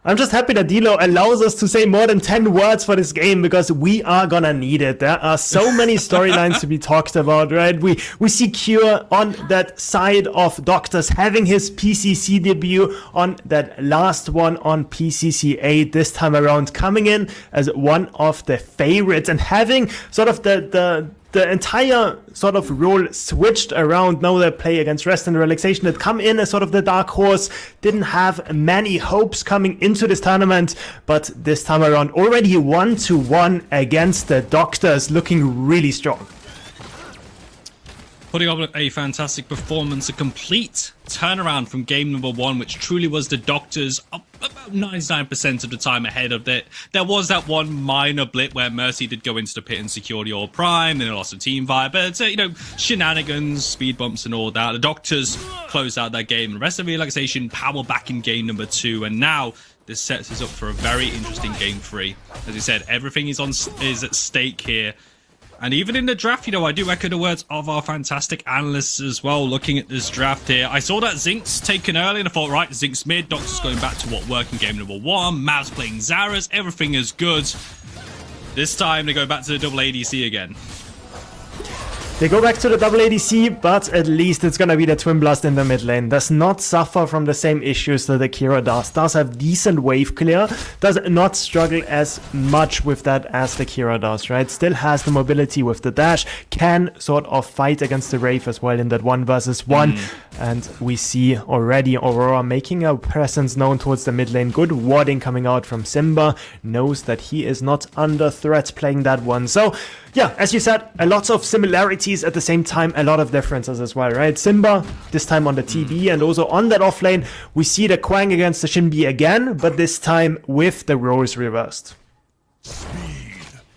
I'm just happy that Dilo allows us to say more than 10 words for this game, because we are gonna need it. There are so many storylines to be talked about, right? We see Cure on that side of Doctors having his PCC debut on that last one on PCC8 this time around, coming in as one of the favorites and having sort of the entire sort of role switched around. Now they play against Rest and Relaxation that come in as sort of the dark horse, didn't have many hopes coming into this tournament, but this time around already 1-1 against the Doctors, looking really strong. Putting on a fantastic performance, a complete turnaround from game number 1, which truly was the Doctors about 99% of the time ahead of it. There was that one minor blip where Mercy did go into the pit and secure the All Prime, and they lost the team vibe, but you know, shenanigans, speed bumps and all that. The Doctors closed out that game. The Rest of Relaxation power back in game number 2, and now this sets us up for a very interesting game 3. As you said, everything is at stake here. And even in the draft, you know, I do echo the words of our fantastic analysts as well, looking at this draft here. I saw that Zinx taken early, and I thought, right, Zinx mid, Doctors going back to what worked in game number 1, Mavs playing Zaras, everything is good. This time, they go back to the double ADC again. They go back to the double ADC, but at least it's gonna be the Twin Blast in the mid lane. Does not suffer from the same issues that the Kira does. Does have decent wave clear. Does not struggle as much with that as the Kira does, right? Still has the mobility with the dash. Can sort of fight against the Wraith as well in that 1 versus 1. And we see already Aurora making a presence known towards the mid lane. Good warding coming out from Simba. Knows that he is not under threat playing that one. So, yeah, as you said, a lot of similarities at the same time, a lot of differences as well, right? Simba, this time on the TB, and also on that offlane, we see the Quang against the Shinbi again, but this time with the roles reversed.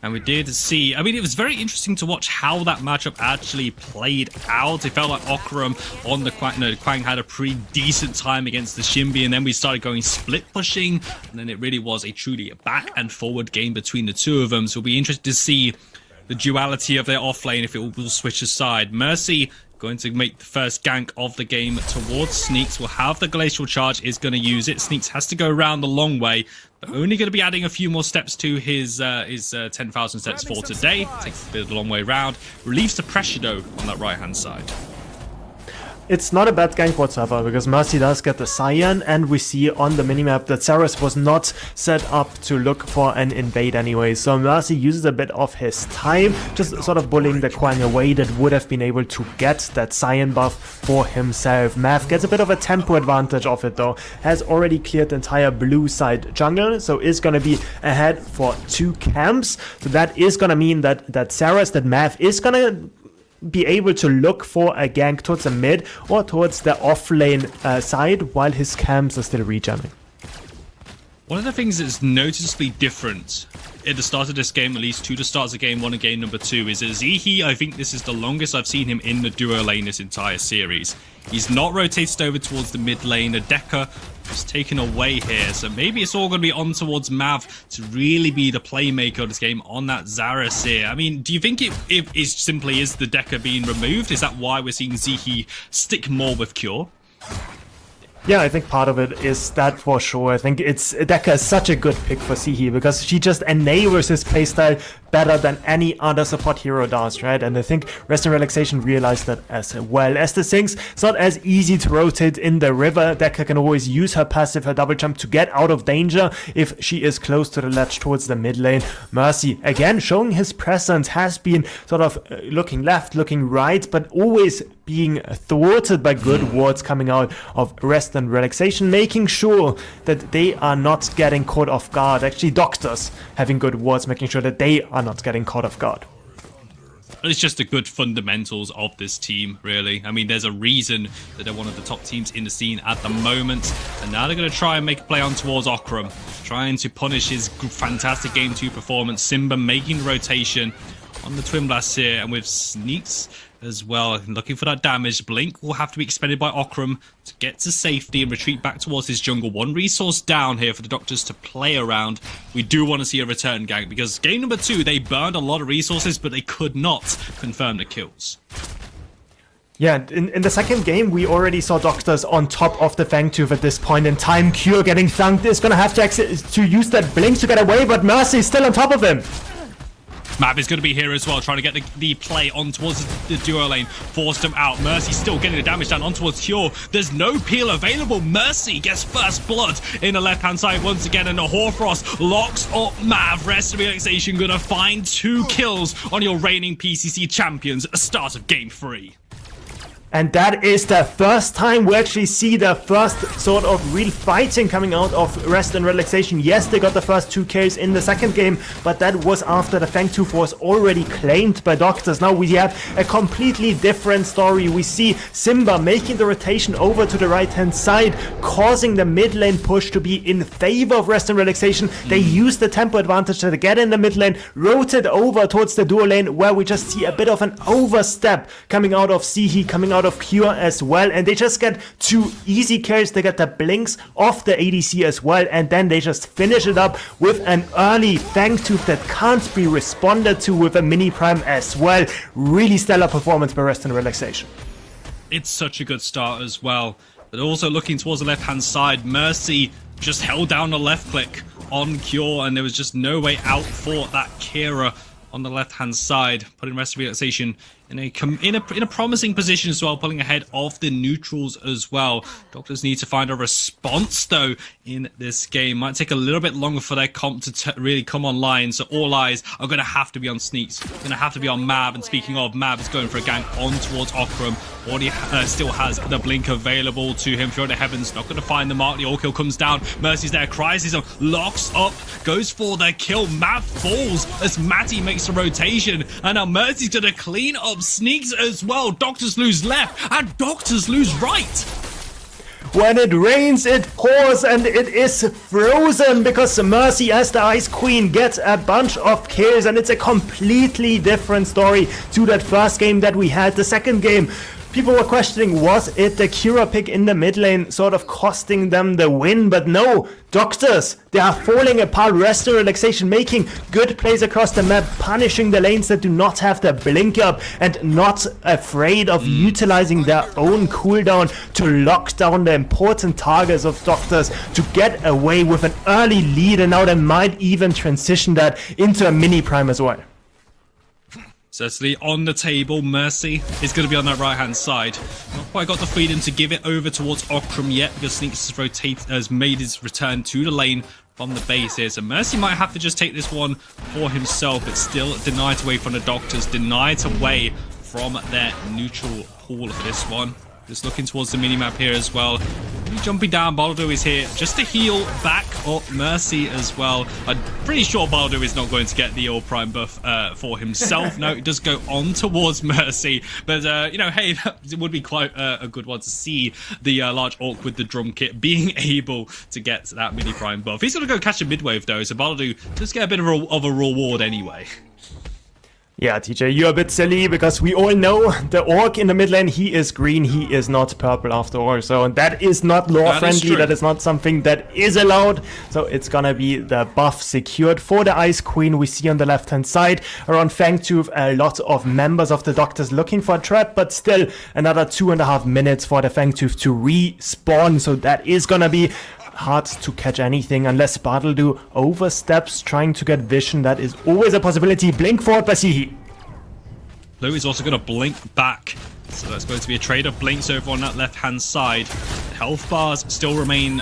And we did see, I mean, it was very interesting to watch how that matchup actually played out. It felt like Okram on the Quang, no, Quang had a pretty decent time against the Shinbi, and then we started going split pushing, and then it really was a truly back and forward game between the two of them. So we'll be interested to see the duality of their offlane if it will switch aside. Mercy going to make the first gank of the game towards Sneaks. Will have the glacial charge, is going to use it. Sneaks has to go around the long way, but only going to be adding a few more steps to his 10,000 steps for today. Takes a bit of the long way round. Relieves the pressure though on that right hand side. It's not a bad gank whatsoever, because Mercy does get the Cyan, and we see on the minimap that Saras was not set up to look for an invade anyway. So Mercy uses a bit of his time, just sort of bullying the Quang away that would have been able to get that Cyan buff for himself. Mav gets a bit of a tempo advantage of it though, has already cleared the entire blue side jungle, so is going to be ahead for 2 camps. So that is going to mean that Saras, that Mav is going to be able to look for a gank towards the mid or towards the offlane side while his camps are still regenerating. One of the things that's noticeably different at the start of this game, at least to the start of the game 1 and game number 2, is that Zihi, I think this is the longest I've seen him in the duo lane this entire series. He's not rotated over towards the mid lane. The Decker was taken away here, so maybe it's all going to be on towards Mav to really be the playmaker of this game on that Zaras here. I mean, do you think it simply is the Decker being removed? Is that why we're seeing Zihi stick more with Cure? Yeah, I think part of it is that for sure. I think Decker is such a good pick for Zihi because she just enables his playstyle better than any other support hero does, right? And I think Rest and Relaxation realized that as well. As the things, it's not as easy to rotate in the river. Decker can always use her passive, her double jump to get out of danger if she is close to the ledge towards the mid lane. Mercy, again, showing his presence, has been sort of looking left, looking right, but always being thwarted by good wards coming out of Rest and Relaxation, making sure that they are not getting caught off guard. Actually, Doctors having good wards, making sure that they are not getting caught off guard. It's just the good fundamentals of this team, really. I mean, there's a reason that they're one of the top teams in the scene at the moment. And now they're going to try and make a play on towards Okram, trying to punish his fantastic Game 2 performance. Simba making the rotation on the Twin Blast here, and with Sneaks as well, looking for that damage. Blink will have to be expended by Okram to get to safety and retreat back towards his jungle. 1 resource down here for the Doctors to play around. We do want to see a return gank, because game number 2, they burned a lot of resources, but they could not confirm the kills. Yeah, in the second game, we already saw Doctors on top of the Fangtooth at this point in time. Cure getting thunked is going to have to use that Blink to get away, but Mercy is still on top of him. Mav is going to be here as well, trying to get the play on towards the duo lane. Forced him out. Mercy still getting the damage down on towards Cure. There's no peel available. Mercy gets first blood in the left-hand side once again, and the Hoarfrost locks up Mav. Rest of Relaxation going to find 2 kills on your reigning PCC champions at the start of game 3. And that is the first time we actually see the first sort of real fighting coming out of Rest and Relaxation. Yes, they got the first 2 kills in the second game, but that was after the Fangtooth was already claimed by Doctors. Now we have a completely different story. We see Simba making the rotation over to the right-hand side, causing the mid lane push to be in favor of Rest and Relaxation. They use the tempo advantage to get in the mid lane, rotate over towards the duo lane, where we just see a bit of an overstep coming out of Zihi, coming out of Cure as well, and they just get 2 easy kills. They get the blinks off the ADC as well, and then they just finish it up with an early Fangtooth that can't be responded to with a mini prime as well. Really stellar performance by Rest and Relaxation. It's such a good start as well, but also looking towards the left hand side, Mercy just held down the left click on Cure, and there was just no way out for that Kira on the left hand side, putting Rest of Relaxation in a promising position as well, pulling ahead of the neutrals as well. Doctors need to find a response though in this game. Might take a little bit longer for their comp to really come online, so all eyes are going to have to be on Sneaks, going to have to be on Mav. And speaking of, Mav is going for a gank on towards Okram. Already still has the blink available to him. Throw to heavens, not going to find the mark. The all kill comes down. Mercy's there, Crisis locks up, goes for the kill. Mav falls as Matty makes the rotation, and now Mercy's going to clean up Sneaks as well. Doctors lose left and Doctors lose right. When it rains, it pours, and it is frozen because Mercy as the Ice Queen gets a bunch of kills, and it's a completely different story to that first game that we had. The second game, people were questioning, was it the Kira pick in the mid lane sort of costing them the win? But no, Doctors, they are falling apart. Rest and Relaxation making good plays across the map, punishing the lanes that do not have the blink up and not afraid of utilizing their own cooldown to lock down the important targets of Doctors to get away with an early lead, and now they might even transition that into a mini prime as well. Certainly on the table, Mercy is going to be on that right-hand side. Not quite got the freedom to give it over towards Okram yet, because Sneaks has made his return to the lane from the base here. So Mercy might have to just take this one for himself, but still denied away from the Doctors, denied away from their neutral pool for this one. Just looking towards the minimap here as well. Jumping down, Baldo is here just to heal back up Mercy as well. I'm pretty sure Baldo is not going to get the All Prime buff for himself. No, it does go on towards Mercy. But, you know, hey, it would be quite a good one to see the large Orc with the drum kit being able to get that mini Prime buff. He's going to go catch a midwave, though, so Baldo does get a bit of a reward anyway. Yeah, TJ, you're a bit silly because we all know the Orc in the mid lane, he is green, he is not purple after all. So that is not lore friendly, that is not something that is allowed. So it's gonna be the buff secured for the Ice Queen. We see on the left hand side around Fangtooth a lot of members of the Doctors looking for a trap, but still another 2.5 minutes for the Fangtooth to respawn. So that is gonna be hard to catch anything unless Bartledo oversteps trying to get vision. That is always a possibility. Blink forward by Sihi. Blue is also going to blink back. So that's going to be a trade of blinks over on that left-hand side. Health bars still remain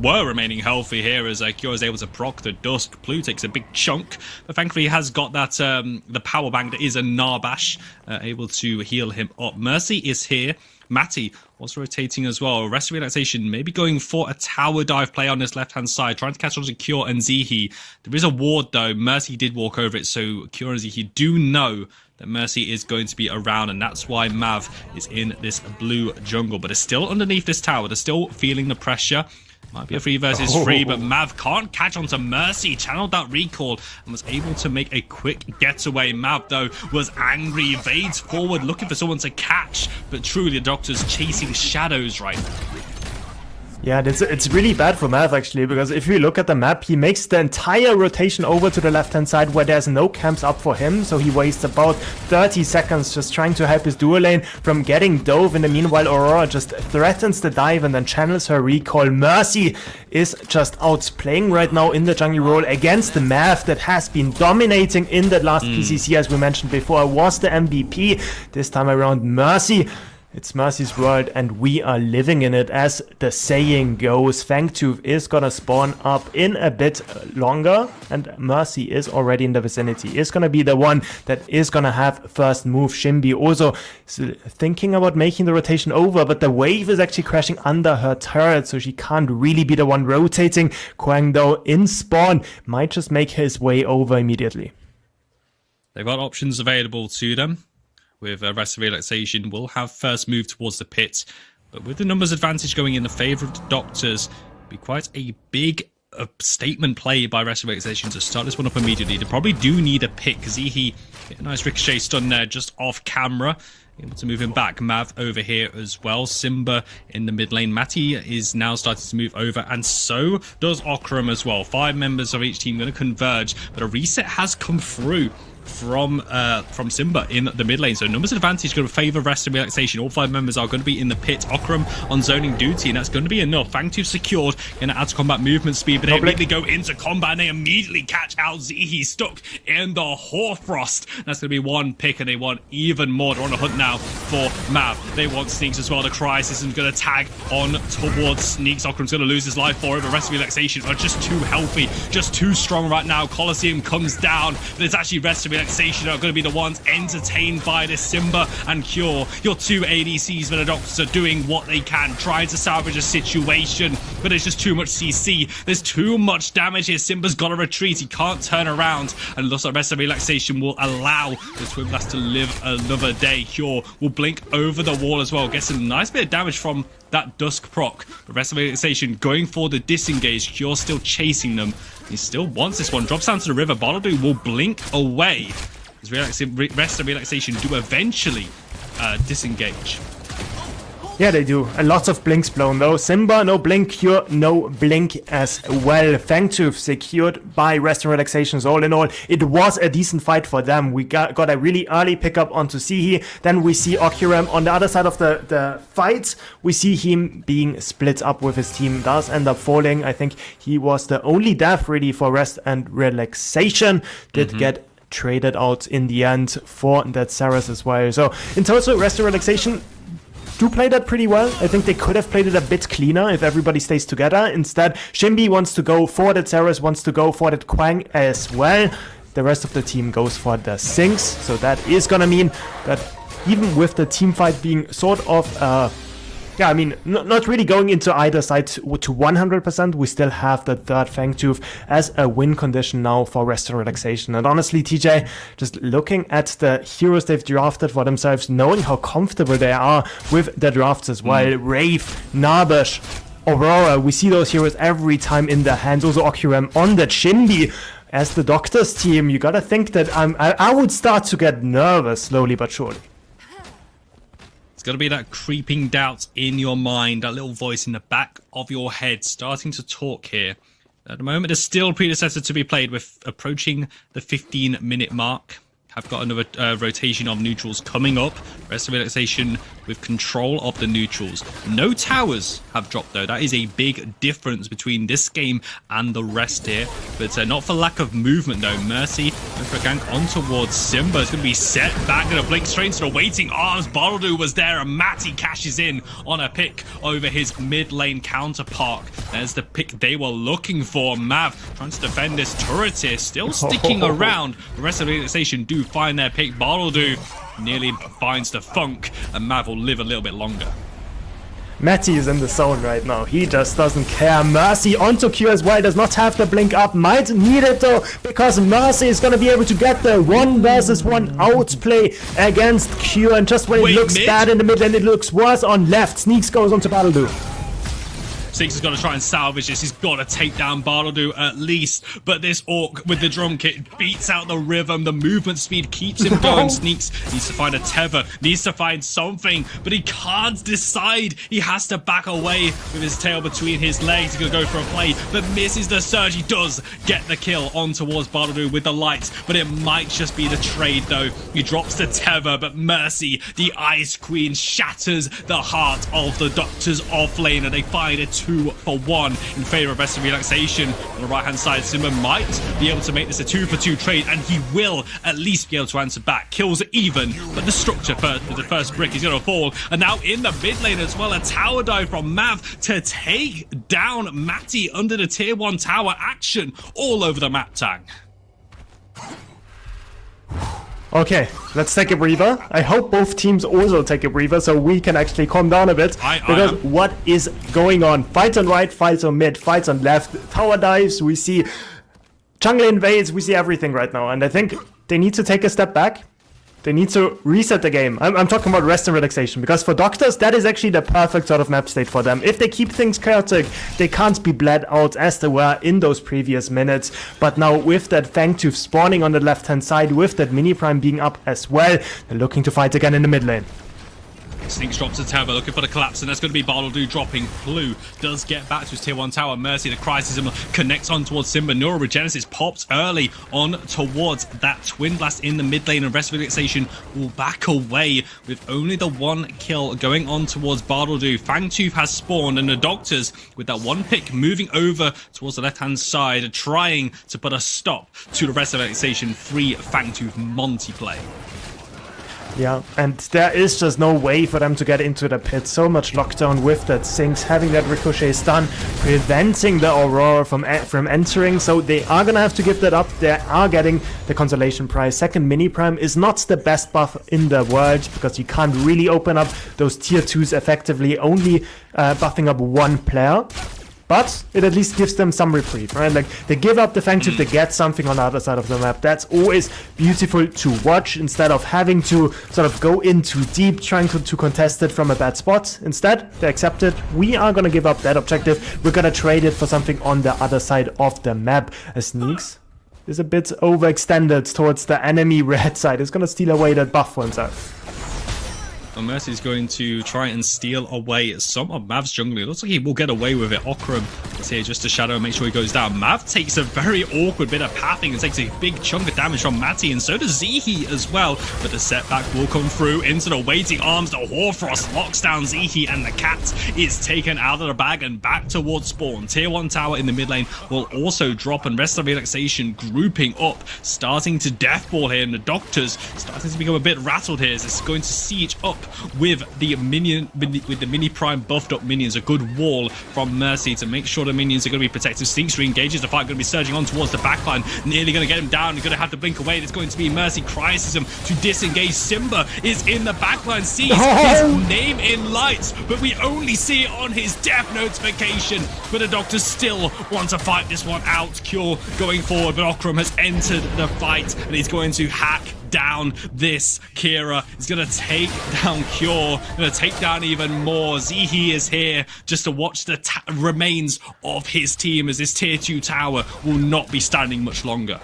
were remaining healthy here as Kyo is able to proc the Dusk. Blue takes a big chunk, but thankfully he has got that the power bank that is a Narbash, able to heal him up. Mercy is here. Matty also rotating as well. Rest of Relaxation maybe going for a tower dive play on this left-hand side, trying to catch on to Cure and Zihi. There is a ward though. Mercy did walk over it, so Cure and Zihi do know that Mercy is going to be around, and that's why Mav is in this blue jungle. But it's still underneath this tower. They're still feeling the pressure. Might be a 3 versus 3, but Mav can't catch onto Mercy. Channeled that recall and was able to make a quick getaway. Mav, though, was angry, evades forward, looking for someone to catch. But truly, the Doctor's chasing shadows right now. Yeah, it's really bad for Mav actually, because if you look at the map, he makes the entire rotation over to the left-hand side where there's no camps up for him, so he wastes about 30 seconds just trying to help his duo lane from getting dove. In the meanwhile, Aurora just threatens the dive and then channels her recall. Mercy is just outplaying right now in the jungle role against the Mav that has been dominating in that last PCC, as we mentioned before, was the MVP. This time around, Mercy. It's Mercy's world and we are living in it, as the saying goes. Fangtooth is gonna spawn up in a bit longer, and Mercy is already in the vicinity. Is gonna be the one that is gonna have first move. Shimbi also thinking about making the rotation over, but the wave is actually crashing under her turret, so she can't really be the one rotating. Kwang, though, in spawn, might just make his way over immediately. They've got options available to them. With Rest of Relaxation, will have first move towards the pit, but with the numbers advantage going in the favour of the Doctors, it'd be quite a big statement play by Rest of Relaxation to start this one up immediately. They probably do need a pick. Zihi get a nice ricochet stun there just off camera, able to move him back. Mav over here as well. Simba in the mid lane. Matty is now starting to move over, and so does Okram as well. 5 members of each team going to converge, but a reset has come through from Simba in the mid lane. So numbers advantage going to favour Rest and Relaxation. All 5 members are going to be in the pit. Okram on zoning duty, and that's going to be enough. Fangtooth secured, going to add to combat movement speed, but they immediately go into combat and they immediately catch out Z. He's stuck in the Hoarfrost. That's going to be 1 pick, and they want even more. They're on the hunt now for Mav. They want Sneaks as well. The Crisis is going to tag on towards Sneaks. Okram's going to lose his life for it. The Rest of Relaxation are just too healthy, just too strong right now. Colosseum comes down, but it's actually Rest of Relaxation that are going to be the ones entertained by this Simba and Cure. Your 2 ADCs, but the Doctors are doing what they can, trying to salvage a situation, but there's just too much CC. There's too much damage here. Simba's got to retreat. He can't turn around, and it looks like Rest of Relaxation will allow the Twin Blast to live another day. Cure will blink over the wall as well. Gets a nice bit of damage from that Dusk proc. The Rest of Relaxation going for the disengage. Cure still chasing them. He still wants this one. Drops down to the river. Baladu will blink away. As Rest of Relaxation do eventually disengage. Yeah, they do. And lots of blinks blown though. Simba, no blink. Cure, no blink as well. Fangtooth secured by Rest and Relaxations. All in all, it was a decent fight for them. We got a really early pickup onto Sihi. Then we see Okyurem on the other side of the fight. We see him being split up with his team. Does end up falling. I think he was the only death really for Rest and Relaxation. Did get traded out in the end for that Saras as well. So in total, Rest and Relaxation do play that pretty well. I think they could have played it a bit cleaner if everybody stays together. Instead, Shimby wants to go for that Saras, wants to go for that Quang as well. The rest of the team goes for the Sinks. So that is gonna mean that even with the team fight being sort of yeah, I mean, not really going into either side to 100%. We still have the third Fangtooth as a win condition now for Rest and Relaxation. And honestly, TJ, just looking at the heroes they've drafted for themselves, knowing how comfortable they are with the drafts as well. Wraith, Nabash, Aurora, we see those heroes every time in their hands. Also Okyurem on that Shinbi. As the Doctors team, you gotta think that I would start to get nervous slowly but surely. It's got to be that creeping doubt in your mind, that little voice in the back of your head starting to talk here. At the moment, there's still Predecessor to be played with approaching the 15-minute mark. Have got another rotation of neutrals coming up. Rest of Relaxation with control of the neutrals. No towers have dropped though. That is a big difference between this game and the rest here. But not for lack of movement though. Mercy going for a gank on towards Simba. It's going to be set back. Going to blink straight into the waiting arms. Baldu was there and Matty cashes in on a pick over his mid lane counterpart. There's the pick they were looking for. Mav trying to defend this turret here. Still sticking around. The Rest of Relaxation do find their pick. Baldu nearly finds the funk, and Mav will live a little bit longer. Matty is in the zone right now. He just doesn't care. Mercy onto Q as well. Does not have the blink up. Might need it though, because Mercy is going to be able to get the 1v1 outplay against Q. And just when it looks bad in the mid lane, it looks worse on left. Sneaks goes onto Baldu. Six has got to try and salvage this. He's got to take down Baldu at least. But this Orc with the drum kit beats out the rhythm. The movement speed keeps him going. Sneaks needs to find a tether, needs to find something, but he can't decide. He has to back away with his tail between his legs. He's going to go for a play, but misses the surge. He does get the kill on towards Baldu with the lights, but it might just be the trade though. He drops the tether, but Mercy, the Ice Queen, shatters the heart of the Doctors off lane, and they find a 2-for-1 in favor of Rest and Relaxation. On the right hand side, Simba might be able to make this a 2-for-2 trade, and he will at least be able to answer back. Kills even, but the structure first, the first brick is going to fall. And now in the mid lane as well, a tower dive from Mav to take down Matty under the tier 1 tower. Action all over the map, Tang. Okay, let's take a breather. I hope both teams also take a breather so we can actually calm down a bit. Because what is going on? Fights on right, fights on mid, fights on left, tower dives, we see jungle invades, we see everything right now. And I think they need to take a step back. They need to reset the game. I'm talking about Rest and Relaxation, because for Doctors, that is actually the perfect sort of map state for them. If they keep things chaotic, they can't be bled out as they were in those previous minutes. But now with that Fangtooth spawning on the left-hand side, with that Mini Prime being up as well, they're looking to fight again in the mid lane. Sneaks drops a Tether, looking for the collapse, and that's going to be Bartledew dropping. Blue does get back to his tier 1 tower. Mercy, the Crisis connects on towards Simba. Neuroregenesis pops early on towards that Twin Blast in the mid lane, and Rest of Relaxation will back away with only the 1 kill going on towards Bartledew. Fangtooth has spawned, and the Doctors, with that 1 pick, moving over towards the left-hand side, trying to put a stop to the Rest of Relaxation free Fangtooth Monty play. Yeah, and there is just no way for them to get into the pit. So much lockdown with that Sinks, having that ricochet stun, preventing the Aurora from entering. So they are gonna have to give that up. They are getting the consolation prize. Second mini prime is not the best buff in the world, because you can't really open up those tier 2s effectively, only buffing up 1 player. But it at least gives them some reprieve, right? Like, they give up the Fangtooth, they get something on the other side of the map. That's always beautiful to watch, instead of having to sort of go in too deep, trying to contest it from a bad spot. Instead, they accept it. We are gonna give up that objective. We're gonna trade it for something on the other side of the map. Sneaks is a bit overextended towards the enemy red side. It's gonna steal away that buff for himself. Well, Mercy's going to try and steal away some of Mav's jungler. It looks like he will get away with it. Okram is here just to shadow and make sure he goes down. Mav takes a very awkward bit of pathing and takes a big chunk of damage from Matty, and so does Zihi as well. But the setback will come through into the waiting arms. The Hoarfrost locks down Zihi, and the cat is taken out of the bag and back towards spawn. Tier 1 tower in the mid lane will also drop, and Rest of Relaxation grouping up, starting to deathball here, and the Doctors starting to become a bit rattled here as it's going to siege up with the mini prime buffed up minions. A good wall from Mercy to make sure the minions are going to be protected. Sneaks re-engages the fight, going to be surging on towards the backline, nearly going to get him down. He's going to have to blink away. It's going to be Mercy Crisism to disengage. Simba is in the backline, sees his name in lights, but we only see it on his death notification. But the Doctors still want to fight this one out. Cure going forward, but Okram has entered the fight, and he's going to hack down this Kira. He's gonna take down Cure, gonna take down even more. Zihi is here just to watch the remains of his team, as this tier 2 tower will not be standing much longer.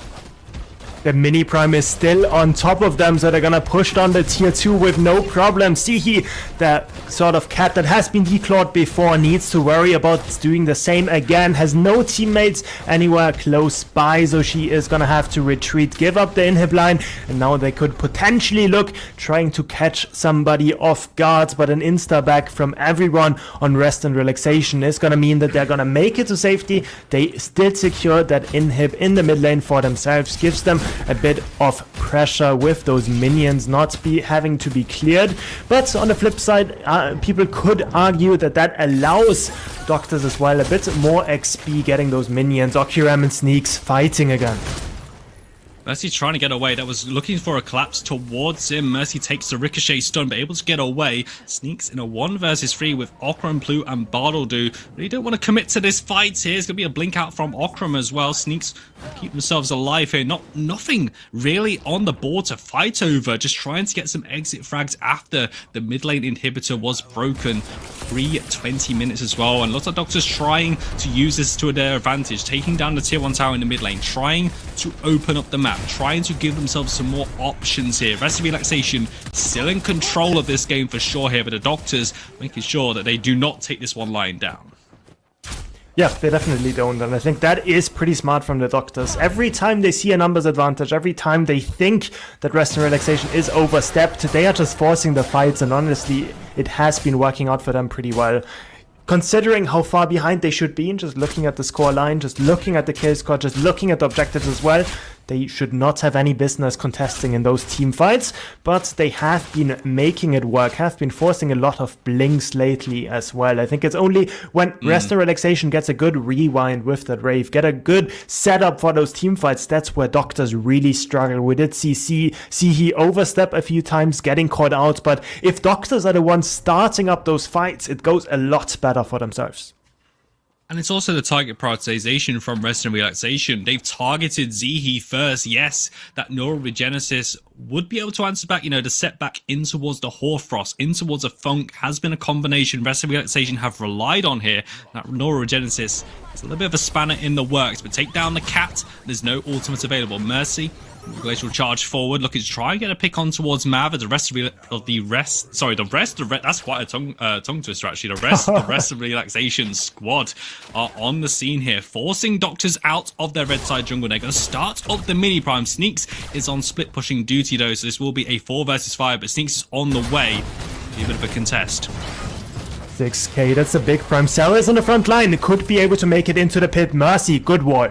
The mini prime is still on top of them, so they're gonna push down the tier 2 with no problem. Zihi, the sort of cat that has been declawed before, needs to worry about doing the same again. Has no teammates anywhere close by, so she is gonna have to retreat, give up the inhib line, and now they could potentially look trying to catch somebody off guard, but an insta back from everyone on Rest and Relaxation is gonna mean that they're gonna make it to safety. They still secure that inhib in the mid lane for themselves, gives them a bit of pressure with those minions not having to be cleared. But on the flip side, people could argue that that allows Doctors as well a bit more XP getting those minions. Okiram and Sneaks fighting again. Mercy trying to get away. That was looking for a collapse towards him. Mercy takes the ricochet stun, but able to get away. Sneaks in a 1 versus 3 with Okram, Blue, and Bartledew. Really don't want to commit to this fight here. It's going to be a blink out from Okram as well. Sneaks keep themselves alive here. Nothing really on the board to fight over. Just trying to get some exit frags after the mid lane inhibitor was broken. 20 minutes as well, and lots of Doctors trying to use this to their advantage, taking down the tier 1 tower in the mid lane, trying to open up the map, trying to give themselves some more options here. Rest of Relaxation still in control of this game for sure here, but the Doctors making sure that they do not take this one lying down. Yeah, they definitely don't, and I think that is pretty smart from the Doctors. Every time they see a numbers advantage, every time they think that Rest and Relaxation is overstepped, they are just forcing the fights, and honestly, it has been working out for them pretty well. Considering how far behind they should be, and just looking at the score line, just looking at the kill score, just looking at the objectives as well, they should not have any business contesting in those team fights, but they have been making it work, have been forcing a lot of blinks lately as well. I think it's only when Rest and Relaxation gets a good rewind with that Wraith, get a good setup for those team fights, that's where Doctors really struggle. We did see he overstep a few times, getting caught out, but if Doctors are the ones starting up those fights, it goes a lot better for themselves. And it's also the target prioritization from Rest and Relaxation. They've targeted Zihi first. Yes, that Neuroregenesis would be able to answer back, the setback in towards the Hoarfrost, in towards a Funk has been a combination Rest and Relaxation have relied on here. That Neuroregenesis is a little bit of a spanner in the works, but take down the cat. There's no ultimate available. Mercy Glacial charge forward, looking to try and get a pick on towards Mav. As the rest that's quite a tongue twister actually. The rest of the Relaxation squad are on the scene here, forcing Doctors out of their red side jungle. They're going to start up the mini prime. Sneaks is on split pushing duty though, so this will be a 4 versus 5, but Sneaks is on the way. Be a bit of a contest. 6k, that's a big prime. Sarah is on the front line, could be able to make it into the pit. Mercy, good wall.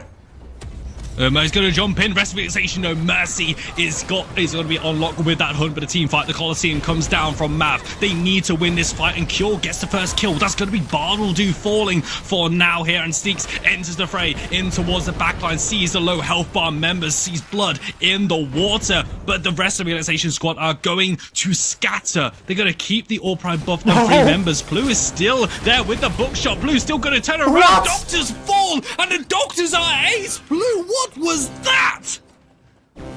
He's going to jump in. Rest of Relaxation, no. Mercy is going to be on lock with that hunt, but the team fight. The Colosseum comes down from Mav. They need to win this fight, and Cure gets the first kill. That's going to be Bartledew falling for now here, and Sneaks enters the fray in towards the backline, sees the low health bar members, sees blood in the water, but the rest of the Relaxation squad are going to scatter. They're going to keep the all prime buff on 3 members. Blue is still there with the bookshot. Blue's still going to turn around. What? Doctors fall, and the Doctors are ace. Blue, what was that?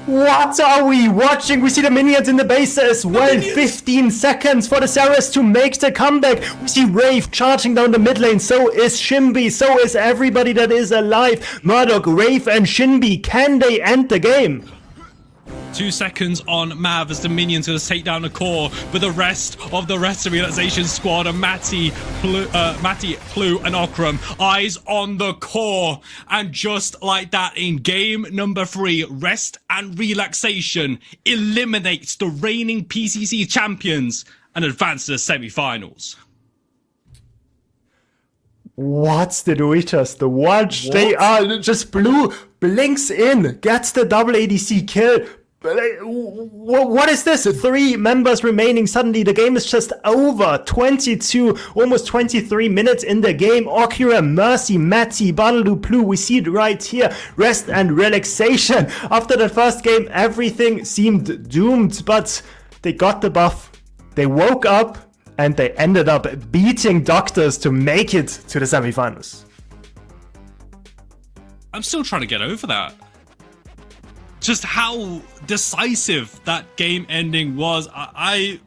What are we watching? We see the minions in the base as well. 15 seconds for the Saras to make the comeback. We see Wraith charging down the mid lane. So is Shinbi. So is everybody that is alive. Murdoch, Wraith, and Shinbi. Can they end the game? 2 seconds on Mav as the minions going to take down the core, but the rest of the Relaxation squad are Matty, Plu, and Okram. Eyes on the core, and just like that, in game number 3, Rest and Relaxation eliminates the reigning PCC champions and advance to the semi-finals. What did we just watch? They are just Blue blinks in, gets the double ADC kill. What is this? 3 members remaining. Suddenly the game is just over. 22, almost 23 minutes in the game. Okura, Mercy, Matty, Bartledew, Plu. We see it right here. Rest and Relaxation. After the first game, everything seemed doomed, but they got the buff. They woke up and they ended up beating Doctors to make it to the semifinals. I'm still trying to get over that. Just how decisive that game ending was. I'm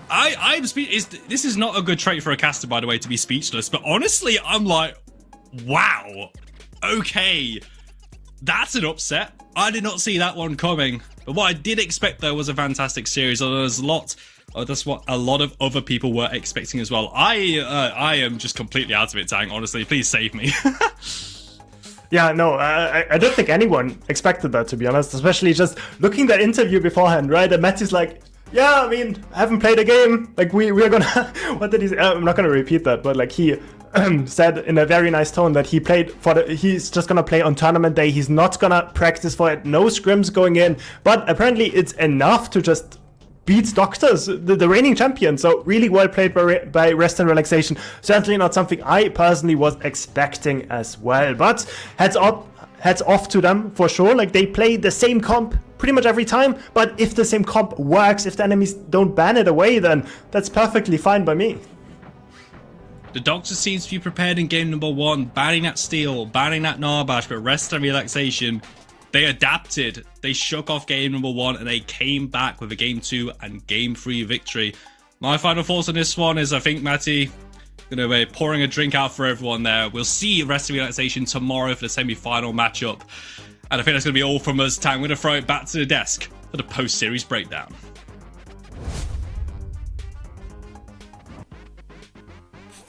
this is not a good trait for a caster, by the way, to be speechless. But honestly, I'm like, wow, okay, that's an upset. I did not see that one coming. But what I did expect though was a fantastic series. There's a lot. That's what a lot of other people were expecting as well. I am just completely out of it, Tang. Honestly, please save me. Yeah, no, I don't think anyone expected that, to be honest, especially just looking at that interview beforehand, right? And Matty's like, yeah, I mean, I haven't played a game. Like, we're gonna, what did he say? I'm not gonna repeat that, but like he said in a very nice tone that he played he's just gonna play on tournament day. He's not gonna practice for it. No scrims going in, but apparently it's enough to just beats Doctors, the reigning champion. So really well played by Rest and Relaxation. Certainly not something I personally was expecting as well. But heads off to them for sure. Like, they play the same comp pretty much every time. But if the same comp works, if the enemies don't ban it away, then that's perfectly fine by me. The Doctors seems to be prepared in game number 1, banning that Steel, banning that Narbash, but Rest and Relaxation, they adapted, they shook off game number 1, and they came back with a game 2 and game 3 victory. My final thoughts on this one is I think Matty going to be pouring a drink out for everyone there. We'll see Rest of Relaxation tomorrow for the semi-final matchup. And I think that's going to be all from us. Tang, I'm going to throw it back to the desk for the post-series breakdown.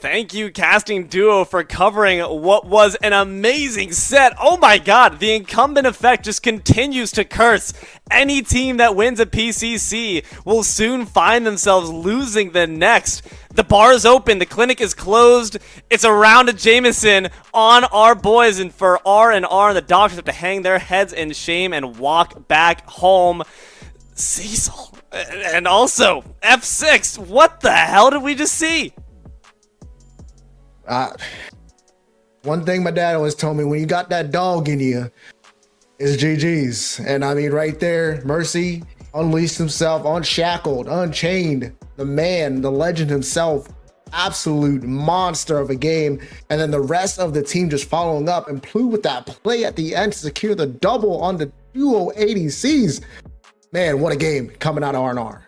Thank you, casting duo, for covering what was an amazing set. Oh my god, the incumbent effect just continues to curse. Any team that wins a PCC will soon find themselves losing the next. The bar is open, the clinic is closed. It's a round of Jameson on our boys, and for R&R, the Doctors have to hang their heads in shame and walk back home. Cecil, and also F6, what the hell did we just see? One thing my dad always told me, when you got that dog in you, it's GG's. And I mean, right there, Mercy unleashed himself, unshackled, unchained. The man, the legend himself, absolute monster of a game. And then the rest of the team just following up, and Plu with that play at the end to secure the double on the duo ADCs. Man, what a game coming out of R&R.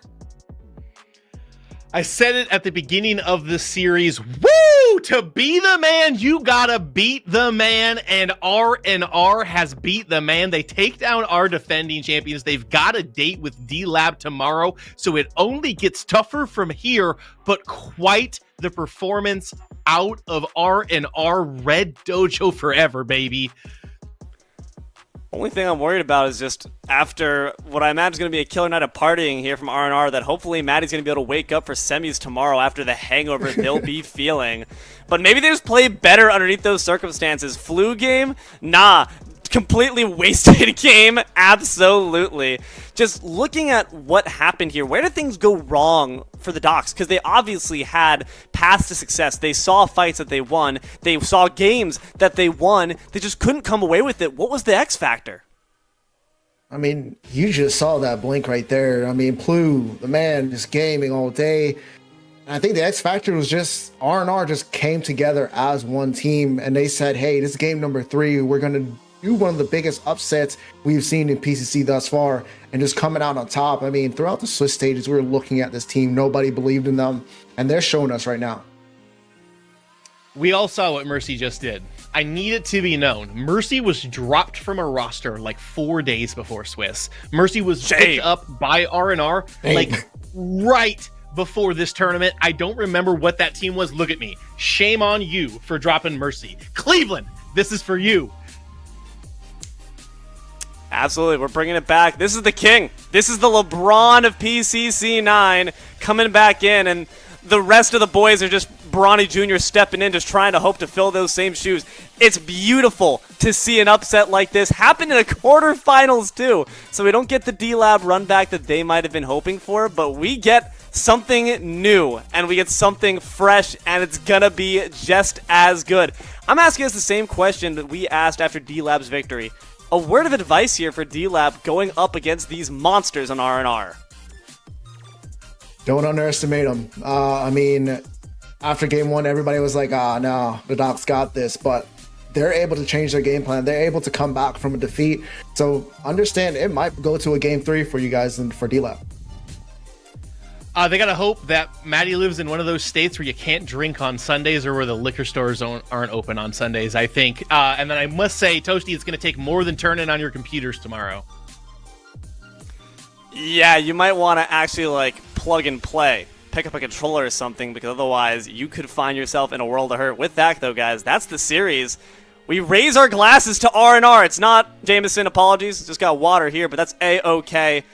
I said it at the beginning of the series. Woo! to be the man, you gotta beat the man, and R&R has beat the man. They take down our defending champions. They've got a date with Dlab tomorrow, so it only gets tougher from here, but quite the performance out of R&R. Red Dojo forever, baby. Only thing I'm worried about is just after what I imagine is going to be a killer night of partying here from R&R, that hopefully Maddie's going to be able to wake up for semis tomorrow after the hangover they'll be feeling. But maybe they just play better underneath those circumstances. Flu game? Nah. Completely wasted game, absolutely. Just looking at what happened here, where did things go wrong for the Docs? Because they obviously had paths to success. They saw fights that they won. They saw games that they won. They just couldn't come away with it. What was the X factor? I mean, you just saw that blink right there. I mean, Plu, the man, just gaming all day. I think the X factor was just R&R just came together as one team, and they said, hey, this is game number 3. We're going to do one of the biggest upsets we've seen in PCC thus far, and just coming out on top. I mean, throughout the Swiss stages, we were looking at this team. Nobody believed in them, and they're showing us right now. We all saw what Mercy just did. I need it to be known. Mercy was dropped from a roster like 4 days before Swiss. Mercy was picked up by R&R like right before this tournament. I don't remember what that team was. Look at me. Shame on you for dropping Mercy. Cleveland, this is for you. Absolutely, we're bringing it back. This is the king. This is the LeBron of PCC9 coming back in, and the rest of the boys are just Bronny Jr. stepping in, just trying to hope to fill those same shoes. It's beautiful to see an upset like this happen in a quarterfinals too. So we don't get the Dlab run back that they might have been hoping for, but we get something new, and we get something fresh, and it's gonna be just as good. I'm asking us the same question that we asked after Dlab's victory. A word of advice here for Dlab going up against these monsters on R&R. Don't underestimate them. I mean, after game 1, everybody was like, no, the Docs got this, but they're able to change their game plan. They're able to come back from a defeat. So understand it might go to a game 3 for you guys and for Dlab. They gotta hope that Maddie lives in one of those states where you can't drink on Sundays or where the liquor stores aren't open on Sundays, I think. And then I must say, Toasty, it's gonna take more than turning on your computers tomorrow. Yeah, you might want to actually like plug and play. Pick up a controller or something, because otherwise you could find yourself in a world of hurt. With that though, guys, that's the series. We raise our glasses to R&R. It's not Jameson, apologies. Just got water here, but that's A-okay.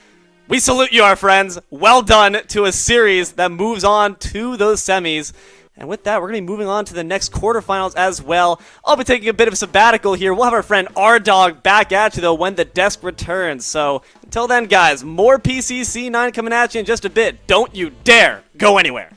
We salute you, our friends. Well done to a series that moves on to those semis. And with that, we're going to be moving on to the next quarterfinals as well. I'll be taking a bit of a sabbatical here. We'll have our friend R-Dog back at you, though, when the desk returns. So until then, guys, more PCC9 coming at you in just a bit. Don't you dare go anywhere.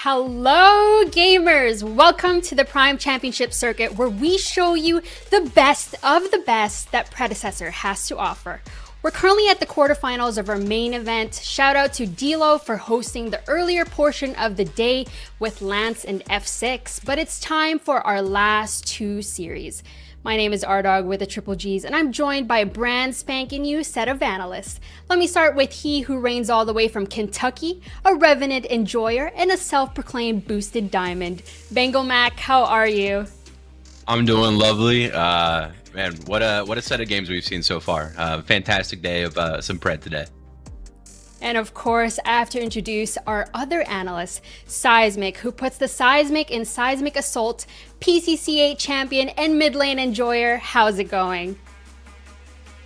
Hello gamers! Welcome to the Prime Championship Circuit, where we show you the best of the best that Predecessor has to offer. We're currently at the quarterfinals of our main event. Shout out to Dlab for hosting the earlier portion of the day with Lance and F6, but it's time for our last two series. My name is Ardog with the Triple G's, and I'm joined by a brand spanking new set of analysts. Let me start with he who reigns all the way from Kentucky, a revenant enjoyer, and a self-proclaimed boosted diamond. Bengal Mac, how are you? I'm doing lovely. Man, what a set of games we've seen so far. Fantastic day of some Pred today. And of course, I have to introduce our other analyst, Seismic, who puts the Seismic in Seismic Assault, PCC9 champion and mid lane enjoyer. How's it going?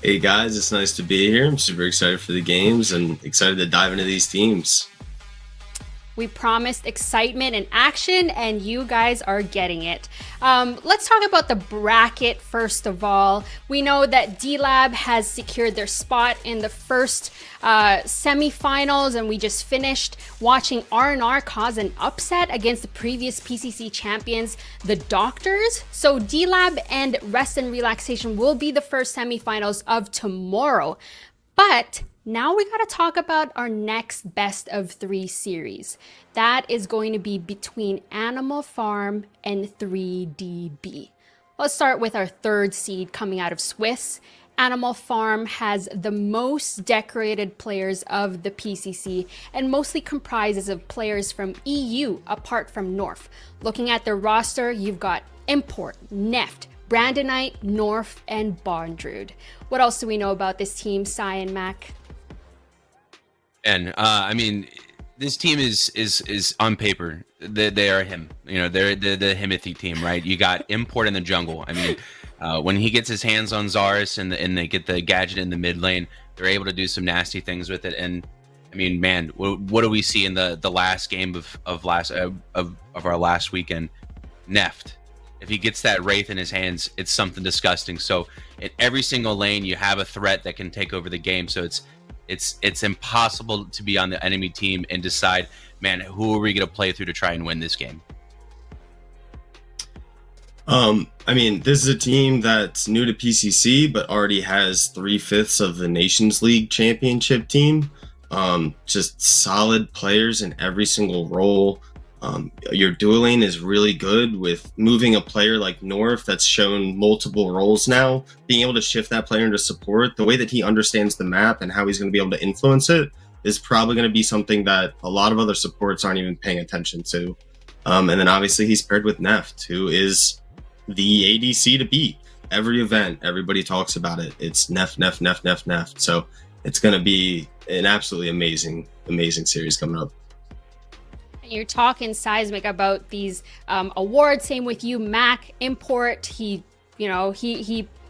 Hey guys, it's nice to be here. I'm super excited for the games and excited to dive into these teams. We promised excitement and action, and you guys are getting it. Let's talk about the bracket first of all. We know that Dlab has secured their spot in the first semifinals, and we just finished watching R&R cause an upset against the previous PCC champions, the Doctors. So Dlab and Rest and Relaxation will be the first semifinals of tomorrow. But now we gotta talk about our next best of 3 series. That is going to be between Animal Farm and 3DB. Let's start with our third seed coming out of Swiss. Animal Farm has the most decorated players of the PCC and mostly comprises of players from EU apart from North. Looking at their roster, you've got Import, Neft, Brandonite, North, and Bondrude. What else do we know about this team, Sai and Mac? And I mean, this team is on paper. They are him. You know, they're the Himothy team, right? You got Import in the jungle. I mean, when he gets his hands on Zarus and they get the gadget in the mid lane, they're able to do some nasty things with it. And I mean, man, what do we see in the last game of our last weekend? Neft. If he gets that Wraith in his hands, it's something disgusting. So in every single lane, you have a threat that can take over the game. So it's impossible to be on the enemy team and decide, man, who are we going to play through to try and win this game? I mean, this is a team that's new to PCC, but already has 3/5 of the Nations League championship team. Just solid players in every single role. Your dual lane is really good with moving a player like North that's shown multiple roles now, being able to shift that player into support. The way that he understands the map and how he's going to be able to influence it is probably going to be something that a lot of other supports aren't even paying attention to. And then obviously he's paired with Neft, who is the ADC to beat. Every event, everybody talks about it. It's Neft. So it's going to be an absolutely amazing series coming up. You're talking, Seismic, about these awards. Same with you, Mac. Import, he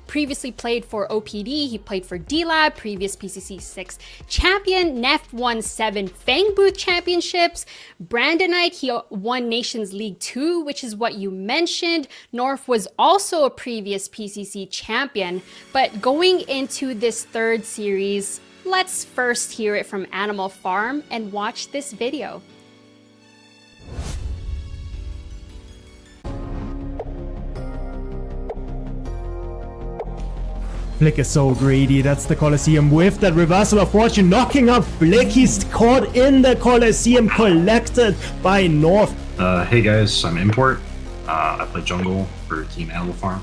previously played for OPD. He played for Dlab, previous PCC 6 champion. Neft won 7 Fang Booth championships. Brandonite, he won Nations League 2, which is what you mentioned. North was also a previous PCC champion. But going into this third series, let's first hear it from Animal Farm and watch this video. Flick is so greedy. That's the Colosseum with that reversal of fortune, knocking up Flick. He's caught in the Colosseum, collected by North. Hey guys, I'm Import. I play jungle for Team Animal Farm.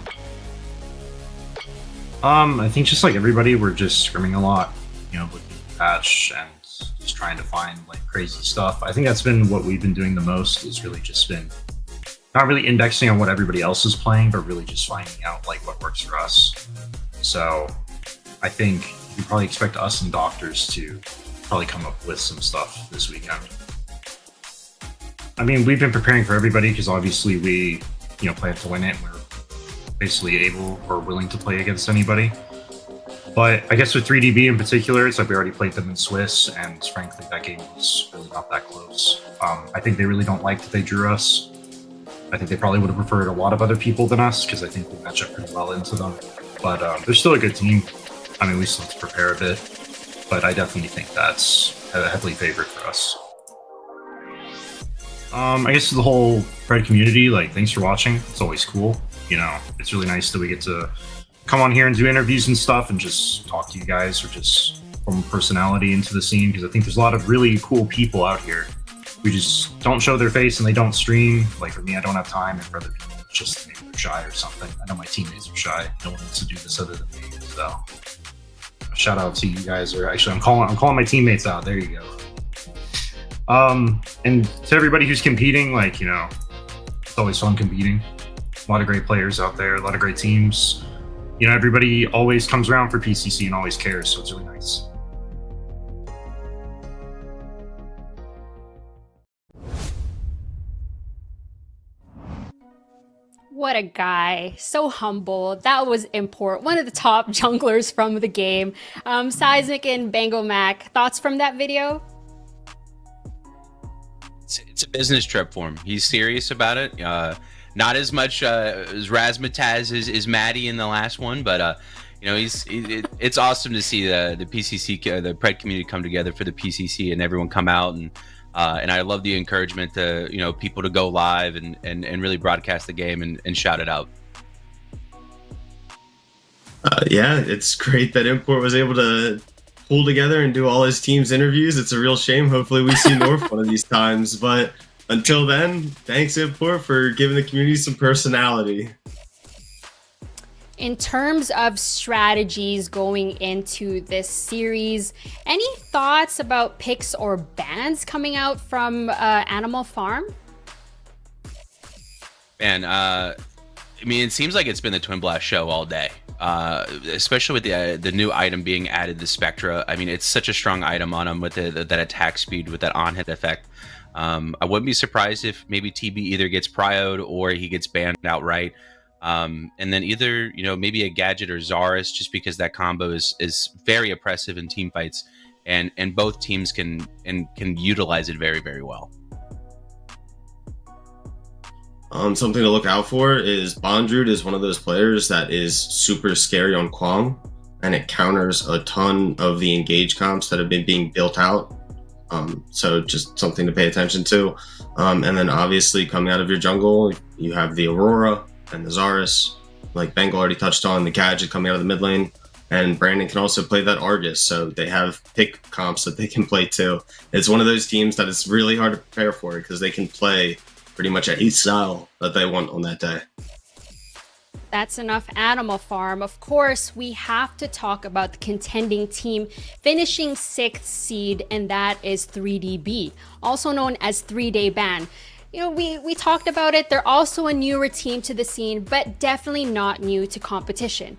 I think just like everybody, we're just scrimming a lot, you know, looking at the patch and just trying to find like crazy stuff. I think that's been what we've been doing the most. It's really just been not really indexing on what everybody else is playing, but really just finding out like what works for us. So I think you probably expect us and Doctors to probably come up with some stuff this weekend. I mean, we've been preparing for everybody because obviously we, you know, plan to win it. We're basically able or willing to play against anybody. But I guess with 3DB in particular, it's like we already played them in Swiss, and frankly, that game was really not that close. I think they really don't like that they drew us. I think they probably would have preferred a lot of other people than us because I think we match up pretty well into them. But they're still a good team. I mean, we still have to prepare a bit, but I definitely think that's a heavily favored for us. I guess the whole Pred community, like, thanks for watching. It's always cool. You know, it's really nice that we get to come on here and do interviews and stuff and just talk to you guys, or just from personality into the scene, because I think there's a lot of really cool people out here who just don't show their face and they don't stream. Like, for me, I don't have time, and for other people, it's just maybe they're shy or something. I know my teammates are shy. No one needs to do this other than me. So, shout out to you guys. Or actually, I'm calling my teammates out. There you go. And to everybody who's competing, like, you know, it's always fun competing. A lot of great players out there, a lot of great teams. You know, everybody always comes around for PCC and always cares, so it's really nice. What a guy. So humble. That was Import, one of the top junglers from the game. Seismic and Bango Mac, thoughts from that video? It's a business trip for him. He's serious about it. Not as much as Razmataz is Maddie in the last one, but you know, it's awesome to see the PCC, the Pred community come together for the PCC and everyone come out, and I love the encouragement to, you know, people to go live and really broadcast the game and shout it out. Yeah, it's great that Import was able to pull together and do all his team's interviews. It's a real shame. Hopefully we see North one of these times. But until then, thanks Import for giving the community some personality. In terms of strategies going into this series, any thoughts about picks or bans coming out from Animal Farm? And I mean, it seems like it's been the Twin Blast show all day. Especially with the new item being added, the Spectra. I mean, it's such a strong item on him with that attack speed, with that on-hit effect. I wouldn't be surprised if maybe TB either gets prioed or he gets banned outright. And then either, you know, maybe a Gadget or Zarus, just because that combo is very oppressive in team fights, and both teams can utilize it very, very well. Something to look out for is Bondrewd is one of those players that is super scary on Quang, and it counters a ton of the engage comps that have been being built out. So just something to pay attention to. And then obviously coming out of your jungle, you have the Aurora and the Zarus, like Bengal already touched on, the Gadget coming out of the mid lane, and Brandon can also play that Argus, so they have pick comps that they can play too. It's one of those teams that it's really hard to prepare for because they can play pretty much any style that they want on that day. That's enough Animal Farm. Of course, we have to talk about the contending team finishing 6th seed, and that is 3DB, also known as 3-Day Ban. You know, we talked about it. They're also a newer team to the scene, but definitely not new to competition.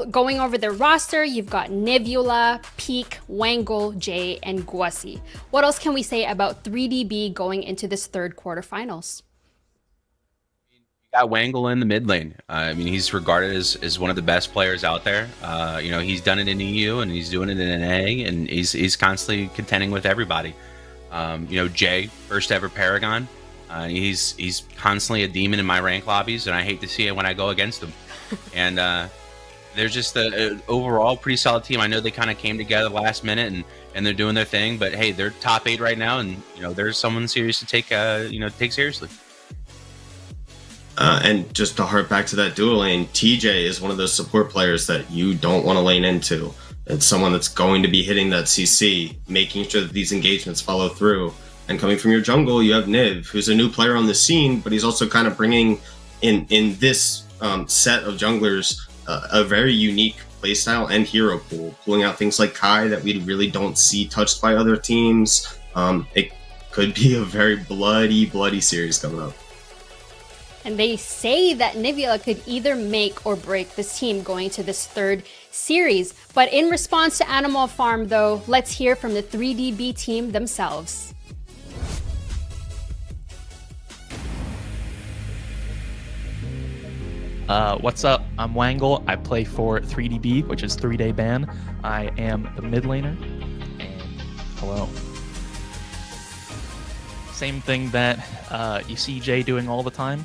Going over their roster, you've got Nivula, Peak, Wangle, Jay, and Guasi. What else can we say about 3DB going into this third quarterfinals? Got Wangle in the mid lane. I mean, he's regarded as one of the best players out there. You know, he's done it in EU and he's doing it in NA, and he's constantly contending with everybody. You know, Jay, first ever Paragon. He's constantly a demon in my rank lobbies, and I hate to see it when I go against him. And they're just an overall pretty solid team. I know they kind of came together last minute and they're doing their thing, but hey, they're top 8 right now, and you know, there's someone serious to take take seriously. And just to harp back to that dual lane, TJ is one of those support players that you don't want to lane into. It's someone that's going to be hitting that CC, making sure that these engagements follow through. And coming from your jungle, you have Niv, who's a new player on the scene, but he's also kind of bringing in this set of junglers a very unique playstyle and hero pool, pulling out things like Kai that we really don't see touched by other teams. It could be a very bloody series coming up. And they say that Nivula could either make or break this team going to this third series. But in response to Animal Farm, though, let's hear from the 3DB team themselves. What's up? I'm Wangle. I play for 3DB, which is 3-Day Ban. I am the mid laner. And hello. Same thing that you see Jay doing all the time.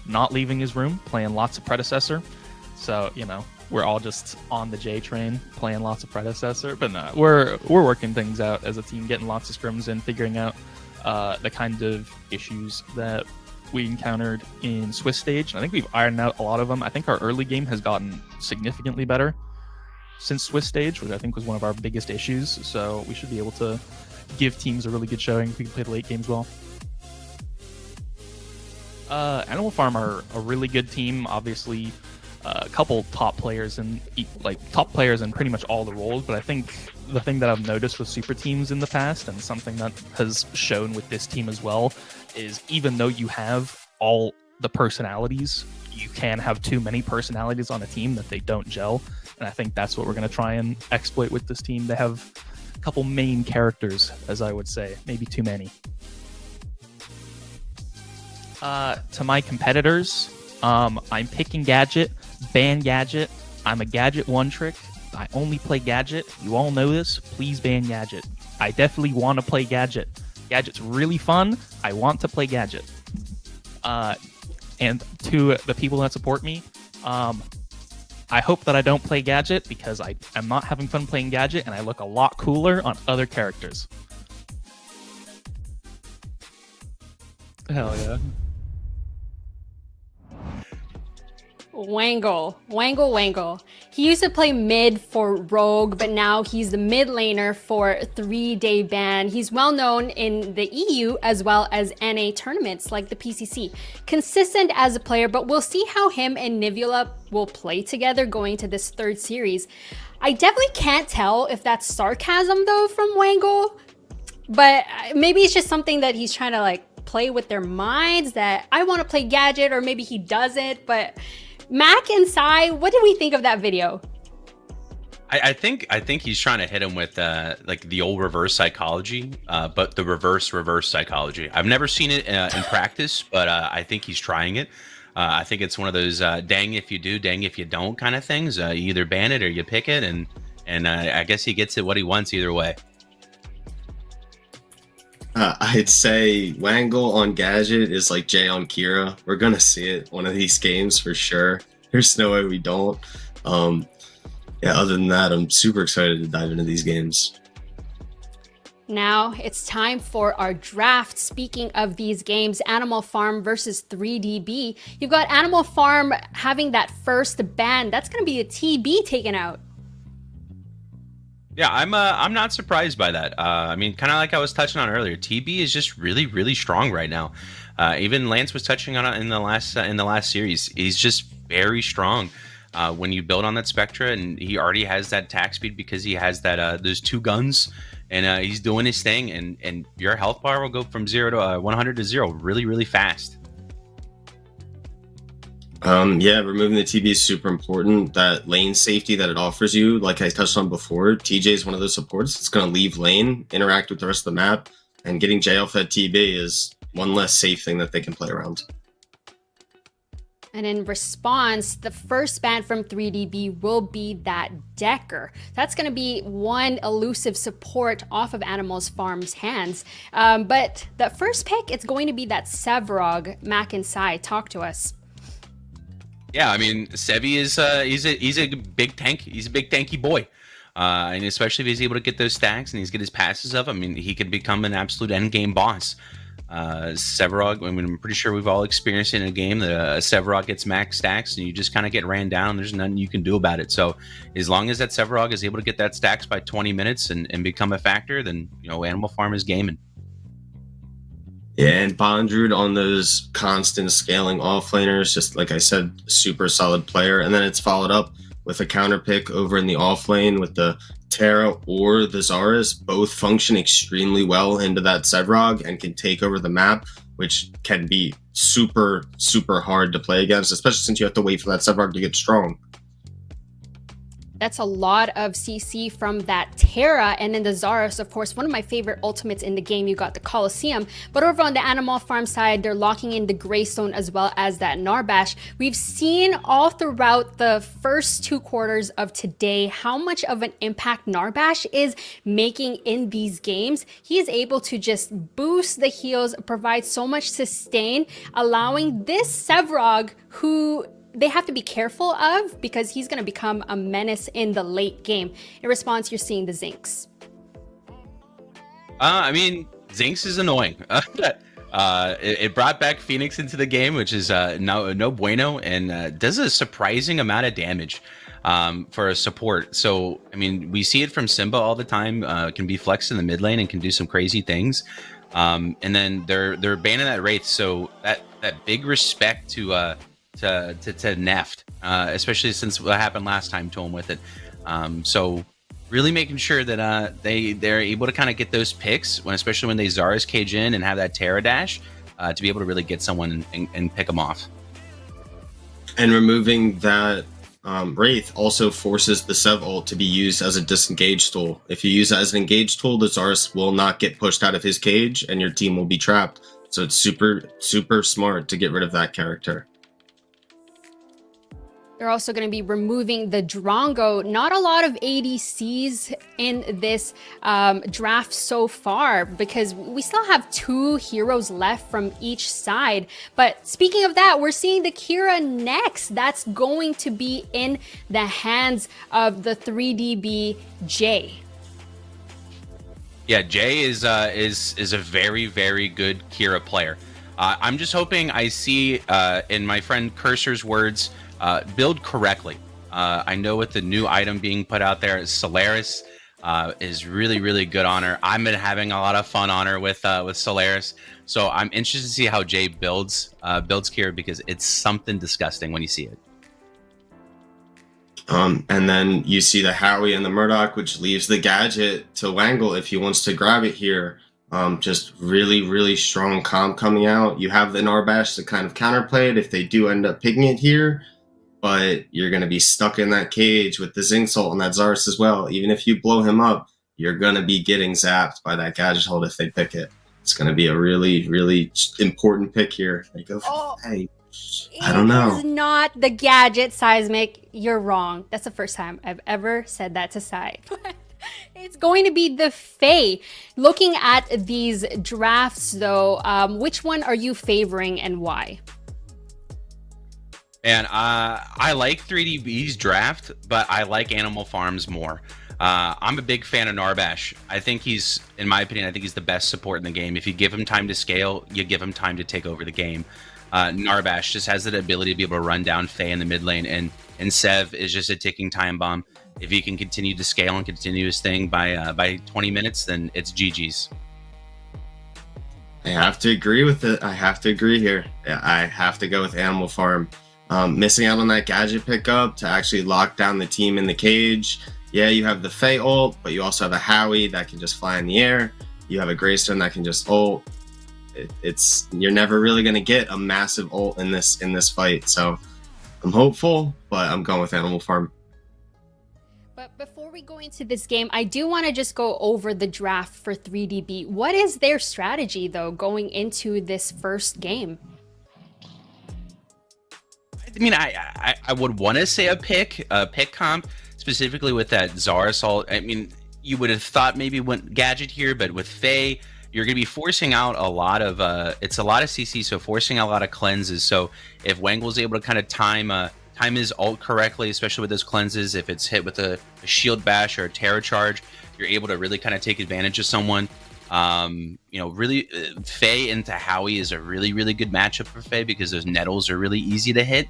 Not leaving his room, playing lots of Predecessor. So, you know, we're all just on the J train, playing lots of Predecessor. But no, we're working things out as a team, getting lots of scrims in, figuring out the kind of issues that we encountered in Swiss stage. And I think we've ironed out a lot of them. I think our early game has gotten significantly better since Swiss stage, which I think was one of our biggest issues. So we should be able to give teams a really good showing if we can play the late games well. Animal Farm are a really good team. Obviously, a couple top players in pretty much all the roles. But I think the thing that I've noticed with super teams in the past, and something that has shown with this team as well, is even though you have all the personalities, you can have too many personalities on a team that they don't gel. And I think that's what we're going to try and exploit with this team. They have a couple main characters, as I would say, maybe too many. To my competitors, I'm picking Gadget, ban Gadget. I'm a Gadget one trick. I only play Gadget. You all know this. Please ban Gadget. I definitely want to play Gadget. Gadget's really fun. I want to play Gadget. And to the people that support me, I hope that I don't play Gadget because I am not having fun playing Gadget and I look a lot cooler on other characters. Hell yeah. Wangle. He used to play mid for Rogue, but now he's the mid laner for 3-day ban. He's well known in the EU as well as NA tournaments like the PCC. Consistent as a player, but we'll see how him and Nivula will play together going to this third series. I definitely can't tell if that's sarcasm though from Wangle, but maybe it's just something that he's trying to like play with their minds, that I want to play Gadget, or maybe he doesn't. But Mac and Sai, what did we think of that video? I think he's trying to hit him with like the old reverse psychology, but the reverse psychology. I've never seen it in practice, but I think he's trying it. I think it's one of those dang if you do, dang if you don't kind of things. You either ban it or you pick it, and I guess he gets it what he wants either way. I'd say Wangle on Gadget is like Jay on Kira. We're gonna see it one of these games for sure. There's no way we don't. Yeah, other than that, I'm super excited to dive into these games. Now it's time for our draft. Speaking of these games, Animal Farm versus 3DB. You've got Animal Farm having that first ban. That's going to be a TB taken out. Yeah, I'm not surprised by that. I mean, kind of like I was touching on earlier, TB is just really strong right now. Even Lance was touching on it in the last series. He's just very strong. When you build on that Spectra, and he already has that attack speed because he has that those two guns, and he's doing his thing, and your health bar will go from 0 to 100 to 0 really fast. Yeah, removing the TB is super important. That lane safety that it offers you, like I touched on before, TJ is one of those supports. It's going to leave lane, interact with the rest of the map, and getting Jay off that TB is one less safe thing that they can play around. And in response, the first ban from 3DB will be that Decker. That's going to be one elusive support off of Animal Farm's hands. But the first pick, it's going to be that Sevrog. Mac and Sai, talk to us. Yeah, I mean, Sevi is he's a big tank. He's a big tanky boy, and especially if he's able to get those stacks and he's get his passes up. I mean, he could become an absolute end game boss. Sevrog, I mean, I'm pretty sure we've all experienced it in a game that Sevrog gets max stacks and you just kind of get ran down. There's nothing you can do about it. So as long as that Sevrog is able to get that stacks by 20 minutes and become a factor, then Animal Farm is gaming. Yeah, and Bondrewd on those constant scaling offlaners, just like I said, super solid player. And then it's followed up with a counter pick over in the offlane with the Terra or the Zaras. Both function extremely well into that Sevrog and can take over the map, which can be super hard to play against, especially since you have to wait for that Sevrog to get strong. That's a lot of CC from that Terra. And then the Zaros, of course, one of my favorite ultimates in the game. You got the Colosseum. But over on the Animal Farm side, they're locking in the Greystone as well as that Narbash. We've seen all throughout the first 2 quarters of today how much of an impact Narbash is making in these games. He is able to just boost the heals, provide so much sustain, allowing this Sevrog, who they have to be careful of because he's going to become a menace in the late game. In response, you're seeing the Zinks. I mean, Zinx is annoying. It brought back Phoenix into the game, which is no bueno, and does a surprising amount of damage for a support. So, I mean, we see it from Simba all the time. Can be flexed in the mid lane and can do some crazy things. And then they're banning that Wraith, so that big respect to Neft, especially since what happened last time to him with it. So really making sure that they're able to kind of get those picks, especially when they Zara's cage in and have that Terra dash, to be able to really get someone and pick them off. And removing that Wraith also forces the Sev ult to be used as a disengage tool. If you use it as an engage tool, the Zarus will not get pushed out of his cage and your team will be trapped. So it's super, super smart to get rid of that character. They're also going to be removing the Drongo. Not a lot of ADCs in this draft so far, because we still have 2 heroes left from each side. But speaking of that, we're seeing the Kira next. That's going to be in the hands of the 3DB Jay. Yeah, Jay is a very, very good Kira player. I'm just hoping I see, in my friend Cursor's words, build correctly. I know with the new item being put out there, Solaris is really, really good on her. I've been having a lot of fun on her with Solaris, so I'm interested to see how Jay builds Kira, because it's something disgusting when you see it. And then you see the Howie and the Murdoch, which leaves the gadget to Wangle if he wants to grab it here. Just really, really strong comp coming out. You have the Narbash to kind of counterplay it if they do end up picking it here, but you're going to be stuck in that cage with the Zinxult and that Zarus as well. Even if you blow him up, you're going to be getting zapped by that gadget hold if they pick it. It's going to be a really, really important pick here. They go for hey. I don't know. It's not the gadget, Seismic. You're wrong. That's the first time I've ever said that to Sai. It's going to be the Fae. Looking at these drafts, though, which one are you favoring and why? And I like 3DB's draft, but I like Animal Farms more. I'm a big fan of Narbash. I think he's, in my opinion, I think he's the best support in the game. If you give him time to scale, you give him time to take over the game. Narbash just has that ability to be able to run down Fae in the mid lane, and Sev is just a ticking time bomb. If he can continue to scale and continue his thing by 20 minutes, then it's GG's. I have to agree with it. I have to agree here. I have to go with Animal Farm. Missing out on that gadget pickup to actually lock down the team in the cage. Yeah, you have the Fae ult, but you also have a Howie that can just fly in the air. You have a Greystone that can just ult. You're never really going to get a massive ult in this fight. So I'm hopeful, but I'm going with Animal Farm. But before we go into this game, I do want to just go over the draft for 3DB. What is their strategy, though, going into this first game? I mean, I would want to say a pick comp, specifically with that Zara Assault. I mean, you would have thought maybe went gadget here, but with Faye, you're going to be forcing out a lot of it's a lot of CC, so forcing out a lot of cleanses. So if Wangle's able to kind of time his ult correctly, especially with those cleanses, if it's hit with a shield bash or a terror charge, you're able to really kind of take advantage of someone. You know, really, Faye into Howie is a really, really good matchup for Faye because those nettles are really easy to hit.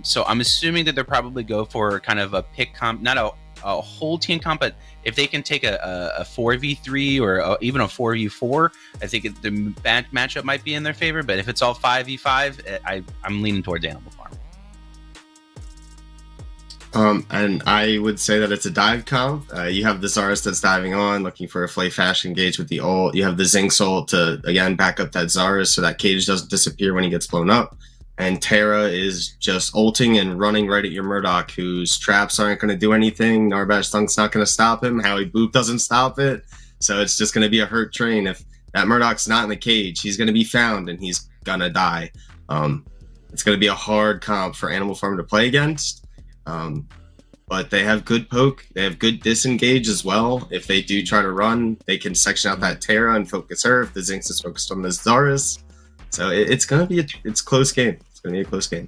So I'm assuming that they'll probably go for kind of a pick comp, not a whole team comp, but if they can take a 4v3 or even a 4v4, I think the matchup might be in their favor. But if it's all 5v5, I'm leaning towards Animal Farm. And I would say that it's a dive comp. You have the Zarus that's diving on, looking for a Flay Fash engage with the ult. You have the Zinxult to, again, back up that Zarus so that cage doesn't disappear when he gets blown up. And Terra is just ulting and running right at your Murdoch, whose traps aren't going to do anything. Narbash Thunk's not going to stop him. Howie Boop doesn't stop it. So it's just going to be a hurt train. If that Murdoch's not in the cage, he's going to be found and he's going to die. It's going to be a hard comp for Animal Farm to play against. But they have good poke. They have good disengage as well. If they do try to run, they can section out that Terra and focus her if the Zinx is focused on the Zarus. So it's going to be it's close game. It's going to be a close game.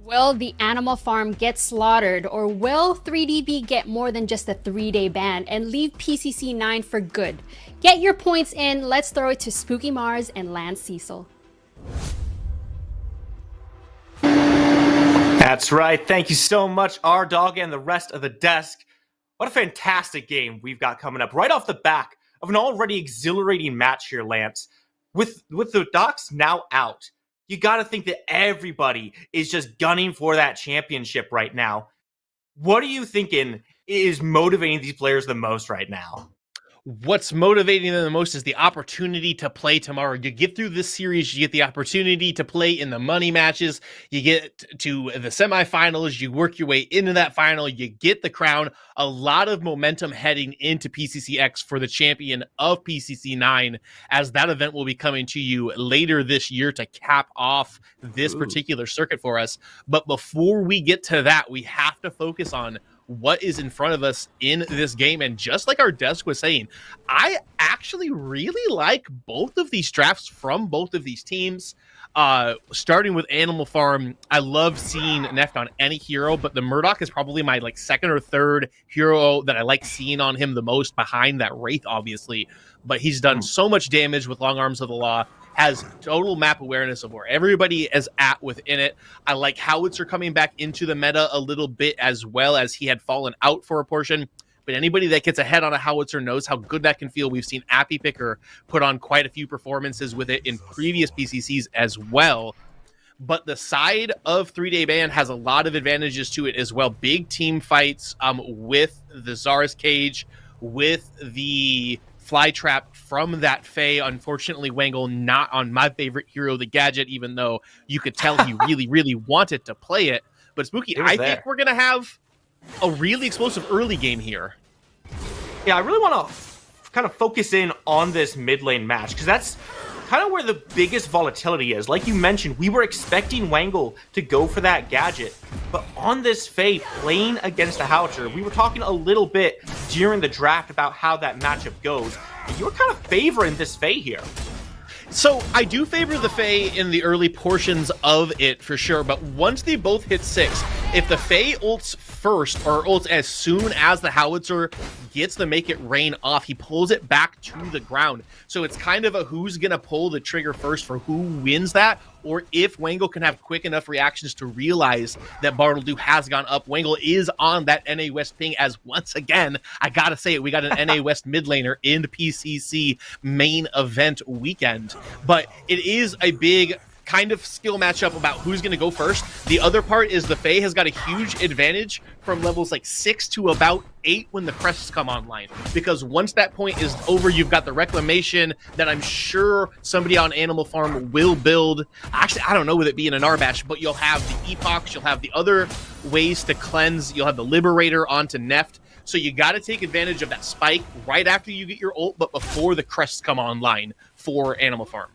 Will the Animal Farm get slaughtered, or will 3DB get more than just a 3-day ban and leave PCC9 for good? Get your points in. Let's throw it to Spooky Mars and Lance Cecil. That's right. Thank you so much, R-Dog and the rest of the desk. What a fantastic game we've got coming up right off the back of an already exhilarating match here, Lance. With the Docs now out, you got to think that everybody is just gunning for that championship right now. What are you thinking is motivating these players the most right now? What's motivating them the most is the opportunity to play tomorrow. You get through this series, you get the opportunity to play in the money matches, you get to the semifinals, you work your way into that final, you get the crown. A lot of momentum heading into PCCX for the champion of PCC9, as that event will be coming to you later this year to cap off this particular circuit for us. But before we get to that, we have to focus on what is in front of us in this game. And just like our desk was saying, I actually really like both of these drafts from both of these teams. Starting with Animal Farm, I love seeing Neft on any hero, but the Murdoch is probably my second or third hero that I like seeing on him the most, behind that Wraith, obviously. But he's done so much damage with Long Arms of the Law, has total map awareness of where everybody is at within it. I like Howitzer coming back into the meta a little bit, as well as he had fallen out for a portion. But anybody that gets ahead on a Howitzer knows how good that can feel. We've seen Appy Picker put on quite a few performances with it in previous PCCs as well. But the side of 3-Day Ban has a lot of advantages to it as well. Big team fights with the Zara's Cage, with the Flytrap from that Fae. Unfortunately, Wangle not on my favorite hero, the Gadget, even though you could tell he really, really wanted to play it. But Spooky, I think we're going to have a really explosive early game here. Yeah, I really want to kind of focus in on this mid lane match, because that's kind of where the biggest volatility is. Like you mentioned, we were expecting Wangle to go for that Gadget, but on this Fae playing against the Howitzer, we were talking a little bit during the draft about how that matchup goes. You were kind of favoring this Fae here. So I do favor the Fae in the early portions of it for sure, but once they both hit 6, if the Fae ults first, or ults as soon as the Howitzer gets the Make It Rain off, he pulls it back to the ground. So it's kind of a who's gonna pull the trigger first for who wins that, or if Wangle can have quick enough reactions to realize that Bartledew has gone up. Wangle is on that NA West ping, as once again, I gotta say it, we got an NA West mid laner in the PCC main event weekend. But it is a big kind of skill matchup about who's going to go first. The other part is the Fae has got a huge advantage from levels 6 to about 8 when the crests come online, because once that point is over, you've got the Reclamation that I'm sure somebody on Animal Farm will build. Actually, I don't know with it being an Arbash, but you'll have the Epochs, you'll have the other ways to cleanse, you'll have the Liberator onto Neft. So you got to take advantage of that spike right after you get your ult, but before the crests come online for Animal Farm.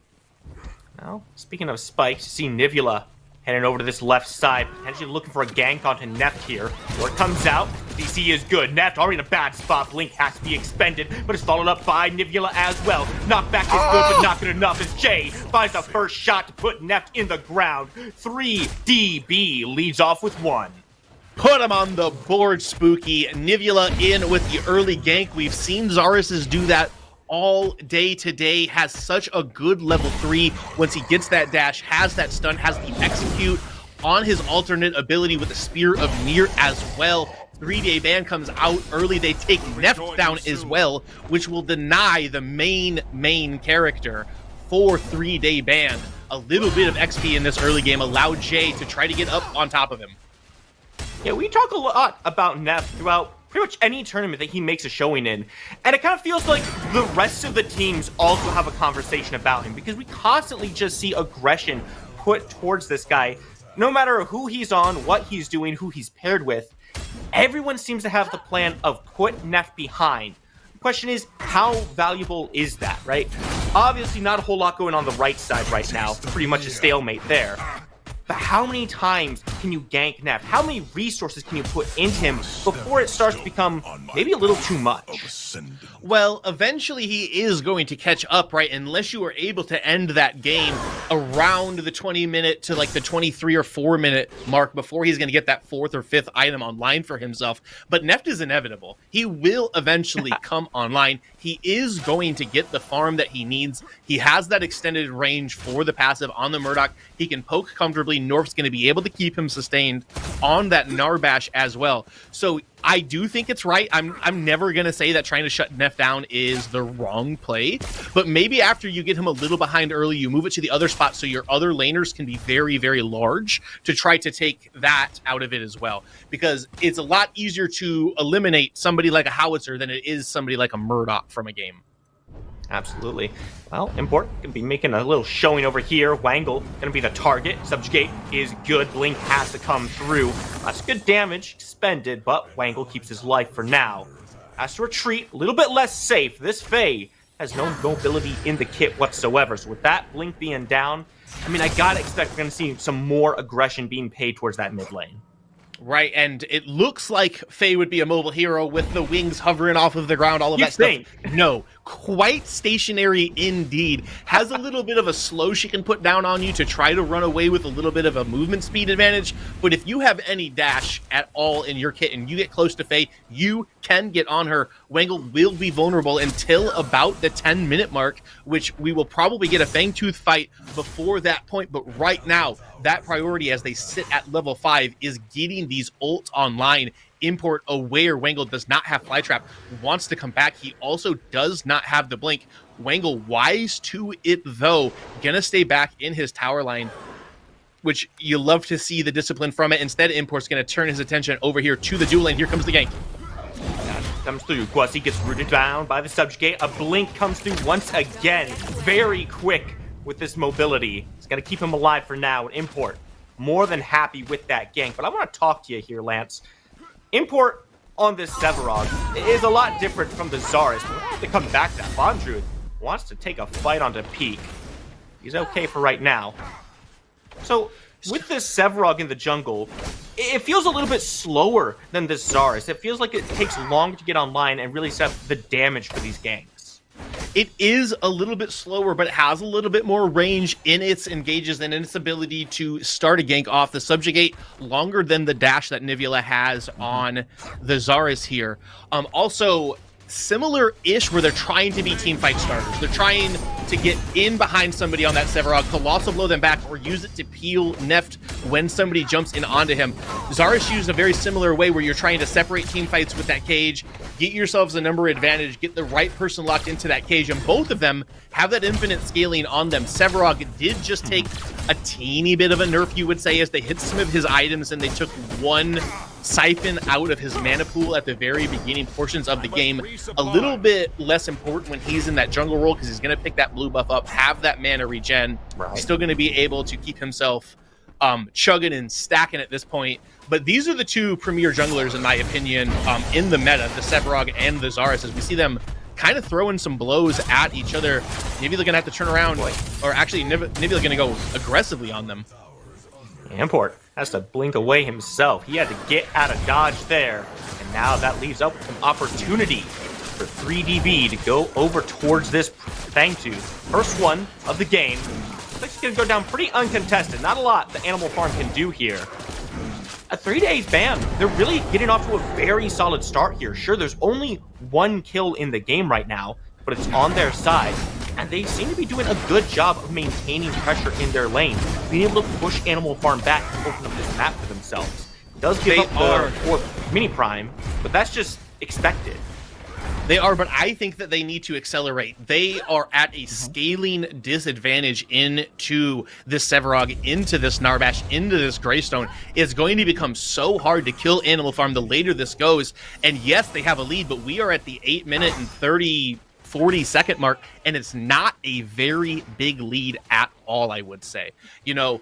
Now, speaking of spikes, you see Nivula heading over to this left side, potentially looking for a gank onto Neft here. Where it comes out, DC is good. Neft already in a bad spot. Blink has to be expended, but it's followed up by Nivula as well. Knockback is good, but not good enough as Jay finds the first shot to put Neft in the ground. 3DB leads off with 1. Put him on the board, Spooky. Nivula in with the early gank. We've seen Zaris's do that all day today. Has such a good level 3 once he gets that dash, has that stun, has the execute on his alternate ability with the Spear of Near as well. 3-Day Ban comes out early. They take Neft down as well, which will deny the main character for 3-Day Ban. A little bit of XP in this early game allowed Jay to try to get up on top of him. Yeah, we talk a lot about Neft throughout pretty much any tournament that he makes a showing in, and it kind of feels like the rest of the teams also have a conversation about him, because we constantly just see aggression put towards this guy. No matter who he's on, what he's doing, who he's paired with, everyone seems to have the plan of put Neft behind. The question is, how valuable is that, right? Obviously not a whole lot going on the right side right now, pretty much a stalemate there. But how many times can you gank Neff? How many resources can you put into him before it starts to become maybe a little too much? Well, eventually he is going to catch up, right? Unless you are able to end that game around the 20-minute to like the 23 or 4-minute mark before he's going to get that 4th or 5th item online for himself. But Neft is inevitable. He will eventually come online. He is going to get the farm that he needs. He has that extended range for the passive on the Murdoch. He can poke comfortably. Norf's going to be able to keep him sustained on that Narbash as well. So I do think it's right. I'm never going to say that trying to shut Neff down is the wrong play, but maybe after you get him a little behind early, you move it to the other spot so your other laners can be very, very large to try to take that out of it as well, because it's a lot easier to eliminate somebody like a Howitzer than it is somebody like a Murdoch from a game. Absolutely. Well, Import going to be making a little showing over here. Wangle going to be the target. Subjugate is good. Blink has to come through. That's good damage expended, but Wangle keeps his life for now. Has to retreat, a little bit less safe. This Faye has no mobility in the kit whatsoever. So with that Blink being down, I mean, I gotta expect we're going to see some more aggression being paid towards that mid lane. Right, and it looks like Faye would be a mobile hero with the wings hovering off of the ground, all of that stuff. No, quite stationary indeed. Has a little bit of a slow she can put down on you to try to run away with a little bit of a movement speed advantage, but if you have any dash at all in your kit and you get close to Faye, you can get on her. Wangle will be vulnerable until about the 10-minute mark, which we will probably get a Fangtooth fight before that point, but right now, that priority as they sit at level 5 is getting these ults online. Import aware Wangle does not have Flytrap, wants to come back. He also does not have the Blink. Wangle wise to it though, gonna stay back in his tower line, which you love to see the discipline from it. Instead, Import's gonna turn his attention over here to the dual lane. Here comes the gank. Comes through. Guasi gets rooted down by the Subjugate. A Blink comes through once again. Very quick with this mobility. It's going to keep him alive for now. And Import, more than happy with that gank. But I want to talk to you here, Lance. Import on this Sevarog is a lot different from the Zarus. But we have to come back to that. Bondrewd wants to take a fight onto Peak. He's okay for right now. So with this Sevarog in the jungle, it feels a little bit slower than this Zarus. It feels like it takes longer to get online and really set up the damage for these ganks. It is a little bit slower, but it has a little bit more range in its engages and in its ability to start a gank off the Subjugate longer than the dash that Nivula has on the Zarus here. Also, similar-ish where they're trying to be team fight starters. They're trying to get in behind somebody on that Sevarog, Colossal blow them back, or use it to peel Neft when somebody jumps in onto him. Zarus used a very similar way where you're trying to separate team fights with that cage, get yourselves a number advantage, get the right person locked into that cage, and both of them have that infinite scaling on them. Sevarog did just take a teeny bit of a nerf, you would say, as they hit some of his items and they took one siphon out of his mana pool at the very beginning portions of the game. A little bit less important when he's in that jungle role because he's going to pick that blue buff up, have that mana regen. He's still going to be able to keep himself chugging and stacking at this point. But these are the two premier junglers, in my opinion, in the meta, the Sevarog and the Zarus, as we see them kind of throwing some blows at each other. Maybe they're going to have to turn around, or actually maybe they're going to go aggressively on them. Import has to blink away himself. He had to get out of dodge there. And now that leaves up an opportunity for 3DB to go over towards this Fangtooth. First one of the game. Looks like it's going to go down pretty uncontested. Not a lot the Animal Farm can do here. A 3 days ban. They're really getting off to a very solid start here. Sure, there's only one kill in the game right now, but it's on their side. And they seem to be doing a good job of maintaining pressure in their lane, being able to push Animal Farm back and open up this map for themselves. It does give up the fourth mini prime, but that's just expected. They are, but I think that they need to accelerate. They are at a scaling disadvantage into this Sevarog, into this Narbash, into this Greystone. It's going to become so hard to kill Animal Farm the later this goes. And yes, they have a lead, but we are at the 8-minute and 40-second mark, and it's not a very big lead at all, I would say. You know,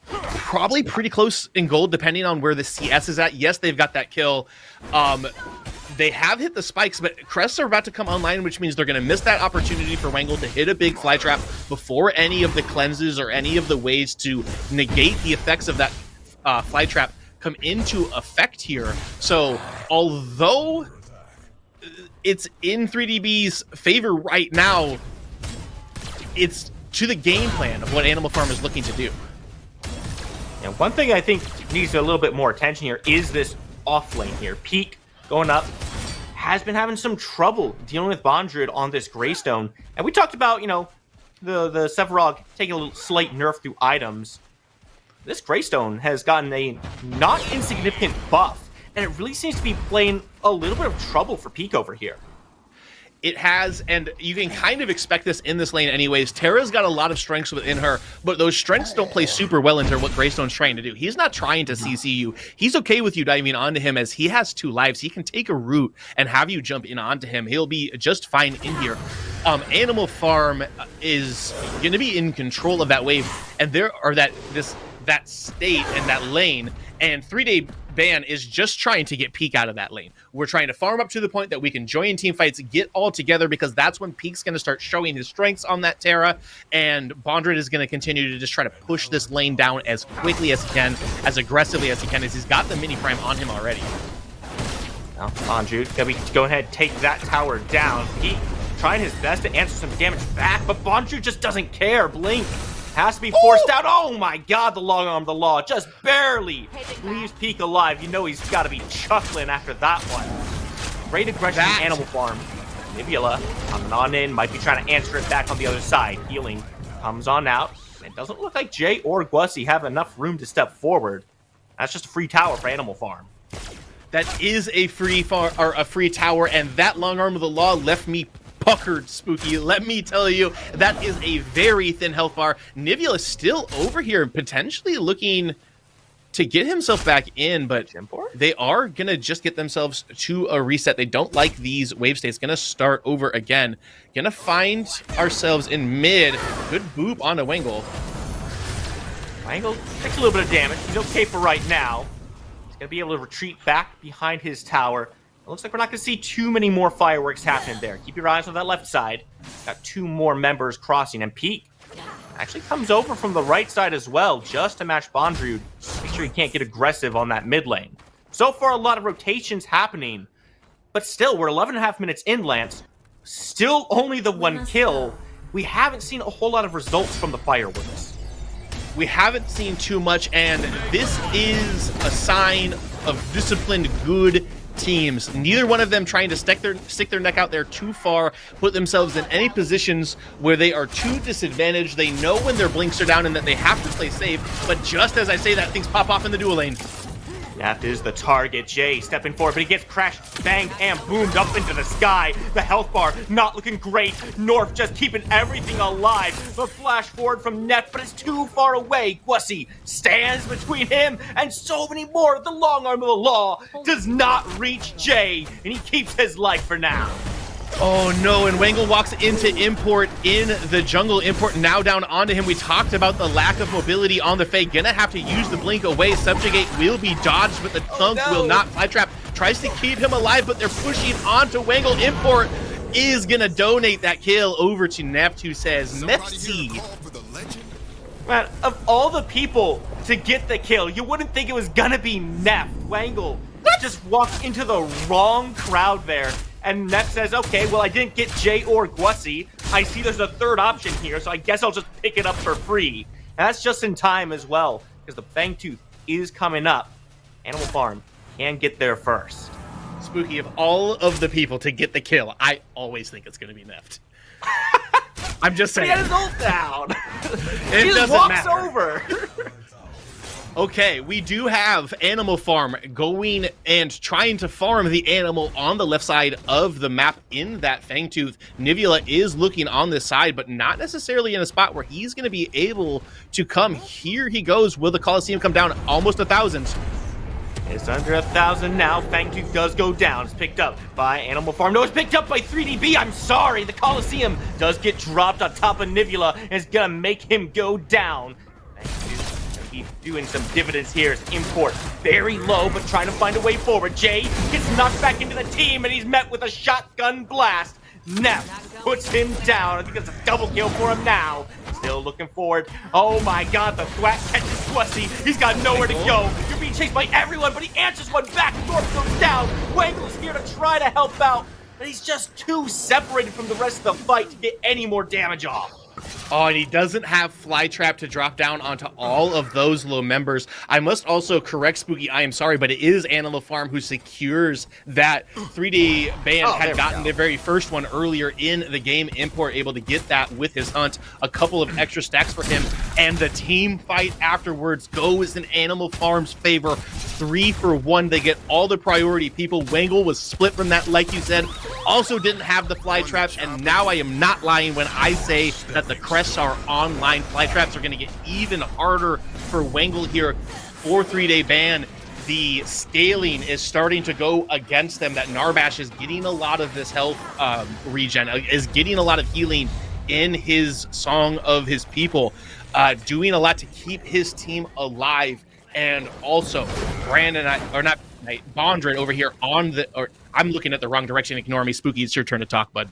probably pretty close in gold, depending on where the CS is at. Yes, they've got that kill. They have hit the spikes, but crests are about to come online, which means they're going to miss that opportunity for Wangle to hit a big fly trap before any of the cleanses or any of the ways to negate the effects of that Flytrap come into effect here. So although it's in 3DB's favor right now, it's to the game plan of what Animal Farm is looking to do. And one thing I think needs a little bit more attention here is this off lane here. Peak going up has been having some trouble dealing with Bondred on this Greystone. And we talked about, you know, the Sevarog taking a little slight nerf through items. This Greystone has gotten a not insignificant buff, and it really seems to be playing a little bit of trouble for Peak over here. It has, and you can kind of expect this in this lane anyways. Terra's got a lot of strengths within her, but those strengths don't play super well into what Greystone's trying to do. He's not trying to CC you. He's okay with you diving onto him as he has 2 lives. He can take a route and have you jump in onto him. He'll be just fine in here. Animal Farm is going to be in control of that wave, and there are that state and that lane, and 3-day ban is just trying to get Peak out of that lane. We're trying to farm up to the point that we can join team fights, get all together, because that's when Peak's going to start showing his strengths on that Terra, and Bondred is going to continue to just try to push this lane down as quickly as he can, as aggressively as he can, as he's got the mini prime on him already. Now, Bondred gonna be go ahead and take that tower down. Peak trying his best to answer some damage back, but Bondred just doesn't care. Blink has to be forced out. Oh my god, the long arm of the law just barely leaves Peak alive. You know he's got to be chuckling after that one. Great aggression from Animal Farm. Nibula coming on in, might be trying to answer it back on the other side. Healing comes on out. It doesn't look like Jay or Gwussy have enough room to step forward. That's just a free tower for Animal Farm. That is a free tower, and that long arm of the law left me puckered, Spooky. Let me tell you, that is a very thin health bar. Nivula is still over here, potentially looking to get himself back in, but they are going to just get themselves to a reset. They don't like these wave states. Going to start over again. Going to find ourselves in mid. Good boop on a Wangle. Wangle takes a little bit of damage. He's okay for right now. He's going to be able to retreat back behind his tower. It looks like we're not going to see too many more fireworks happening there. Keep your eyes on that left side. Got 2 more members crossing, and Peak actually comes over from the right side as well, just to match Bondred. Make sure he can't get aggressive on that mid lane. So far, a lot of rotations happening, but still, we're 11.5 minutes in, Lance. Still only the 1 kill. We haven't seen a whole lot of results from the fireworks. We haven't seen too much, and this is a sign of disciplined, good teams. Neither one of them trying to stick their neck out there too far, put themselves in any positions where they are too disadvantaged. They know when their blinks are down and that they have to play safe, but just as I say that, things pop off in the duel lane. That is the target. Jay stepping forward, but he gets crashed, banged, and boomed up into the sky. The health bar not looking great. North just keeping everything alive. The flash forward from Neff, but it's too far away. Gwussy stands between him and so many more. The long arm of the law does not reach Jay, and he keeps his life for now. Oh no, and Wangle walks into Import in the jungle. Import now down onto him. We talked about the lack of mobility on the Fae. Gonna have to use the blink away. Subjugate will be dodged, but the Thunk will not. Flytrap tries to keep him alive, but they're pushing onto Wangle. Import is gonna donate that kill over to Nept, who says, Merci. Man, of all the people to get the kill, you wouldn't think it was gonna be Nept. Wangle just walked into the wrong crowd there. And Neff says, okay, well, I didn't get Jay or Gwussy. I see there's a third option here, so I guess I'll just pick it up for free. And that's just in time as well, because the Fangtooth is coming up. Animal Farm can get there first. Spooky, of all of the people to get the kill, I always think it's going to be Neft. I'm just saying. He had his ult down. It he just doesn't walks matter. over. Okay, we do have Animal Farm going and trying to farm the animal on the left side of the map in that Fangtooth. Nivula is looking on this side, but not necessarily in a spot where he's going to be able to come. Here he goes. Will the Coliseum come down? Almost 1,000. It's under 1,000 now. Fangtooth does go down. It's picked up by Animal Farm. No, it's picked up by 3DB. I'm sorry. The Coliseum does get dropped on top of Nivula, and it's going to make him go down. He's doing some dividends here as Import very low, but trying to find a way forward. Jay gets knocked back into the team, and he's met with a shotgun blast. Neff puts him down. I think that's a double kill for him now. Still looking forward. Oh my god, the thwack catches Swessy. He's got nowhere to go. You're being chased by everyone, but he answers one back. North goes down. Wangle is here to try to help out, but he's just too separated from the rest of the fight to get any more damage off. Oh, and he doesn't have Flytrap to drop down onto all of those low members. I must also correct Spooky, I am sorry, but it is Animal Farm who secures that 3-day ban. Had gotten the very first one earlier in the game. Import able to get that with his hunt. A couple of extra stacks for him. And the team fight afterwards goes in Animal Farm's favor. 3 for 1. They get all the priority people. Wangle was split from that, like you said. Also didn't have the Flytraps, and now I am not lying when I say that the crests are online. Flytraps are going to get even harder for Wangle here for 3-day ban. The scaling is starting to go against them. That Narbash is getting a lot of this health regen, is getting a lot of healing in his Song of His People, doing a lot to keep his team alive. And also, Bondred over here on the, or I'm looking at the wrong direction. Ignore me, Spooky. It's your turn to talk, bud.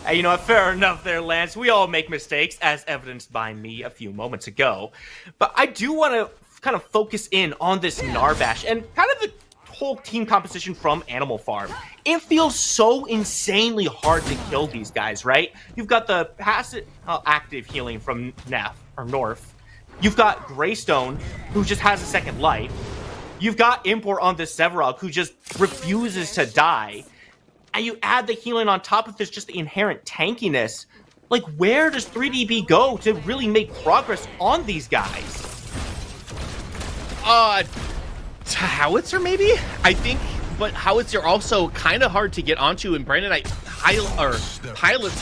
Hey, you know what? Fair enough there, Lance. We all make mistakes, as evidenced by me a few moments ago. But I do want to kind of focus in on this Narbash and kind of the whole team composition from Animal Farm. It feels so insanely hard to kill these guys, right? You've got the passive active healing from North. You've got Greystone, who just has a second life. You've got Import on this Sevarog, who just refuses to die. And you add the healing on top of this, just the inherent tankiness. Like, where does 3DB go to really make progress on these guys? Howitzer, maybe? I think, but Howitzer also kind of hard to get onto, and Brandon pilots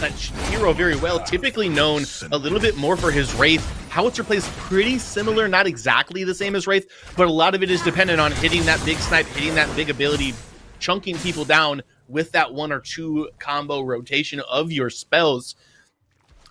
that hero very well, typically known a little bit more for his Wraith. Howitzer plays pretty similar, not exactly the same as Wraith, but a lot of it is dependent on hitting that big snipe, hitting that big ability, chunking people down with that 1 or 2 combo rotation of your spells.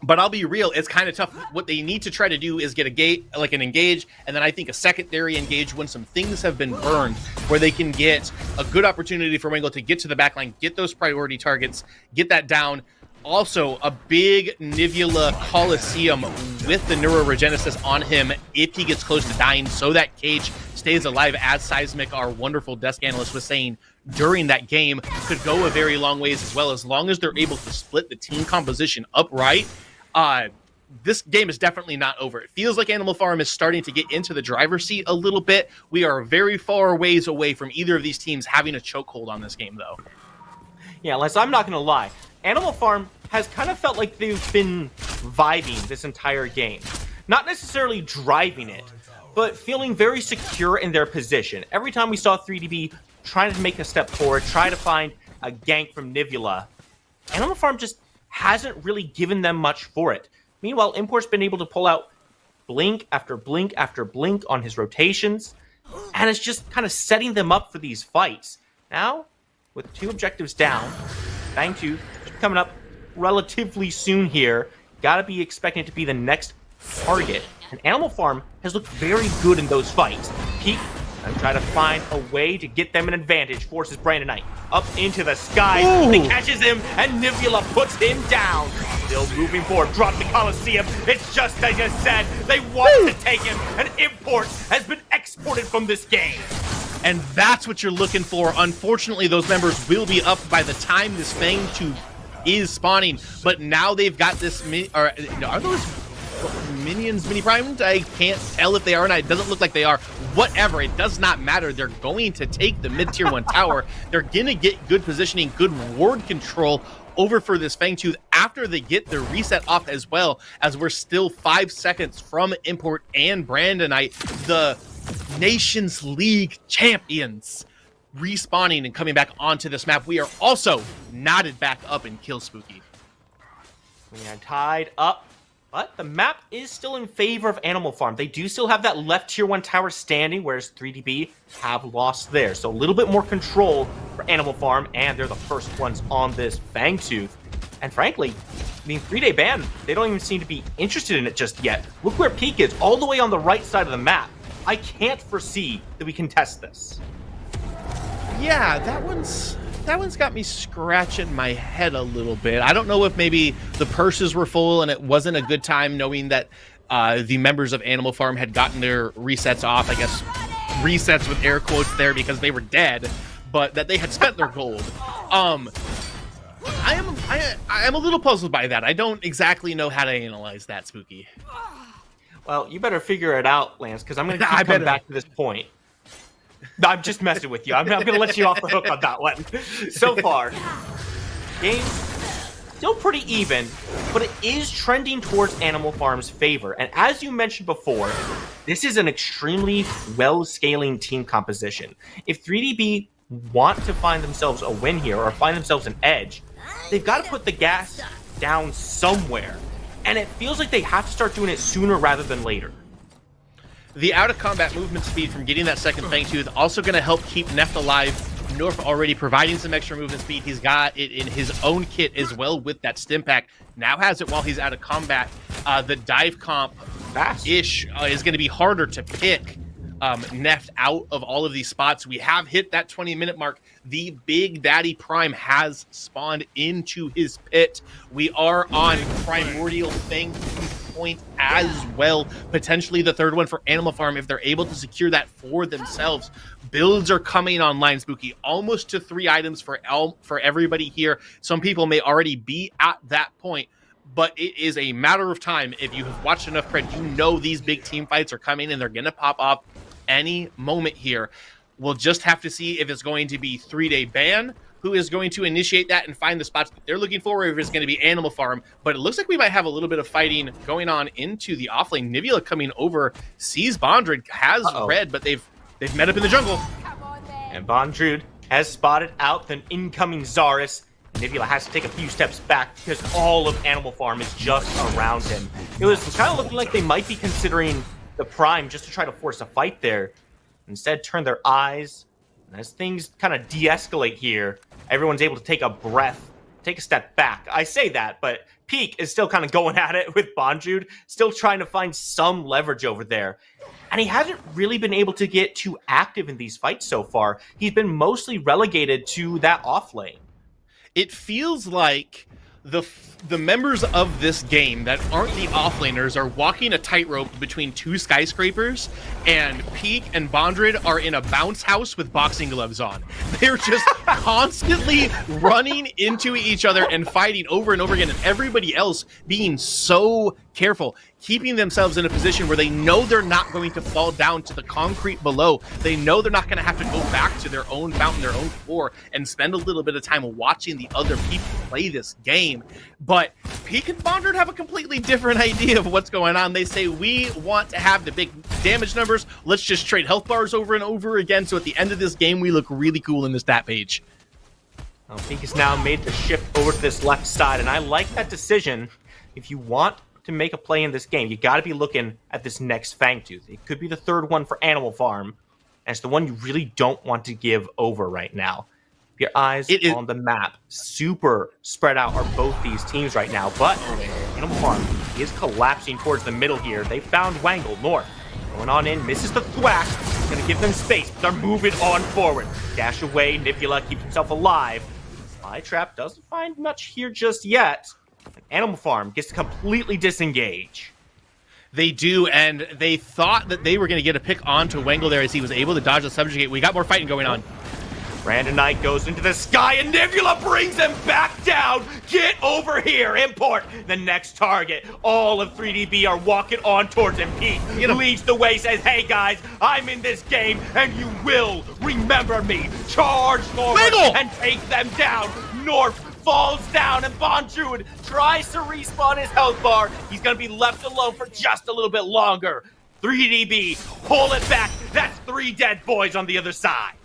But I'll be real, it's kind of tough. What they need to try to do is get a gate, like an engage, and then I think a secondary engage when some things have been burned, where they can get a good opportunity for Wangle to get to the backline, get those priority targets, get that down. Also, a big Nivula Coliseum with the Neuroregenesis on him if he gets close to dying, so that Cage stays alive, as Seismic, our wonderful desk analyst, was saying during that game, could go a very long ways as well, as long as they're able to split the team composition upright. This game is definitely not over. It feels like Animal Farm is starting to get into the driver's seat a little bit. We are very far ways away from either of these teams having a chokehold on this game, though. Yeah, Les, I'm not going to lie. Animal Farm has kind of felt like they've been vibing this entire game. Not necessarily driving it, but feeling very secure in their position. Every time we saw 3DB trying to make a step forward, try to find a gank from Nivula, Animal Farm just hasn't really given them much for it. Meanwhile, Import's been able to pull out blink after blink after blink on his rotations, and it's just kind of setting them up for these fights. Now, with 2 objectives down, Fangtooth coming up relatively soon here. Gotta be expecting it to be the next target. And Animal Farm has looked very good in those fights. Peek and try to find a way to get them an advantage. Forces Brandon Knight up into the sky. He catches him, and Nivula puts him down. Still moving forward. Drop the Coliseum. It's just as you said. They want to take him, and Import has been exported from this game. And that's what you're looking for. Unfortunately, those members will be up by the time this Fangtooth is spawning. But now they've got this are those minions mini primed? I can't tell if they are or not. It doesn't look like they are. Whatever, it does not matter. They're going to take the mid-tier 1 tower. They're gonna get good positioning, good ward control over for this Fangtooth after they get the reset off, as well, as we're still 5 seconds from Import and Brandonite, the Nations League champions, respawning and coming back onto this map. We are also knotted back up in Kill Spooky. We are tied up, but the map is still in favor of Animal Farm. They do still have that left tier 1 tower standing, whereas 3DB have lost there. So a little bit more control for Animal Farm, and they're the first ones on this Fangtooth. And frankly, I mean, 3-day ban, they don't even seem to be interested in it just yet. Look where Peak is, all the way on the right side of the map. I can't foresee that we can test this. Yeah, that one's got me scratching my head a little bit. I don't know if maybe the purses were full and it wasn't a good time, knowing that the members of Animal Farm had gotten their resets off. I guess resets with air quotes there because they were dead, but that they had spent their gold. I am a little puzzled by that. I don't exactly know how to analyze that, Spooky. Well, you better figure it out, Lance, because I'm going to keep coming back to this point. No, I'm just messing with you. I'm going to let you off the hook on that one. So far, game still pretty even, but it is trending towards Animal Farm's favor. And as you mentioned before, this is an extremely well-scaling team composition. If 3DB want to find themselves a win here or find themselves an edge, they've got to put the gas down somewhere. And it feels like they have to start doing it sooner rather than later. The out-of-combat movement speed from getting that second Fang Tooth also going to help keep Neft alive. North already providing some extra movement speed. He's got it in his own kit as well with that stim pack. Now has it while he's out of combat. The dive comp-ish is going to be harder to pick Neft out of all of these spots. We have hit that 20-minute mark. The Big Daddy Prime has spawned into his pit. We are on Primordial Fang point as well. Potentially the third one for Animal Farm if they're able to secure that for themselves. Builds are coming online, Spooky. Almost to 3 items for everybody here. Some people may already be at that point, but it is a matter of time. If you have watched enough Pred, you know these big team fights are coming and they're going to pop off any moment here. We'll just have to see if it's going to be 3-day ban who is going to initiate that and find the spots that they're looking for, or if it's going to be Animal Farm. But it looks like we might have a little bit of fighting going on into the offlane. Nivula coming over, sees Bondred, has red, but they've met up in the jungle. And Bondred has spotted out the incoming Zarus. Nivula has to take a few steps back because all of Animal Farm is just around him. It was kind of looking like they might be considering the Prime just to try to force a fight there. Instead, turn their eyes. And as things kind of de-escalate here, everyone's able to take a breath, take a step back. I say that, but Peak is still kind of going at it with Bondred, still trying to find some leverage over there. And he hasn't really been able to get too active in these fights so far. He's been mostly relegated to that off lane. It feels like the members of this game that aren't the offlaners are walking a tightrope between 2 skyscrapers, and Peak and Bondred are in a bounce house with boxing gloves on. They're just constantly running into each other and fighting over and over again, and everybody else being so careful, keeping themselves in a position where they know they're not going to fall down to the concrete below. They know they're not going to have to go back to their own fountain, their own floor, and spend a little bit of time watching the other people play this game. But Peak and Bondred have a completely different idea of what's going on. They say, we want to have the big damage numbers. Let's just trade health bars over and over again, so at the end of this game, we look really cool in the stat page. Well, Peak has now made the shift over to this left side, and I like that decision. If you want to make a play in this game, you got to be looking at this next Fangtooth. It could be the third one for Animal Farm, and it's the one you really don't want to give over right now. Your eyes on the map. Super spread out are both these teams right now, but Animal Farm is collapsing towards the middle here. They found Wangle North. Going on in, misses the thwack. Gonna give them space, but they're moving on forward. Dash away, Nivula keeps himself alive. Fly Trap doesn't find much here just yet. Animal Farm gets to completely disengage. They do, and they thought that they were going to get a pick onto Wangle there as he was able to dodge the subjugate. We got more fighting going on. Brandon Knight goes into the sky, and Nivula brings him back down. Get over here, import the next target. All of 3DB are walking on towards him. Pete leads the way, says, hey guys, I'm in this game, and you will remember me. Charge forward and take them down. North falls down, and Bondred tries to respawn his health bar. He's going to be left alone for just a little bit longer. 3DB, pull it back. That's 3 dead boys on the other side.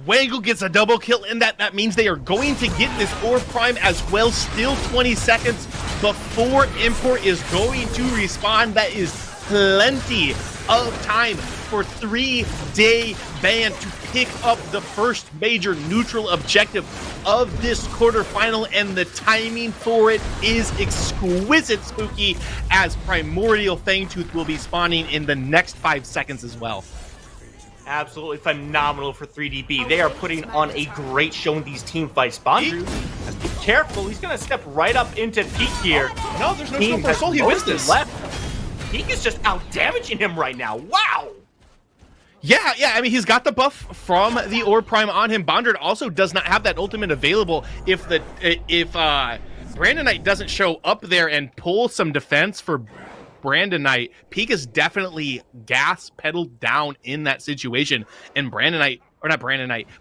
Wangle gets a double kill, and that means they are going to get this Orb Prime as well. Still 20 seconds before Import is going to respawn. That is plenty of time for 3-day ban to pick up the first major neutral objective of this quarterfinal, and the timing for it is exquisite, Spooky, as Primordial Fangtooth will be spawning in the next 5 seconds as well. Absolutely phenomenal for 3DB. They are putting on a great show in these team fights. Bondred has to be careful. He's going to step right up into Peak here. No, there's no scope for soul. He missed this. Left. Peak is just out damaging him right now. Wow. Yeah, I mean, he's got the buff from the Orb Prime on him. Bondred also does not have that ultimate available. If Brandon Knight doesn't show up there and pull some defense for Brandon Knight, Peak is definitely gas pedaled down in that situation. And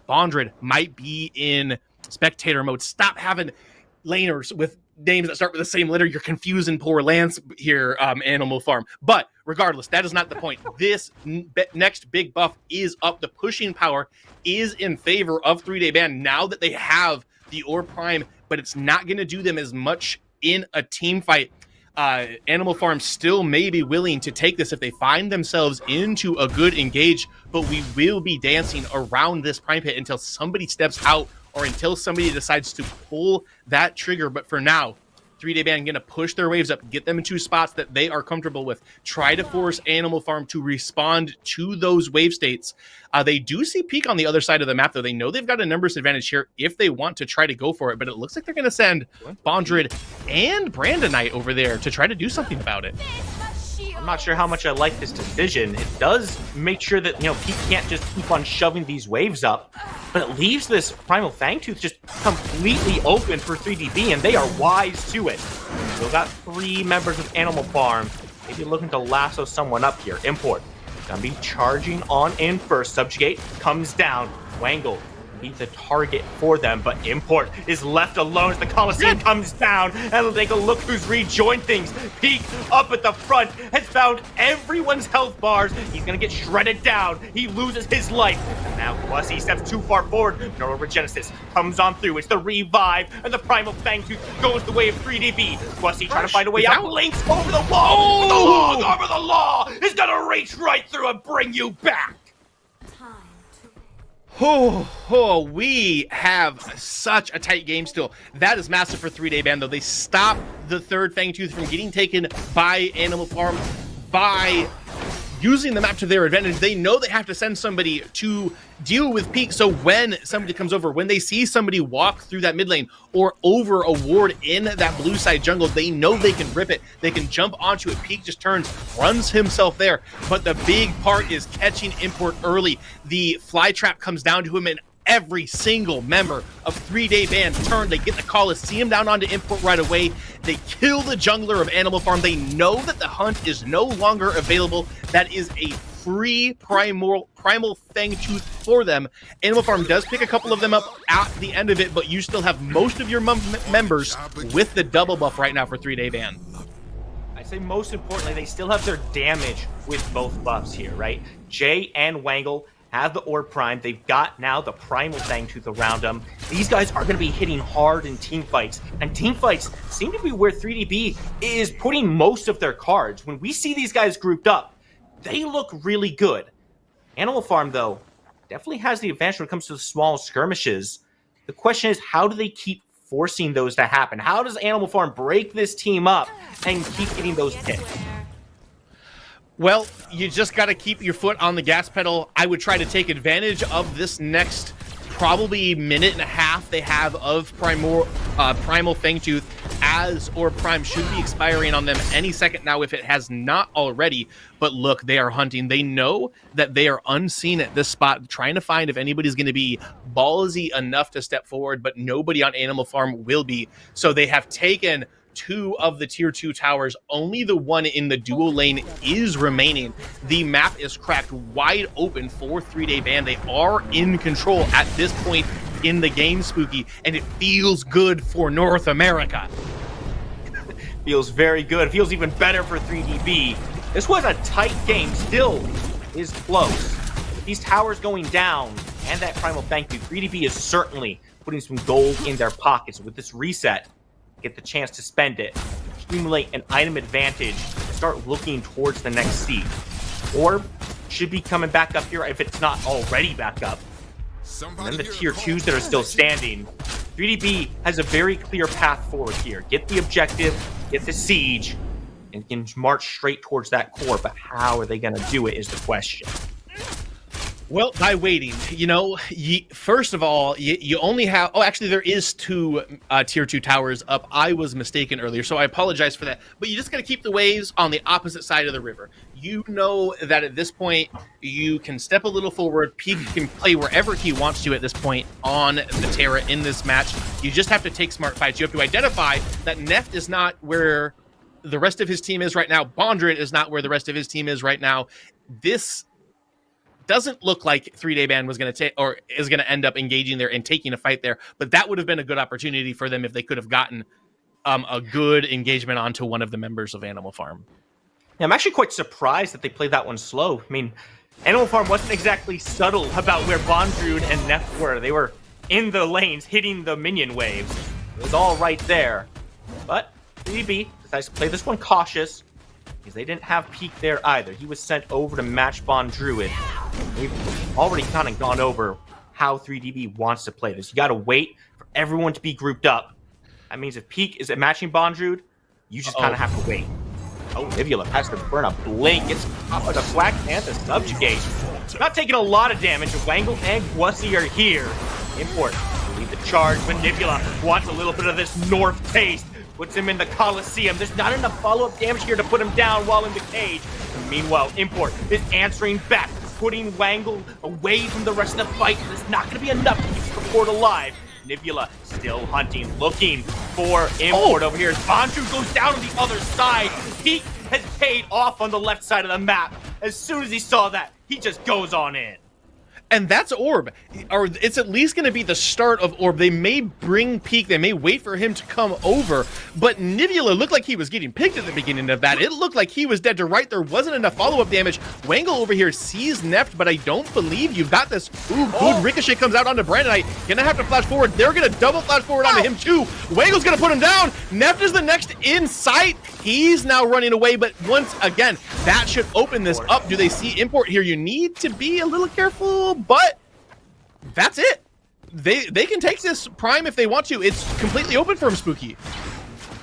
Bondred might be in spectator mode. Stop having laners with names that start with the same letter. You're confusing poor Lance here, Animal Farm. But regardless, that is not the point. This next big buff is up. The pushing power is in favor of 3-day ban now that they have the Orb Prime, but it's not going to do them as much in a team fight. Animal Farm still may be willing to take this if they find themselves into a good engage, but we will be dancing around this Prime Pit until somebody steps out or until somebody decides to pull that trigger. But for now, 3-day ban going to push their waves up, get them into spots that they are comfortable with, try to force Animal Farm to respond to those wave states. They do see Peak on the other side of the map, though. They know they've got a numbers advantage here if they want to try to go for it, but it looks like they're going to send Bondred and Brandon Knight over there to try to do something about it. I'm not sure how much I like this decision. It does make sure that, Peak can't just keep on shoving these waves up, but it leaves this Primal Fangtooth just completely open for 3DB, and they are wise to it. Still got 3 members of Animal Farm, maybe looking to lasso someone up here. Import, gonna be charging on in first. Subjugate comes down. Wangle be the target for them, but Import is left alone as the Coliseum comes down, and take a look who's rejoined things. Peak up at the front has found everyone's health bars. He's gonna get shredded down. He loses his life. And now Quasi steps too far forward. Neuroregenesis comes on through. It's the revive, and the Primal Fangtooth goes the way of 3DB. Quasi trying to find a way out. Blinks over the wall. The long arm of the law is gonna reach right through and bring you back. We have such a tight game still. That is massive for 3-day ban, though. They stop the third Fangtooth from getting taken by Animal Farm by using the map to their advantage. They know they have to send somebody to deal with Peak, so when somebody comes over, when they see somebody walk through that mid lane or over a ward in that blue side jungle, they know they can rip it. They can jump onto it. Peak just turns, runs himself there. But the big part is catching Import early. The fly trap comes down to him, and every single member of 3-day ban turn. They get the Coliseum down onto Import right away. They kill the jungler of Animal Farm. They know that the hunt is no longer available. That is a free primal Fangtooth for them. Animal Farm does pick a couple of them up at the end of it, but you still have most of your members with the double buff right now for 3-day ban. I say most importantly, they still have their damage with both buffs here, right? Jay and Wangle have the Orb Prime. They've got now the Primal Fangtooth around them. These guys are going to be hitting hard in team fights, and team fights seem to be where 3DB is putting most of their cards. When we see these guys grouped up, they look really good. Animal Farm, though, definitely has the advantage when it comes to the small skirmishes. The question is, how do they keep forcing those to happen? How does Animal Farm break this team up and keep getting those hits? Well, you just got to keep your foot on the gas pedal. I would try to take advantage of this next probably minute and a half they have of Primal Fangtooth, as Orb Prime should be expiring on them any second now if it has not already. But look, they are hunting. They know that they are unseen at this spot, trying to find if anybody's going to be ballsy enough to step forward, but nobody on Animal Farm will be. So they have taken 2 of the tier 2 towers. Only the one in the dual lane is remaining. The map is cracked wide open for 3-day ban. They are in control at this point in the game, Spooky, and it feels good for North America. Feels very good. Feels even better for 3DB. This was a tight game. Still is close. These towers going down and that Primal Fangtooth, 3DB is certainly putting some gold in their pockets. With this reset, get the chance to spend it, accumulate an item advantage, start looking towards the next seed. Orb should be coming back up here if it's not already back up. And then the tier 2s that are still standing. 3DB has a very clear path forward here. Get the objective, get the siege, and can march straight towards that core, but how are they going to do it is the question. Well, by waiting, first of all, you only have. Oh, actually, there is 2 tier 2 towers up. I was mistaken earlier, so I apologize for that. But you just got to keep the waves on the opposite side of the river. You know that at this point, you can step a little forward. Peak can play wherever he wants to at this point on the Terra in this match. You just have to take smart fights. You have to identify that Neft is not where the rest of his team is right now. Bondred is not where the rest of his team is right now. This doesn't look like 3-Day Ban was going to take or is going to end up engaging there and taking a fight there, but that would have been a good opportunity for them if they could have gotten a good engagement onto one of the members of Animal Farm. Yeah, I'm actually quite surprised that they played that one slow. I mean, Animal Farm wasn't exactly subtle about where Bondrewd and Neft were. They were in the lanes, hitting the minion waves. It was all right there. But 3DB decides to play this one cautious, because they didn't have Peak there either. He was sent over to match Bondrewd. We've already kind of gone over how 3DB wants to play this. You got to wait for everyone to be grouped up. That means if Peak is matching Bondrewd, you just kind of have to wait. Oh, Nivula has to burn a blink. It's up with a Black Panther subjugate. Not taking a lot of damage. Wangle and Gwassi are here. Import lead the charge, but Nivula wants a little bit of this North taste. Puts him in the Coliseum. There's not enough follow-up damage here to put him down while in the cage. And meanwhile, Import is answering back, putting Wangle away from the rest of the fight. It's not going to be enough to keep the Port alive. Nivula still hunting, looking for Import over here. Bondrewd goes down on the other side. Peak has paid off on the left side of the map. As soon as he saw that, he just goes on in. And that's Orb, or it's at least going to be the start of Orb. They may bring Peak, they may wait for him to come over, but Nivula looked like he was getting picked at the beginning of that. It looked like he was dead to right. There wasn't enough follow-up damage. Wangle over here sees Neft, but I don't believe you've got this. Ooh, good ricochet comes out onto Brandonite. Gonna have to flash forward. They're gonna double flash forward onto him too. Wangle's gonna put him down. Neft is the next in sight. He's now running away, but once again, that should open this up. Do they see Import here? You need to be a little careful, but that's it. They can take this Prime if they want to. It's completely open for him, Spooky.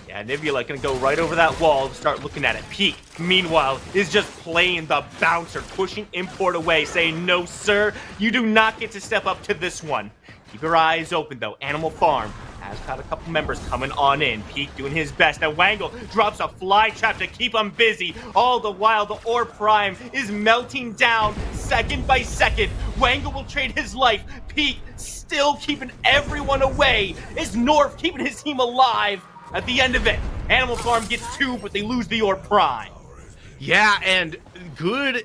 Yeah, Nivula gonna go right over that wall to start looking at it. Peak, meanwhile, is just playing the bouncer, pushing Import away, saying, no, sir, you do not get to step up to this one. Keep your eyes open, though. Animal Farm has got a couple members coming on in. Peak doing his best. And Wangle drops a fly trap to keep him busy. All the while, the Orb Prime is melting down second by second. Wangle will trade his life. Peak still keeping everyone away. Is North keeping his team alive? At the end of it, Animal Farm gets 2, but they lose the Orb Prime. Yeah, and good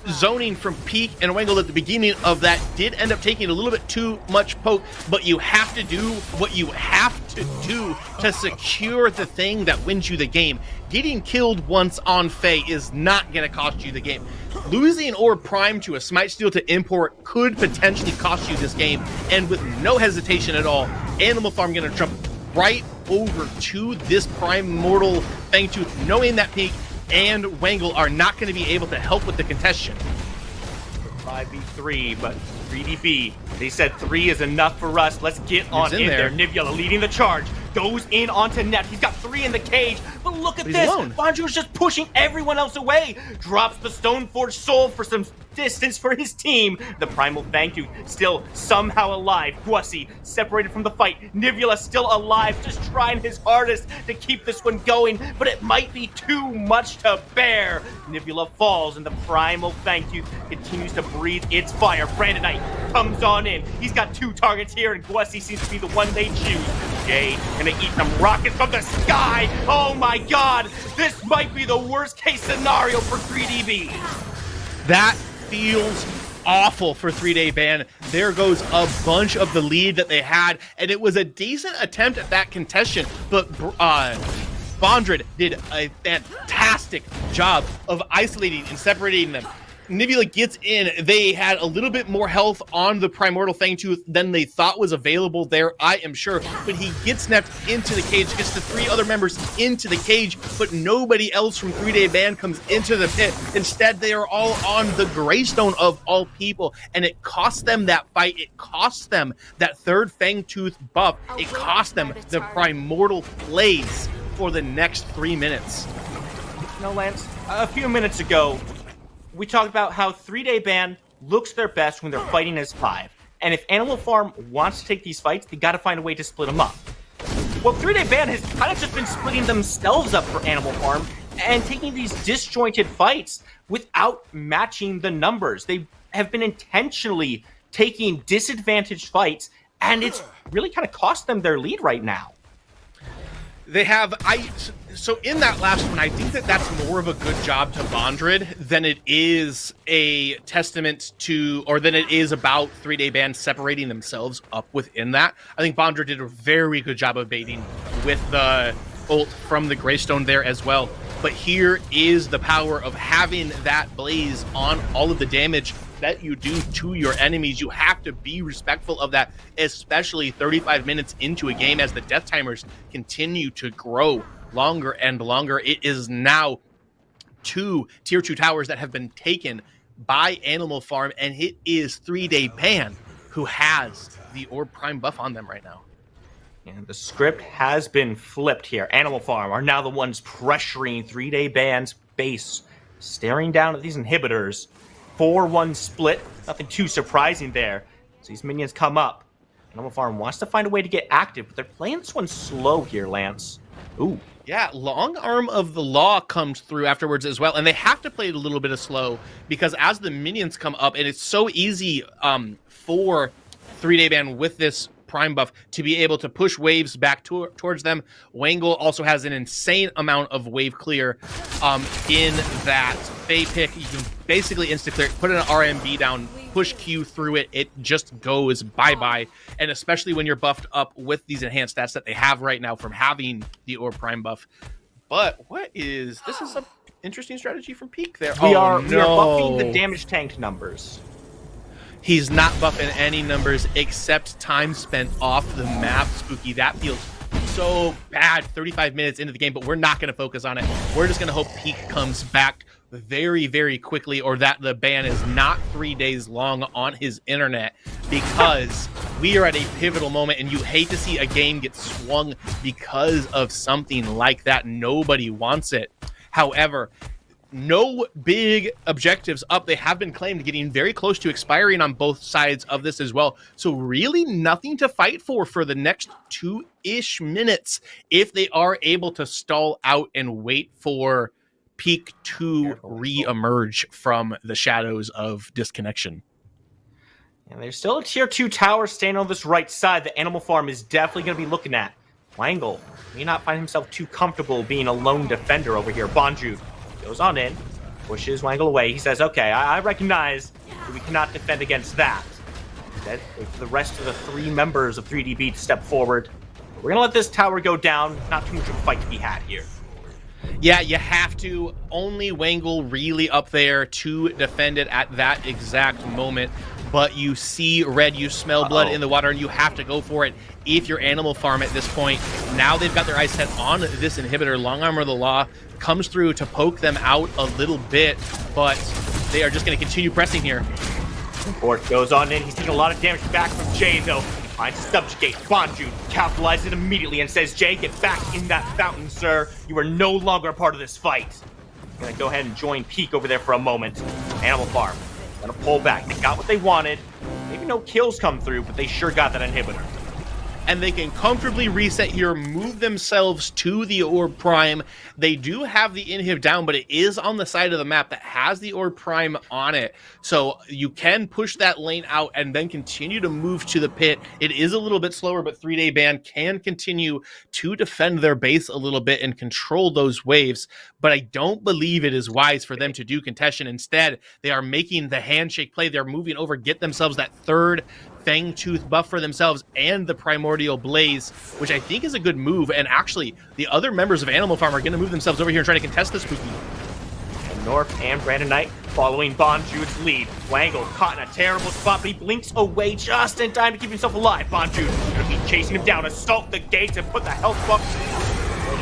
zoning from Peak and Wangle at the beginning of that did end up taking a little bit too much poke, but you have to do what you have to do to secure the thing that wins you the game. Getting killed once on Faye is not going to cost you the game. Losing Orb Prime to a Smite Steal to Import could potentially cost you this game, and with no hesitation at all, Animal Farm going to jump right over to this Primordial Fangtooth, knowing that Peak and Wangle are not going to be able to help with the contestation. 5v3, but 3DB, they said 3 is enough for us. Let's get on in there. Nivula leading the charge. Goes in onto Neft. He's got 3 in the cage. But look at this. Bondrewd's just pushing everyone else away. Drops the Stoneforge Soul for some distance for his team. The Primal Fangtooth still somehow alive. Gwassi separated from the fight. Nivula still alive, just trying his hardest to keep this one going, but it might be too much to bear. Nivula falls and the Primal Fangtooth continues to breathe its fire. Brandonite comes on in. He's got 2 targets here, and Gwassi seems to be the one they choose. Jay gonna eat some rockets from the sky. Oh my god, this might be the worst case scenario for 3DB. That feels awful for 3-Day Ban. There goes a bunch of the lead that they had, and it was a decent attempt at that contestation, but Bondrewd did a fantastic job of isolating and separating them. Nivula gets in. They had a little bit more health on the Primordial Fangtooth than they thought was available there, I am sure. But he gets Neft into the cage, gets the 3 other members into the cage, but nobody else from 3-Day Ban comes into the pit. Instead, they are all on the Greystone of all people, and it cost them that fight. It cost them that 3rd Fangtooth buff. It cost them the Primordial plays for the next 3 minutes. No, Lance, a few minutes ago, we talked about how 3-Day Ban looks their best when they're fighting as 5. And if Animal Farm wants to take these fights, they got to find a way to split them up. Well, 3-Day Ban has kind of just been splitting themselves up for Animal Farm and taking these disjointed fights without matching the numbers. They have been intentionally taking disadvantaged fights, and it's really kind of cost them their lead right now. They have, so in that last one, I think that that's more of a good job to Bondred than it is a testament to, or than it is about 3-Day Ban separating themselves up within that. I think Bondred did a very good job of baiting with the ult from the Greystone there as well. But here is the power of having that blaze on all of the damage that you do to your enemies. You have to be respectful of that, especially 35 minutes into a game as the death timers continue to grow longer and longer. It is now 2 tier 2 towers that have been taken by Animal Farm, and it is 3-Day Ban who has the Orb Prime buff on them right now. And the script has been flipped here. Animal Farm are now the ones pressuring 3-Day Ban's base, staring down at these inhibitors. 4-1 split, nothing too surprising there. So these minions come up. Animal Farm wants to find a way to get active, but they're playing this one slow here, Lance. Ooh. Yeah, Long Arm of the Law comes through afterwards as well, and they have to play it a little bit of slow because as the minions come up, and it's so easy for 3-Day Ban with this Prime buff to be able to push waves back towards them. Wangle also has an insane amount of wave clear in that Fae pick. You can basically insta-clear it, put an RMB down, push Q through it, it just goes bye-bye. And especially when you're buffed up with these enhanced stats that they have right now from having the Orb Prime buff. But this is an interesting strategy from Peak there. We are buffing the damage tanked numbers. He's not buffing any numbers except time spent off the map, Spooky. That feels so bad 35 minutes into the game, but we're not going to focus on it. We're just going to hope Peak comes back very, very quickly, or that the ban is not 3 days long on his internet, because we are at a pivotal moment, and you hate to see a game get swung because of something like that. Nobody wants it. However, no big objectives up. They have been claimed, getting very close to expiring on both sides of this as well. So really nothing to fight for the next 2-ish minutes if they are able to stall out and wait for Peak to re-emerge from the shadows of disconnection. And there's still a tier 2 tower standing on this right side that Animal Farm is definitely going to be looking at. Wangle may not find himself too comfortable being a lone defender over here. Bonju goes on in, pushes Wangle away. He says, okay, I recognize that we cannot defend against that. Instead, wait for the rest of the 3 members of 3DB to step forward. We're going to let this tower go down. Not too much of a fight to be had here. Yeah, you have to. Only Wangle really up there to defend it at that exact moment. But you see red, you smell blood in the water, and you have to go for it if you're Animal Farm at this point. Now they've got their eyes set on this inhibitor. Long Arm of the Law comes through to poke them out a little bit, but they are just going to continue pressing here. Bort goes on in. He's taking a lot of damage back from Jay, though. He finds to subjugate. Bonju capitalizes it immediately and says, Jay, get back in that fountain, sir. You are no longer a part of this fight. I'm going to go ahead and join Peak over there for a moment. Animal Farm going to pull back. They got what they wanted. Maybe no kills come through, but they sure got that inhibitor. And they can comfortably reset here, move themselves to the Orb Prime. They do have the inhib down, but it is on the side of the map that has the Orb Prime on it. So you can push that lane out and then continue to move to the pit. It is a little bit slower, but 3-Day Ban can continue to defend their base a little bit and control those waves. But I don't believe it is wise for them to do contestation. Instead, they are making the handshake play. They're moving over, get themselves that third Fangtooth buff for themselves and the Primordial Blaze, which I think is a good move. And actually, the other members of Animal Farm are going to move themselves over here and try to contest this Spooky. And North and Brandon Knight following Bonju's lead. Wangle caught in a terrible spot, but he blinks away just in time to keep himself alive. Bonju going to be chasing him down, assault the gates, and put the health buff.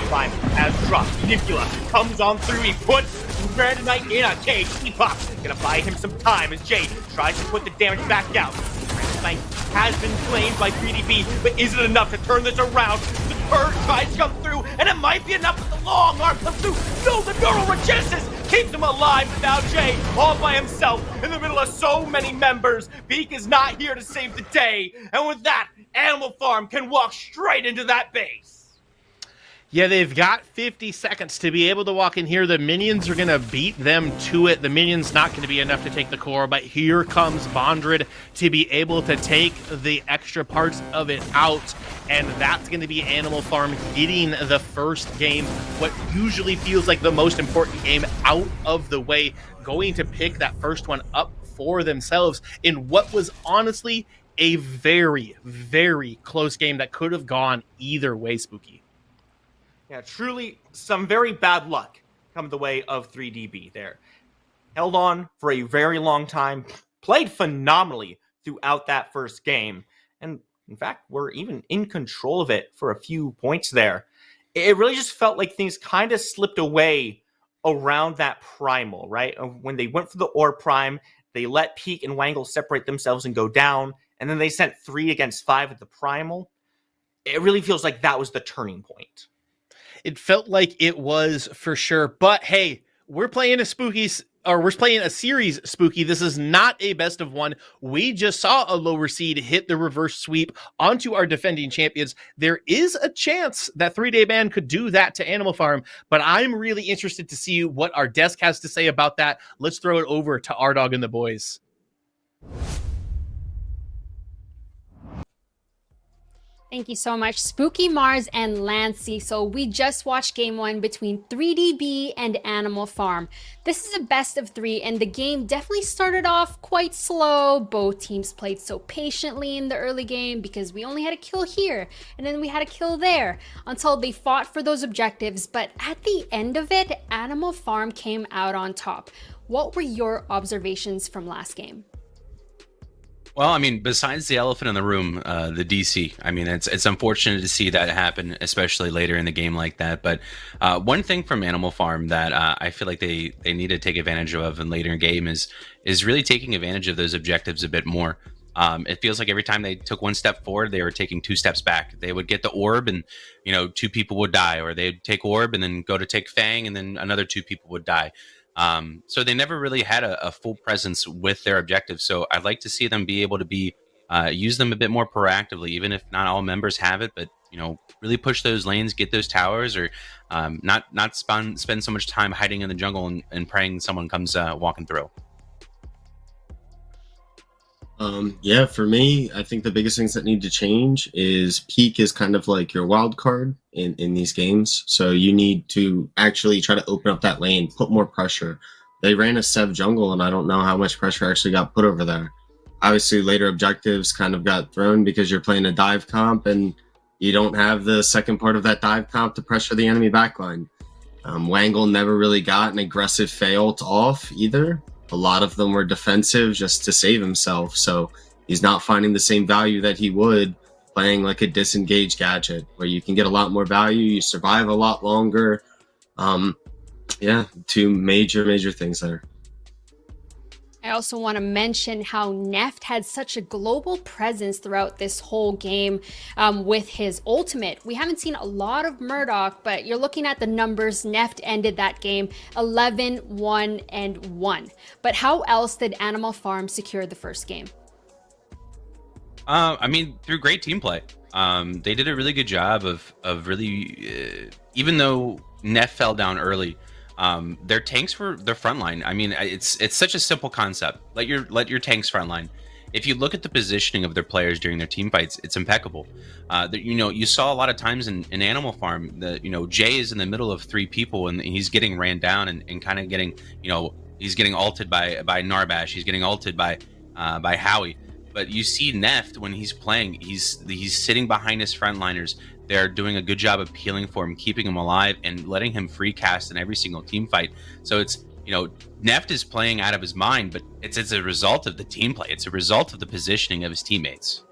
Time has dropped. Nebula comes on through. He puts Brandon Knight in a cage. He pops. Gonna buy him some time as Jade tries to put the damage back out. Brandon Knight has been claimed by 3DB, but is it enough to turn this around? The bird tries to come through, and it might be enough with the long arm come through. No, the neural resistance keeps him alive, but now Jay all by himself in the middle of so many members. Beak is not here to save the day, and with that, Animal Farm can walk straight into that base. Yeah, they've got 50 seconds to be able to walk in here. The minions are going to beat them to it. The minions not going to be enough to take the core, but here comes Bondred to be able to take the extra parts of it out, and that's going to be Animal Farm getting the first game, what usually feels like the most important game, out of the way, going to pick that first one up for themselves in what was honestly a very, very close game that could have gone either way, Spooky. Yeah, truly some very bad luck come the way of 3DB there. Held on for a very long time, played phenomenally throughout that first game, and in fact, were even in control of it for a few points there. It really just felt like things kind of slipped away around that primal, right? When they went for the Orb Prime, they let Peak and Wangle separate themselves and go down, and then they sent 3 against 5 at the primal. It really feels like that was the turning point. It felt like it was for sure, but hey, we're playing we're playing a series, Spooky. This is not a best of one. We just saw a lower seed hit the reverse sweep onto our defending champions. There is a chance that 3-day ban could do that to Animal Farm, but I'm really interested to see what our desk has to say about that. Let's throw it over to R-Dog and the boys. Thank you so much, Spooky Mars and Lancey. So we just watched game 1 between 3DB and Animal Farm. This is a best of 3, and the game definitely started off quite slow. Both teams played so patiently in the early game because we only had a kill here, and then we had a kill there, until they fought for those objectives. But at the end of it, Animal Farm came out on top. What were your observations from last game? Well, I mean, besides the elephant in the room, the DC, I mean, it's unfortunate to see that happen, especially later in the game like that. But one thing from Animal Farm that I feel like they need to take advantage of in later in game is really taking advantage of those objectives a bit more. It feels like every time they took one step forward, they were taking 2 steps back. They would get the orb and, 2 people would die, or they'd take orb and then go to take Fang and then another 2 people would die. So they never really had a full presence with their objectives. So I'd like to see them be able to use them a bit more proactively, even if not all members have it, but really push those lanes, get those towers, or not spend so much time hiding in the jungle and praying someone comes walking through. Yeah, for me, I think the biggest things that need to change is Peak is kind of like your wild card in these games. So you need to actually try to open up that lane, put more pressure. They ran a Sev jungle, and I don't know how much pressure actually got put over there. Obviously, later objectives kind of got thrown because you're playing a dive comp, and you don't have the second part of that dive comp to pressure the enemy backline. Wangle never really got an aggressive fail off either. A lot of them were defensive just to save himself, so he's not finding the same value that he would playing like a disengaged gadget, where you can get a lot more value, you survive a lot longer. Yeah, 2 major things there. I also want to mention how Neft had such a global presence throughout this whole game with his ultimate. We haven't seen a lot of Murdoch, but you're looking at the numbers. Neft ended that game 11, 1, and 1. But how else did Animal Farm secure the first game? I mean, through great team play. They did a really good job of really, even though Neft fell down early, their tanks were their frontline. I mean, it's such a simple concept. Let your tanks frontline. If you look at the positioning of their players during their team fights, it's impeccable. You saw a lot of times in Animal Farm that Jay is in the middle of 3 people and he's getting ran down and kind of getting he's getting ulted by Narbash. He's getting ulted by Howie. But you see Neft when he's playing, he's sitting behind his frontliners. They're doing a good job of peeling for him, keeping him alive, and letting him free cast in every single team fight. So it's, Neft is playing out of his mind, but it's a result of the team play. It's a result of the positioning of his teammates.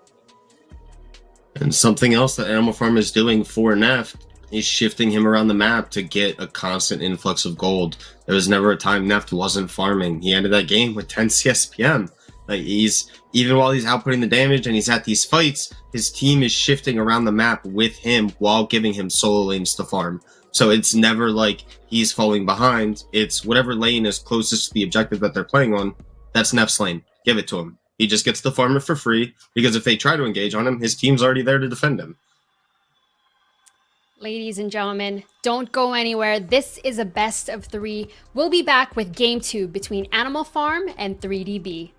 And something else that Animal Farm is doing for Neft is shifting him around the map to get a constant influx of gold. There was never a time Neft wasn't farming. He ended that game with 10 CSPM. Like, even while he's outputting the damage and he's at these fights, his team is shifting around the map with him while giving him solo lanes to farm. So it's never like he's falling behind. It's whatever lane is closest to the objective that they're playing on. That's Neff's lane. Give it to him. He just gets to farm it for free, because if they try to engage on him, his team's already there to defend him. Ladies and gentlemen, don't go anywhere. This is a best of 3. We'll be back with Game 2 between Animal Farm and 3DB.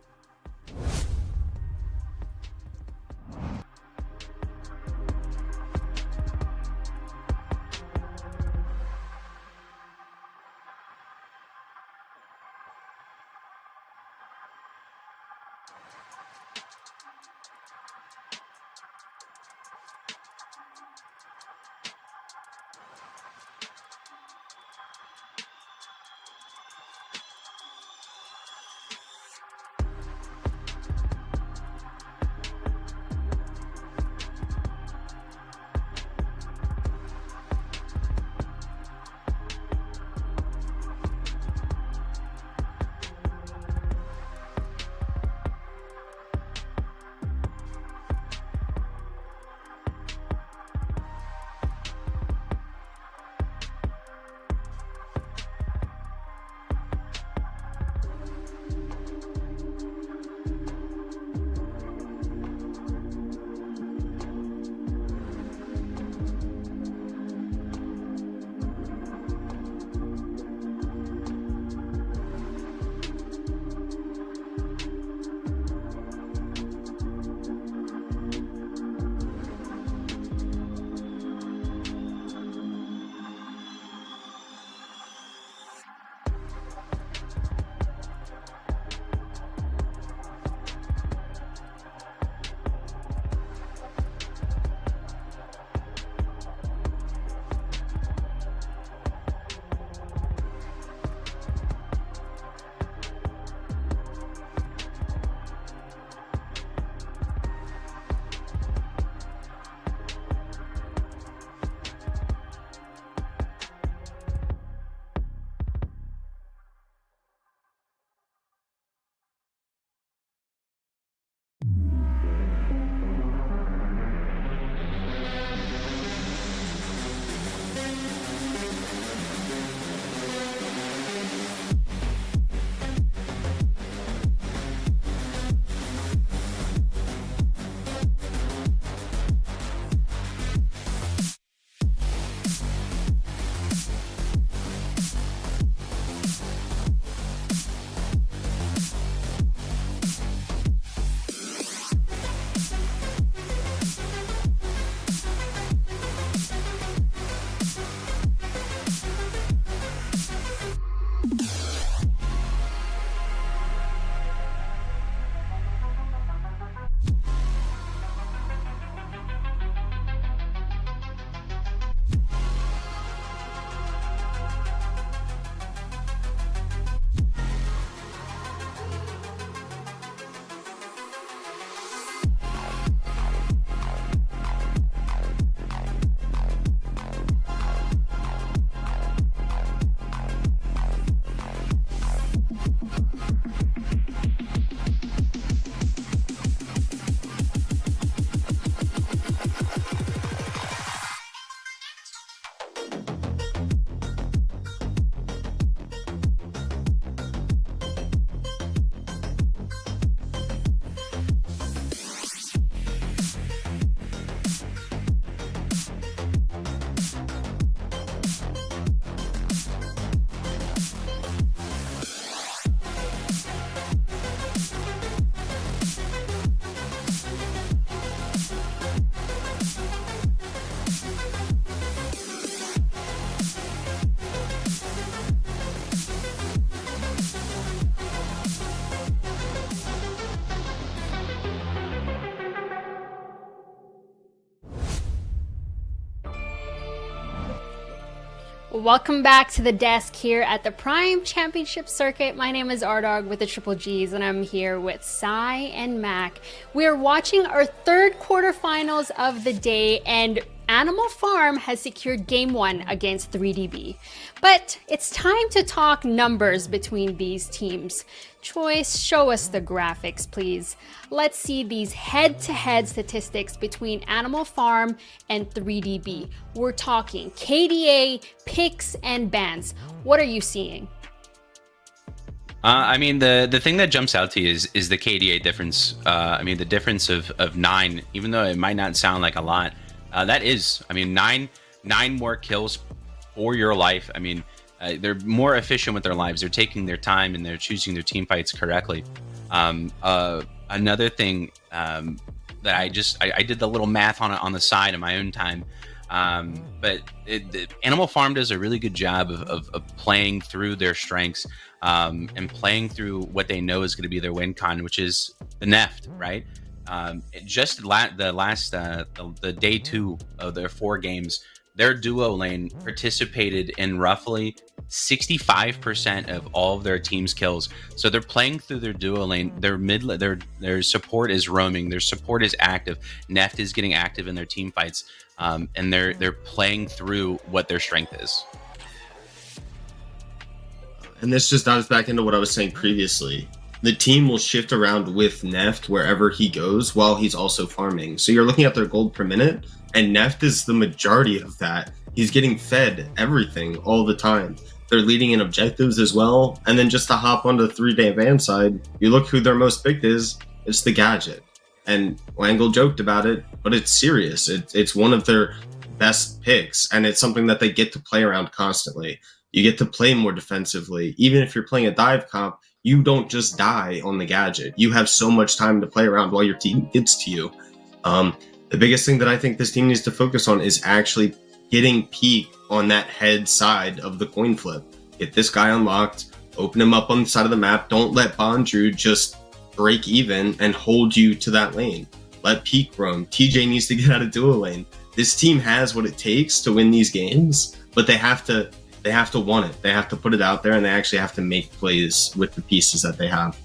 Welcome back to the desk here at the Prime Championship Circuit. My name is Ardog with the Triple G's, and I'm here with Sai and Mac. We're watching our third quarterfinals of the day, and Animal Farm has secured Game 1 against 3DB. But it's time to talk numbers between these teams. Choice, show us the graphics, please. Let's see these head-to-head statistics between Animal Farm and 3DB. We're talking KDA, picks, and bans. What are you seeing? I mean, the thing that jumps out to you is the KDA difference. I mean, the difference of 9, even though it might not sound like a lot, that is. I mean, nine more kills for your life. I mean, they're more efficient with their lives. They're taking their time and they're choosing their team fights correctly. Another thing that I did the little math on the side in my own time. But Animal Farm does a really good job of playing through their strengths and playing through what they know is going to be their win con, which is the Neft, right? The day 2 of their 4 games, their duo lane participated in roughly 65% of all of their team's kills. So they're playing through their duo lane. Their support is roaming. Their support is active. Neft is getting active in their team fights, and they're playing through what their strength is. And this just dives back into what I was saying previously. The team will shift around with Neft wherever he goes while he's also farming. So you're looking at their gold per minute, and Neft is the majority of that. He's getting fed everything all the time. They're leading in objectives as well. And then just to hop onto the 3-day van side, you look who their most picked is, it's the Gadget. And Wangle joked about it, but it's serious. It's one of their best picks, and it's something that they get to play around constantly. You get to play more defensively. Even if you're playing a dive comp, you don't just die on the Gadget. You have so much time to play around while your team gets to you. The biggest thing that I think this team needs to focus on is actually getting peak on that head side of the coin flip. Get this guy unlocked, open him up on the side of the map. Don't let Bondru just break even and hold you to that lane. Let peak roam. TJ needs to get out of duo lane. This team has what it takes to win these games, but they have to want it. They have to put it out there, and they actually have to make plays with the pieces that they have.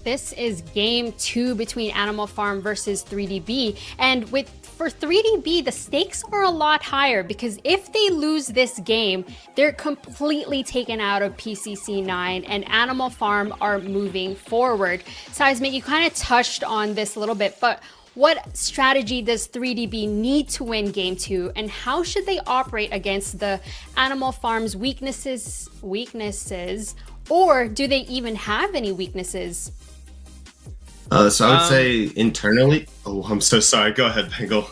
This is game 2 between Animal Farm versus 3DB. And for 3DB, the stakes are a lot higher because if they lose this game, they're completely taken out of PCC9 and Animal Farm are moving forward. Seismic, you kind of touched on this a little bit, but what strategy does 3DB need to win game 2, and how should they operate against the Animal Farm's weaknesses, or do they even have any weaknesses? So I would say internally. Oh, I'm so sorry. Go ahead, Bengal.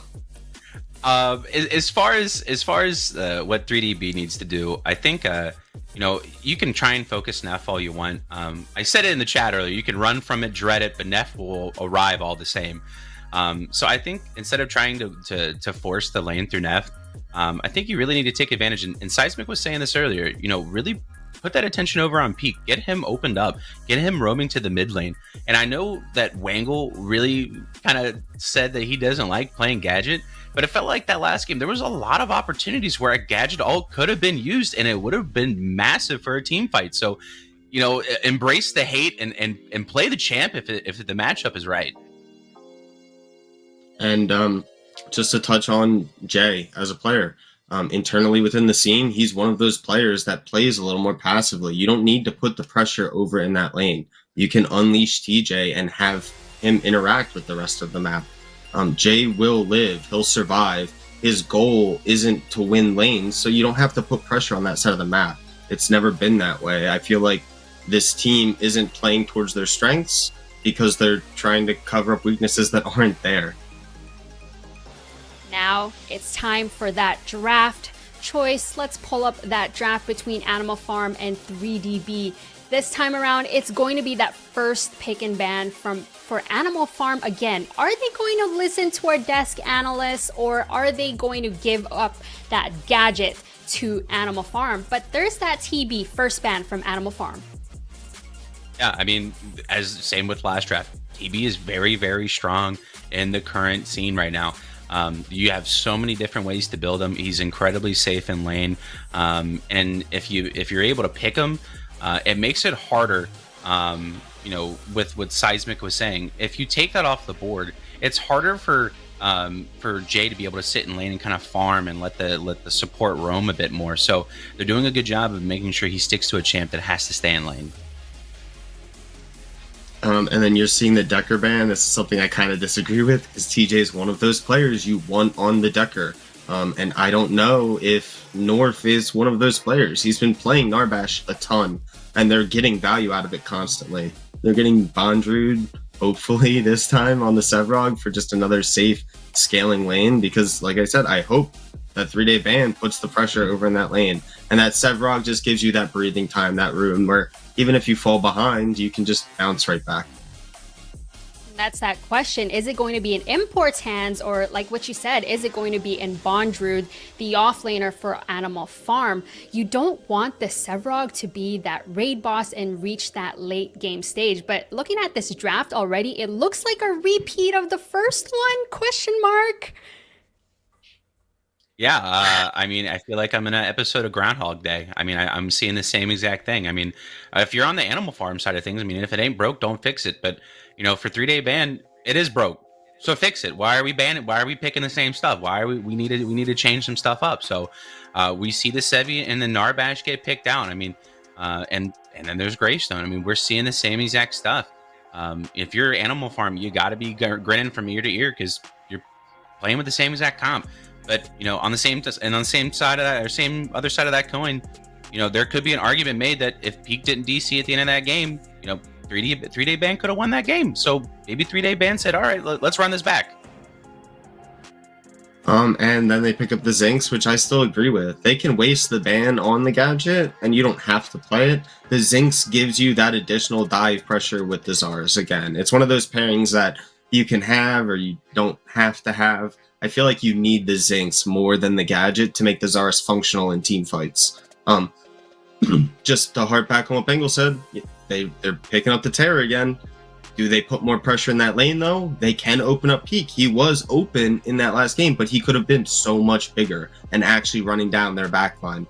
As far as what 3DB needs to do, I think you can try and focus Neff all you want. I said it in the chat earlier. You can run from it, dread it, but Neff will arrive all the same. So I think instead of trying to force the lane through Neff, I think you really need to take advantage. And Seismic was saying this earlier. Really put that attention over on Peak. Get him opened up. Get him roaming to the mid lane. And I know that Wangle really kind of said that he doesn't like playing Gadget, but it felt like that last game, there was a lot of opportunities where a Gadget ult could have been used, and it would have been massive for a team fight. So, embrace the hate and play the champ if the matchup is right. And just to touch on Jay as a player, internally within the scene, he's one of those players that plays a little more passively. You don't need to put the pressure over in that lane. You can unleash TJ and have him interact with the rest of the map. Jay will live. He'll survive. His goal isn't to win lanes, so you don't have to put pressure on that side of the map. It's never been that way. I feel like this team isn't playing towards their strengths because they're trying to cover up weaknesses that aren't there. Now it's time for that draft. Choice, let's pull up that draft between Animal Farm and 3DB. This time around, it's going to be that first pick and ban for Animal Farm again. Are they going to listen to our desk analysts, or are they going to give up that Gadget to Animal Farm? But there's that TB first ban from Animal Farm. Yeah, I mean, same with last draft. TB is very, very strong in the current scene right now. You have so many different ways to build him. He's incredibly safe in lane, and if you're able to pick him, it makes it harder. With what Seismic was saying, if you take that off the board, it's harder for for Jay to be able to sit in lane and kind of farm and let the support roam a bit more. So they're doing a good job of making sure he sticks to a champ that has to stay in lane. And then you're seeing the Decker ban. This is something I kind of disagree with, because TJ is one of those players you want on the Decker. And I don't know if North is one of those players. He's been playing Narbash a ton, and they're getting value out of it constantly. They're getting Bondrewd, hopefully this time, on the Sevrog for just another safe scaling lane, because like I said, I hope that 3-day ban puts the pressure over in that lane, and that Sevrog just gives you that breathing time, that room where even if you fall behind, you can just bounce right back. That's that question. Is it going to be in Import's hands, or like what you said, is it going to be in Bondrewd, the offlaner for Animal Farm? You don't want the Sevrog to be that raid boss and reach that late game stage. But looking at this draft already, it looks like a repeat of the first one, question mark. Yeah, I mean, I feel like I'm in an episode of Groundhog Day. I mean, I'm seeing the same exact thing. I mean, if you're on the Animal Farm side of things, I mean, if it ain't broke, don't fix it. But, you know, for 3-day ban, it is broke. So fix it. Why are we banning? Why are we picking the same stuff? Why are we need to change some stuff up? So we see the Sevi and the Narbash get picked out. I mean, and then there's Greystone. I mean, we're seeing the same exact stuff. If you're Animal Farm, you got to be grinning from ear to ear because you're playing with the same exact comp. But, you know, on the same side of that, or same other side of that coin, you know, there could be an argument made that if Peak didn't DC at the end of that game, you know, 3-day ban could have won that game. So maybe 3-day ban said, all right, let's run this back. And then they pick up the Zinx, which I still agree with. They can waste the ban on the gadget, and you don't have to play it. The Zinx gives you that additional dive pressure with the Zars. Again, it's one of those pairings that you can have or you don't have to have. I feel like you need the Zinx more than the gadget to make the Zars functional in team fights. Just to harp back on what Bengal said, they're picking up the Terror again. Do they put more pressure in that lane, though? They can open up Peak. He was open in that last game, but he could have been so much bigger and actually running down their backline.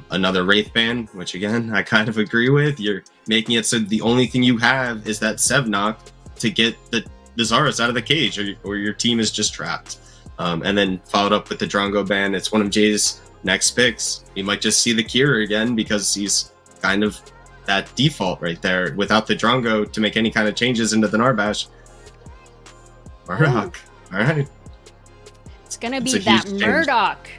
Another Wraith ban, which again, I kind of agree with. You're making it so the only thing you have is that Sevnock to get the Zars out of the cage, or your team is just trapped. And then followed up with the Drongo ban. It's one of Jay's next picks. You might just see the Kira again because he's kind of that default right there without the Drongo to make any kind of changes into the Narbash. Murdoch. All right. It's going to be that Murdoch.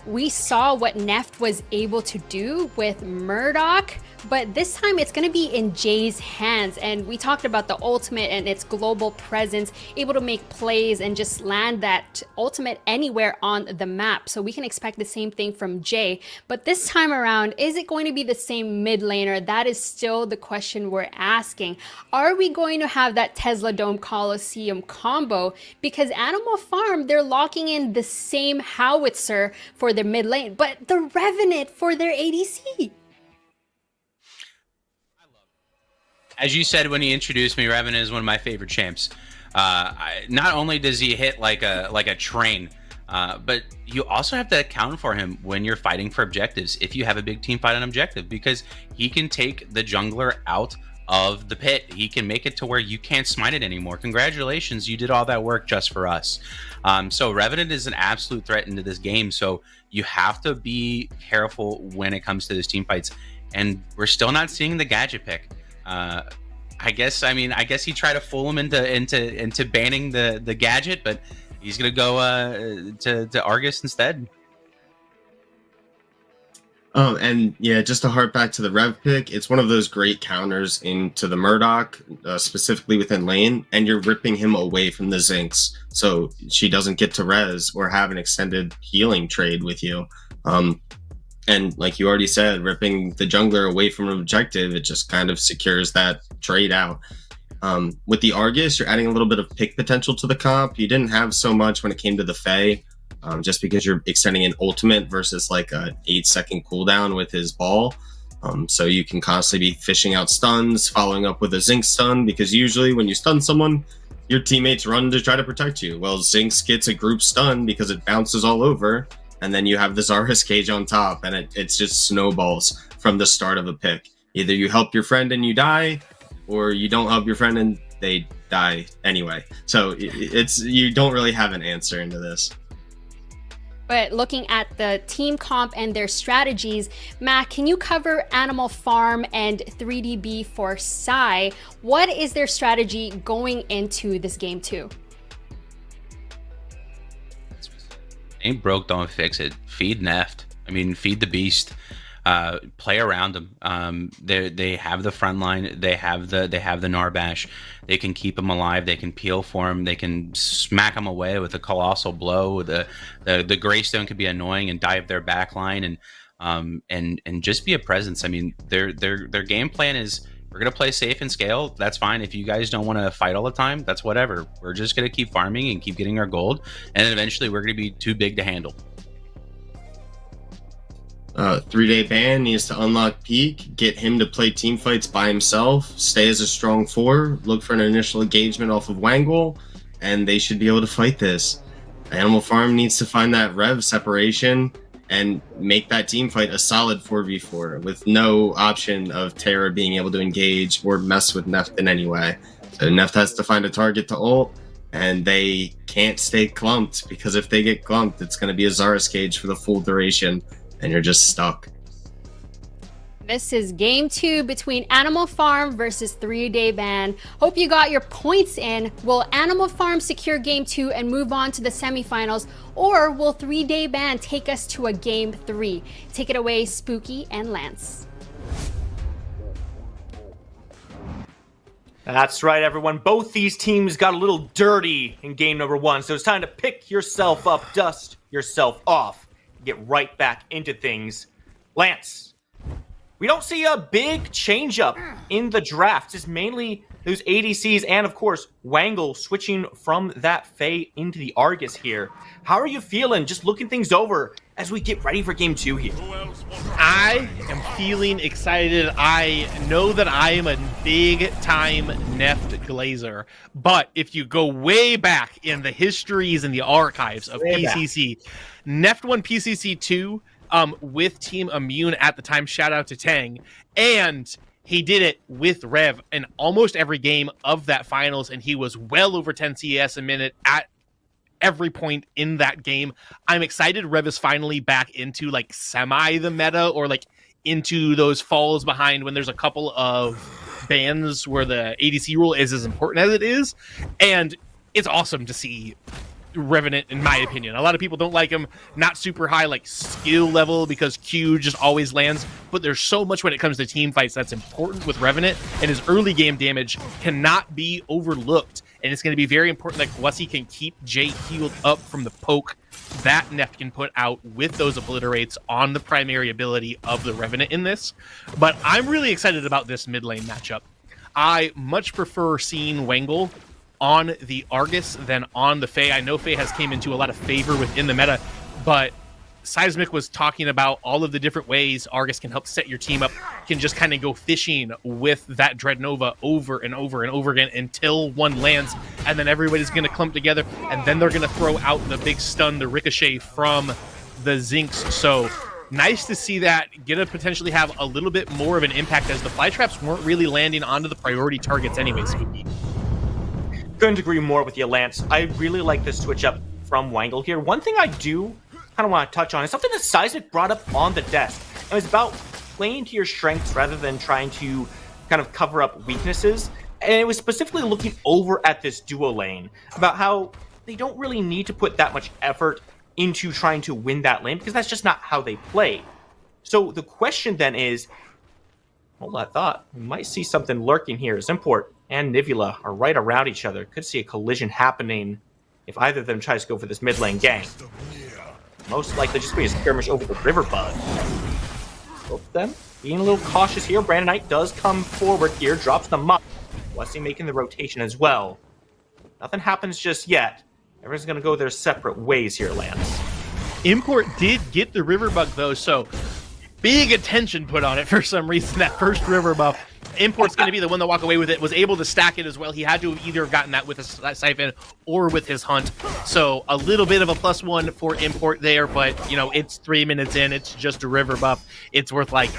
We saw what Neft was able to do with Murdoch, but this time it's going to be in Jay's hands. And we talked about the ultimate and its global presence, able to make plays and just land that ultimate anywhere on the map. So we can expect the same thing from Jay. But this time around, is it going to be the same mid laner? That is still the question we're asking. Are we going to have that Tesla Dome Coliseum combo? Because Animal Farm, they're locking in the same howitzer for their mid lane, but the Revenant for their ADC. As you said when you introduced me, Revenant is one of my favorite champs. Not only does he hit like a train, but you also have to account for him when you're fighting for objectives. If you have a big team fight on objective, because he can take the jungler out of the pit. He can make it to where you can't smite it anymore. Congratulations, you did all that work just for us. So Revenant is an absolute threat into this game. So you have to be careful when it comes to those team fights. And we're still not seeing the gadget pick. I guess he tried to fool him into banning the gadget, but he's gonna go to Argus instead. And yeah, just to harp back to the Rev pick, it's one of those great counters into the Murdoch, specifically within lane, and you're ripping him away from the Zinx, so she doesn't get to res or have an extended healing trade with you. And like you already said, ripping the jungler away from an objective, it just kind of secures that trade out. With the Argus, you're adding a little bit of pick potential to the comp. You didn't have so much when it came to the Fae, just because you're extending an ultimate versus like a 8-second cooldown with his ball. So you can constantly be fishing out stuns, following up with a Zinx stun, because usually when you stun someone, your teammates run to try to protect you. Well, Zinx gets a group stun because it bounces all over, and then you have the Zarhus cage on top, and it's just snowballs from the start of a pick. Either you help your friend and you die, or you don't help your friend and they die anyway. So it's you don't really have an answer into this. But looking at the team comp and their strategies, Matt, can you cover Animal Farm and 3DB for Psy? What is their strategy going into this game 2? Ain't broke, don't fix it. Feed Neft. I mean, feed the beast. Play around them. They have the front line. They have the Narbash. They can keep them alive. They can peel for them. They can smack them away with a colossal blow. The Greystone could be annoying and dive their back line and just be a presence. I mean, their game plan is we're gonna play safe and scale. That's fine. If you guys don't want to fight all the time, that's whatever. We're just gonna keep farming and keep getting our gold, and then eventually we're gonna be too big to handle. 3-day ban needs to unlock Peak, get him to play team fights by himself, stay as a strong 4, look for an initial engagement off of Wangle, and they should be able to fight this. Animal Farm needs to find that Rev separation and make that team fight a solid 4v4 with no option of Terra being able to engage or mess with Neft in any way. So Neft has to find a target to ult, and they can't stay clumped, because if they get clumped, it's going to be a Zara's Cage for the full duration, and you're just stuck. This is game 2 between Animal Farm versus 3-day ban. Hope you got your points in. Will Animal Farm secure game 2 and move on to the semifinals, or will 3-day ban take us to a game 3? Take it away, Spooky and Lance. That's right, everyone. Both these teams got a little dirty in game number 1, so it's time to pick yourself up, dust yourself off, get right back into things. Lance, we don't see a big change up in the draft. It's mainly those ADCs and, of course, Wangle switching from that Faye into the Argus here. How are you feeling just looking things over as we get ready for game 2 here? I am feeling excited. I know that I am a big-time Neft glazer, but if you go way back in the histories and the archives of PCC, Neft won PCC 2 with Team Immune at the time. Shout out to Tang. And he did it with Rev in almost every game of that finals, and he was well over 10 CS a minute at every point in that game. I'm excited Rev is finally back into like semi the meta, or like into those falls behind when there's a couple of bans where the ADC rule is as important as it is. And it's awesome to see Revenant, in my opinion. A lot of people don't like him, not super high like skill level because Q just always lands, but there's so much when it comes to team fights that's important with Revenant, and his early game damage cannot be overlooked, and it's going to be very important that Gwassi can keep Jay healed up from the poke that Neft can put out with those obliterates on the primary ability of the Revenant in this. But I'm really excited about this mid lane matchup. I much prefer seeing Wangle on the Argus than on the Faye. I know Faye has came into a lot of favor within the meta, but Seismic was talking about all of the different ways Argus can help set your team up, can just kind of go fishing with that Dreadnova over and over and over again until one lands, and then everybody's going to clump together, and then they're going to throw out the big stun, the ricochet from the Zinx. So nice to see that get to potentially have a little bit more of an impact, as the fly traps weren't really landing onto the priority targets anyway, Spooky. Couldn't agree more with you, Lance. I really like this switch up from Wangle here. One thing I do kind of want to touch on is something that Seismic brought up on the desk. It was about playing to your strengths rather than trying to kind of cover up weaknesses. And it was specifically looking over at this duo lane about how they don't really need to put that much effort into trying to win that lane, because that's just not how they play. So the question then is, hold that thought, we might see something lurking here as Import and Nivula are right around each other. Could see a collision happening if either of them tries to go for this mid lane gang. Most likely just be a skirmish over the river bug. Both of them being a little cautious here. Brandon Knight does come forward here, drops them up. Wesley making the rotation as well. Nothing happens just yet. Everyone's going to go their separate ways here, Lance. Import did get the river bug though, so big attention put on it for some reason. That first river buff, Import's going to be the one to walk away with it. Was able to stack it as well. He had to have either gotten that with a siphon or with his hunt. So a little bit of a +1 for Import there, but you know, it's 3 minutes in. It's just a river buff. It's worth like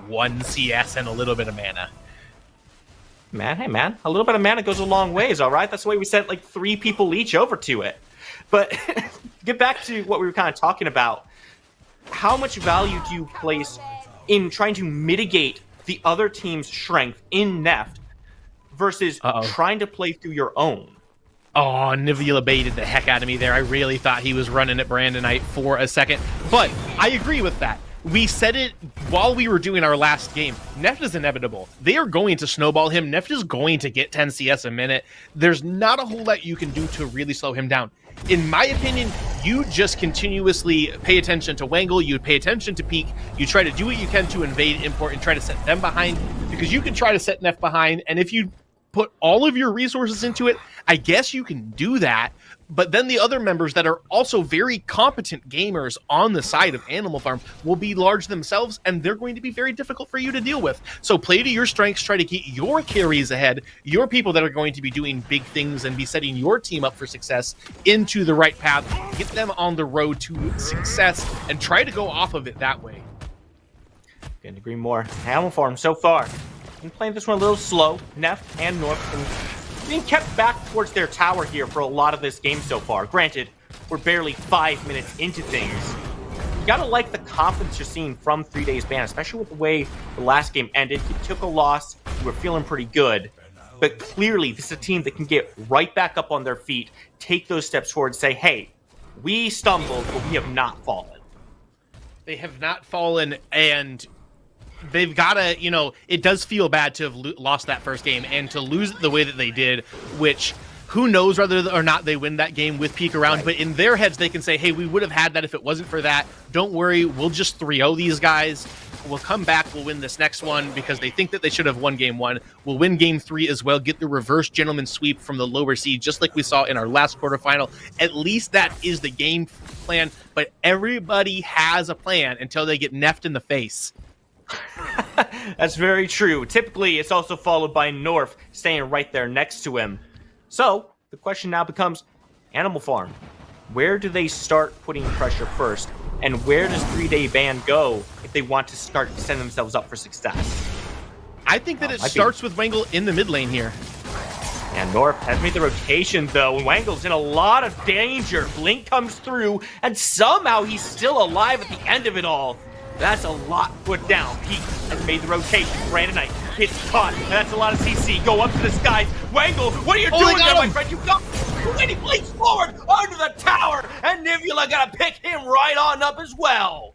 1 CS and a little bit of mana. Man, hey man, a little bit of mana goes a long ways, all right? That's the way we sent like 3 people each over to it. But get back to what we were kind of talking about. How much value do you place in trying to mitigate the other team's strength in Neft versus trying to play through your own? Oh, Nivula baited the heck out of me there. I really thought he was running at Brandonite for a second. But I agree with that. We said it while we were doing our last game. Neft is inevitable. They are going to snowball him. Neft is going to get 10 CS a minute. There's not a whole lot you can do to really slow him down. In my opinion, you just continuously pay attention to Wangle, you pay attention to Peak, you try to do what you can to invade Import and try to set them behind, because you can try to set Neft behind, and if you put all of your resources into it, I guess you can do that, but then the other members that are also very competent gamers on the side of Animal Farm will be large themselves, and they're going to be very difficult for you to deal with. So play to your strengths, try to get your carries ahead, your people that are going to be doing big things and be setting your team up for success into the right path, get them on the road to success, and try to go off of it that way. Couldn't agree more. Animal Farm so far been playing this one a little slow. Neft and North being kept back towards their tower here for a lot of this game so far. Granted, we're barely 5 minutes into things. You gotta like the confidence you're seeing from 3 Days Ban, especially with the way the last game ended. You took a loss, you were feeling pretty good, but clearly this is a team that can get right back up on their feet, take those steps forward, and say, hey, we stumbled, but we have not fallen. They have not fallen, and they've got to, you know, it does feel bad to have lost that first game and to lose it the way that they did, which who knows whether or not they win that game with Peak around, right. But in their heads, they can say, hey, we would have had that if it wasn't for that. Don't worry, we'll just 3-0 these guys. We'll come back, we'll win this next one because they think that they should have won game 1. We'll win game 3 as well, get the reverse gentleman sweep from the lower seed, just like we saw in our last quarterfinal. At least that is the game plan, but everybody has a plan until they get Neft in the face. That's very true. Typically, it's also followed by North staying right there next to him. So, the question now becomes, Animal Farm, where do they start putting pressure first? And where does 3 Day Ban go if they want to start setting themselves up for success? I think that it starts with Wangle in the mid lane here. And North has made the rotation, though. Wangle's in a lot of danger. Blink comes through, and somehow he's still alive at the end of it all. That's a lot put down. Pete has made the rotation. Brandonite gets caught, and that's a lot of CC. Go up to the skies. Wangle, what are you doing there, my friend? You got when he blinks forward under the tower, and Nivula gotta pick him right on up as well.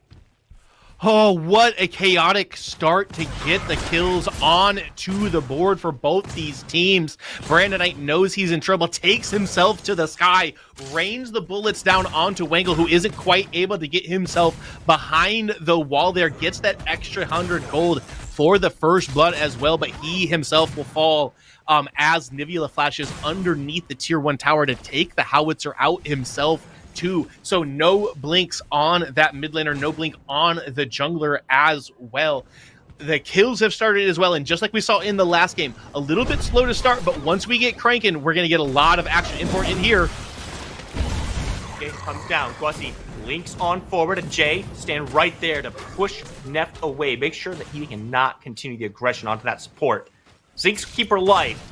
Oh, what a chaotic start to get the kills on to the board for both these teams. Brandonite knows he's in trouble, takes himself to the sky, rains the bullets down onto Wangle, who isn't quite able to get himself behind the wall there, gets that extra 100 gold for the first blood as well, but he himself will fall as Nivula flashes underneath the tier 1 tower to take the howitzer out himself too. So no blinks on that mid laner, no blink on the jungler as well. The kills have started as well, and just like we saw in the last game, a little bit slow to start, but once we get cranking, we're going to get a lot of action import in here. Jay comes down. Gussy links on forward, and Jay stand right there to push Neft away. Make sure that he cannot continue the aggression onto that support. Zink's keeper life.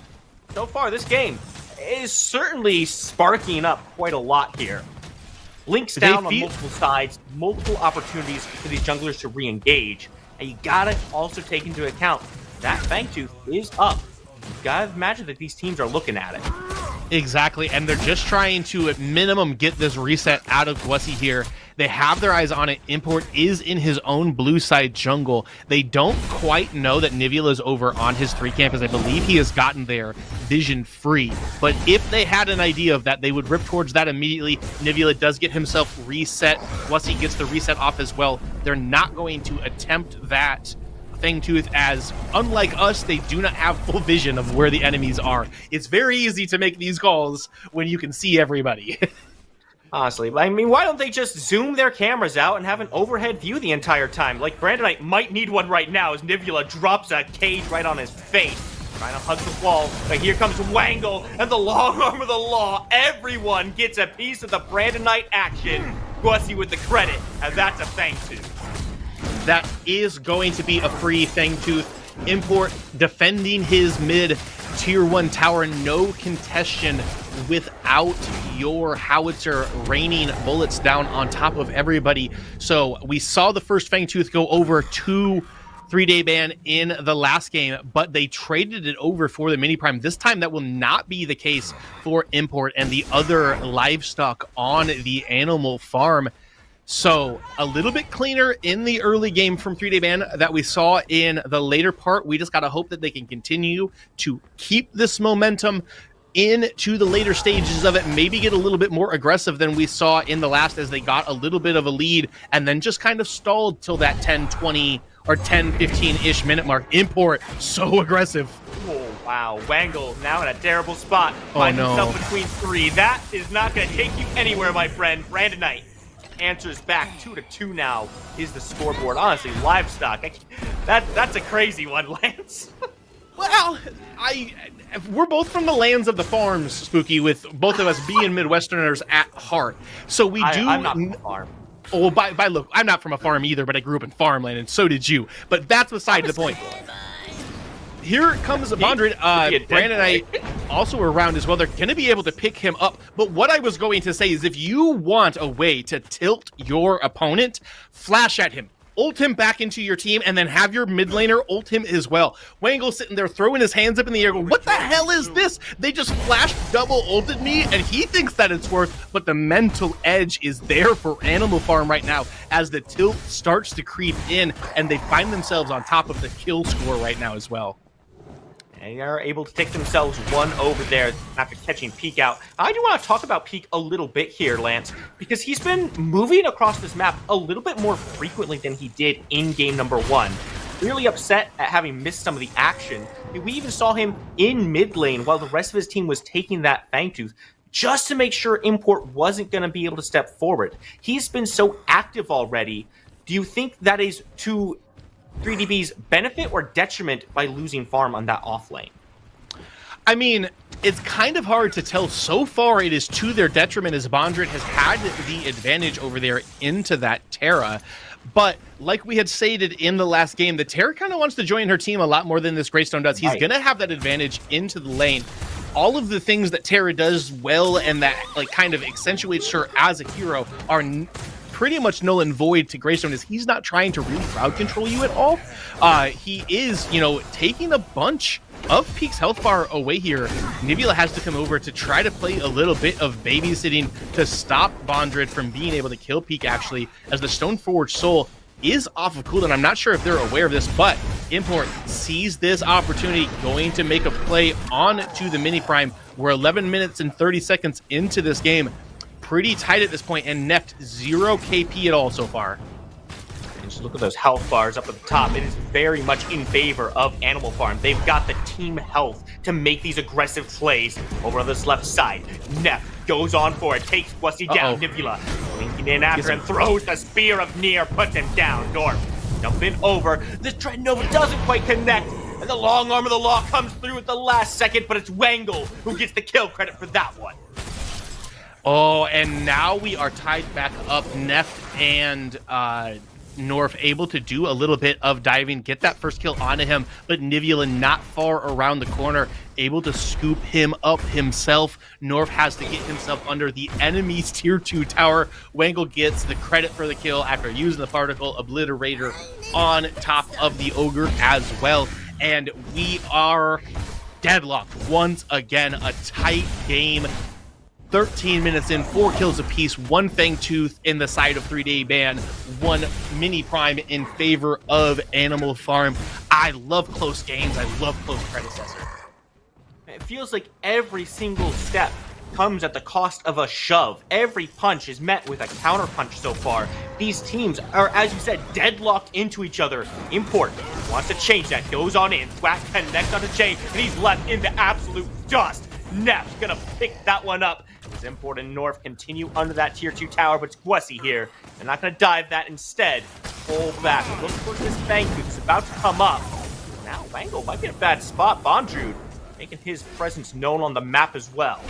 So far, this game is certainly sparking up quite a lot here. Links down on multiple sides, multiple opportunities for these junglers to re-engage. And you gotta also take into account that Fangtooth is up. You gotta imagine that these teams are looking at it. Exactly, and they're just trying to, at minimum, get this reset out of Gussy here. They have their eyes on it. Import is in his own blue side jungle. They don't quite know that Nivula's over on his 3 camp, as I believe he has gotten there vision free. But if they had an idea of that, they would rip towards that immediately. Nivula does get himself reset. Gussy gets the reset off as well. They're not going to attempt that Fangtooth, as unlike us, they do not have full vision of where the enemies are. It's very easy to make these calls when you can see everybody. Honestly, I mean, why don't they just zoom their cameras out and have an overhead view the entire time? Like, Brandonite might need one right now as Nivula drops a cage right on his face. Trying to hug the wall, but here comes Wangle and the long arm of the law. Everyone gets a piece of the Brandonite action. Gussy with the credit, and that's a Fangtooth. That is going to be a free Fangtooth. Import defending his mid tier 1 tower, no contention without your howitzer raining bullets down on top of everybody. So we saw the first Fangtooth go over to 3-day ban in the last game, but they traded it over for the mini prime. This time that will not be the case for Import and the other livestock on the animal farm. So a little bit cleaner in the early game from 3-day ban that we saw in the later part. We just got to hope that they can continue to keep this momentum into the later stages of it, maybe get a little bit more aggressive than we saw in the last as they got a little bit of a lead and then just kind of stalled till that 10-20 or 10-15-ish minute mark. Import, so aggressive. Oh, wow. Wangle now in a terrible spot. Oh, Finds no. himself between 3. That is not going to take you anywhere, my friend. Brandon Knight answers back. 2-2 now is the scoreboard. Honestly, livestock. That's a crazy one, Lance. Well, we're both from the lands of the farms, Spooky, with both of us being Midwesterners at heart. So we do. I'm not from the farm. Oh, by look, I'm not from a farm either, but I grew up in farmland, and so did you. But that's beside the point. Here comes Bondred. Brandon and I also are around as well. They're going to be able to pick him up. But what I was going to say is if you want a way to tilt your opponent, flash at him. Ult him back into your team, and then have your mid laner ult him as well. Wangle sitting there throwing his hands up in the air going, what the hell is this? They just flash double ulted me, and he thinks that it's worth, but the mental edge is there for Animal Farm right now as the tilt starts to creep in, and they find themselves on top of the kill score right now as well. And they are able to take themselves one over there after catching Peak out. I do want to talk about Peak a little bit here, Lance, because he's been moving across this map a little bit more frequently than he did in game number 1. Really upset at having missed some of the action. We even saw him in mid lane while the rest of his team was taking that Fangtooth, just to make sure Import wasn't going to be able to step forward. He's been so active already. Do you think that is to 3DB's benefit or detriment by losing farm on that off lane? I mean, it's kind of hard to tell. So far, it is to their detriment as Bondred has had the advantage over there into that Terra. But like we had stated in the last game, the Terra kind of wants to join her team a lot more than this Greystone does. He's going to have that advantage into the lane. All of the things that Terra does well and that like kind of accentuates her as a hero are pretty much null and void to Greystone, is he's not trying to really crowd control you at all. He is, you know, taking a bunch of Peak's health bar away here. Nibula has to come over to try to play a little bit of babysitting to stop Bondred from being able to kill Peak, actually, as the Stoneforged Soul is off of cooldown. I'm not sure if they're aware of this, but Import sees this opportunity, going to make a play on to the mini prime. We're 11 minutes and 30 seconds into this game. Pretty tight at this point, and Neft 0 KP at all so far. And just look at those health bars up at the top. It is very much in favor of Animal Farm. They've got the team health to make these aggressive plays over on this left side. Neft goes on for it, takes Westy down. Nibula linking in after and throws the Spear of Near, puts him down. Dorf jumping over. This Dread Nova doesn't quite connect, and the long arm of the law comes through at the last second, but it's Wangle who gets the kill credit for that one. Oh, and now we are tied back up. Neft and Norf able to do a little bit of diving, get that first kill onto him, but Nivula not far around the corner, able to scoop him up himself. Norf has to get himself under the enemy's tier 2 tower. Wangle gets the credit for the kill after using the particle obliterator on top of the ogre as well. And we are deadlocked once again. A tight game. 13 minutes in, 4 kills apiece, 1 Fangtooth in the side of 3-day ban, 1 mini prime in favor of Animal Farm. I love close games. I love close Predecessor. It feels like every single step comes at the cost of a shove. Every punch is met with a counter punch so far. These teams are, as you said, deadlocked into each other. Import wants to change that, goes on in, Thwack connects on the chain, and he's left in the absolute dust. Neft's gonna pick that one up. As Import and North continue under that tier 2 tower, but it's Gwessi here. They're not gonna dive that, instead pull back. Look for this Fangtooth. It's about to come up. Now Wangle might be in a bad spot. Bondrewd making his presence known on the map as well.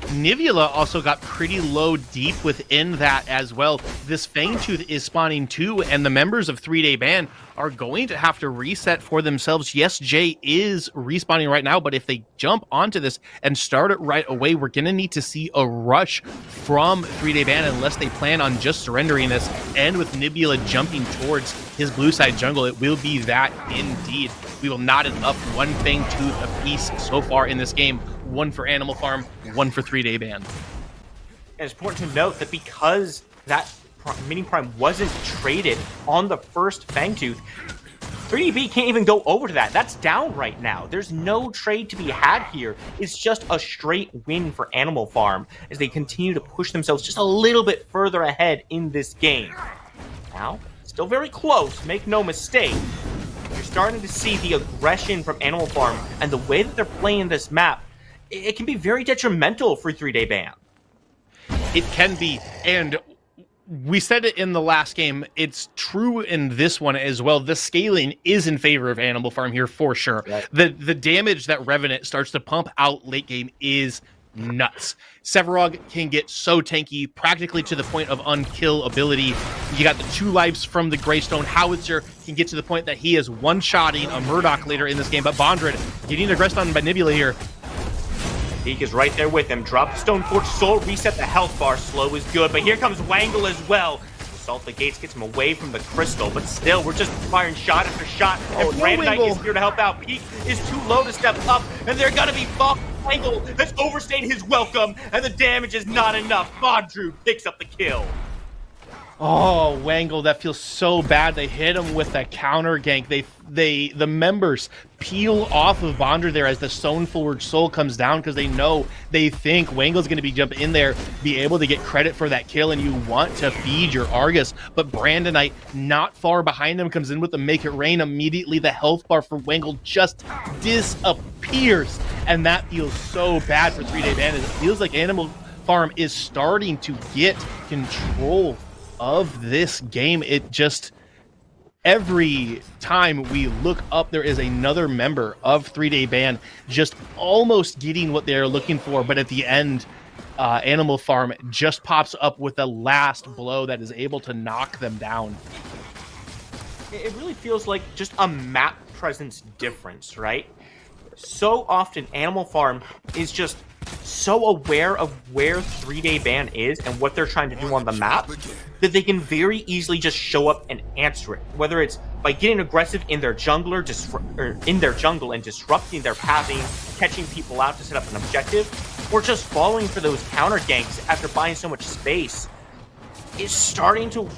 Nivula also got pretty low deep within that as well. This Fangtooth is spawning too, and the members of 3-day ban are going to have to reset for themselves. Yes, Jay is respawning right now, but if they jump onto this and start it right away, we're going to need to see a rush from 3-Day Ban unless they plan on just surrendering this. And with Nibula jumping towards his blue side jungle, it will be that indeed. We will knot it up one Fang Tooth apiece so far in this game. One for Animal Farm, one for 3-Day Ban. And it's important to note that because that Mini Prime wasn't traded on the first Fangtooth, 3DB can't even go over to that. That's down right now. There's no trade to be had here. It's just a straight win for Animal Farm as they continue to push themselves just a little bit further ahead in this game. Now, still very close, make no mistake. You're starting to see the aggression from Animal Farm and the way that they're playing this map. It can be very detrimental for 3-Day Ban. It can be, and we said it in the last game. It's true in this one as well. The scaling is in favor of Animal Farm here for sure. Right. The damage that Revenant starts to pump out late game is nuts. Sevarog can get so tanky, practically to the point of unkillability. You got the 2 lives from the Greystone. Howitzer can get to the point that he is one-shotting a Murdoch later in this game, but Bondred getting aggressed on by Nibula here. Deke is right there with him. Drop the Stone Forge Soul, reset the health bar. Slow is good, but here comes Wangle as well. Assault the gates, gets him away from the crystal, but still, we're just firing shot after shot. And Brandon Knight is here to help out. Peak is too low to step up, and they're gonna be fucked. Wangle has overstayed his welcome, and the damage is not enough. Bondrew picks up the kill. Oh, Wangle, that feels so bad. They hit him with that counter gank. The members peel off of Bondra there as the Stone Forward Soul comes down because they think Wangle's going to be jumping in there, be able to get credit for that kill, and you want to feed your Argus. But Brandonite, not far behind him, comes in with the Make It Rain. Immediately, the health bar for Wangle just disappears, and that feels so bad for 3-Day Ban. It feels like Animal Farm is starting to get control of this game. It just, every time we look up, there is another member of 3-Day Ban just almost getting what they're looking for, but at the end, Animal Farm just pops up with the last blow that is able to knock them down. It really feels like just a map presence difference, right? So often Animal Farm is just so aware of where 3-Day Ban is and what they're trying to do on the map that they can very easily just show up and answer it. Whether it's by getting aggressive in their jungle and disrupting their pathing, catching people out to set up an objective, or just falling for those counter ganks after buying so much space, is starting to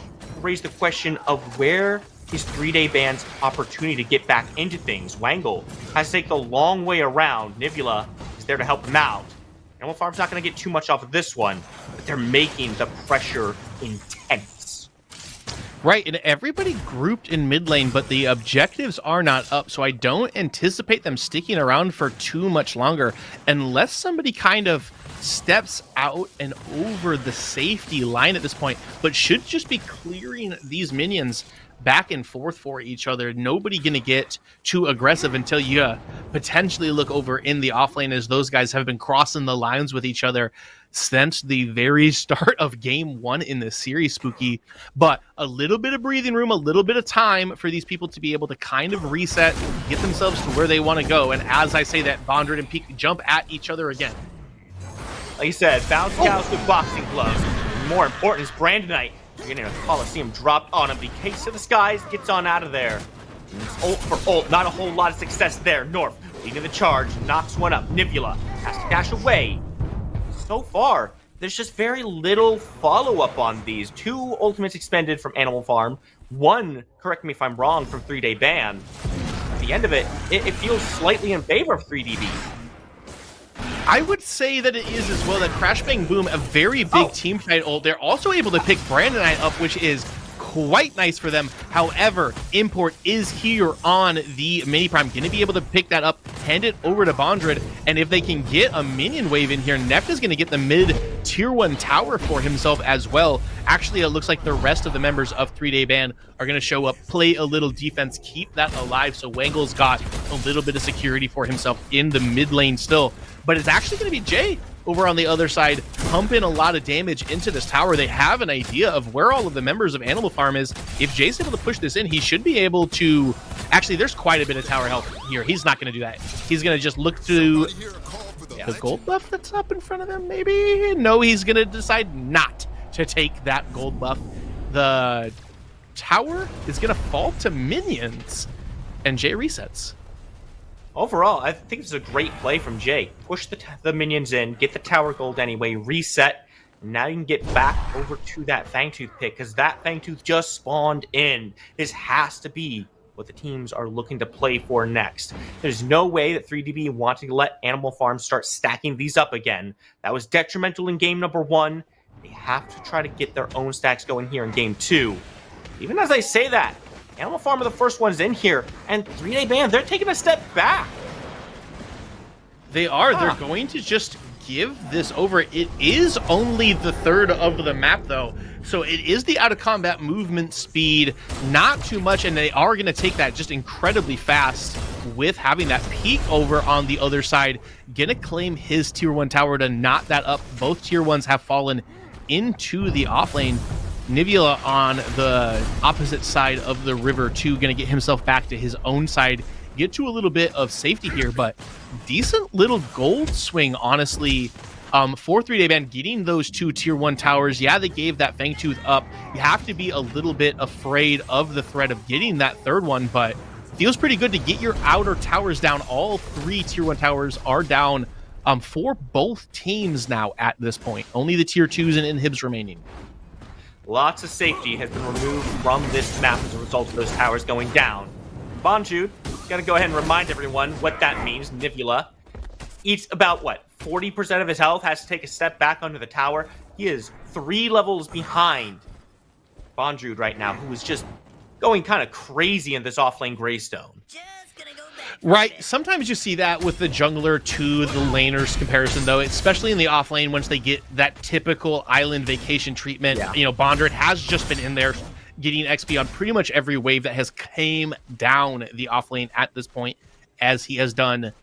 raise the question of where is 3-Day Ban's opportunity to get back into things. Wangle has to take the long way around. Nibula is there to help him out. Animal Farm's not going to get too much off of this one, but they're making the pressure intense. Right, and everybody grouped in mid lane, but the objectives are not up, so I don't anticipate them sticking around for too much longer unless somebody kind of steps out and over the safety line at this point, but should just be clearing these minions back and forth for each other. Nobody gonna get too aggressive until you potentially look over in the offlane, as those guys have been crossing the lines with each other since the very start of game 1 in this series, Spooky. But a little bit of breathing room, a little bit of time for these people to be able to kind of reset, get themselves to where they want to go. And as I say that, Bondred and Peak jump at each other again. Like you said, bouncing house with boxing gloves. More important is Brandonite. You're getting a Coliseum dropped on him. The Case of the Skies gets on out of there. Ult for ult, not a whole lot of success there. North leading the charge, knocks one up. Nibula has to dash away. So far, there's just very little follow-up on these. 2 ultimates expended from Animal Farm. 1, correct me if I'm wrong, from 3-Day Ban. At the end of it, it feels slightly in favor of 3DB. I would say that it is as well. That Crash Bang Boom, a very big team fight ult. They're also able to pick Brandonite up, which is quite nice for them. However, Import is here on the Mini Prime. Going to be able to pick that up, hand it over to Bondred, and if they can get a minion wave in here, Neft is going to get the mid tier 1 tower for himself as well. Actually, it looks like the rest of the members of 3-Day Ban are going to show up, play a little defense, keep that alive, so Wangle's got a little bit of security for himself in the mid lane still. But it's actually going to be Jay over on the other side, pumping a lot of damage into this tower. They have an idea of where all of the members of Animal Farm is. If Jay's able to push this in, he should be able to... Actually, there's quite a bit of tower health here. He's not going to do that. He's going to just look to the gold buff that's up in front of him, maybe? No, he's going to decide not to take that gold buff. The tower is going to fall to minions, and Jay resets. Overall, I think this is a great play from Jay. Push the minions in, get the tower gold anyway, reset. Now you can get back over to that Fangtooth pick, because that Fangtooth just spawned in. This has to be what the teams are looking to play for next. There's no way that 3DB wanting to let Animal Farm start stacking these up again. That was detrimental in game number 1. They have to try to get their own stacks going here in game 2. Even as I say that, Animal Farm are the first ones in here, and 3-Day Band, they're taking a step back. They are. They're going to just give this over. It is only the third of the map, though. So it is the out-of-combat movement speed, not too much, and they are going to take that just incredibly fast with having that peak over on the other side. Going to claim his Tier 1 tower to knot that up. Both Tier 1s have fallen into the offlane. Nivula on the opposite side of the river, too, going to get himself back to his own side. Get to a little bit of safety here, but decent little gold swing, honestly, for 3-Day Band getting those 2 Tier 1 towers. Yeah, they gave that Fangtooth up. You have to be a little bit afraid of the threat of getting that third one, but feels pretty good to get your outer towers down. All 3 Tier 1 towers are down for both teams now at this point. Only the Tier 2s and inhibs remaining. Lots of safety has been removed from this map as a result of those towers going down. Bonjude, gotta go ahead and remind everyone what that means. Nivula eats about, 40% of his health, has to take a step back under the tower. He is 3 levels behind Bonjude right now, who is just going kind of crazy in this offlane Greystone. Right, sometimes you see that with the jungler to the laners comparison, though, especially in the offlane once they get that typical island vacation treatment. Yeah. You know, Bondred has just been in there getting XP on pretty much every wave that has came down the offlane at this point, as he has done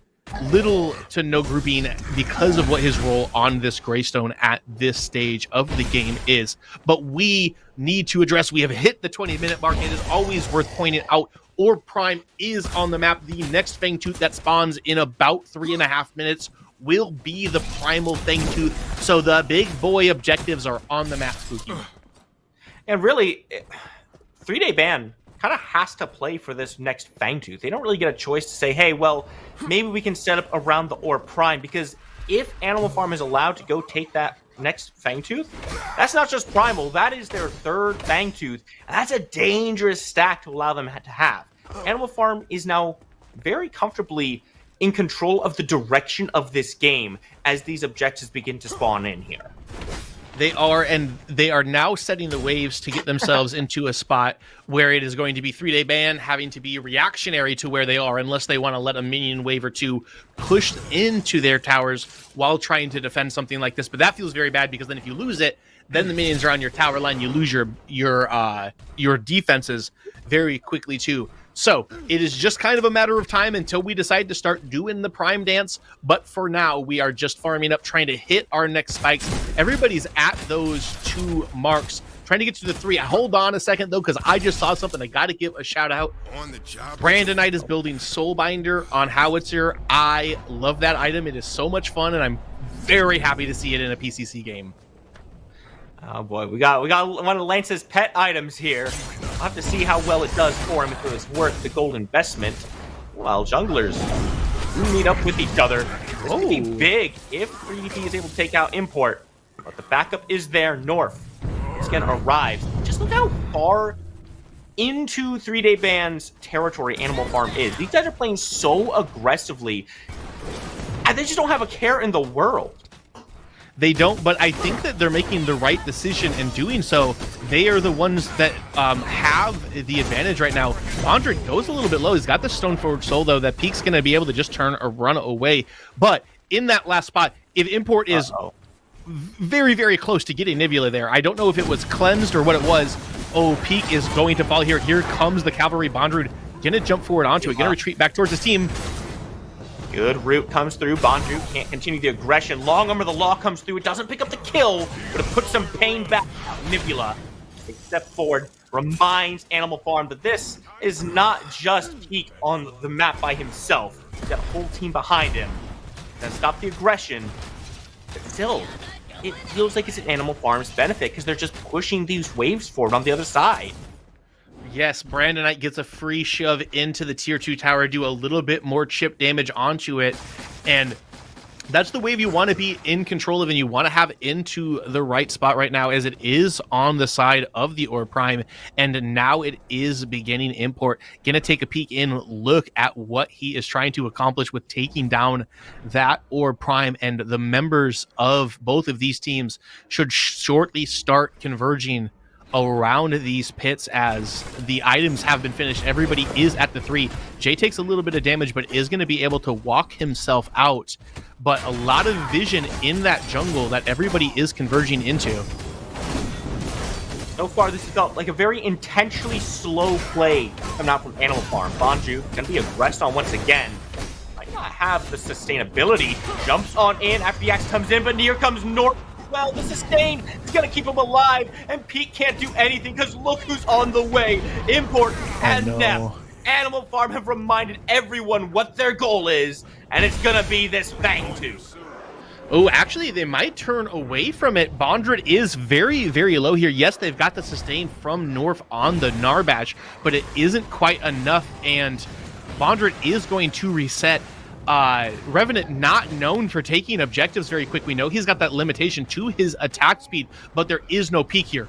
little to no grouping because of what his role on this Greystone at this stage of the game is. But we need to address, we have hit the 20-minute mark. It is always worth pointing out, Orb Prime is on the map. The next Fangtooth that spawns in about 3.5 minutes will be the primal Fangtooth. So the big boy objectives are on the map, Spooky. And really, 3-Day Band kind of has to play for this next Fangtooth. They don't really get a choice to say, hey, well, maybe we can set up around the Orb Prime, because if Animal Farm is allowed to go take that next Fangtooth, that's not just primal, that is their third Fangtooth, and that's a dangerous stack to allow them to have. Animal Farm is now very comfortably in control of the direction of this game as these objectives begin to spawn in here. They are, and they are now setting the waves to get themselves into a spot where it is going to be 3-Day Band having to be reactionary to where they are, unless they want to let a minion wave or 2 push into their towers while trying to defend something like this. But that feels very bad, because then if you lose it, then the minions are on your tower line. You lose your defenses very quickly too. So it is just kind of a matter of time until we decide to start doing the Prime dance. But for now, we are just farming up, trying to hit our next spikes. Everybody's at those 2 marks, trying to get to the 3. Hold on a second, though, because I just saw something I got to give a shout out. Brandonite is building Soulbinder on Howitzer. I love that item. It is so much fun, and I'm very happy to see it in a PCC game. Oh boy, we got one of Lance's pet items here. We'll have to see how well it does for him, if it was worth the gold investment. While junglers do meet up with each other. This could be big if 3DP is able to take out Import. But the backup is there, North. It's gonna arrive. Just look how far into 3-Day Band's territory Animal Farm is. These guys are playing so aggressively, and they just don't have a care in the world. They don't, but I think that they're making the right decision in doing so. They are the ones that have the advantage right now. Bondred goes a little bit low. He's got the Stoneforge Soul, though. That Peak's going to be able to just turn or run away. But in that last spot, if Import is very, very close to getting Nivula there, I don't know if it was cleansed or what it was. Oh, Peak is going to fall here. Here comes the Cavalry. Bondred going to jump forward onto it, going to retreat back towards his team. Good route comes through. Bonju can't continue the aggression. Long Arm of the Law comes through. It doesn't pick up the kill, but it puts some pain back. Nebula, a step forward, reminds Animal Farm that this is not just Peak on the map by himself. He's got a whole team behind him. Gonna stop the aggression, but still, it feels like it's an Animal Farm's benefit because they're just pushing these waves forward on the other side. Yes, Brandon Knight gets a free shove into the tier 2 tower, do a little bit more chip damage onto it, and that's the wave you want to be in control of and you want to have into the right spot right now, as it is on the side of the Orb Prime, and now it is beginning import. Gonna take a peek in, look at what he is trying to accomplish with taking down that Orb Prime, and the members of both of these teams should shortly start converging around these pits as the items have been finished. Everybody is at the 3. Jay takes a little bit of damage, but is going to be able to walk himself out. But a lot of vision in that jungle that everybody is converging into. So far, this has felt like a very intentionally slow play coming out from Animal Farm. Bonju going to be aggressed on once again. Might not have the sustainability. Jumps on in after the axe comes in, but here comes North. Well, the sustain is going to keep him alive, and Pete can't do anything because look who's on the way. Import and Neff. Animal Farm have reminded everyone what their goal is, and it's going to be this Fangtooth. Oh, actually, they might turn away from it. Bondred is very, very low here. Yes, they've got the sustain from North on the Narbash, but it isn't quite enough, and Bondred is going to reset. Revenant not known for taking objectives very quick. We know he's got that limitation to his attack speed, but there is no peak here.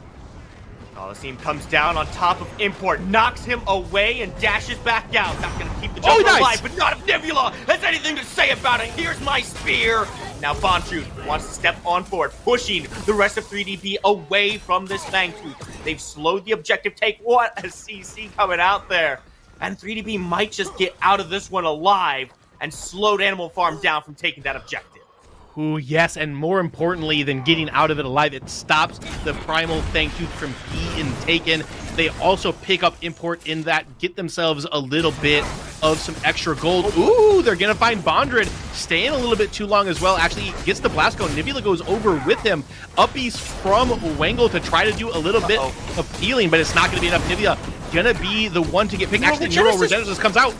Coliseum comes down on top of Import, knocks him away, and dashes back out. Not going to keep the jumper alive, but not if Nebula has anything to say about it. Here's my spear. Now Bonju wants to step on forward, pushing the rest of 3DB away from this Fangtooth. They've slowed the objective take. What a CC coming out there. And 3DB might just get out of this one alive and slowed Animal Farm down from taking that objective. Ooh, yes, and more importantly than getting out of it alive, it stops the Primal Fangtooth from being taken. They also pick up Import in that, get themselves a little bit of some extra gold. Ooh, they're going to find Bondred staying a little bit too long as well. Actually, gets the blast going. Nebula goes over with him. Uppies from Wangle to try to do a little bit of healing, but it's not going to be enough. Nebula going to be the one to get picked. Actually, Neural Regenesis comes out.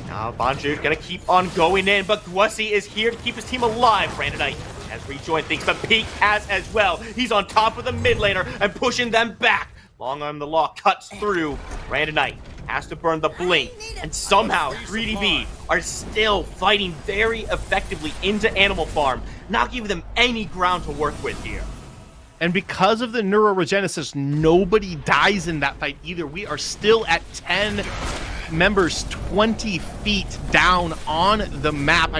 Now Bonju gonna keep on going in, but Gwassi is here to keep his team alive. Brandon Knight has rejoined things, but Peak has as well. He's on top of the mid laner and pushing them back. Long Arm the Law cuts through. Brandon Knight has to burn the blink, and somehow 3DB are still fighting very effectively into Animal Farm, not giving them any ground to work with here. And because of the Neuroregenesis, nobody dies in that fight either. We are still at 10 members 20 feet down on the map.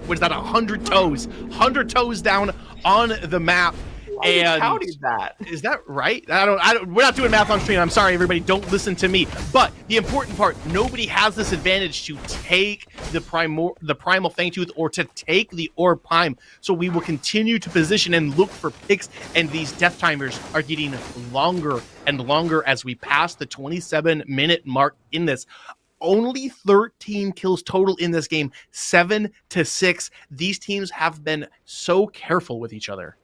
What is that, 100 toes? 100 toes down on the map. And counting that. Is that right? I don't, we're not doing math on stream. I'm sorry, everybody. Don't listen to me. But the important part, nobody has this advantage to take the primal Fangtooth or to take the Orb Prime. So we will continue to position and look for picks, and these death timers are getting longer and longer as we pass the 27-minute mark in this. Only 13 kills total in this game, 7-6. These teams have been so careful with each other.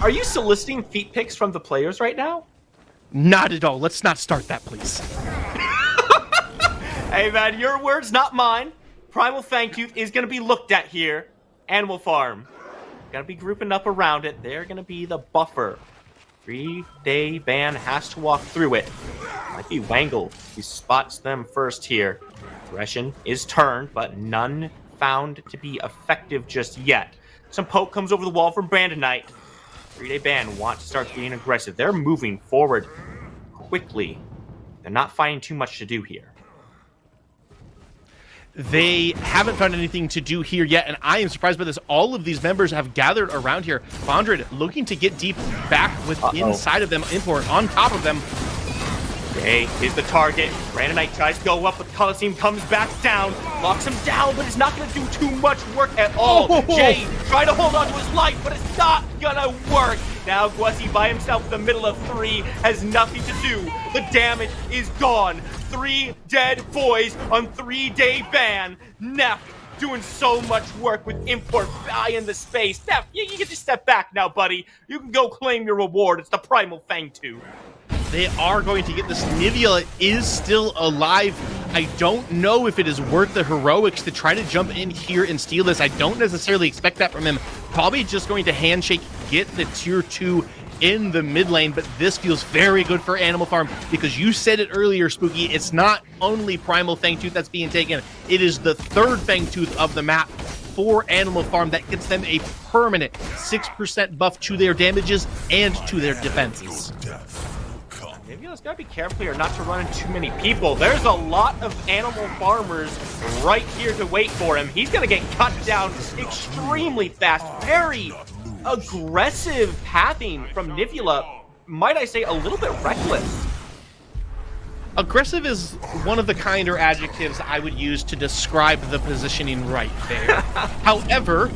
Are you soliciting feet pics from the players right now? Not at all. Let's not start that, please. Hey, man, your words, not mine. Primal Fangtooth is going to be looked at here. Animal Farm. Going to be grouping up around it. They're going to be the buffer. 3-day ban has to walk through it. Might be Wangle. He spots them first here. Aggression is turned, but none found to be effective just yet. Some poke comes over the wall from Brandon Knight. 3-day ban wants to start getting aggressive. They're moving forward quickly. They're not finding too much to do here. They haven't found anything to do here yet, and I am surprised by this. All of these members have gathered around here. Bondred looking to get deep back with inside of them. Import on top of them. Okay, is the target. Brandon Knight tries to go up, but Coliseum comes back down. Locks him down, but it's not going to do too much work at all. Jay trying to hold on to his life, but it's not going to work. Now Guessy by himself in the middle of 3 has nothing to do. The damage is gone. 3 dead boys on 3-day ban. Neff doing so much work with Import buying the space. Neff, you can just step back now, buddy. You can go claim your reward. It's the Primal Fang 2. They are going to get this. Nivea is still alive. I don't know if it is worth the heroics to try to jump in here and steal this. I don't necessarily expect that from him. Probably just going to handshake, get the tier 2 in the mid lane, but this feels very good for Animal Farm because you said it earlier, Spooky. It's not only Primal Fangtooth that's being taken, it is the third Fangtooth of the map for Animal Farm that gets them a permanent 6% buff to their damages and to their defenses. Nivea's got to be careful here not to run into too many people. There's a lot of Animal Farmers right here to wait for him. He's going to get cut down extremely fast. Very aggressive pathing from Nivea. Might I say a little bit reckless. Aggressive is one of the kinder adjectives I would use to describe the positioning right there. However,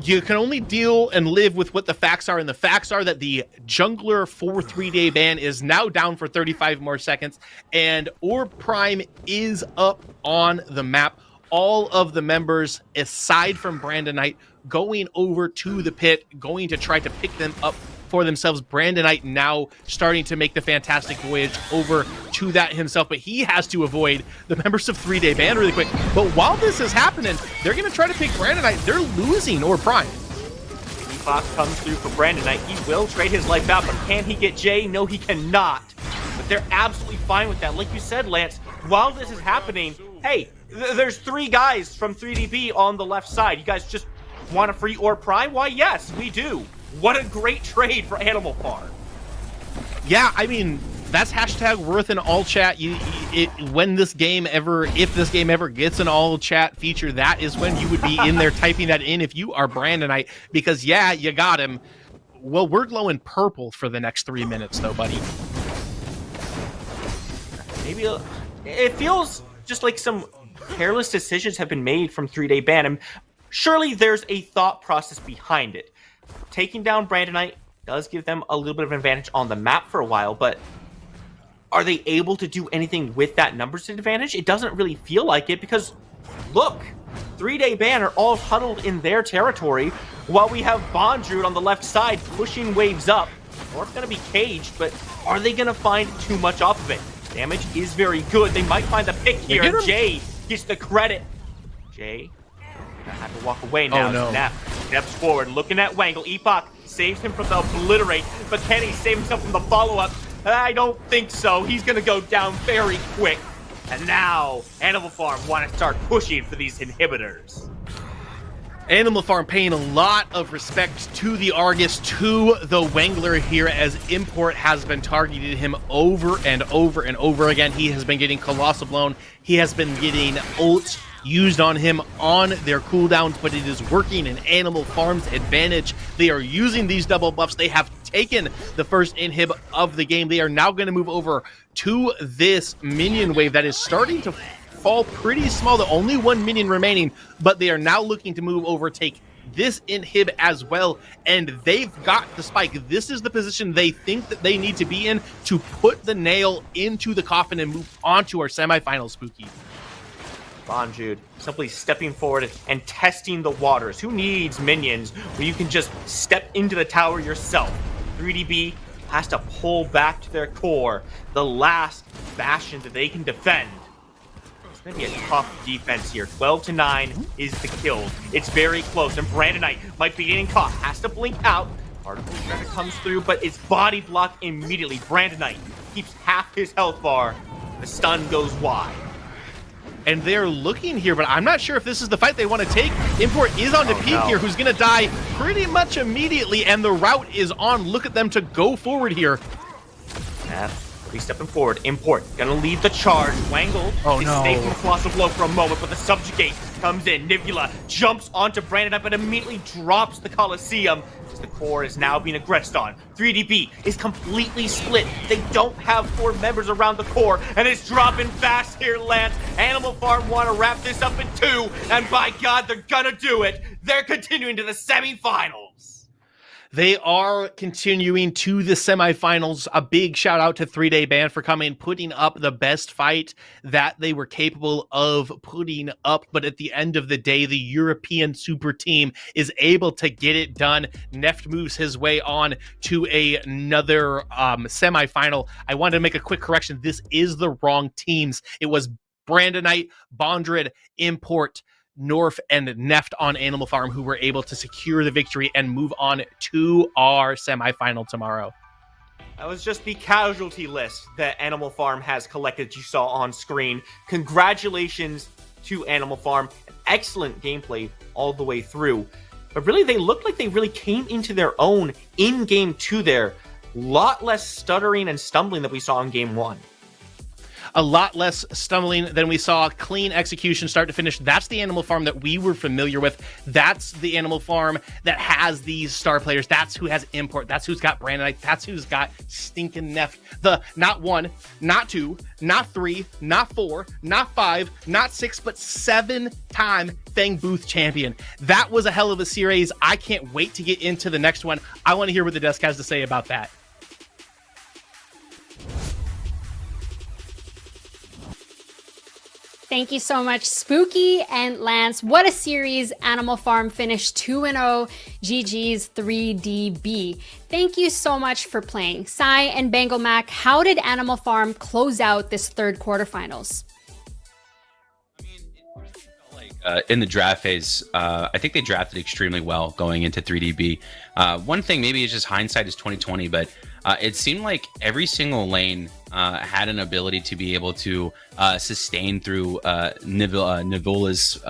you can only deal and live with what the facts are, and the facts are that the jungler for 3-day ban is now down for 35 more seconds, and Orb Prime is up on the map. All of the members, aside from Brandonite, going over to the pit, going to try to pick them up for themselves. Brandonite now starting to make the fantastic voyage over to that himself, but he has to avoid the members of 3-day ban really quick. But while this is happening, they're going to try to pick Brandonite. They're losing Orb Prime. Fox comes through for Brandonite. He will trade his life out, but can he get Jay? No, he cannot. But they're absolutely fine with that. Like you said, Lance, while this is happening, hey, there's 3 guys from 3DB on the left side. You guys just want a free Orb Prime? Why, yes, we do. What a great trade for Animal Farm. Yeah, I mean, that's hashtag worth an all chat. When this game ever, if this game ever gets an all chat feature, that is when you would be in there typing that in if you are Brandonite, because yeah, you got him. Well, we're glowing purple for the next 3 minutes though, buddy. Maybe it feels just like some careless decisions have been made from 3-day ban, and surely there's a thought process behind it. Taking down Brandonite does give them a little bit of an advantage on the map for a while, but are they able to do anything with that numbers advantage? It doesn't really feel like it because, look, 3-day ban are all huddled in their territory while we have Bondrude on the left side pushing waves up. Or it's going to be caged, but are they going to find too much off of it? Damage is very good. They might find the pick here, and Jay gets the credit. Jay gonna have to walk away now. Oh, no. Neff steps forward, looking at Wangle. Epoch saves him from the obliterate, but can he save himself from the follow-up? I don't think so. He's gonna go down very quick. And now, Animal Farm want to start pushing for these inhibitors. Animal Farm paying a lot of respect to the Argus, to the Wangler here, as Import has been targeting him over and over and over again. He has been getting Colossal Blown. He has been getting ults used on him on their cooldowns, but it is working in Animal Farm's advantage. They are using these double buffs. They have taken the first inhib of the game. They are now going to move over to this minion wave that is starting to fall pretty small. The only 1 minion remaining, but they are now looking to move over, take this inhib as well, and they've got the spike. This is the position they think that they need to be in to put the nail into the coffin and move on to our semifinal, Spooky. Bondrude simply stepping forward and testing the waters. Who needs minions where you can just step into the tower yourself? 3DB has to pull back to their core, the last bastion that they can defend. It's going to be a tough defense here. 12-9 is the kill. It's very close, and Brandonite might be getting caught. Has to blink out. Particle Shredder comes through, but it's body blocked immediately. Brandonite keeps half his health bar. The stun goes wide. And they're looking here, but I'm not sure if this is the fight they want to take. Import is on the peak here, who's going to die pretty much immediately, and the route is on. Look at them to go forward here. He's stepping forward. Import going to lead the charge. Wangle is safe from the Colossal Blow for a moment, but the Subjugate comes in. Nivea jumps onto Brandonite, but immediately drops the Colosseum. The core is now being aggressed on. 3DB is completely split. They don't have 4 members around the core, and it's dropping fast here, Lance. Animal Farm want to wrap this up in 2, and by God, they're gonna do it. They're continuing to the semifinals. They are continuing to the semifinals. A big shout out to 3 Day Band for coming, putting up the best fight that they were capable of putting up. But at the end of the day, the European super team is able to get it done. Neft moves his way on to another semifinal. I wanted to make a quick correction. This is the wrong teams. It was Brandonite, Bondred, Import, Norf, and Neft on Animal Farm who were able to secure the victory and move on to our semifinal tomorrow. That was just the casualty list that Animal Farm has collected, you saw on screen. Congratulations to Animal Farm. Excellent gameplay all the way through. But really, they looked like they really came into their own in Game 2 there. Lot less stuttering and stumbling that we saw in Game 1. A lot less stumbling than we saw. Clean execution start to finish. That's the Animal Farm that we were familiar with. That's the Animal Farm that has these star players. That's who has Import. That's who's got Brandonite. That's who's got stinking Neft. The not 1, not 2, not 3, not 4, not 5, not 6, but 7-time Feng Booth champion. That was a hell of a series. I can't wait to get into the next one. I want to hear what the desk has to say about that. Thank you so much, Spooky and Lance. What a series. Animal Farm finished 2-0. GG's 3DB. Thank you so much for playing. Sai and Bengal Mac, how did Animal Farm close out this third quarterfinals? In the draft phase, I think they drafted extremely well going into 3DB. One thing, maybe it's just hindsight is 2020, but it seemed like every single lane had an ability to be able to sustain through Nivola's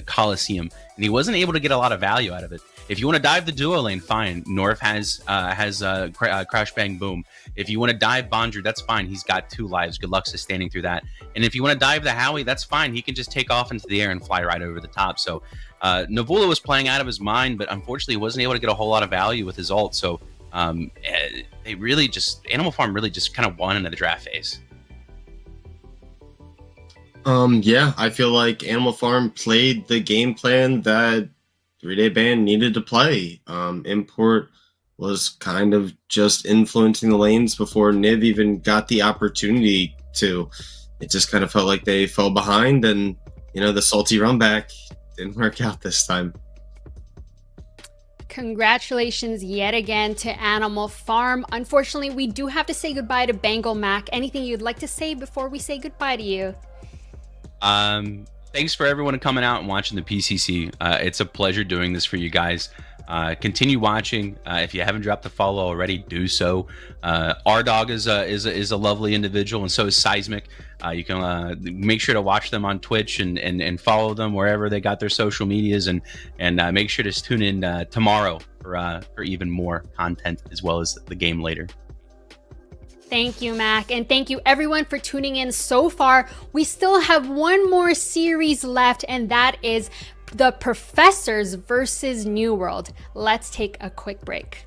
Coliseum, and he wasn't able to get a lot of value out of it. If you want to dive the duo lane, fine. North has Crash Bang Boom. If you want to dive Bondru, that's fine. He's got 2 lives. Good luck sustaining through that. And if you want to dive the Howie, that's fine. He can just take off into the air and fly right over the top. So Nivola was playing out of his mind, but unfortunately he wasn't able to get a whole lot of value with his ult. So they really just, Animal Farm really just kind of won into the draft phase. Yeah, I feel like Animal Farm played the game plan that 3 Day Band needed to play. Import was kind of just influencing the lanes before Niv even got the opportunity to. It just kind of felt like they fell behind, and the salty run back didn't work out this time. Congratulations yet again to Animal Farm. Unfortunately, we do have to say goodbye to Bengal Mac. Anything you'd like to say before we say goodbye to you? Thanks for everyone coming out and watching the PCC. It's a pleasure doing this for you guys. Continue watching. If you haven't dropped a follow already, do so. R-Dog is a lovely individual, and so is Seismic. You can make sure to watch them on Twitch and follow them wherever they got their social medias, and make sure to tune in tomorrow for even more content as well as the game later. Thank you, Mac, and thank you everyone for tuning in so far. We still have one more series left, and that is the Professors versus New World. Let's take a quick break.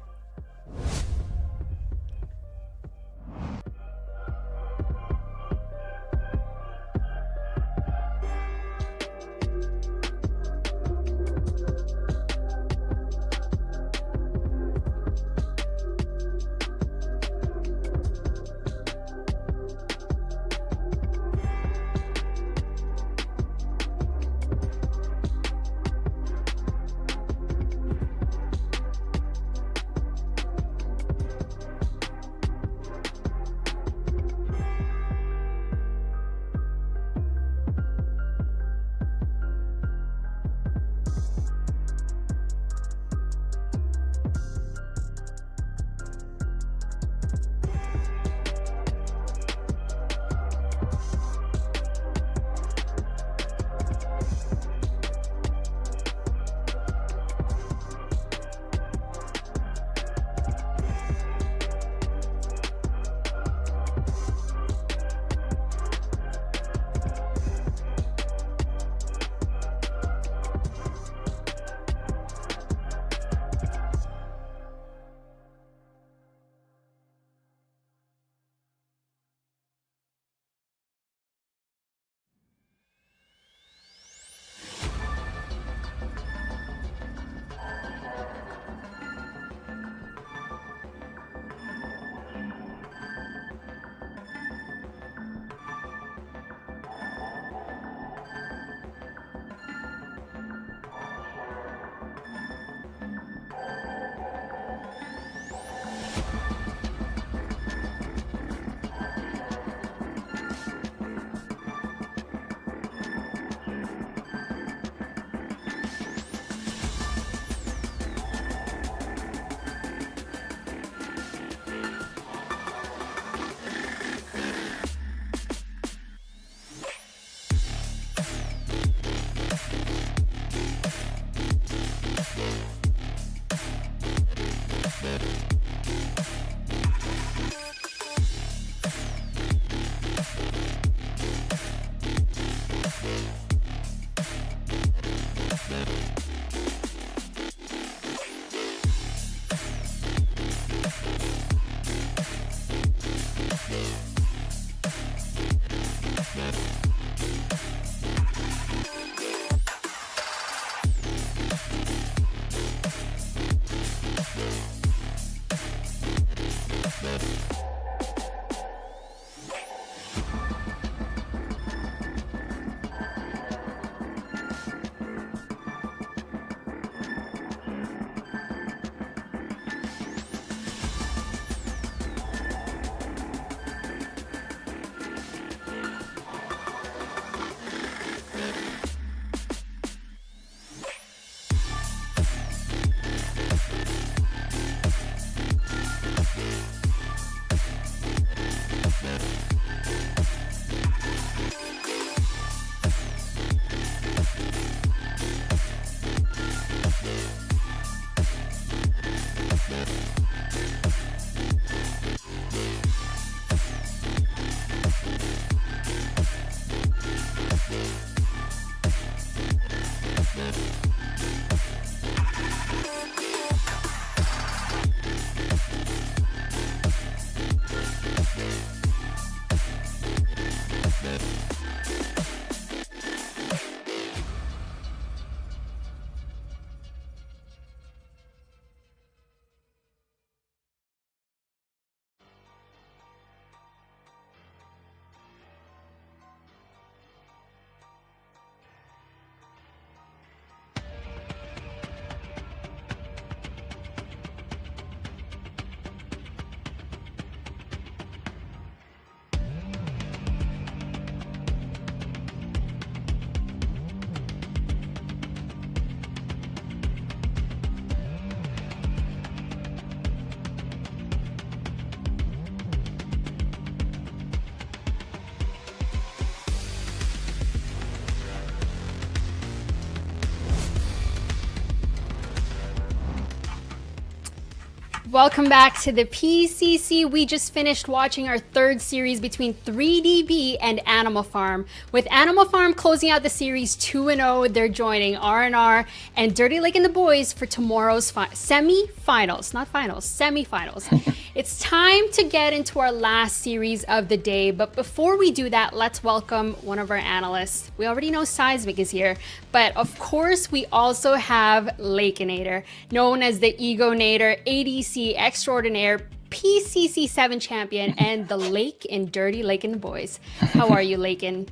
Welcome back to the PCC. We just finished watching our third series between 3DB and Animal Farm. With Animal Farm closing out the series 2-0, they're joining R&R and Dirty Lake and the boys for tomorrow's semi-finals. Not finals, semi-finals. It's time to get into our last series of the day, but before we do that, let's welcome one of our analysts. We already know Seismic is here, but of course we also have Lakeinator, known as the Egonator, ADC extraordinaire, PCC9 champion, and the Lake in Dirty Lake and the boys. How are you, Laken?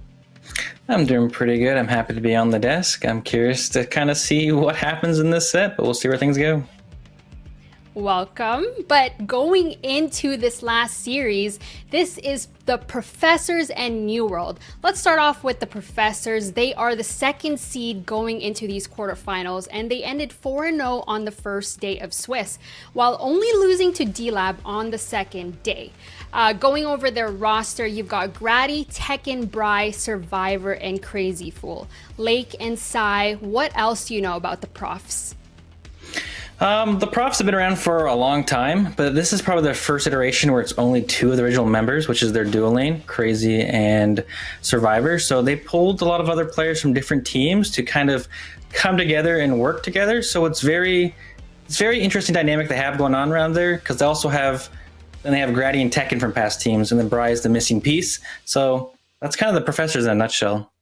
I'm doing pretty good. I'm happy to be on the desk. I'm curious to kind of see what happens in this set, but we'll see where things go. Welcome. But going into this last series, this is the Professors and New World. Let's start off with the Professors. They are the second seed going into these quarterfinals, and they ended 4-0 on the first day of Swiss, while only losing to Dlab on the second day. Going over their roster, you've got Grady, Tekken, Bry, Survivor, and Crazy Fool. Lake and Sai, what else do you know about the Profs? The Profs have been around for a long time, but this is probably their first iteration where it's only two of the original members, which is their dual lane, Crazy and Survivor. So they pulled a lot of other players from different teams to kind of come together and work together. So it's very interesting dynamic they have going on around there, because they also have Grady and Tekken from past teams, and then Bry is the missing piece. So that's kind of the Professors in a nutshell.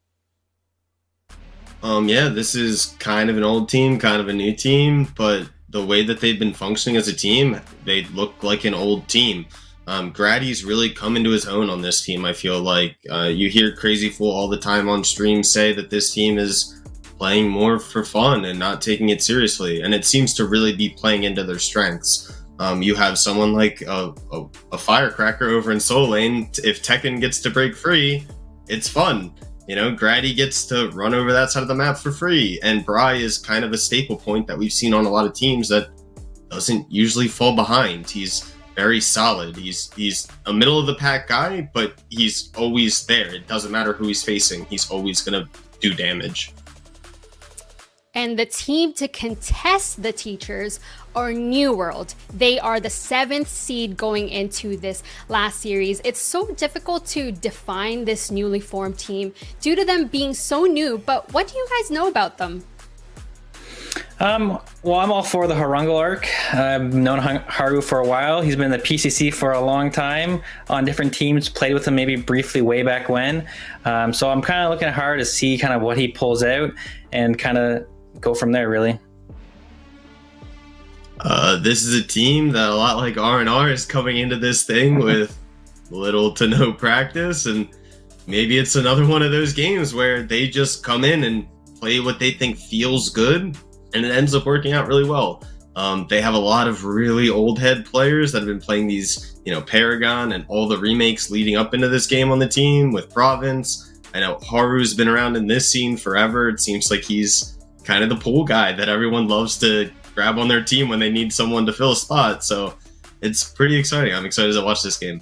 Yeah, this is kind of an old team, kind of a new team, but the way that they've been functioning as a team, they look like an old team. Grady's really come into his own on this team, I feel like. You hear Crazy Fool all the time on stream say that this team is playing more for fun and not taking it seriously, and it seems to really be playing into their strengths. You have someone like a firecracker over in Soul Lane. If Tekken gets to break free, it's fun. You know, Grady gets to run over that side of the map for free, and Bry is kind of a staple point that we've seen on a lot of teams that doesn't usually fall behind. He's very solid. He's a middle of the pack guy, but he's always there. It doesn't matter who he's facing. He's always gonna do damage. And the team to contest the Teachers are New World. They are the 7th seed going into this last series. It's so difficult to define this newly formed team due to them being so new, but what do you guys know about them? Well, I'm all for the Harungal arc. I've known Haru for a while. He's been in the PCC for a long time on different teams, played with him maybe briefly way back when. So I'm kind of looking at Haru to see kind of what he pulls out and kind of go from there, really. This is a team that, a lot like R&R, is coming into this thing with little to no practice, and maybe it's another one of those games where they just come in and play what they think feels good, and it ends up working out really well. They have a lot of really old head players that have been playing these, Paragon and all the remakes leading up into this game on the team with Province. I know Haru's been around in this scene forever. It seems like he's kind of the pool guy that everyone loves to grab on their team when they need someone to fill a spot. So it's pretty exciting. I'm excited to watch this game.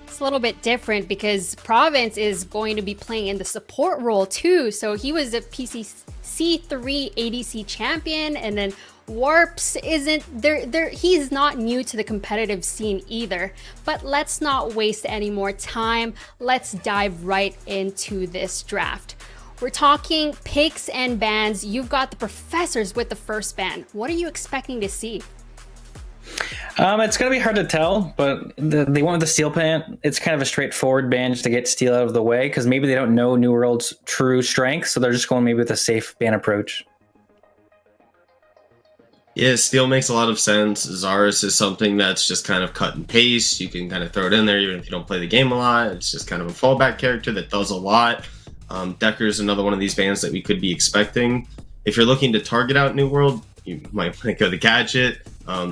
It's a little bit different because Province is going to be playing in the support role too. So he was a PCC3 ADC champion, and then Warps isn't there. He's not new to the competitive scene either. But let's not waste any more time. Let's dive right into this draft. We're talking picks and bans. You've got the Professors with the first ban. What are you expecting to see? It's going to be hard to tell, but they went with the Steel ban. It's kind of a straightforward ban just to get Steel out of the way, because maybe they don't know New World's true strength, so they're just going maybe with a safe ban approach. Yeah, Steel makes a lot of sense. Zarus is something that's just kind of cut and paste. You can kind of throw it in there even if you don't play the game a lot. It's just kind of a fallback character that does a lot. Decker is another one of these bans that we could be expecting. If you're looking to target out New World, you might go the Gadget.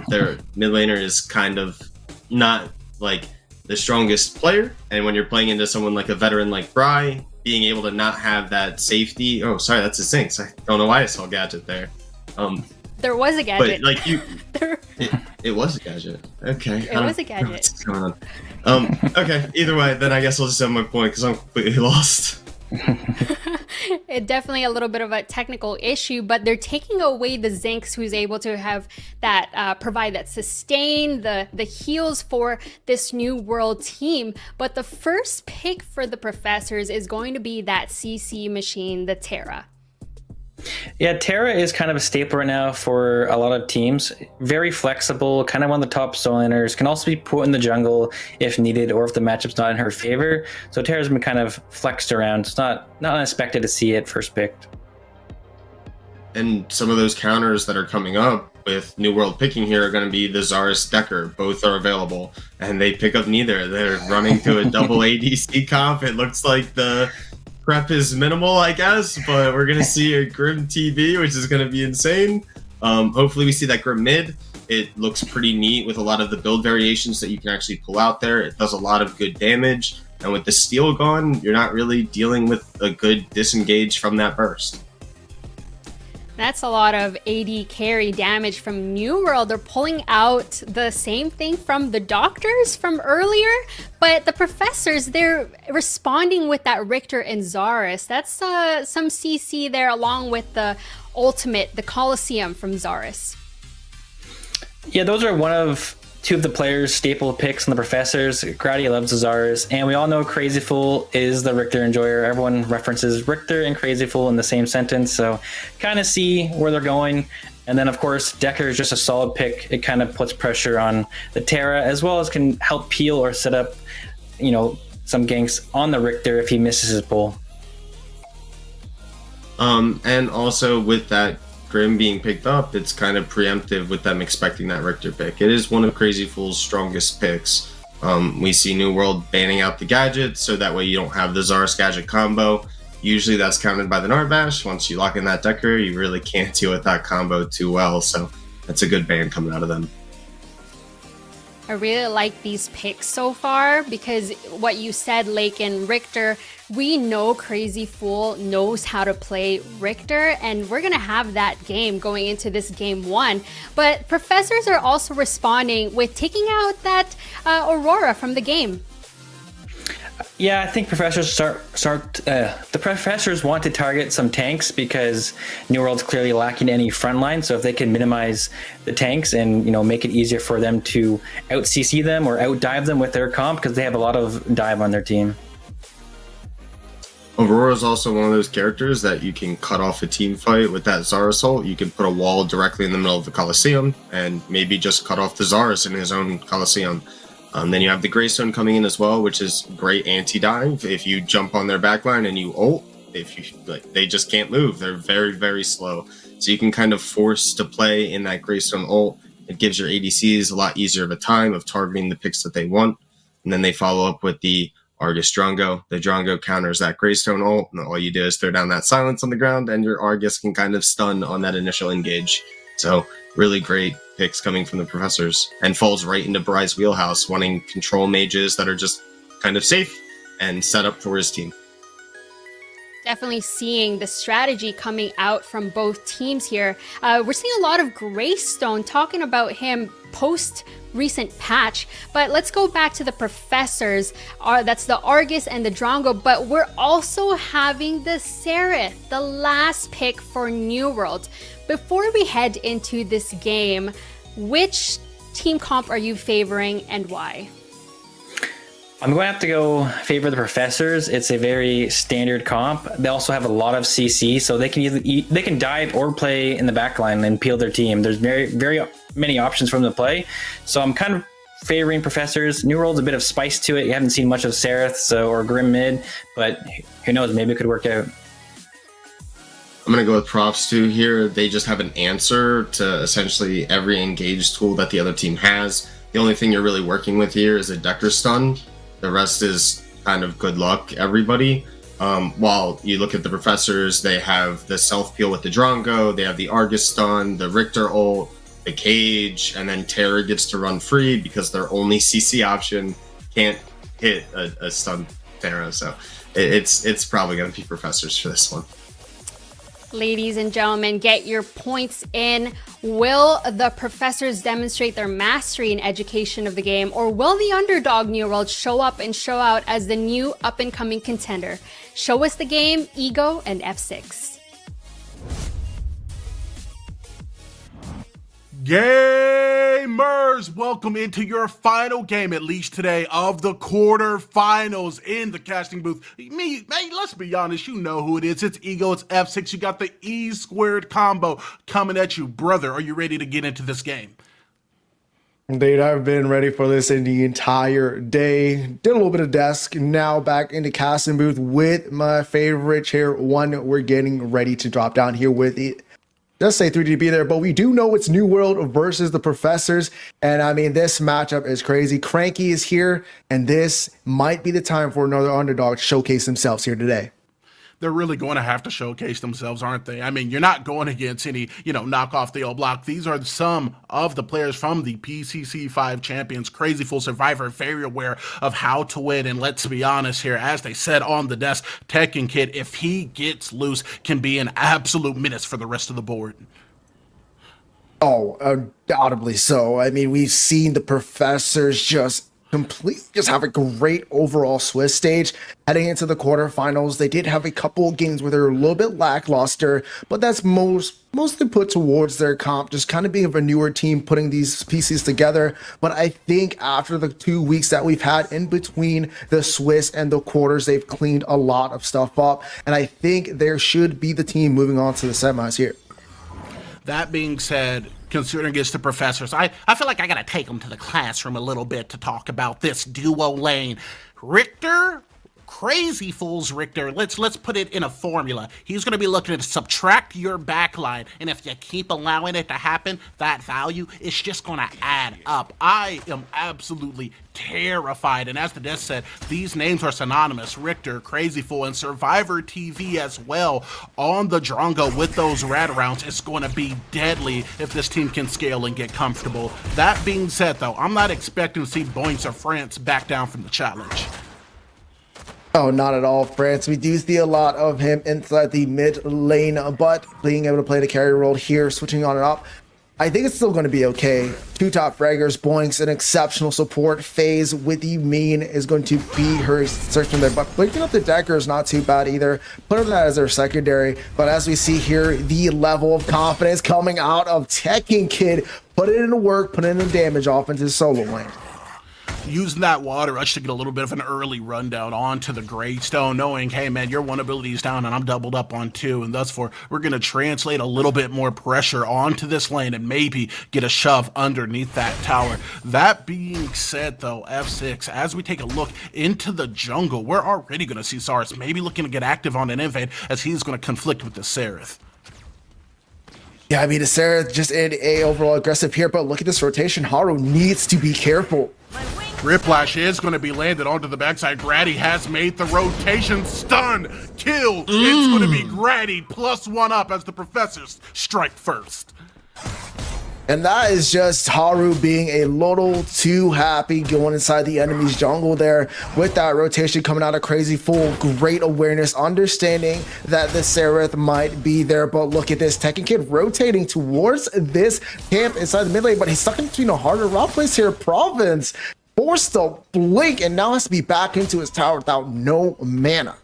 Their mid laner is kind of not like the strongest player, and when you're playing into someone like a veteran like Bry, being able to not have that safety. Oh, sorry, that's a Sinks. I don't know why I saw Gadget there. There was a Gadget. But like it was a Gadget. Okay. It was a Gadget. What's going on? Okay. Either way, then I guess I'll just have my point because I'm completely lost. It definitely a little bit of a technical issue, but they're taking away the Zinx, who's able to have that provide that sustain, the heals for this new world team. But the first pick for the Professors is going to be that CC machine, the Terra. Yeah, Terra is kind of a staple right now for a lot of teams. Very flexible, kind of one of the top solo laners. Can also be put in the jungle if needed or if the matchup's not in her favor. So Terra's been kind of flexed around. It's not unexpected to see it first picked. And some of those counters that are coming up with New World picking here are going to be the Zarus Decker. Both are available, and they pick up neither. They're running to a double ADC comp. It looks like the prep is minimal, I guess, but we're going to see a Grim TV, which is going to be insane. Hopefully we see that Grim mid. It looks pretty neat with a lot of the build variations that you can actually pull out there. It does a lot of good damage, and with the steal gone, you're not really dealing with a good disengage from that burst. That's a lot of AD carry damage from New World. They're pulling out the same thing from the Doctors from earlier, but the Professors, they're responding with that Richter and Zarus. That's some CC there along with the ultimate, the Colosseum from Zarus. Yeah, those are one of two of the players' staple picks in the Professors. Grady loves the Zarus, and we all know Crazy Fool is the Richter enjoyer. Everyone references Richter and Crazy Fool in the same sentence, so kind of see where they're going. And then, of course, Decker is just a solid pick. It kind of puts pressure on the Terra, as well as can help peel or set up, some ganks on the Richter if he misses his pull. And also with that Grim being picked up, it's kind of preemptive with them expecting that Richter pick. It is one of Crazy Fool's strongest picks. We see New World banning out the gadget, so that way you don't have the Zarus gadget combo. Usually that's countered by the Narbash. Once you lock in that Decker, you really can't deal with that combo too well, so that's a good ban coming out of them. I really like these picks so far because what you said, Lake and Richter, we know Crazy Fool knows how to play Richter, and we're going to have that game going into this game one. But Professors are also responding with taking out that Aurora from the game. Yeah, I think Professors the Professors want to target some tanks because New World's clearly lacking any frontline. So if they can minimize the tanks and make it easier for them to out CC them or out dive them with their comp, because they have a lot of dive on their team. Aurora is also one of those characters that you can cut off a team fight with that Zarus ult. You can put a wall directly in the middle of the Colosseum and maybe just cut off the Zarus in his own Colosseum. Then you have the Greystone coming in as well, which is great anti-dive. If you jump on their backline and you ult, they just can't move. They're very, very slow. So you can kind of force to play in that Greystone ult. It gives your ADCs a lot easier of a time of targeting the picks that they want. And then they follow up with the Argus Drongo. The Drongo counters that Greystone ult, and all you do is throw down that silence on the ground, and your Argus can kind of stun on that initial engage. So really great picks coming from the Professors, and falls right into Bry's wheelhouse, wanting control mages that are just kind of safe and set up for his team. Definitely seeing the strategy coming out from both teams here. We're seeing a lot of Greystone, talking about him post recent patch, but let's go back to the Professors. That's the Argus and the Drongo, but we're also having the Seraph, the last pick for New World. Before we head into this game, which team comp are you favoring and why? I'm going to have to go favor the Professors. It's a very standard comp. They also have a lot of CC, so they can dive or play in the backline and peel their team. There's very, very many options for them to play. So I'm kind of favoring Professors. New World's a bit of spice to it. You haven't seen much of Seraph or Grim mid, but who knows, maybe it could work out. I'm going to go with Profs too here. They just have an answer to essentially every engaged tool that the other team has. The only thing you're really working with here is a Decker stun. The rest is kind of good luck, everybody. While you look at the Professors, they have the self-peel with the Drongo, they have the Argus stun, the Richter ult, the Cage, and then Terra gets to run free because their only CC option can't hit a stun Terra. So it's probably going to be Professors for this one. Ladies and gentlemen, get your points in. Will the professors demonstrate their mastery in education of the game, or will the underdog New World show up and show out as the new up-and-coming contender? Show us the game, Ego and F6. Gamers, welcome into your final game, at least today, of the quarterfinals in the casting booth. Let's be honest, you know who it is. It's Ego, it's F6. You got the E squared combo coming at you. Brother, are you ready to get into this game? Indeed, I've been ready for this in the entire day. Did a little bit of desk, now back into casting booth with my favorite chair one. We're getting ready to drop down here with it. Does say 3DB there, but we do know it's New World versus the Professors. And I mean, this matchup is crazy. Cranky is here, and this might be the time for another underdog to showcase themselves here today. They're really going to have to showcase themselves, aren't they? I mean, you're not going against any, knock off the old block. These are some of the players from the PCC9 champions. Crazy Full Survivor, very aware of how to win. And let's be honest here, as they said on the desk, Tekken Kid, if he gets loose, can be an absolute menace for the rest of the board. Oh, undoubtedly so. I mean, we've seen the Professors just have a great overall Swiss stage heading into the quarterfinals. They did have a couple of games where they're a little bit lackluster, but that's mostly put towards their comp, just kind of being of a newer team, putting these pieces together. But I think after the 2 weeks that we've had in between the Swiss and the quarters, they've cleaned a lot of stuff up, and I think there should be the team moving on to the semis here. That being said, considering it's the Professors, I feel like I gotta take them to the classroom a little bit to talk about this duo lane. Richter, Crazy Fools Richter, let's put it in a formula. He's going to be looking to subtract your backline, and if you keep allowing it to happen, that value is just going to add up. I am absolutely terrified, and as the desk said, these names are synonymous. Richter, Crazy Fool, and Survivor TV as well on the Drongo with those rat rounds. It's going to be deadly if this team can scale and get comfortable. That being said, though, I'm not expecting to see Boinks or France back down from the challenge. Oh, not at all, France. We do see a lot of him inside the mid lane, but being able to play the carry role here, switching on and up, I think it's still going to be okay. Two top fraggers, Boinks, an exceptional support phase with the mean is going to be her searching there, but breaking up the Decker is not too bad either. Put that as their secondary, but as we see here, the level of confidence coming out of Tekken Kid, put it into work, put in the damage off into solo lane. Using that water rush to get a little bit of an early rundown onto the Greystone, knowing, hey man, your one ability is down and I'm doubled up on two, and thus for we're going to translate a little bit more pressure onto this lane and maybe get a shove underneath that tower. That being said, though, F6, as we take a look into the jungle, we're already going to see Saurus maybe looking to get active on an invade as he's going to conflict with the Seraph. Yeah, I mean, the Seraph just in a overall aggressive here, but look at this rotation. Haru needs to be careful. Riplash is going to be landed onto the backside. Grady has made the rotation. Stun, kill. It's going to be Grady +1 up as the Professors strike first. And that is just Haru being a little too happy going inside the enemy's jungle there with that rotation coming out of Crazy Fool. Great awareness, understanding that the Seraph might be there. But look at this, Tekken Kid rotating towards this camp inside the mid lane, but he's stuck in between a harder route place here. Province forced to blink and now has to be back into his tower without no mana.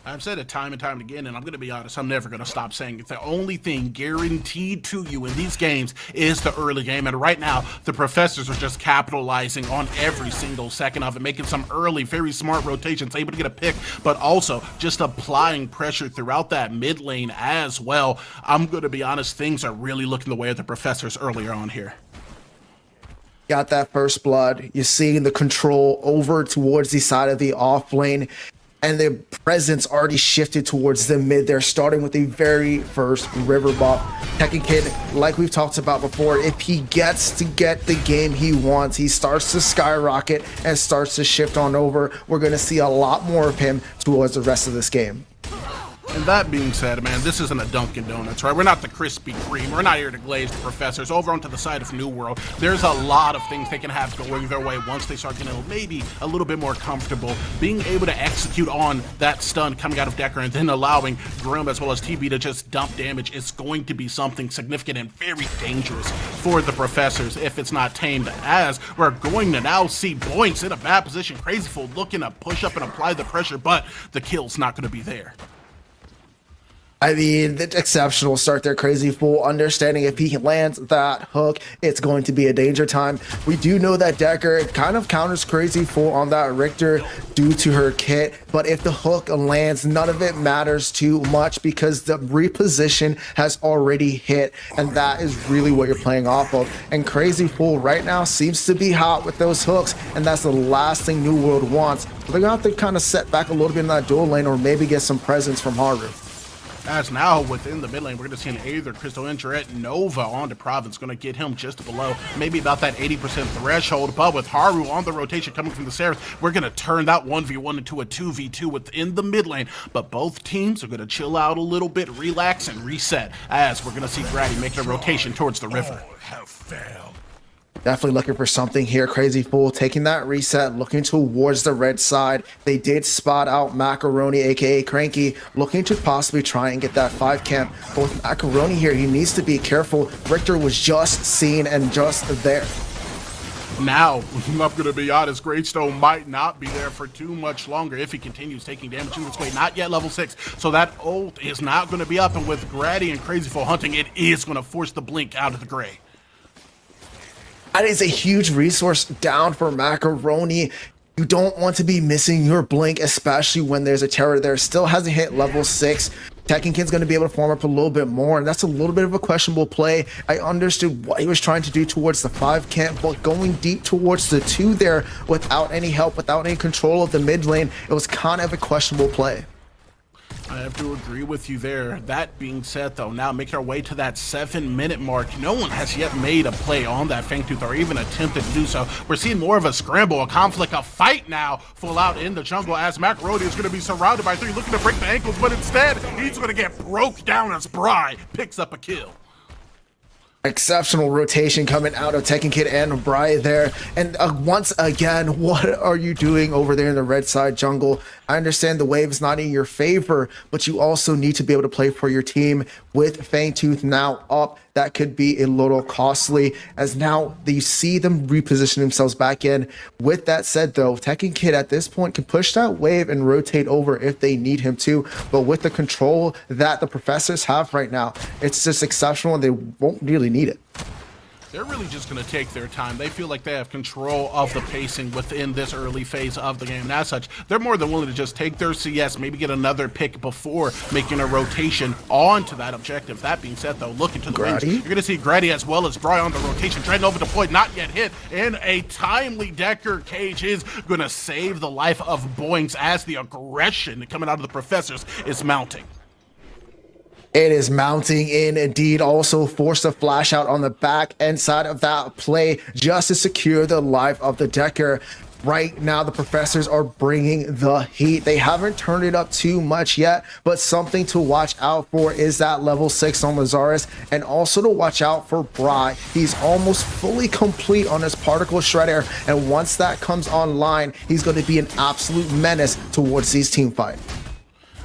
I've said it time and time again, and I'm going to be honest, I'm never going to stop saying it. The only thing guaranteed to you in these games is the early game, and right now, the Professors are just capitalizing on every single second of it, making some early, very smart rotations, able to get a pick, but also just applying pressure throughout that mid lane as well. I'm going to be honest, things are really looking the way of the Professors earlier on here. Got that first blood. You're seeing the control over towards the side of the off lane, and their presence already shifted towards the mid. They're starting with the very first river buff. Tekken Kid, like we've talked about before, if he gets to get the game he wants, he starts to skyrocket and starts to shift on over. We're going to see a lot more of him towards the rest of this game. And that being said, man, this isn't a Dunkin' Donuts, right? We're not the Krispy Kreme. We're not here to glaze the professors. Over onto the side of New World, there's a lot of things they can have going their way once they start getting maybe a little bit more comfortable. Being able to execute on that stun coming out of Decker and then allowing Grim as well as TB to just dump damage is going to be something significant and very dangerous for the professors if it's not tamed, as we're going to now see Boinks in a bad position. Crazy Fool looking to push up and apply the pressure, but the kill's not going to be there. I mean, the exceptional start there, Crazy Fool, understanding if he lands that hook, it's going to be a danger time. We do know that Decker kind of counters Crazy Fool on that Richter due to her kit, but if the hook lands, none of it matters too much because the reposition has already hit, and that is really what you're playing off of. And Crazy Fool right now seems to be hot with those hooks, and that's the last thing New World wants. So they're going to have to kind of set back a little bit in that dual lane or maybe get some presence from Haru. As now within the mid lane, we're going to see an Aether Crystal Injuret Nova on to Province, going to get him just below maybe about that 80% threshold. But with Haru on the rotation coming from the Seraph, we're going to turn that 1v1 into a 2v2 within the mid lane. But both teams are going to chill out a little bit, relax, and reset, as we're going to see Grady making a rotation towards the river. Definitely looking for something here. Crazy Fool taking that reset, looking towards the red side. They did spot out Macaroni, aka Cranky, looking to possibly try and get that 5 camp. But with Macaroni here, he needs to be careful. Richter was just seen and just there. Now, I'm going to be honest, Greystone might not be there for too much longer if he continues taking damage in this way. Not yet level 6, so that ult is not going to be up. And with Grady and Crazy Fool hunting, it is going to force the blink out of the gray. That is a huge resource down for Macaroni. You don't want to be missing your blink, especially when there's a terror there. Still hasn't hit level 6. Tekkenkin's going to be able to form up a little bit more, and that's a little bit of a questionable play. I understood what he was trying to do towards the 5 camp, but going deep towards the 2 there without any help, without any control of the mid lane, it was kind of a questionable play. I have to agree with you there. That being said, though, now making our way to that 7-minute mark, no one has yet made a play on that Fangtooth or even attempted to do so. We're seeing more of a scramble, a conflict, a fight now full out in the jungle as Macaroni is going to be surrounded by 3 looking to break the ankles, but instead he's going to get broke down as Bry picks up a kill. Exceptional rotation coming out of Tekkenkin and Bry there. And once again, what are you doing over there in the red side jungle? I understand the wave is not in your favor, but you also need to be able to play for your team. With Fangtooth now up, that could be a little costly, as now you see them reposition themselves back in. With that said, though, Tekkenkin at this point can push that wave and rotate over if they need him to. But with the control that the professors have right now, it's just exceptional, and they won't really need it. They're really just going to take their time. They feel like they have control of the pacing within this early phase of the game. And as such, they're more than willing to just take their CS, maybe get another pick before making a rotation onto that objective. That being said, though, looking to the wings, you're going to see Grady as well as Bry on the rotation. Dreadnova deployed, not yet hit. And a timely Decker cage is going to save the life of Boinks as the aggression coming out of the professors is mounting. It is mounting in indeed. Also forced a flash out on the back end side of that play just to secure the life of the Decker. Right now, the professors are bringing the heat. They haven't turned it up too much yet, but something to watch out for is that level 6 on Lazarus, and also to watch out for Bry. He's almost fully complete on his particle shredder, and once that comes online, he's going to be an absolute menace towards these team fights.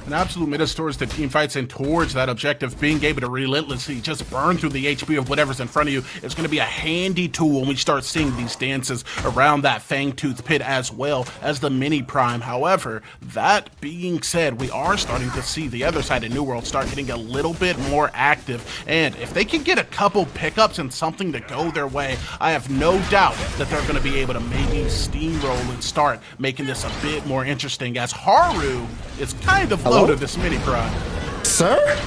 An absolute menace towards the team fights and towards that objective, being able to relentlessly just burn through the HP of whatever's in front of you is going to be a handy tool when we start seeing these dances around that Fangtooth pit as well as the mini prime. However, that being said, we are starting to see the other side of New World start getting a little bit more active, and if they can get a couple pickups and something to go their way, I have no doubt that they're going to be able to maybe steamroll and start making this a bit more interesting, as Haru is kind of low to this mini prime. Sir?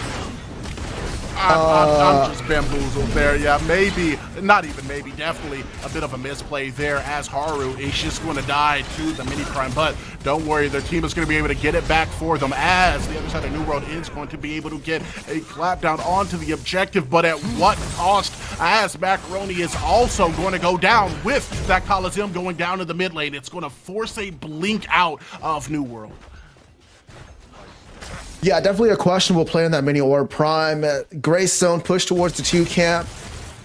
I'm just bamboozled there. Yeah, maybe, not even maybe, definitely a bit of a misplay there, as Haru is just going to die to the mini prime. But don't worry, their team is going to be able to get it back for them, as the other side of New World is going to be able to get a clap down onto the objective. But at what cost? As Macaroni is also going to go down with that Coliseum going down in the mid lane. It's going to force a blink out of New World. Yeah, definitely a questionable play in that mini orb prime. Greystone pushed towards the 2 camp.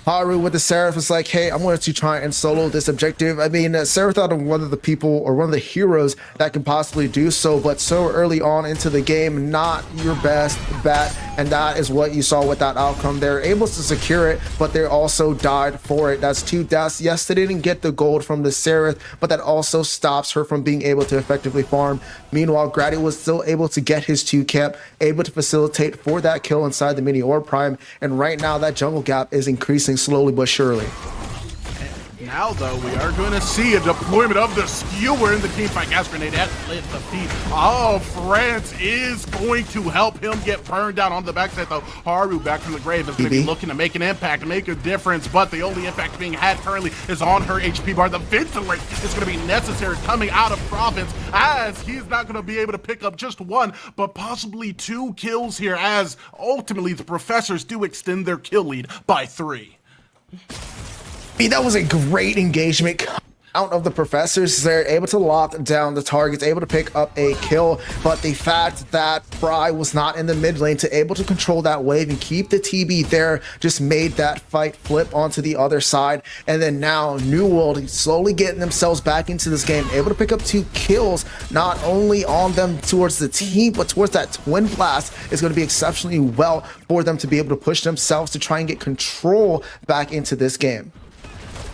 Haru with the Seraph is like, hey, I'm going to try and solo this objective. I mean, Seraph thought of one of the people or one of the heroes that can possibly do so, but so early on into the game, not your best bet. And that is what you saw with that outcome. They're able to secure it, but they also died for it. That's 2 deaths. Yes, they didn't get the gold from the Seraph, but that also stops her from being able to effectively farm. Meanwhile, Grady was still able to get his 2 camp, able to facilitate for that kill inside the mini orb prime. And right now, that jungle gap is increasing slowly but surely. Now, though, we are going to see a deployment of the skewer in the team fight. Gas grenade at the feet. Oh, France is going to help him get burned down on the backside, though. Haru back from the grave is going to be looking to make an impact, make a difference, but the only impact being had currently is on her HP bar. The ventilate is going to be necessary coming out of Province, as he's not going to be able to pick up just 1, but possibly 2 kills here, as ultimately the professors do extend their kill lead by 3. I mean, that was a great engagement out of the professors. They're able to lock down the targets, able to pick up a kill, but the fact that Fry was not in the mid lane to able to control that wave and keep the TB there just made that fight flip onto the other side. And then now New World slowly getting themselves back into this game, able to pick up 2 kills, not only on them towards the team, but towards that twin blast is going to be exceptionally well for them to be able to push themselves to try and get control back into this game.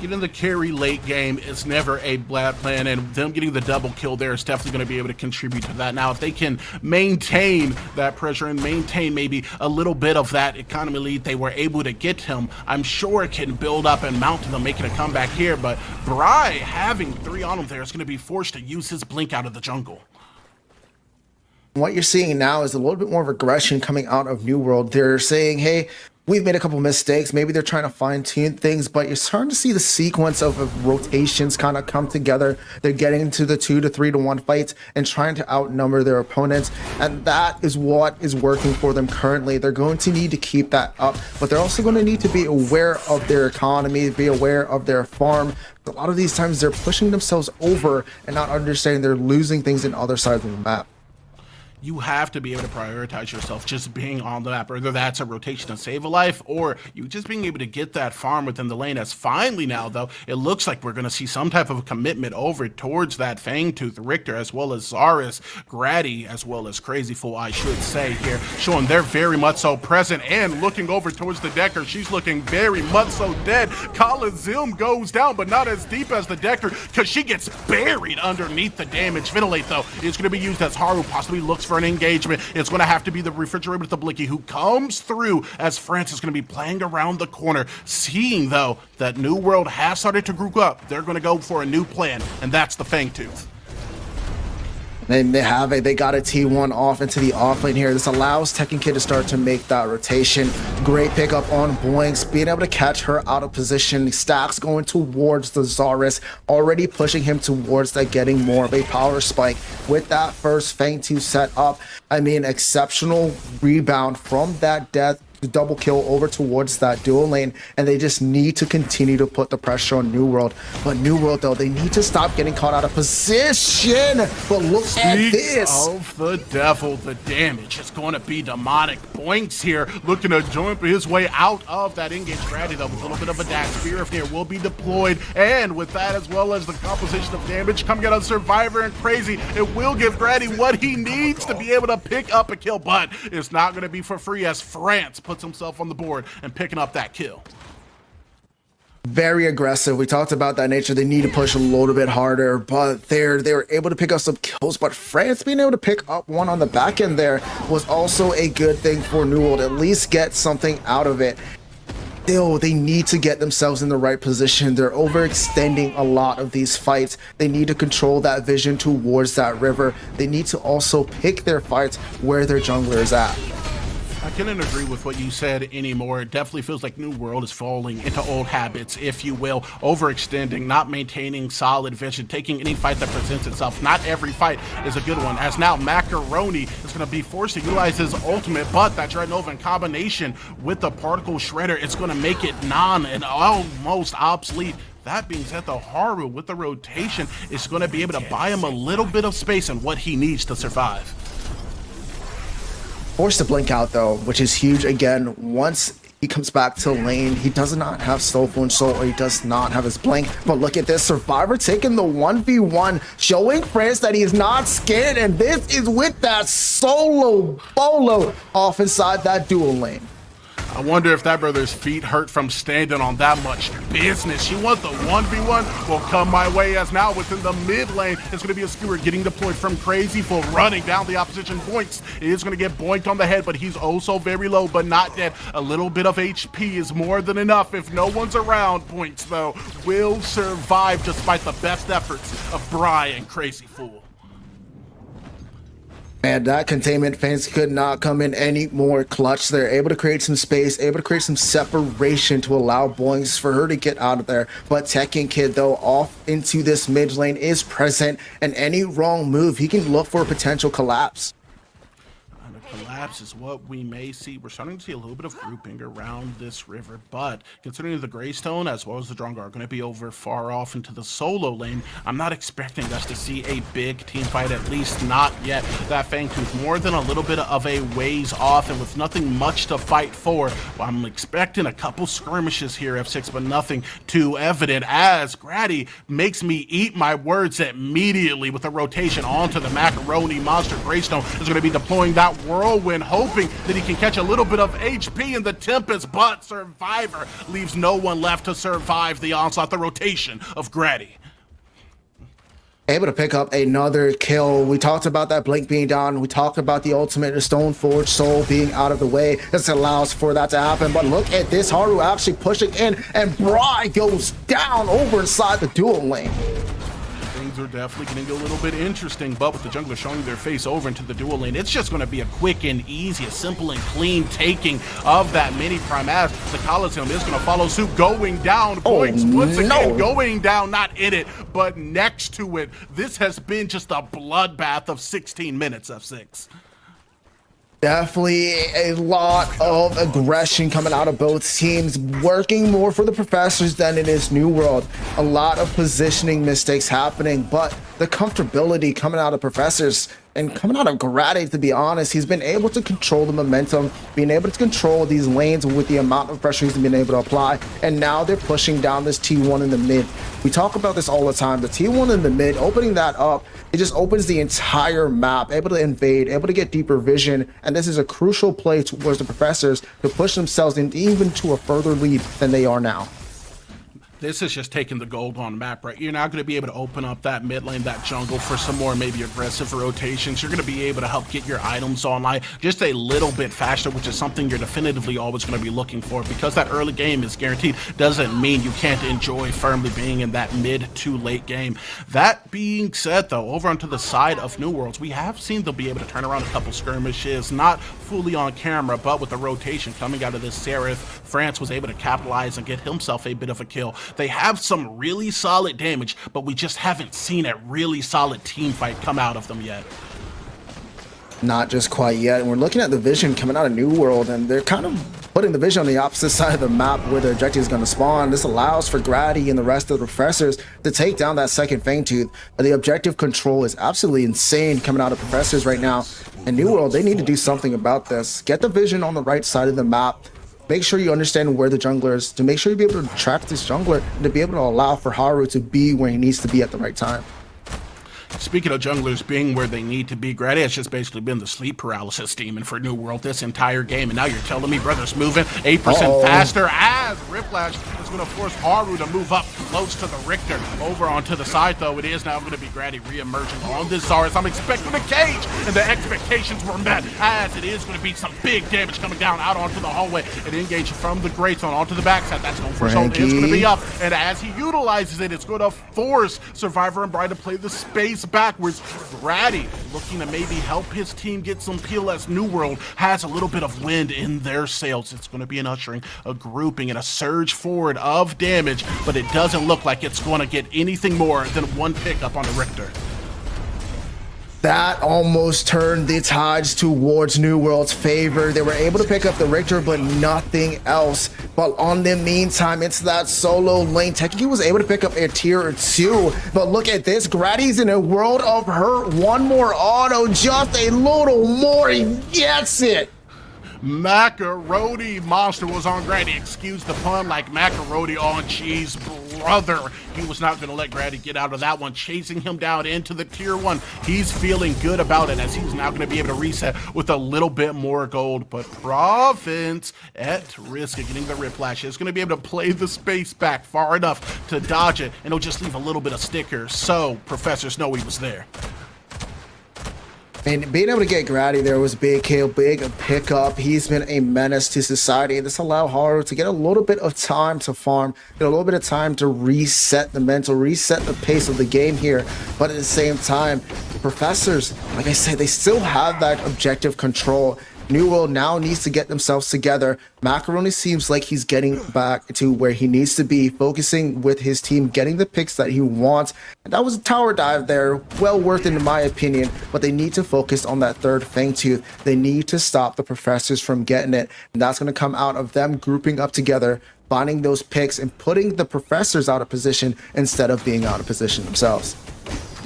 Getting the carry late game is never a bad plan, and them getting the double kill there is definitely going to be able to contribute to that. Now, if they can maintain that pressure and maintain maybe a little bit of that economy lead they were able to get him, I'm sure it can build up and mount to them making a comeback here. But Bry having 3 on him there is going to be forced to use his blink out of the jungle. What you're seeing now is a little bit more of aggression coming out of New World. They're saying, hey, we've made a couple mistakes. Maybe they're trying to fine-tune things, but you're starting to see the sequence of rotations kind of come together. They're getting into the 2 to 3 to 1 fights and trying to outnumber their opponents, and that is what is working for them currently. They're going to need to keep that up, but they're also going to need to be aware of their economy, be aware of their farm. A lot of these times they're pushing themselves over and not understanding they're losing things in other sides of the map. You have to be able to prioritize yourself just being on the map, whether that's a rotation to save a life or you just being able to get that farm within the lane. As finally now, though, it looks like we're going to see some type of a commitment over towards that Fangtooth, Richter, as well as Zaris, Grady, as well as Crazy Fool, I should say here, showing they're very much so present and looking over towards the Decker. She's looking very much so dead. Colosseum goes down, but not as deep as the Decker because she gets buried underneath the damage. Ventilate, though, is going to be used as Haru possibly looks for an engagement. It's going to have to be the refrigerator with the Blicky who comes through as France is going to be playing around the corner. Seeing, though, that New World has started to group up, they're going to go for a new plan, and that's the Fangtooth. And they got a T1 off into the off lane here. This allows Tekken Kid to start to make that rotation. Great pickup on Boinks, being able to catch her out of position. Stacks going towards the Zaris, already pushing him towards that, getting more of a power spike with that first Fangtooth set up. I mean, exceptional rebound from that death. Double kill over towards that dual lane, and they just need to continue to put the pressure on New World. But New World, though, they need to stop getting caught out of position. But look at this. Of the devil, the damage is going to be demonic. Boinks here looking to jump his way out of that engage strategy, though, with a little bit of a dash. Spear here will be deployed, and with that, as well as the composition of damage coming out of Survivor and Crazy, it will give Grady what he needs to be able to pick up a kill, but it's not going to be for free as France puts himself on the board and picking up that kill. Very aggressive. We talked about that nature. They need to push a little bit harder, but they were able to pick up some kills. But France being able to pick up one on the back end there was also a good thing for New World. At least get something out of it. Still, they need to get themselves in the right position. They're overextending a lot of these fights. They need to control that vision towards that river. They need to also pick their fights where their jungler is at. I couldn't agree with what you said anymore. It definitely feels like New World is falling into old habits, if you will, overextending, not maintaining solid vision, taking any fight that presents itself. Not every fight is a good one, as now Macaroni is going to be forced to utilize his ultimate, but that Dreadnought in combination with the Particle Shredder, it's going to make it non and almost obsolete. That being said, the Haru with the rotation is going to be able to buy him a little bit of space and what he needs to survive. Forced to blink out though, which is huge again. Once he comes back to lane, he does not have Soulful and Soul, or he does not have his blink. But look at this, Survivor taking the 1v1, showing France that he is not scared, and this is with that solo bolo off inside that dual lane. I wonder if that brother's feet hurt from standing on that much business. You want the 1v1? Will come my way, as now within the mid lane, it's going to be a skewer getting deployed from Crazy Fool, running down the opposition points. He is going to get boinked on the head, but he's also very low, but not dead. A little bit of HP is more than enough if no one's around. Points, though, will survive despite the best efforts of Bry and Crazy Fool. And that containment fans could not come in any more clutch. They're able to create some space, able to create some separation to allow Boinks for her to get out of there. But Tekken Kid, though, off into this mid lane is present, and any wrong move, he can look for a potential collapse. Collapse is what we may see. We're starting to see a little bit of grouping around this river, but considering the Greystone as well as the Drongo are going to be over far off into the solo lane, I'm not expecting us to see a big team fight, at least not yet. That Fangtooth more than a little bit of a ways off, and with nothing much to fight for, well, I'm expecting a couple skirmishes here, F6, but nothing too evident, as Grady makes me eat my words immediately with a rotation onto the Macaroni Monster. Greystone is going to be deploying that whirlwind, hoping that he can catch a little bit of HP in the Tempest, but Survivor leaves no one left to survive the onslaught, the rotation of Grady. Able to pick up another kill. We talked about that blink being down. We talked about the ultimate Stoneforge Soul being out of the way. This allows for that to happen. But look at this, Haru actually pushing in, and Bry goes down over inside the dual lane. Things are definitely getting a little bit interesting, but with the jungler showing their face over into the dual lane, it's just going to be a quick and easy, a simple and clean taking of that mini prime, as the Coliseum is going to follow suit, going down. Points once again going down, not in it, but next to it. This has been just a bloodbath of 16 minutes, F6. Definitely a lot of aggression coming out of both teams, working more for the Professors than it is New World. A lot of positioning mistakes happening, but the comfortability coming out of Professors and coming out of Grady, to be honest, he's been able to control the momentum, being able to control these lanes with the amount of pressure he's been able to apply. And now they're pushing down this T1 in the mid. We talk about this all the time. The T1 in the mid, opening that up, it just opens the entire map, able to invade, able to get deeper vision. And this is a crucial play towards the Professors to push themselves in even to a further lead than they are now. This is just taking the gold on map, right? You're now going to be able to open up that mid lane, that jungle, for some more maybe aggressive rotations. You're going to be able to help get your items online just a little bit faster, which is something you're definitively always going to be looking for. Because that early game is guaranteed doesn't mean you can't enjoy firmly being in that mid to late game. That being said, though, over onto the side of New Worlds, we have seen they'll be able to turn around a couple skirmishes, not fully on camera, but with the rotation coming out of this Seraph, France was able to capitalize and get himself a bit of a kill. They have some really solid damage, but we just haven't seen a really solid team fight come out of them yet. Not just quite yet. And we're looking at the vision coming out of New World, and they're kind of putting the vision on the opposite side of the map where the objective is going to spawn. This allows for Grady and the rest of the Professors to take down that second Fangtooth. But the objective control is absolutely insane coming out of Professors right now. And New World, they need to do something about this. Get the vision on the right side of the map. Make sure you understand where the jungler is, to make sure you be able to track this jungler and to be able to allow for Haru to be where he needs to be at the right time. Speaking of junglers being where they need to be, Grady has just basically been the sleep paralysis demon for New World this entire game, and now you're telling me brother's moving 8% faster, as Riplash is going to force Haru to move up close to the Richter. Over onto the side, though, it is now going to be Grady re-emerging on this Zarus. I'm expecting a cage, and the expectations were met, as it is going to be some big damage coming down out onto the hallway. An engage from the Greystone onto the backside. That's going for Soul. It's going to be up, and as he utilizes it, it's going to force Survivor and Bry to play the space backwards. Grady looking to maybe help his team get some peel, as New World has a little bit of wind in their sails. It's going to be an ushering, a grouping, and a surge forward of damage, but it doesn't look like it's going to get anything more than one pickup on the Richter. That almost turned the tides towards New World's favor. They were able to pick up the Richter, but nothing else. But on the meantime, it's that solo lane. Technically was able to pick up a tier 2. But look at this. Grady's in a world of hurt. One more auto, just a little more. He gets it. Macaroni Monster was on Grady. Excuse the pun, like macaroni on cheese, brother. He was not going to let Grady get out of that one, chasing him down into the tier 1. He's feeling good about it as he's now going to be able to reset with a little bit more gold. But Province, at risk of getting the Riplash, is going to be able to play the space back far enough to dodge it, and it'll just leave a little bit of sticker so professors know he was there. And being able to get Grady there was big kill, big pickup. He's been a menace to society. This allowed Haru to get a little bit of time to farm, get a little bit of time to reset the mental, reset the pace of the game here. But at the same time, professors, like I said, they still have that objective control. New World now needs to get themselves together. Macaroni seems like he's getting back to where he needs to be, focusing with his team, getting the picks that he wants. And that was a tower dive there, well worth it in my opinion, but they need to focus on that third Fang Tooth. They need to stop the professors from getting it, and that's going to come out of them grouping up together, finding those picks, and putting the professors out of position instead of being out of position themselves.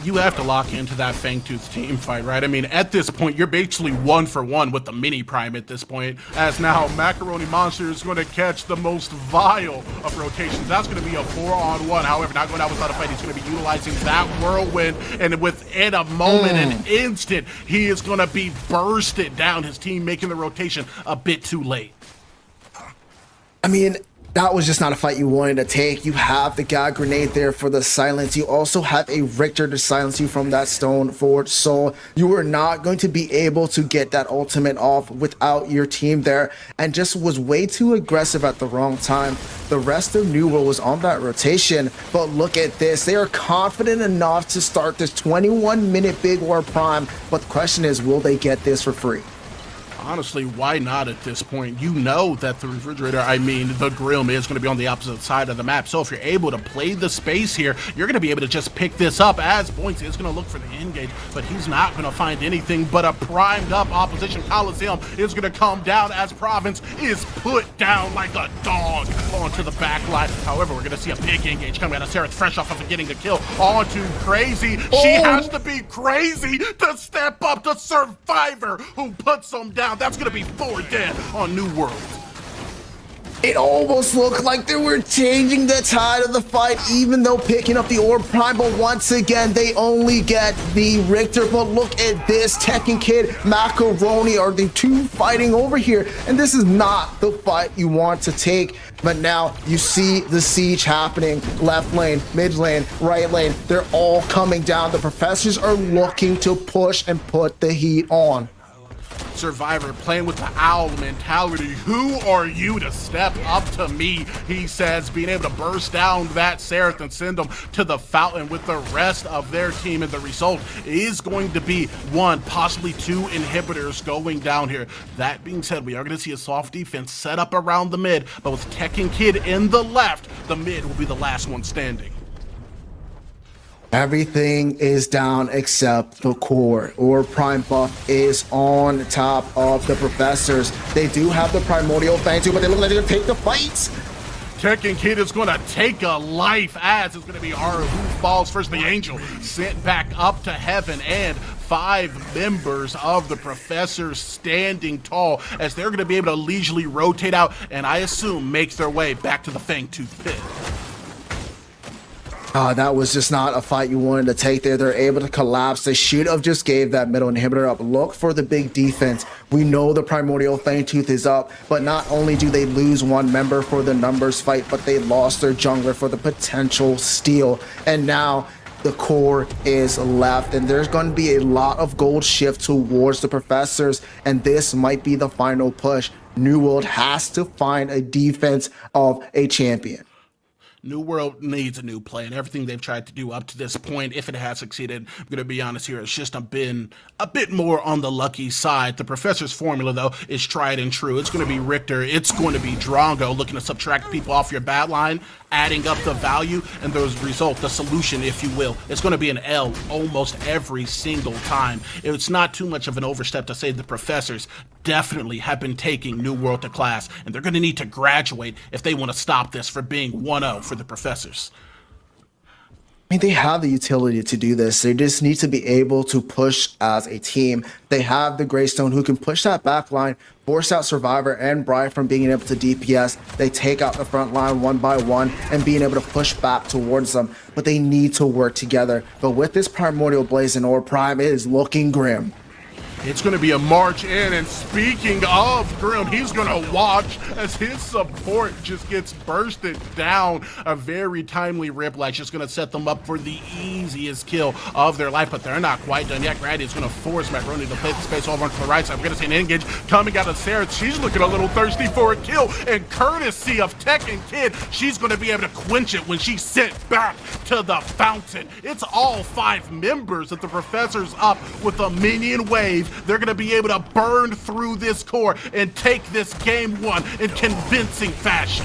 You have to lock into that Fangtooth team fight, right? I mean, at this point, you're basically 1-for-1 with the mini prime at this point, as now Macaroni Monster is going to catch the most vile of rotations. That's going to be a 4-on-1. However, not going out without a fight. He's going to be utilizing that whirlwind, and within a moment, an instant, he is going to be bursted down. His team making the rotation a bit too late. I mean, that was just not a fight you wanted to take. You have the God Grenade there for the silence. You also have a Richter to silence you from that Stone Forge Soul. You are not going to be able to get that ultimate off without your team there, and just was way too aggressive at the wrong time. The rest of New World was on that rotation, but look at this. They are confident enough to start this 21-minute Big War Prime, but the question is, will they get this for free? Honestly, why not at this point? You know that the refrigerator, the grill is going to be on the opposite side of the map. So if you're able to play the space here, you're going to be able to just pick this up as Boinksy is going to look for the engage, but he's not going to find anything but a primed up opposition. Coliseum is going to come down as Province is put down like a dog onto the back line. However, we're going to see a big engage coming out of Seraph, fresh off of getting the kill onto Crazy. She has to be crazy to step up to Survivor, who puts them down. That's going to be 4 dead on New World. It almost looked like they were changing the tide of the fight, even though picking up the Orb Prime, but once again, they only get the Richter. But look at this, Tekken Kid, Macaroni are the two fighting over here, and this is not the fight you want to take. But now you see the siege happening. Left lane, mid lane, right lane, they're all coming down. The professors are looking to push and put the heat on. Survivor playing with the owl mentality. Who are you to step up to me? He says, being able to burst down that Seraph and send them to the fountain with the rest of their team, and the result is going to be 1, possibly 2 inhibitors going down here. That being said, we are going to see a soft defense set up around the mid, but with Tekken Kid in the left, the mid will be the last one standing. Everything is down except the core. Orb Prime buff is on top of the professors. They do have the Primordial Fang too, but they look like they're going to take the fights. Tekken Kid is going to take a life, as it's going to be Haru who falls first. The Angel sent back up to heaven, and 5 members of the professors standing tall as they're going to be able to leisurely rotate out, and I assume make their way back to the Fangtooth pit. That was just not a fight you wanted to take there. They're able to collapse. They should have just gave that middle inhibitor up. Look for the big defense. We know the Primordial Fangtooth is up, but not only do they lose 1 member for the numbers fight, but they lost their jungler for the potential steal. And now the core is left, and there's going to be a lot of gold shift towards the professors, and this might be the final push. New World has to find a defense of a champion. New World needs a new play, and everything they've tried to do up to this point, if it has succeeded, I'm going to be honest here, it's just been a bit more on the lucky side. The Professor's formula, though, is tried and true. It's going to be Richter, it's going to be Drongo looking to subtract people off your bat line, adding up the value, and the result, the solution, if you will. It's going to be an L almost every single time. It's not too much of an overstep to say the Professors definitely have been taking New World to class, and they're going to need to graduate if they want to stop this for being 1-0 for the Professors. I mean, they have the utility to do this. They just need to be able to push as a team. They have the Greystone who can push that back line, force out Survivor and Brian from being able to DPS. They take out the front line one by one and being able to push back towards them. But they need to work together. But with this Primordial Blaze and Orb Prime, it is looking grim. It's going to be a march in, and speaking of grim, he's going to watch as his support just gets bursted down. A very timely Ripple just going to set them up for the easiest kill of their life, but they're not quite done yet. Grady is going to force Macaroni to play the space over onto the right side. We're going to see an engage coming out of Sarah. She's looking a little thirsty for a kill, and courtesy of Tekken Kid, she's going to be able to quench it when she's sent back to the fountain. It's all 5 members of the Professors up with a minion wave. They're going to be able to burn through this core and take this game 1 in convincing fashion.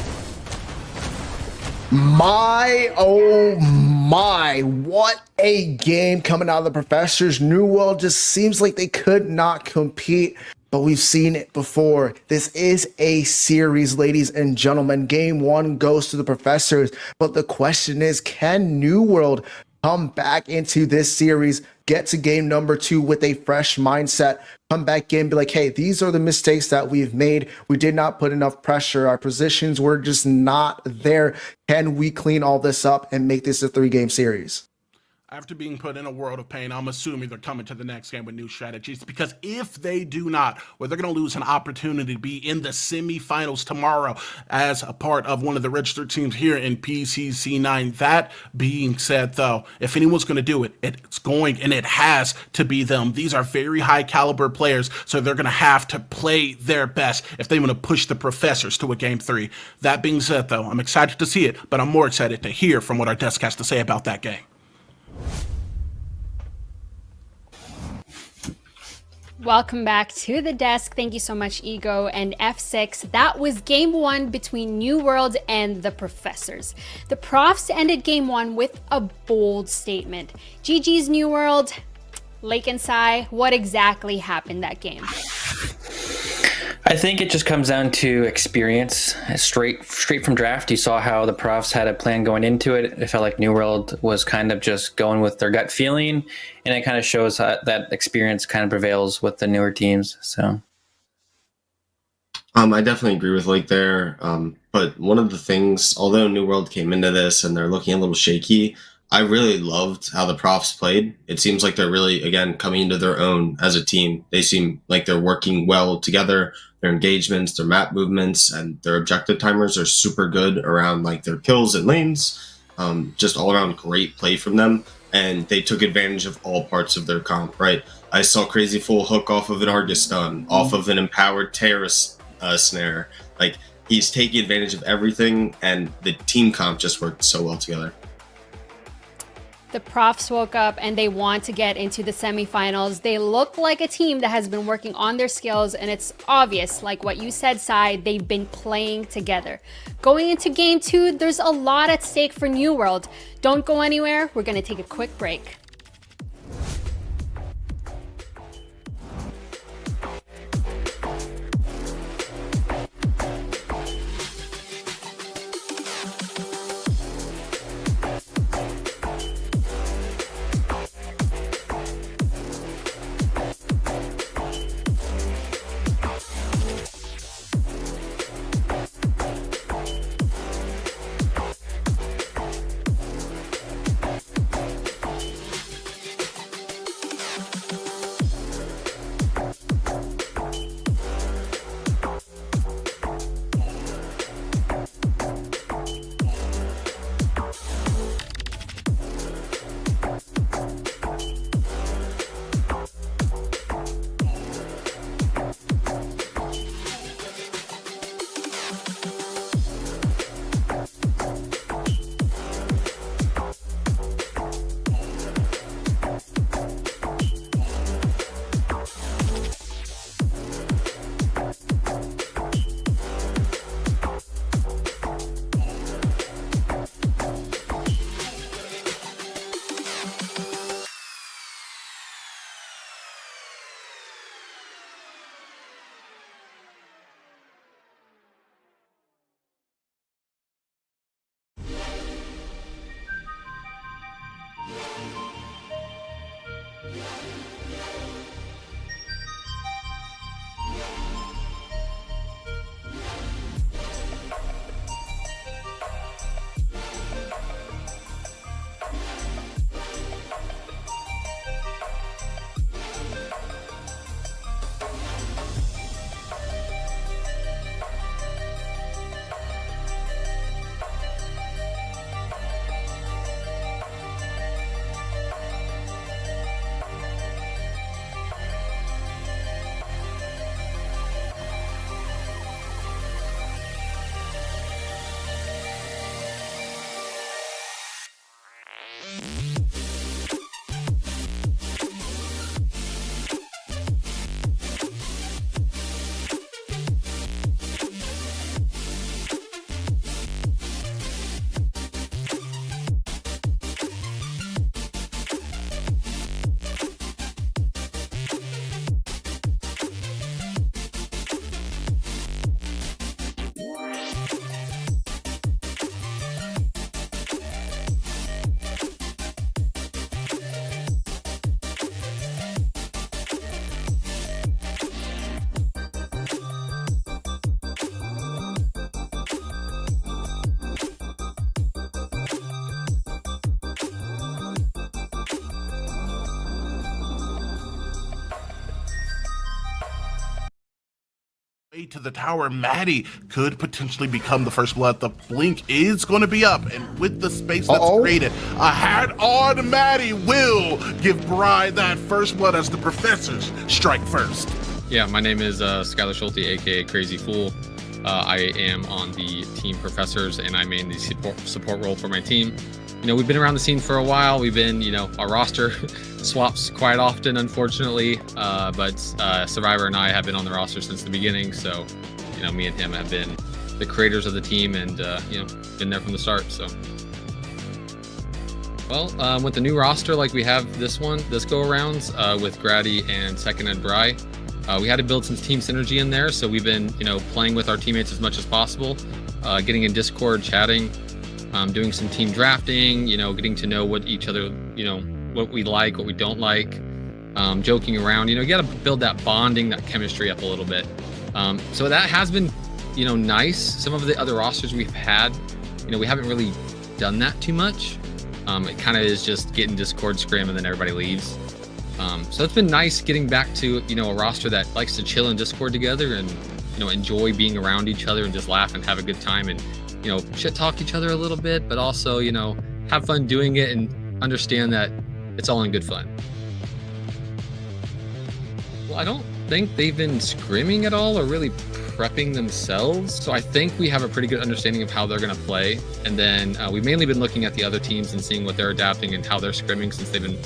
My, oh my, what a game coming out of the Professors. New World just seems like they could not compete, but we've seen it before. This is a series, ladies and gentlemen. Game 1 goes to the Professors, but the question is, can New World come back into this series, get to game number 2 with a fresh mindset, come back in, be like, hey, these are the mistakes that we've made. We did not put enough pressure. Our positions were just not there. Can we clean all this up and make this a 3-game series? After being put in a world of pain, I'm assuming they're coming to the next game with new strategies, because if they do not, well, they're going to lose an opportunity to be in the semifinals tomorrow as a part of one of the registered teams here in PCC9. That being said, though, if anyone's going to do it, it's going and it has to be them. These are very high caliber players, so they're going to have to play their best if they want to push the Professors to a game 3. That being said, though, I'm excited to see it, but I'm more excited to hear from what our desk has to say about that game. Welcome back to the desk. Thank you so much, Ego and F6. That was game 1 between New World and the Professors. The Profs ended game 1 with a bold statement. GG's New World. Lake and Sai, what exactly happened that game? I think it just comes down to experience. Straight from draft, you saw how the Profs had a plan going into it. It felt like New World was kind of just going with their gut feeling, and it kind of shows that experience kind of prevails with the newer teams. So, I definitely agree with Lake there. But one of the things, although New World came into this and they're looking a little shaky, I really loved how the Profs played. It seems like they're really, again, coming into their own as a team. They seem like they're working well together. Their engagements, their map movements, and their objective timers are super good around like their kills and lanes. Just all around great play from them. And they took advantage of all parts of their comp, right? I saw Crazy Full hook off of an Argus stun, off of an empowered terrorist snare. Like, he's taking advantage of everything, and the team comp just worked so well together. The Profs woke up and they want to get into the semifinals. They look like a team that has been working on their skills, and it's obvious, like what you said, Sai, they've been playing together. Going into game 2, there's a lot at stake for New World. Don't go anywhere. We're going to take a quick break. to the tower. Maddie could potentially become the first blood. The blink is going to be up, and with the space that's created, a hat on Maddie will give Bri that first blood as the professors strike first. Yeah, my name is Skylar Schulte, aka Crazy Fool. I am on the team Professors, and I main the support role for my team. You know, we've been around the scene for a while. We've been, you know, our roster swaps quite often, unfortunately. But Survivor and I have been on the roster since the beginning. So, you know, me and him have been the creators of the team and, you know, been there from the start. So, well, with the new roster like we have this go around with Grady and Second and Bri, we had to build some team synergy in there. So we've been, you know, playing with our teammates as much as possible, getting in Discord, chatting, doing some team drafting, you know, getting to know what each other, you know, what we like, what we don't like, joking around. You know, you got to build that bonding, that chemistry up a little bit. So that has been, you know, nice. Some of the other rosters we've had, you know, we haven't really done that too much. It kind of is just getting Discord scrim and then everybody leaves. So it's been nice getting back to, you know, a roster that likes to chill in Discord together and, you know, enjoy being around each other and just laugh and have a good time and, you know, shit talk each other a little bit, but also, you know, have fun doing it and understand that it's all in good fun. Well, I don't think they've been scrimming at all or really prepping themselves. So I think we have a pretty good understanding of how they're going to play. And then we've mainly been looking at the other teams and seeing what they're adapting and how they're scrimming since they've been,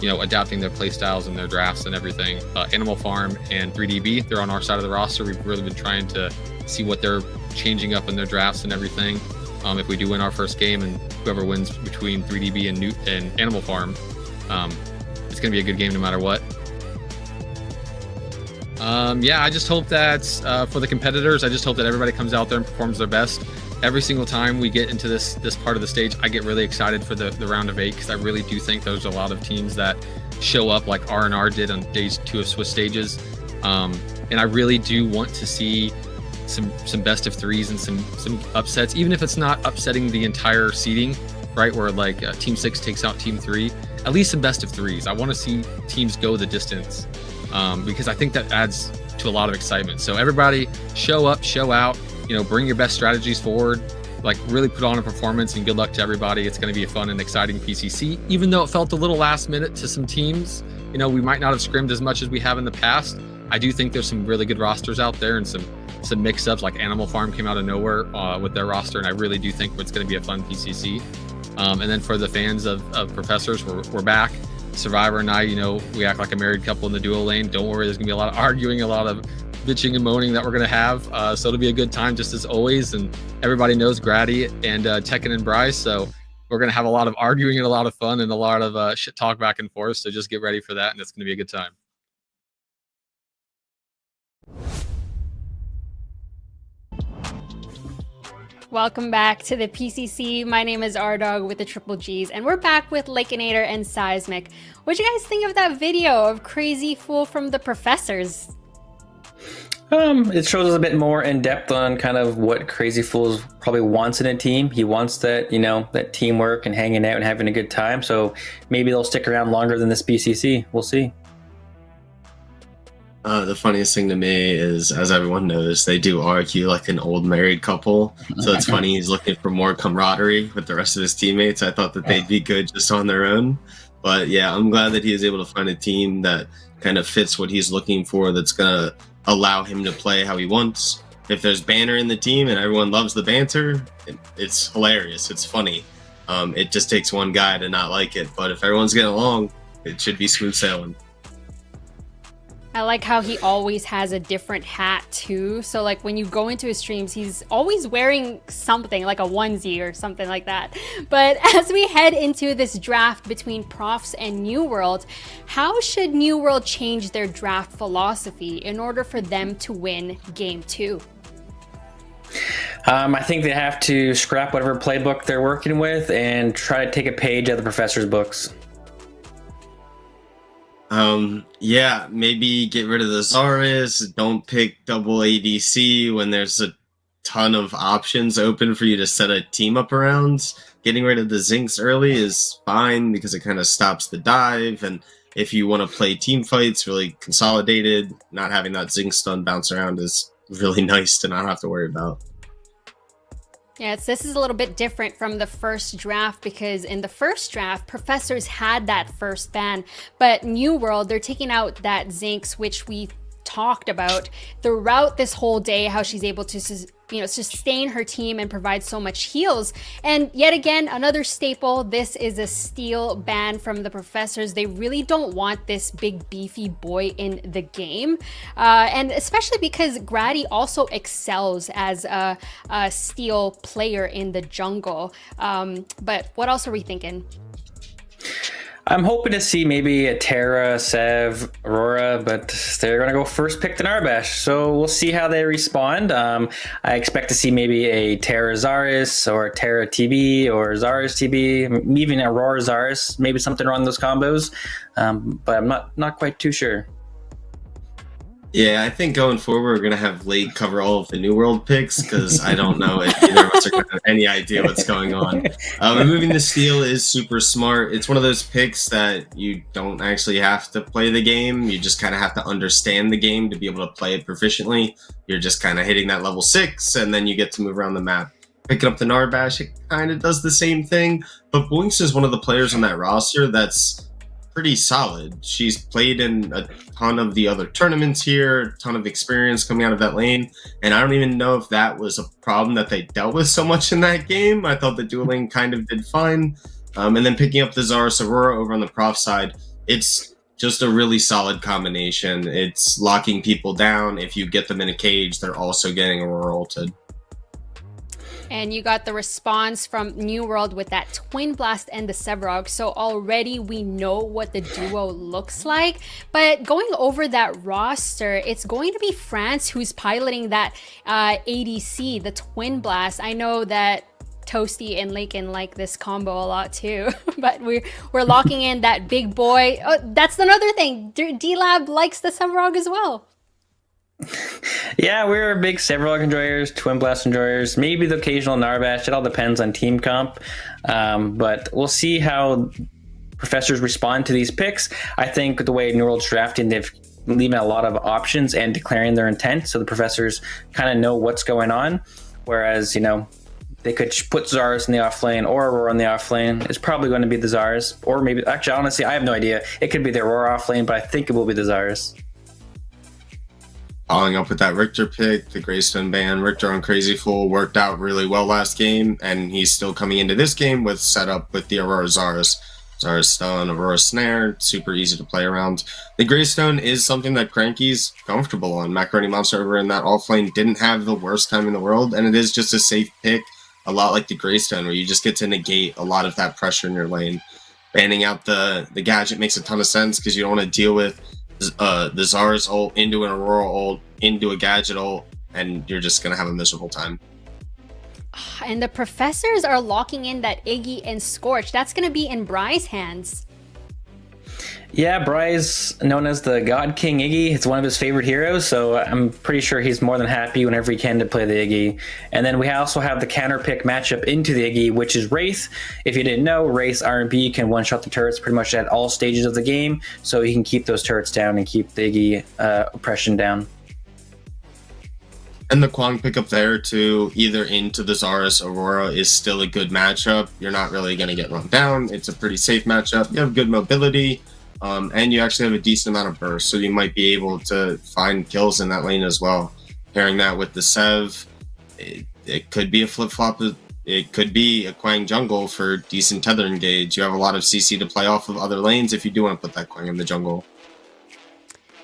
you know, adapting their play styles and their drafts and everything. Animal Farm and 3DB, they're on our side of the roster. We've really been trying to see what they're changing up in their drafts and everything. If we do win our first game and whoever wins between 3DB and Animal Farm, it's going to be a good game no matter what. Yeah, I just hope that for the competitors, I just hope that everybody comes out there and performs their best. Every single time we get into this part of the stage, I get really excited for the round of 8 because I really do think there's a lot of teams that show up like R&R did on days 2 of Swiss stages. And I really do want to see some best of 3s and some upsets, even if it's not upsetting the entire seeding, right? Where like Team 6 takes out Team 3, at least some best of 3s. I want to see teams go the distance because I think that adds to a lot of excitement. So everybody show up, show out, you know, bring your best strategies forward, like really put on a performance, and good luck to everybody. It's going to be a fun and exciting PCC, even though it felt a little last minute to some teams. You know, we might not have scrimmed as much as we have in the past. I do think there's some really good rosters out there and some mix-ups, like Animal Farm came out of nowhere with their roster, and I really do think it's going to be a fun PCC. And then for the fans of Professors, we're back. Survivor and I, you know, we act like a married couple in the duo lane. Don't worry, there's going to be a lot of arguing, a lot of bitching and moaning that we're going to have. So it'll be a good time just as always. And everybody knows Grady and Tekken and Bryce. So we're going to have a lot of arguing and a lot of fun and a lot of shit talk back and forth. So just get ready for that, and it's going to be a good time. Welcome back to the PCC. My name is R-Dog with the Triple Gs, and we're back with Lakeinator and Seismic. What'd you guys think of that video of Crazy Fool from the Professors? It shows us a bit more in depth on kind of what Crazy Fool probably wants in a team. He wants that, you know, that teamwork and hanging out and having a good time. So maybe they'll stick around longer than this PCC. We'll see. The funniest thing to me is, as everyone knows, they do argue like an old married couple. So it's funny he's looking for more camaraderie with the rest of his teammates. I thought that they'd be good just on their own. But yeah, I'm glad that he is able to find a team that kind of fits what he's looking for, that's going to allow him to play how he wants. If there's banter in the team and everyone loves the banter, it's hilarious. It's funny. It just takes one guy to not like it. But if everyone's getting along, it should be smooth sailing. I like how he always has a different hat too. So like when you go into his streams, he's always wearing something like a onesie or something like that. But as we head into this draft between Profs and New World, how should New World change their draft philosophy in order for them to win Game 2? I think they have to scrap whatever playbook they're working with and try to take a page out of the Professor's books. Yeah, maybe get rid of the Zarus. Don't pick double ADC when there's a ton of options open for you to set a team up around. Getting rid of the Zinx early is fine because it kind of stops the dive. And if you want to play team fights really consolidated, not having that Zinx stun bounce around is really nice to not have to worry about. Yeah, this is a little bit different from the first draft, because in the first draft, Professors had that first ban, but New World, they're taking out that Zinx, which we talked about throughout this whole day, how she's able to sustain her team and provide so much heals. And yet again, another staple, this is a steal ban from the Professors. They really don't want this big beefy boy in the game, and especially because Grady also excels as a steal player in the jungle. But what else are we thinking? I'm hoping to see maybe a Terra, Sev, Aurora, but they're going to go first pick to Narbash, so we'll see how they respond. I expect to see maybe a Terra Zarus or Terra TB or Zarus TB, even Aurora Zarus, maybe something around those combos, but I'm not quite too sure. Yeah, I think going forward, we're going to have Late cover all of the New World picks, because I don't know if either of us are going to have any idea what's going on. Removing the steal is super smart. It's one of those picks that you don't actually have to play the game. You just kind of have to understand the game to be able to play it proficiently. You're just kind of hitting that level 6, and then you get to move around the map. Picking up the Narbash, it kind of does the same thing, but Boinks is one of the players on that roster that's pretty solid. She's played in a ton of the other tournaments here, a ton of experience coming out of that lane, and I don't even know if that was a problem that they dealt with so much in that game. I thought the dual lane kind of did fine. And then picking up the Zarus Aurora over on the Prof side, it's just a really solid combination. It's locking people down. If you get them in a cage, they're also getting Aurora ulted. And you got the response from New World with that Twin Blast and the Sevarog. So already we know what the duo looks like. But going over that roster, it's going to be France who's piloting that ADC, the Twin Blast. I know that Toasty and Lakin like this combo a lot too, but we're locking in that big boy. Oh, that's another thing. Dlab likes the Sevarog as well. Yeah, we're big Sevarog enjoyers, Twin Blast enjoyers, maybe the occasional Narbash. It all depends on team comp. But we'll see how Professors respond to these picks. I think the way New World's drafting, they've leaving a lot of options and declaring their intent, so the Professors kind of know what's going on. Whereas, they could put Zarus in the off lane or Aurora in the off lane. It's probably going to be the Zarus, or maybe, actually, honestly, I have no idea. It could be the Aurora off lane, but I think it will be the Zarus. Following up with that Richter pick, the Greystone ban, Richter on Crazy Fool worked out really well last game, and he's still coming into this game with setup with the Aurora Zarus. Zarus Stun, Aurora Snare, super easy to play around. The Greystone is something that Cranky's comfortable on. Macaroni Monster over in that offlane didn't have the worst time in the world, and it is just a safe pick, a lot like the Greystone, where you just get to negate a lot of that pressure in your lane. Banning out the gadget makes a ton of sense, because you don't want to deal with the Zarus ult into an Aurora ult into a gadget ult, and you're just gonna have a miserable time. And the Professors are locking in that Iggy and Scorch. That's gonna be in Bry's hands. Yeah, Bry's known as the God King Iggy. It's one of his favorite heroes, so I'm pretty sure he's more than happy whenever he can to play the Iggy. And then we also have the counter pick matchup into the Iggy, which is Wraith. If you didn't know, Wraith's R&B can one-shot the turrets pretty much at all stages of the game, so he can keep those turrets down and keep the Iggy oppression down. And the Kwang pickup there too, either into the Zarus Aurora, is still a good matchup. You're not really going to get run down. It's a pretty safe matchup. You have good mobility. And you actually have a decent amount of burst, so you might be able to find kills in that lane as well. Pairing that with the Sev, it could be a flip-flop. It could be a Quang jungle for decent tether engage. You have a lot of CC to play off of other lanes if you do want to put that Quang in the jungle.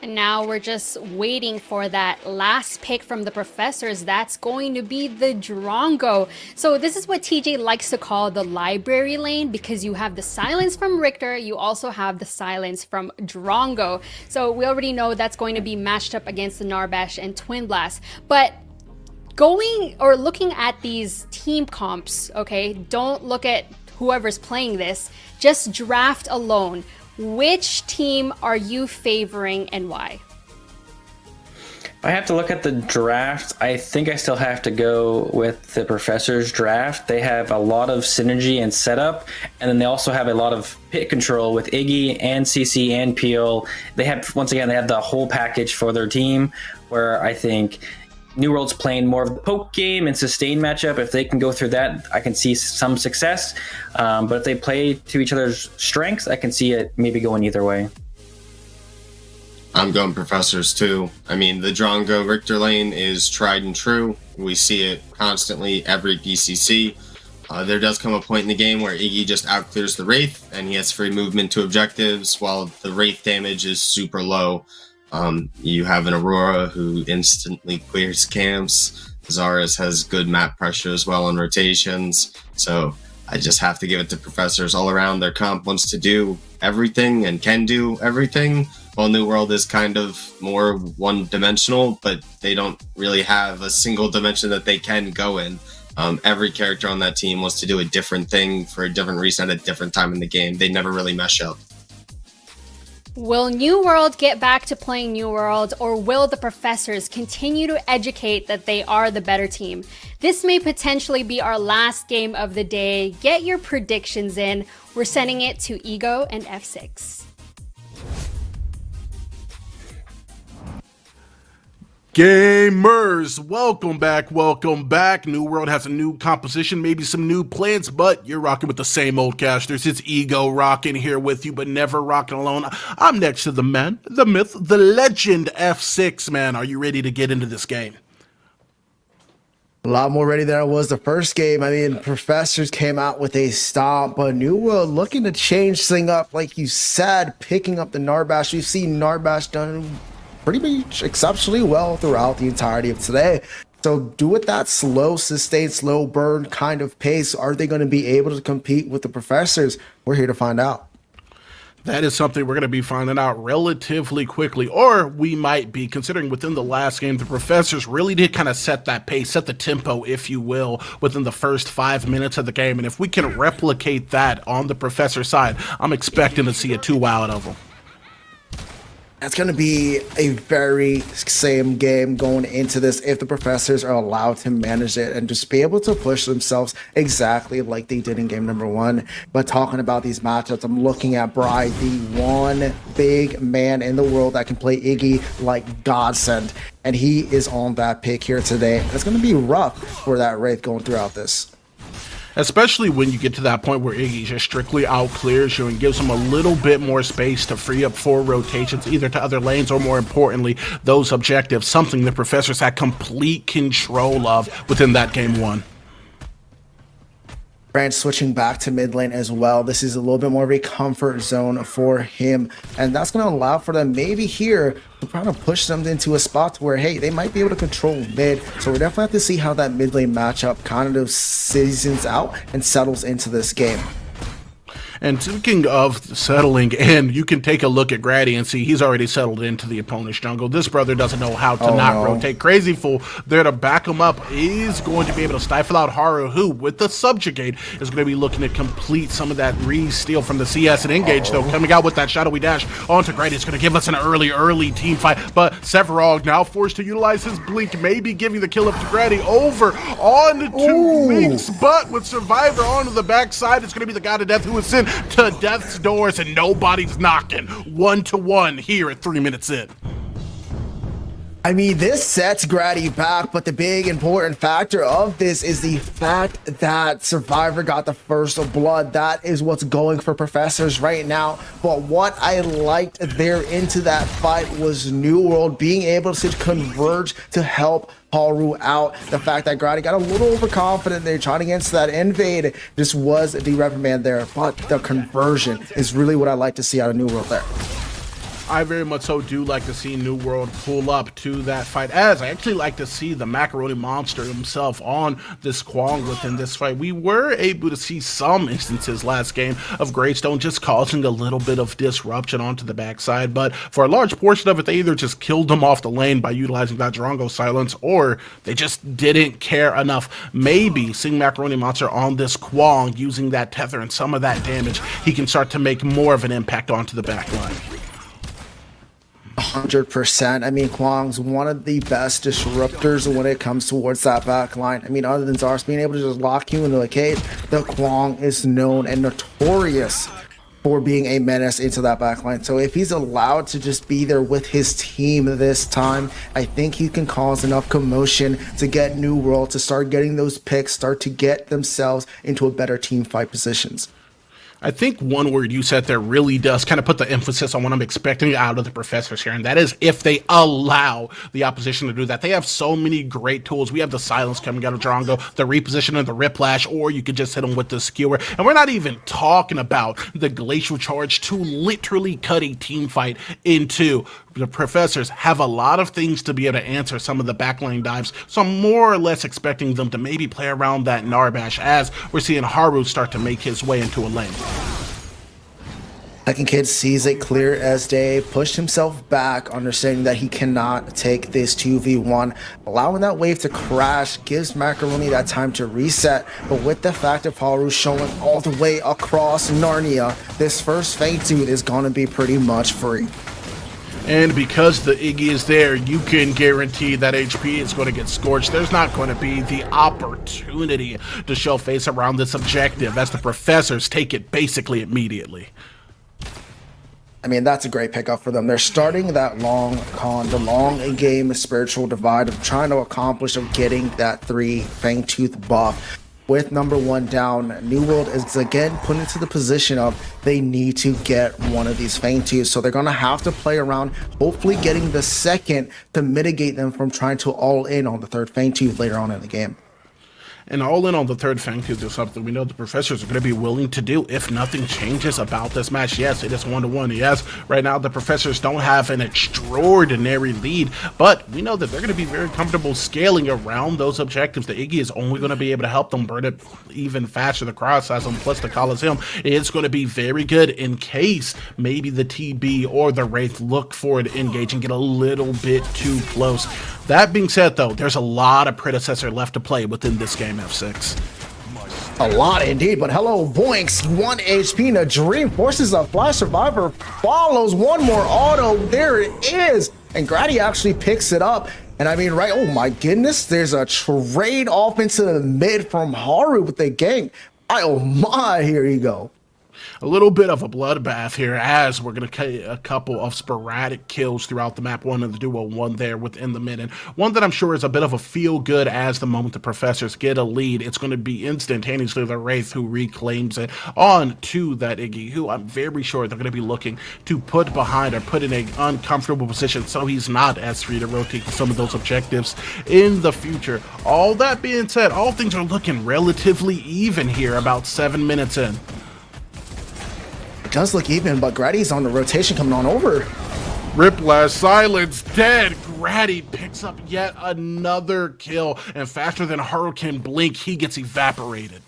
And now we're just waiting for that last pick from the Professors. That's going to be the Drongo. So this is what TJ likes to call the library lane, because you have the silence from Richter, you also have the silence from Drongo. So we already know that's going to be matched up against the Narbash and Twin Blast. But going or looking at these team comps, okay, don't look at whoever's playing this, just draft alone. Which team are you favoring and why? If I have to look at the draft, I think I still have to go with the Professor's draft. They have a lot of synergy and setup, and then they also have a lot of pit control with Iggy and CC and Peel. They have, once again, they have the whole package for their team, where I think New World's playing more of the poke game and sustain matchup. If they can go through that, I can see some success. But if they play to each other's strengths, I can see it maybe going either way. I'm going Professors too. I mean, the Drongo Richter lane is tried and true. We see it constantly every PCC. There does come a point in the game where Iggy just outclears the Wraith and he has free movement to objectives while the Wraith damage is super low. You have an Aurora who instantly clears camps. Zaris has good map pressure as well on rotations. So I just have to give it to Professors all around. Their comp wants to do everything and can do everything. While New World is kind of more one-dimensional, but they don't really have a single dimension that they can go in. Every character on that team wants to do a different thing for a different reason at a different time in the game. They never really mesh up. Will New World get back to playing New World, or will the Professors continue to educate that they are the better team? This may potentially be our last game of the day. Get your predictions in. We're sending it to Ego and F6. Gamers, welcome back. New World has a new composition, maybe some new plans, but you're rocking with the same old casters. It's Ego rocking here with you, but never rocking alone. I'm next to the man, the myth, the legend, F6, man. Are you ready to get into this game? A lot more ready than I was the first game. I mean, Professors came out with a stomp, but New World looking to change things up, like you said, picking up the Narbash. We've seen Narbash done pretty much exceptionally well throughout the entirety of today. So do it that slow, sustained, slow burn kind of pace. Are they going to be able to compete with the Professors? We're here to find out. That is something we're going to be finding out relatively quickly, or we might be, considering within the last game, the Professors really did kind of set that pace, set the tempo, if you will, within the first 5 minutes of the game. And if we can replicate that on the Professor side, I'm expecting to see a 2 out of them. That's going to be a very same game going into this if the Professors are allowed to manage it and just be able to push themselves exactly like they did in game number 1. But talking about these matchups, I'm looking at Bry, the one big man in the world that can play Iggy like godsend. And he is on that pick here today. It's going to be rough for that Wraith going throughout this. Especially when you get to that point where Iggy just strictly out-clears you and gives him a little bit more space to free up 4 rotations, either to other lanes or, more importantly, those objectives, something the Professors had complete control of within that game 1. Brand switching back to mid lane as well. This is a little bit more of a comfort zone for him, and that's going to allow for them maybe here to kind of push them into a spot where, hey, they might be able to control mid. So we definitely have to see how that mid lane matchup kind of seasons out and settles into this game. And speaking of settling in, you can take a look at Grady and see he's already settled into the opponent's jungle. This brother doesn't know how to rotate. Crazy Fool there to back him up is going to be able to stifle out Haru, who, with the Subjugate, is going to be looking to complete some of that re-steal from the CS and Engage, though, coming out with that Shadowy Dash onto Grady. It's going to give us an early team fight, but Sephiroth now forced to utilize his Blink, maybe giving the kill up to Grady over on to Minx, but with Survivor onto the backside, it's going to be the God of Death who is sent to death's doors and nobody's knocking. 1-1 here at 3 minutes in. I mean, this sets Grady back, but the big important factor of this is the fact that Survivor got the first blood. That is what's going for Professors right now. But what I liked there into that fight was New World being able to converge to help Haru out. The fact that Grady got a little overconfident there trying against that invade just was the reprimand there, but the conversion is really what I like to see out of New World there. I very much so do like to see New World pull up to that fight, as I actually like to see the Macaroni Monster himself on this Kwong within this fight. We were able to see some instances last game of Greystone just causing a little bit of disruption onto the backside, but for a large portion of it, they either just killed them off the lane by utilizing that Drongo silence, or they just didn't care enough. Maybe seeing Macaroni Monster on this Kwong using that tether and some of that damage, he can start to make more of an impact onto the backline. 100%. I mean, Kwong's one of the best disruptors when it comes towards that back line. I mean, other than Zars being able to just lock you into a cage, the Kwong is known and notorious for being a menace into that backline. So if he's allowed to just be there with his team this time, I think he can cause enough commotion to get New World to start getting those picks, start to get themselves into a better team fight positions. I think one word you said there really does kind of put the emphasis on what I'm expecting out of the Professors here, and that is if they allow the opposition to do that. They have so many great tools. We have the silence coming out of Drongo, the reposition of the Riplash, or you could just hit them with the skewer. And we're not even talking about the Glacial Charge to literally cut a team fight in two. The Professors have a lot of things to be able to answer some of the backline dives, so I'm more or less expecting them to maybe play around that Narbash as we're seeing Haru start to make his way into a lane. Second Kid sees it clear as day, pushed himself back, understanding that he cannot take this 2v1. Allowing that wave to crash gives Macaroni that time to reset, but with the fact of Haru showing all the way across Narnia, this first Fang Tooth is going to be pretty much free. And because the Iggy is there, you can guarantee that HP is going to get scorched. There's not going to be the opportunity to show face around this objective as the Professors take it basically immediately. I mean, that's a great pickup for them. They're starting that long con, the long game spiritual divide of trying to accomplish of getting that 3 Fang Tooth buff. With number 1 down, New World is again put into the position of they need to get one of these Fang Tooths. So they're going to have to play around, hopefully getting the second to mitigate them from trying to all in on the 3rd Fang Tooth later on in the game. And all in on the 3rd Fang Tooth is something we know the Professors are going to be willing to do if nothing changes about this match. Yes, it is 1-1. Yes, right now the Professors don't have an extraordinary lead, but we know that they're going to be very comfortable scaling around those objectives. The Iggy is only going to be able to help them burn it even faster. The Cross Asm plus the Coliseum is going to be very good in case maybe the TB or the Wraith look for an engage and get a little bit too close. That being said, though, there's a lot of Predecessor left to play within this game, F6. A lot indeed, but hello, Boinks, 1 HP, and a Dream forces a Flash Survivor, follows one more auto, there it is, and Grady actually picks it up, and I mean, right, oh my goodness, there's a trade off into the mid from Haru with the gang. Oh my, here you go. A little bit of a bloodbath here as we're going to get a couple of sporadic kills throughout the map. One in the duo, one there within the mid, and one that I'm sure is a bit of a feel-good as the moment the Professors get a lead. It's going to be instantaneously the Wraith who reclaims it on to that Iggy, who I'm very sure they're going to be looking to put behind or put in an uncomfortable position so he's not as free to rotate to some of those objectives in the future. All that being said, all things are looking relatively even here about 7 minutes in. It does look even, but Grady's on the rotation coming on over. Riplash, silence, dead. Grady picks up yet another kill, and faster than Haru can blink, he gets evaporated.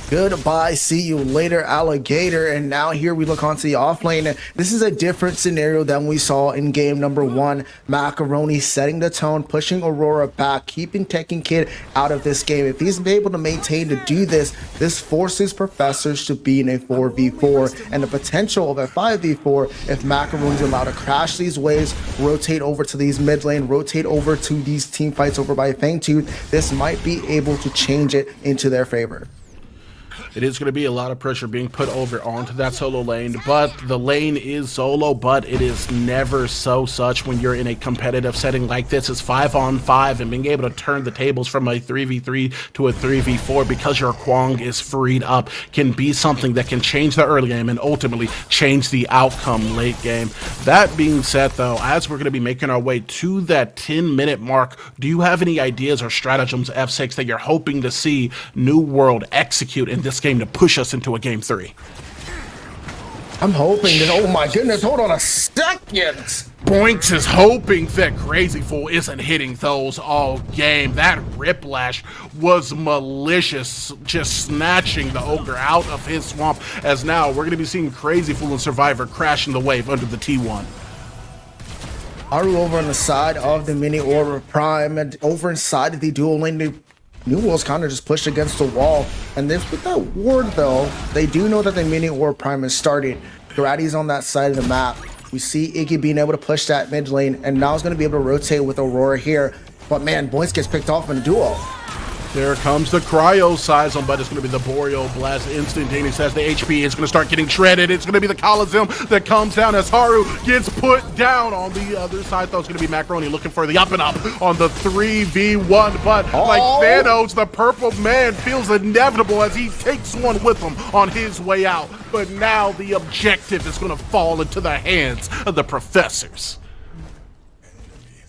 Goodbye, see you later, alligator. And now here we look onto the off lane. This is a different scenario than we saw in game number 1. Macaroni setting the tone, pushing Aurora back, keeping Tekken Kid out of this game. If he's able to maintain to do this, this forces Professors to be in a 4v4 and the potential of a 5v4 if Macaroni's allowed to crash these waves, rotate over to these mid lane, rotate over to these team fights over by Fang Tooth. This might be able to change it into their favor. It is going to be a lot of pressure being put over onto that solo lane, but the lane is solo, but it is never so such when you're in a competitive setting like this. It's 5-on-5, and being able to turn the tables from a 3v3 to a 3v4 because your Kwang is freed up can be something that can change the early game and ultimately change the outcome late game. That being said, though, as we're going to be making our way to that 10-minute mark, do you have any ideas or stratagems, F6, that you're hoping to see New World execute in this game to push us into a game 3? I'm hoping that, oh my goodness, hold on a second. Boinks is hoping that Crazy Fool isn't hitting those all game. That Riplash was malicious, just snatching the Ogre out of his swamp, as now we're going to be seeing Crazy Fool and Survivor crashing the wave under the T1. Haru over on the side of the Mini Orb Prime, and over inside of the dual lane, New World's kind of just pushed against the wall, and with that ward though, they do know that the Mini Orb Prime is starting. Grady's on that side of the map. We see Iggy being able to push that mid lane, and now he's going to be able to rotate with Aurora here. But man, Boinks gets picked off in a duo. There comes the cryo seism, but it's going to be the Boreal Blast instantaneous as the HP is going to start getting shredded. It's going to be the Coliseum that comes down as Haru gets put down. On the other side, though, it's going to be Macaroni looking for the up and up on the 3v1. But like Thanos, the purple man feels inevitable as he takes one with him on his way out. But now the objective is going to fall into the hands of the Professors.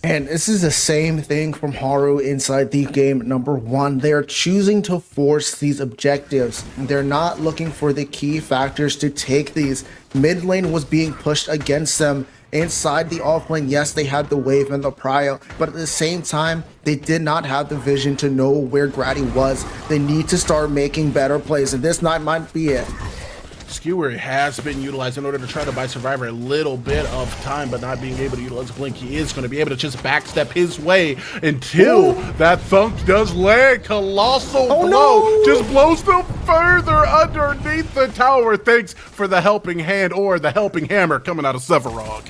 And this is the same thing from Haru inside the game number 1. They're choosing to force these objectives. They're not looking for the key factors to take these. Mid lane was being pushed against them. Inside the off lane, yes, they had the wave and the prio, but at the same time, they did not have the vision to know where Grady was. They need to start making better plays, and this night might be it. Skewer has been utilized in order to try to buy Survivor a little bit of time, but not being able to utilize Blink. He is going to be able to just backstep his way until that thunk does land. Colossal blow just blows them further underneath the tower. Thanks for the helping hand or the helping hammer coming out of Sevarog.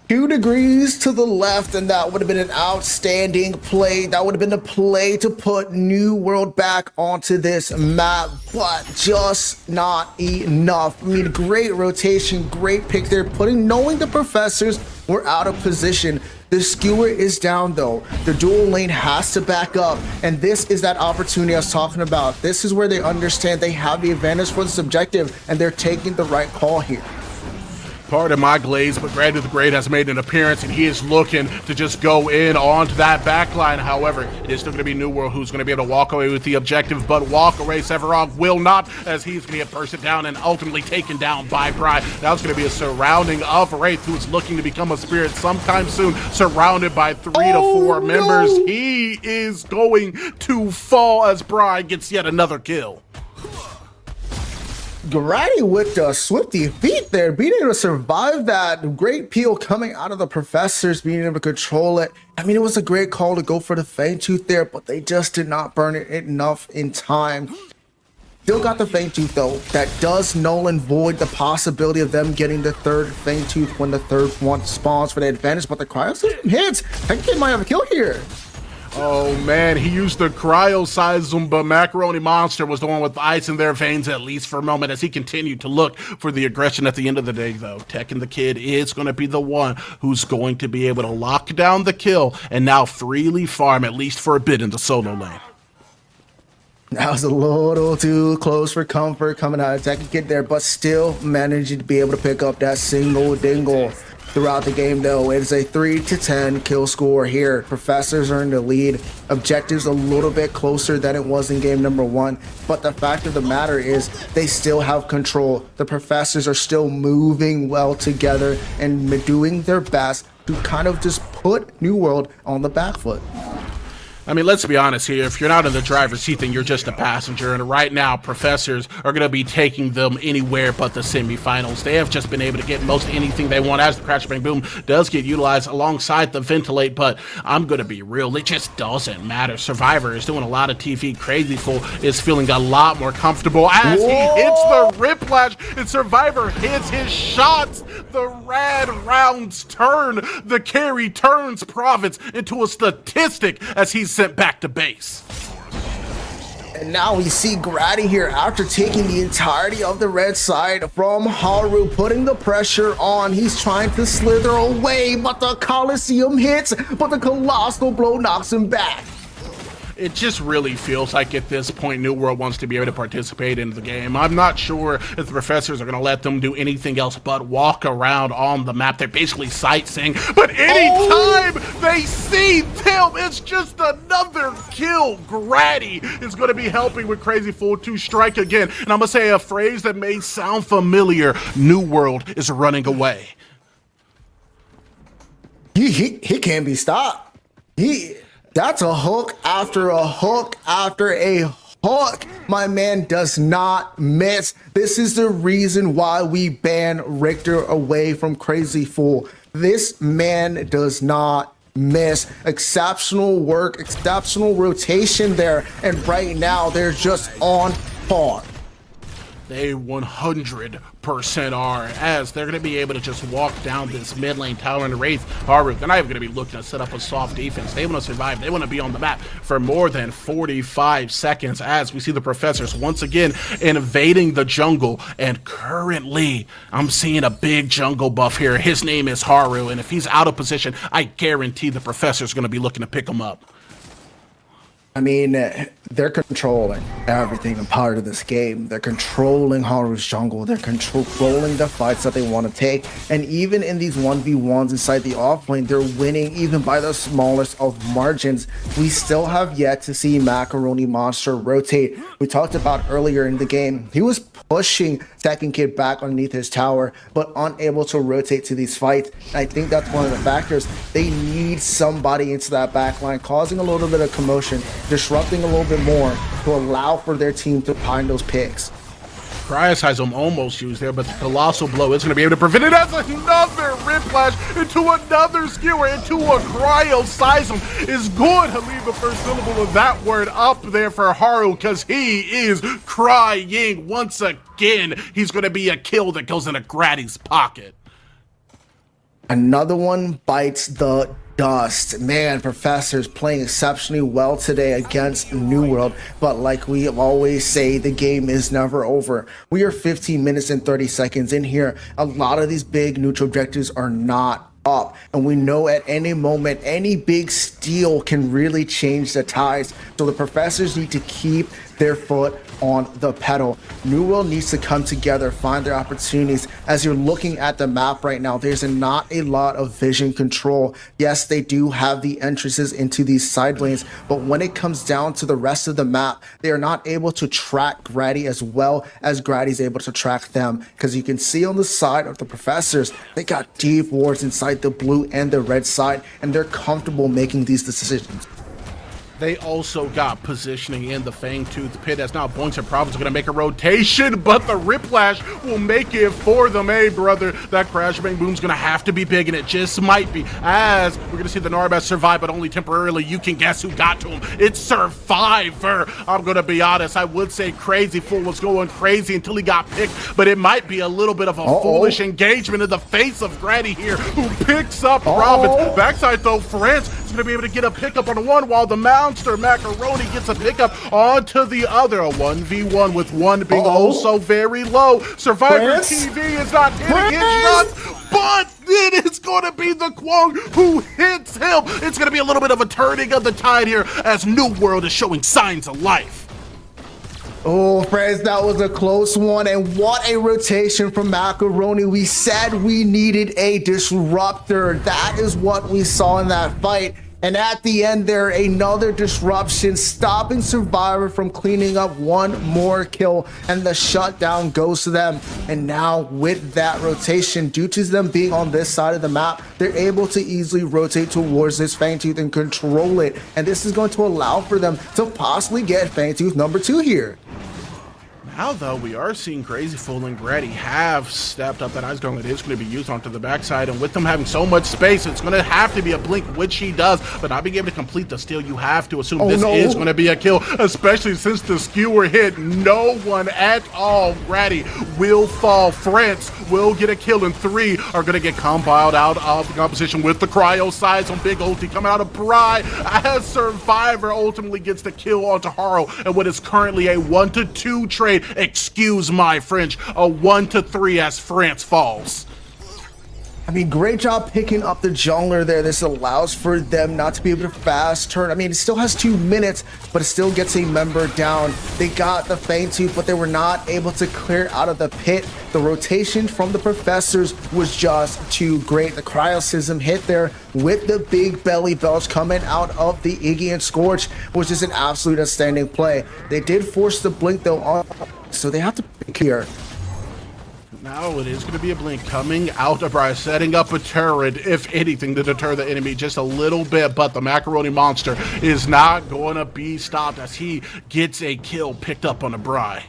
2 degrees to the left, and that would have been an outstanding play. That would have been the play to put New World back onto this map, but just not enough. I mean, great rotation, great pick there, knowing the Professors were out of position. The Skewer is down though. The dual lane has to back up, and this is that opportunity I was talking about. This is where they understand they have the advantage for this objective, and they're taking the right call here. Part of my glaze, but Grady the Great has made an appearance, and he is looking to just go in onto that backline. However, it is still going to be New World who's going to be able to walk away with the objective, but walk away Sevarog will not, as he's going to get bursted down and ultimately taken down by Pride. Now it's going to be a surrounding of Wraith, who's looking to become a spirit sometime soon, surrounded by 3 to 4 members. He is going to fall as Pride gets yet another kill. Grady with the swift defeat there, being able to survive that. Great peel coming out of the Professors, being able to control it. I mean, it was a great call to go for the Fang Tooth there, but they just did not burn it enough in time. Still got the Fang Tooth though. That does null and void the possibility of them getting the 3rd Fang Tooth when the 3rd one spawns for the advantage, but the cryo system hits. That kid might have a kill here. Oh man, he used the cryo seism, but Macaroni Monster was the one with ice in their veins, at least for a moment, as he continued to look for the aggression. At the end of the day, though, Tech and the Kid is going to be the one who's going to be able to lock down the kill and now freely farm, at least for a bit, in the solo lane. That was a little too close for comfort coming out of Tech and Kid there, but still managing to be able to pick up that single dingle. Throughout the game, though, it is a 3-10 kill score here. Professors are in the lead. Objectives a little bit closer than it was in game number 1. But the fact of the matter is they still have control. The Professors are still moving well together and doing their best to kind of just put New World on the back foot. I mean, let's be honest here. If you're not in the driver's seat, then you're just a passenger. And right now, Professors are going to be taking them anywhere but the semifinals. They have just been able to get most anything they want as the Crash Bang Boom does get utilized alongside the Ventilate. But I'm going to be real. It just doesn't matter. Survivor is doing a lot of TV. Crazy Fool is feeling a lot more comfortable as he hits the Whiplash. And Survivor hits his shots. The rad rounds turn. The carry turns Province into a statistic as he's sent back to base. And now we see Grady here after taking the entirety of the red side from Haru, putting the pressure on. He's trying to slither away, but the Coliseum hits, but the colossal blow knocks him back. It just really feels like at this point New World wants to be able to participate in the game. I'm not sure if the Professors are going to let them do anything else but walk around on the map. They're basically sightseeing, but anytime they see them, it's just another kill. Grady is going to be helping with Crazy Fool to strike again. And I'm going to say a phrase that may sound familiar. New World is running away. He can't be stopped. That's a hook after a hook after a hook. My man does not miss. This is the reason why we ban Richter away from Crazy Fool. This man does not miss. Exceptional work, exceptional rotation there. And right now, they're just on par. They 100% are, as they're going to be able to just walk down this mid lane tower and Wraith Haru. They're not even going to be looking to set up a soft defense. They want to survive. They want to be on the map for more than 45 seconds as we see the Professors once again invading the jungle. And currently, I'm seeing a big jungle buff here. His name is Haru, and if he's out of position, I guarantee the Professor's going to be looking to pick him up. I mean, they're controlling everything a part of this game. They're controlling Haru's jungle. They're controlling the fights that they want to take. And even in these 1v1s inside the offlane, they're winning even by the smallest of margins. We still have yet to see Macaroni Monster rotate. We talked about earlier in the game, he was pushing Second Kid back underneath his tower, but unable to rotate to these fights. And I think that's one of the factors. They need somebody into that backline, causing a little bit of commotion, disrupting a little bit more to allow for their team to find those picks. Cryosism almost used there, but the Colossal Blow is going to be able to prevent it as another Whiplash into another Skewer, into a Cryosism is going to leave the first syllable of that word up there for Haru, because he is crying once again. He's going to be a kill that goes into Graddy's pocket. Another one bites the dust. Man, Professor's playing exceptionally well today against New World, but like we always say, the game is never over. We are 15 minutes and 30 seconds in here. A lot of these big neutral objectives are not up, and we know at any moment any big steal can really change the tides, so the Professors need to keep their foot on the pedal. New World needs to come together, find their opportunities. As you're looking at the map right now, there's not a lot of vision control. Yes, they do have the entrances into these side lanes, but when it comes down to the rest of the map, they are not able to track Grady as well as Grady's able to track them, because you can see on the side of the Professors, they got deep wards inside the blue and the red side, and they're comfortable making these decisions. They also got positioning in the Fangtooth Pit, as now Boinks and Province are going to make a rotation, but the Whiplash will make it for them. Hey, brother, that Crash Bang Boom's going to have to be big, and it just might be, as we're going to see the Narbath survive, but only temporarily. You can guess who got to him. It's Survivor. I'm going to be honest, I would say Crazy Fool was going crazy until he got picked, but it might be a little bit of a foolish engagement in the face of Grady here, who picks up Province. Backside, though, France is going to be able to get a pickup on one, while the Monster Macaroni gets a pickup onto the other. A 1v1 with one being also very low. Survivor TV is not hitting his shots, but it is going to be the Kwong who hits him. It's going to be a little bit of a turning of the tide here, as New World is showing signs of life. Oh, friends, that was a close one, and what a rotation from Macaroni. We said we needed a disruptor. That is what we saw in that fight. And at the end there, another disruption, stopping Survivor from cleaning up one more kill, and the shutdown goes to them. And now with that rotation, due to them being on this side of the map, they're able to easily rotate towards this Fangtooth and control it. And this is going to allow for them to possibly get Fangtooth number 2 here. Now, though, we are seeing Crazy Fool and Grady have stepped up that Ice Gauntlet is going to be used onto the backside, and with them having so much space, it's going to have to be a blink, which he does, but not being able to complete the steal, you have to assume this is going to be a kill, especially since the skewer hit no one at all. Grady will fall. France will get a kill, and 3 are going to get compiled out of the composition with the cryo size on Big Ulti coming out of Bry, as Survivor ultimately gets the kill onto Haru, and what is currently a 1-2 trade. Excuse my French, a 1-3 as France falls. I mean, great job picking up the jungler there. This allows for them not to be able to fast turn. I mean, it still has 2 minutes, but it still gets a member down. They got the Fangtooth, but they were not able to clear out of the pit. The rotation from the Professors was just too great. The Cryosism hit there with the big belly belch coming out of the Iggy and Scorch, which is an absolute outstanding play. They did force the blink though on, so they have to pick here. Now it is going to be a blink coming out of Bryce, setting up a turret, if anything, to deter the enemy just a little bit, but the Macaroni Monster is not going to be stopped as he gets a kill picked up on a Bry.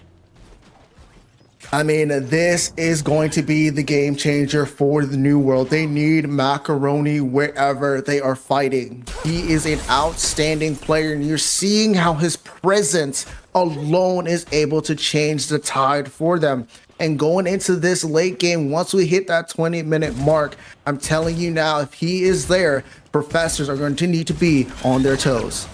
I mean, this is going to be the game changer for the New World. They need Macaroni wherever they are fighting. He is an outstanding player, and you're seeing how his presence alone is able to change the tide for them. And going into this late game, once we hit that 20-minute mark, I'm telling you now, if he is there, Professors are going to need to be on their toes.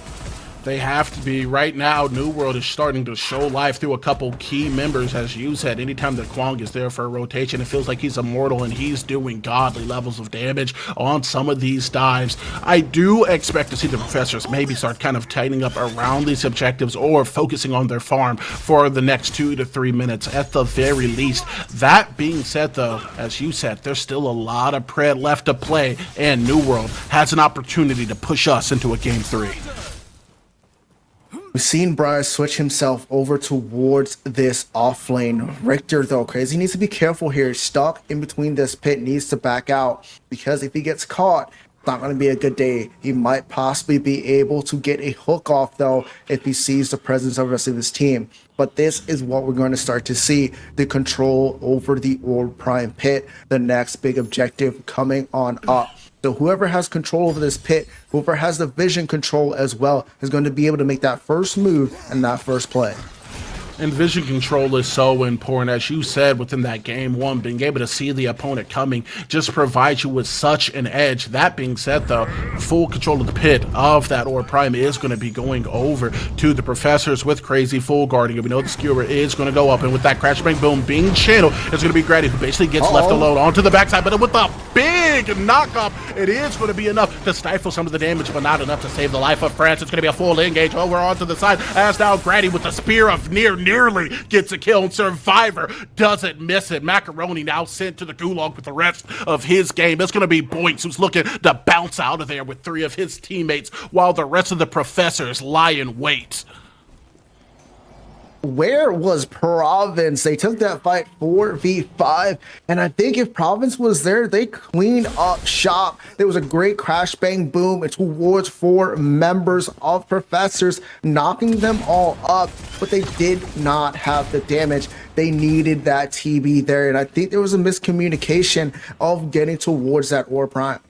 They have to be. Right now, New World is starting to show life through a couple key members. As you said, anytime that Kwang is there for a rotation, it feels like he's immortal and he's doing godly levels of damage on some of these dives. I do expect to see the Professors maybe start kind of tightening up around these objectives or focusing on their farm for the next 2 to 3 minutes at the very least. That being said, though, as you said, there's still a lot of Pred left to play, and New World has an opportunity to push us into a Game 3. We've seen Briar switch himself over towards this off lane. Richter, though, crazy, needs to be careful here. Stuck in between this pit, needs to back out, because if he gets caught, it's not going to be a good day. He might possibly be able to get a hook off, though, if he sees the presence of the rest of his team. But this is what we're going to start to see, the control over the Orb Prime pit, the next big objective coming on up. So whoever has control over this pit, whoever has the vision control as well, is going to be able to make that first move and that first play. And vision control is so important. As you said, within that game one, being able to see the opponent coming just provides you with such an edge. That being said, though, full control of the pit of that Orb Prime is going to be going over to the Professors with Crazy full guarding. We know the skewer is going to go up, and with that Crash Bang Boom being channeled, it's going to be Grady, who basically gets left alone onto the backside. But with a big knockup, it is going to be enough to stifle some of the damage, but not enough to save the life of France. It's going to be a full engage over onto the side, as now Grady with the spear of nearly gets a kill, and Survivor doesn't miss it. Macaroni now sent to the gulag with the rest of his game. It's going to be Boinks, who's looking to bounce out of there with 3 of his teammates, while the rest of the Professors lie in wait. Where was Province? They took that fight 4v5, and I think if Province was there, they cleaned up shop. There was a great Crash Bang Boom towards 4 members of Professors, knocking them all up, but they did not have the damage. They needed that TB there, and I think there was a miscommunication of getting towards that Orb Prime.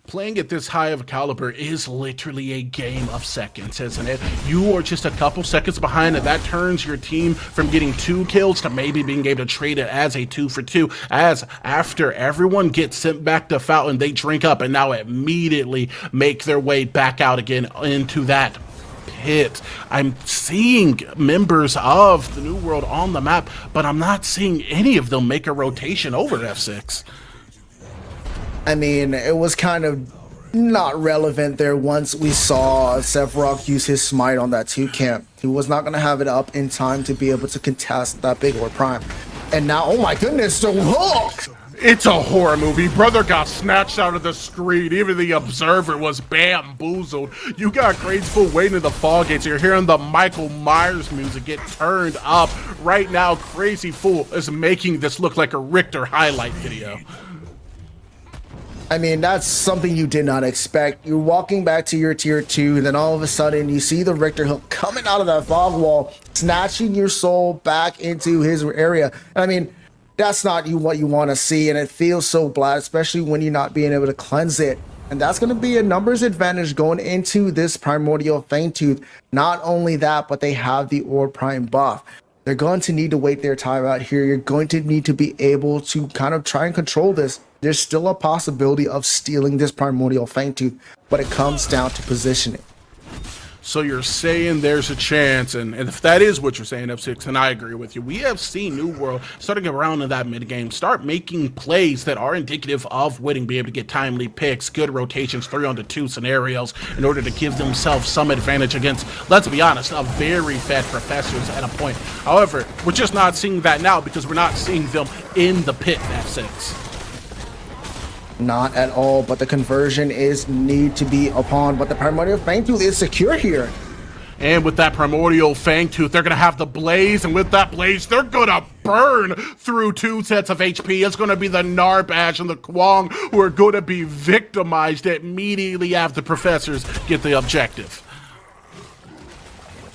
Playing at this high of a caliber is literally a game of seconds, isn't it? You are just a couple seconds behind, and that turns your team from getting 2 kills to maybe being able to trade it as a 2 for 2, as after everyone gets sent back to Fountain, they drink up and now immediately make their way back out again into that pit. I'm seeing members of the New World on the map, but I'm not seeing any of them make a rotation over F6. I mean, it was kind of not relevant there once we saw Sevrock use his smite on that 2 camp. He was not going to have it up in time to be able to contest that big Orb Prime. And now, oh my goodness, the hook! It's a horror movie. Brother got snatched out of the screen. Even the observer was bamboozled. You got Graceful waiting in the fog gates. You're hearing the Michael Myers music get turned up. Right now, Crazy Fool is making this look like a Richter highlight video. I mean, that's something you did not expect. You're walking back to your tier 2, and then all of a sudden you see the Richter hook coming out of that fog wall, snatching your soul back into his area. I mean, that's not what you want to see, and it feels so bad, especially when you're not being able to cleanse it. And that's going to be a numbers advantage going into this Primordial Fangtooth. Not only that, but they have the Orb Prime buff. They're going to need to wait their time out here. You're going to need to be able to kind of try and control this. There's still a possibility of stealing this Primordial Fangtooth, but it comes down to positioning. So you're saying there's a chance, and if that is what you're saying, F6, and I agree with you, we have seen New World starting around in that mid-game start making plays that are indicative of winning, be able to get timely picks, good rotations, 3-on-2 scenarios in order to give themselves some advantage against, let's be honest, a very fed Professors at a point. However, we're just not seeing that now because we're not seeing them in the pit, F6. Not at all, but the conversion is need to be upon, but the Primordial Fangtooth is secure here. And with that Primordial Fangtooth, they're going to have the Blaze, and with that Blaze, they're going to burn through 2 sets of HP. It's going to be the Narbash and the Kwang who are going to be victimized immediately after Professors get the objective.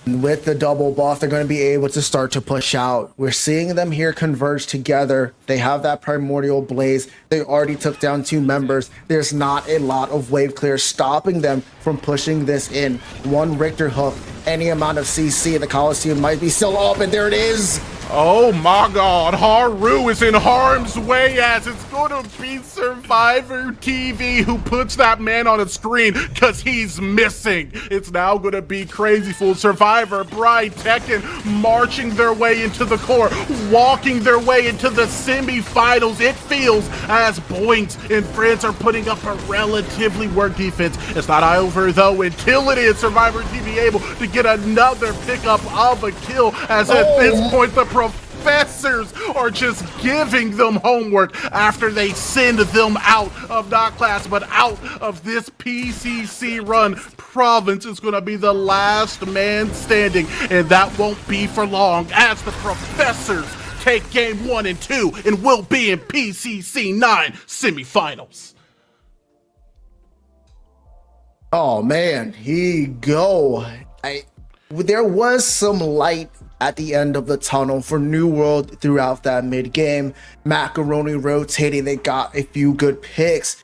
With the double buff, they're going to be able to start to push out. We're seeing them here converge together. They have that primordial blaze. They already took down 2 members. There's not a lot of wave clear stopping them from pushing this in. 1 Richter hook, any amount of CC in the Coliseum might be still up, and there it is. Oh my god, Haru is in harm's way as it's going to be Survivor TV who puts that man on a screen because he's missing. It's now going to be Crazy Fool, Survivor, Bride, Tekken marching their way into the core, walking their way into the semifinals. It feels as Boinks and friends are putting up a relatively work defense. It's not over though until it is Survivor TV able to get another pickup of a kill as at this point the Professors are just giving them homework after they send them out of not class but out of this PCC run. Province is going to be the last man standing, and that won't be for long as the Professors take game 1 and 2 and will be in PCC9 semifinals. Oh man, he go. There was some light at the end of the tunnel for New World throughout that mid game. Macaroni rotating, they got a few good picks.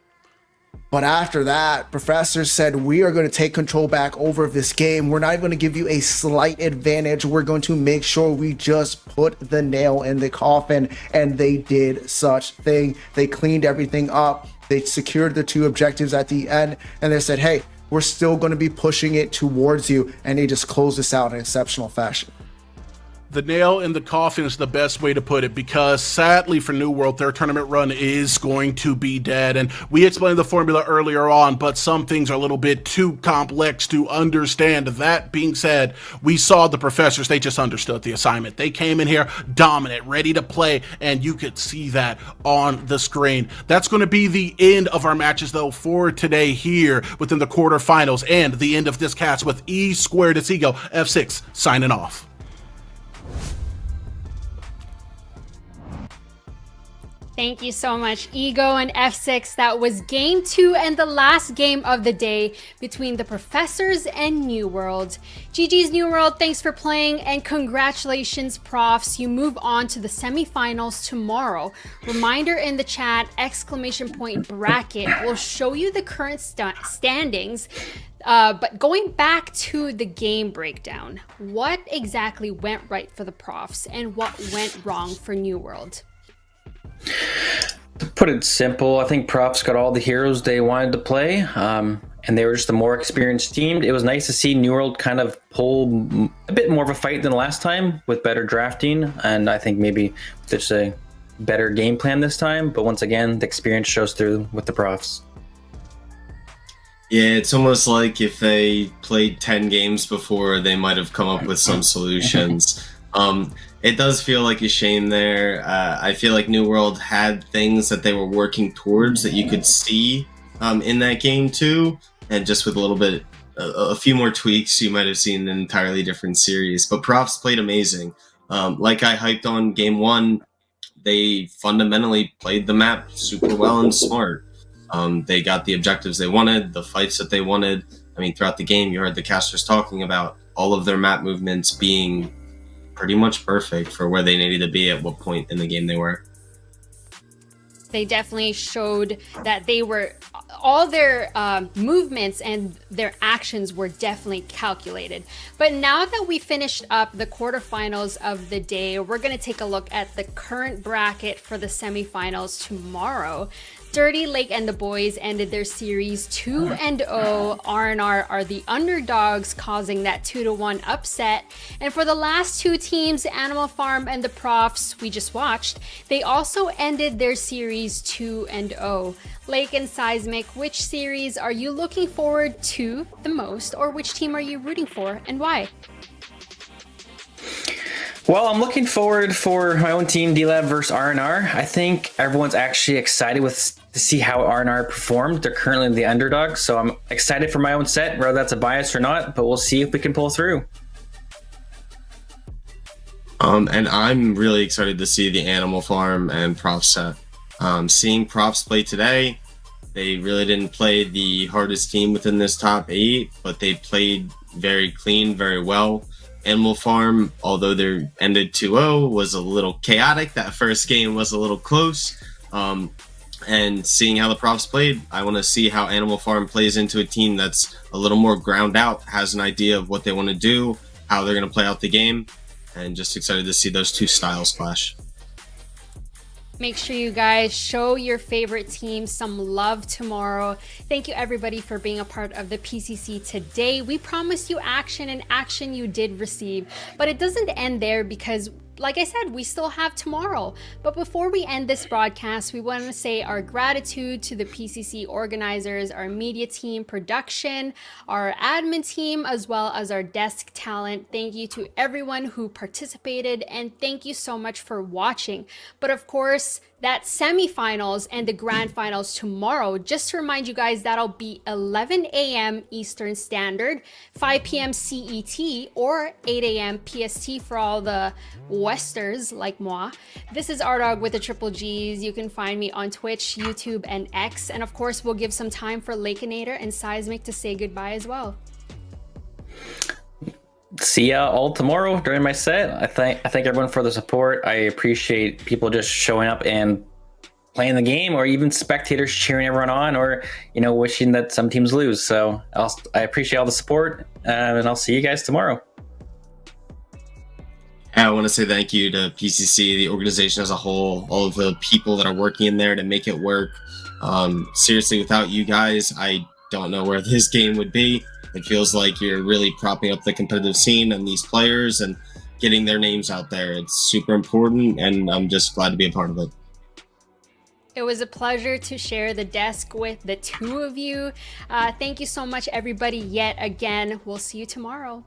But after that, Professor said, we are going to take control back over this game. We're not even going to give you a slight advantage. We're going to make sure we just put the nail in the coffin. And they did such thing. They cleaned everything up. They secured the 2 objectives at the end. And they said, hey, we're still going to be pushing it towards you. And they just closed this out in exceptional fashion. The nail in the coffin is the best way to put it, because sadly for New World, their tournament run is going to be dead. And we explained the formula earlier on, but some things are a little bit too complex to understand. That being said, we saw the Professors, they just understood the assignment. They came in here dominant, ready to play, and you could see that on the screen. That's going to be the end of our matches, though, for today here within the quarterfinals, and the end of this cast with E Squared. It's Ego, F6, signing off. Thank you so much, Ego and F6. That was game 2 and the last game of the day between the Professors and New World. GG's New World, thanks for playing, and congratulations, Profs. You move on to the semifinals tomorrow. Reminder in the chat, !bracket will show you the current standings. But going back to the game breakdown, what exactly went right for the Profs and what went wrong for New World? To put it simple, I think Props got all the heroes they wanted to play, and they were just a more experienced team. It was nice to see New World kind of pull a bit more of a fight than last time with better drafting, and I think maybe just a better game plan this time. But once again, the experience shows through with the Profs. Yeah, it's almost like if they played 10 games before, they might have come up with some solutions. It does feel like a shame there. I feel like New World had things that they were working towards that you could see in that game too, and just with a little bit, a few more tweaks, you might have seen an entirely different series. But Profs played amazing. Like I hyped on game 1, they fundamentally played the map super well and smart. They got the objectives they wanted, the fights that they wanted. I mean, throughout the game, you heard the casters talking about all of their map movements being pretty much perfect for where they needed to be at what point in the game they were. They definitely showed that they were, all their movements and their actions were definitely calculated. But now that we finished up the quarterfinals of the day, we're going to take a look at the current bracket for the semifinals tomorrow. Dirty Lake and the boys ended their series 2-0. R&R are the underdogs, causing that 2-1 upset. And for the last 2 teams, Animal Farm and the Profs, we just watched, they also ended their series 2-0. Lake and Seismic, which series are you looking forward to the most, or which team are you rooting for and why? Well, I'm looking forward for my own team, Dlab versus R&R. I think everyone's actually excited to see how R&R performed. They're currently the underdog, so I'm excited for my own set, whether that's a bias or not, but we'll see if we can pull through. And I'm really excited to see the Animal Farm and Prof set. Seeing Profs play today, they really didn't play the hardest team within this top 8, but they played very clean, very well. Animal Farm, although they ended 2-0, was a little chaotic. That first game was a little close. And seeing how the profs played, I want to see how Animal Farm plays into a team that's a little more ground out, has an idea of what they want to do, how they're going to play out the game, and just excited to see those two styles clash. Make sure you guys show your favorite team some love tomorrow. Thank you everybody for being a part of the PCC today. We promised you action, and action you did receive, but it doesn't end there because, like I said, we still have tomorrow. But before we end this broadcast, we want to say our gratitude to the PCC organizers, our media team, production, our admin team, as well as our desk talent. Thank you to everyone who participated, and thank you so much for watching. But of course, that semifinals and the grand finals tomorrow, just to remind you guys, that'll be 11 a.m. Eastern Standard, 5 p.m. CET, or 8 a.m. PST for all the Westers like moi. This is Ardog with the Triple G's. You can find me on Twitch, YouTube, and X. And of course, we'll give some time for Lakeinator and Seismic to say goodbye as well. See ya all tomorrow during my set. I thank everyone for the support. I appreciate people just showing up and playing the game, or even spectators cheering everyone on, or wishing that some teams lose. So I appreciate all the support, and I'll see you guys tomorrow. I want to say thank you to PCC, the organization as a whole, all of the people that are working in there to make it work. Seriously, without you guys, I don't know where this game would be. It feels like you're really propping up the competitive scene and these players and getting their names out there. It's super important, and I'm just glad to be a part of it. It was a pleasure to share the desk with the two of you. Thank you so much, everybody, yet again. We'll see you tomorrow.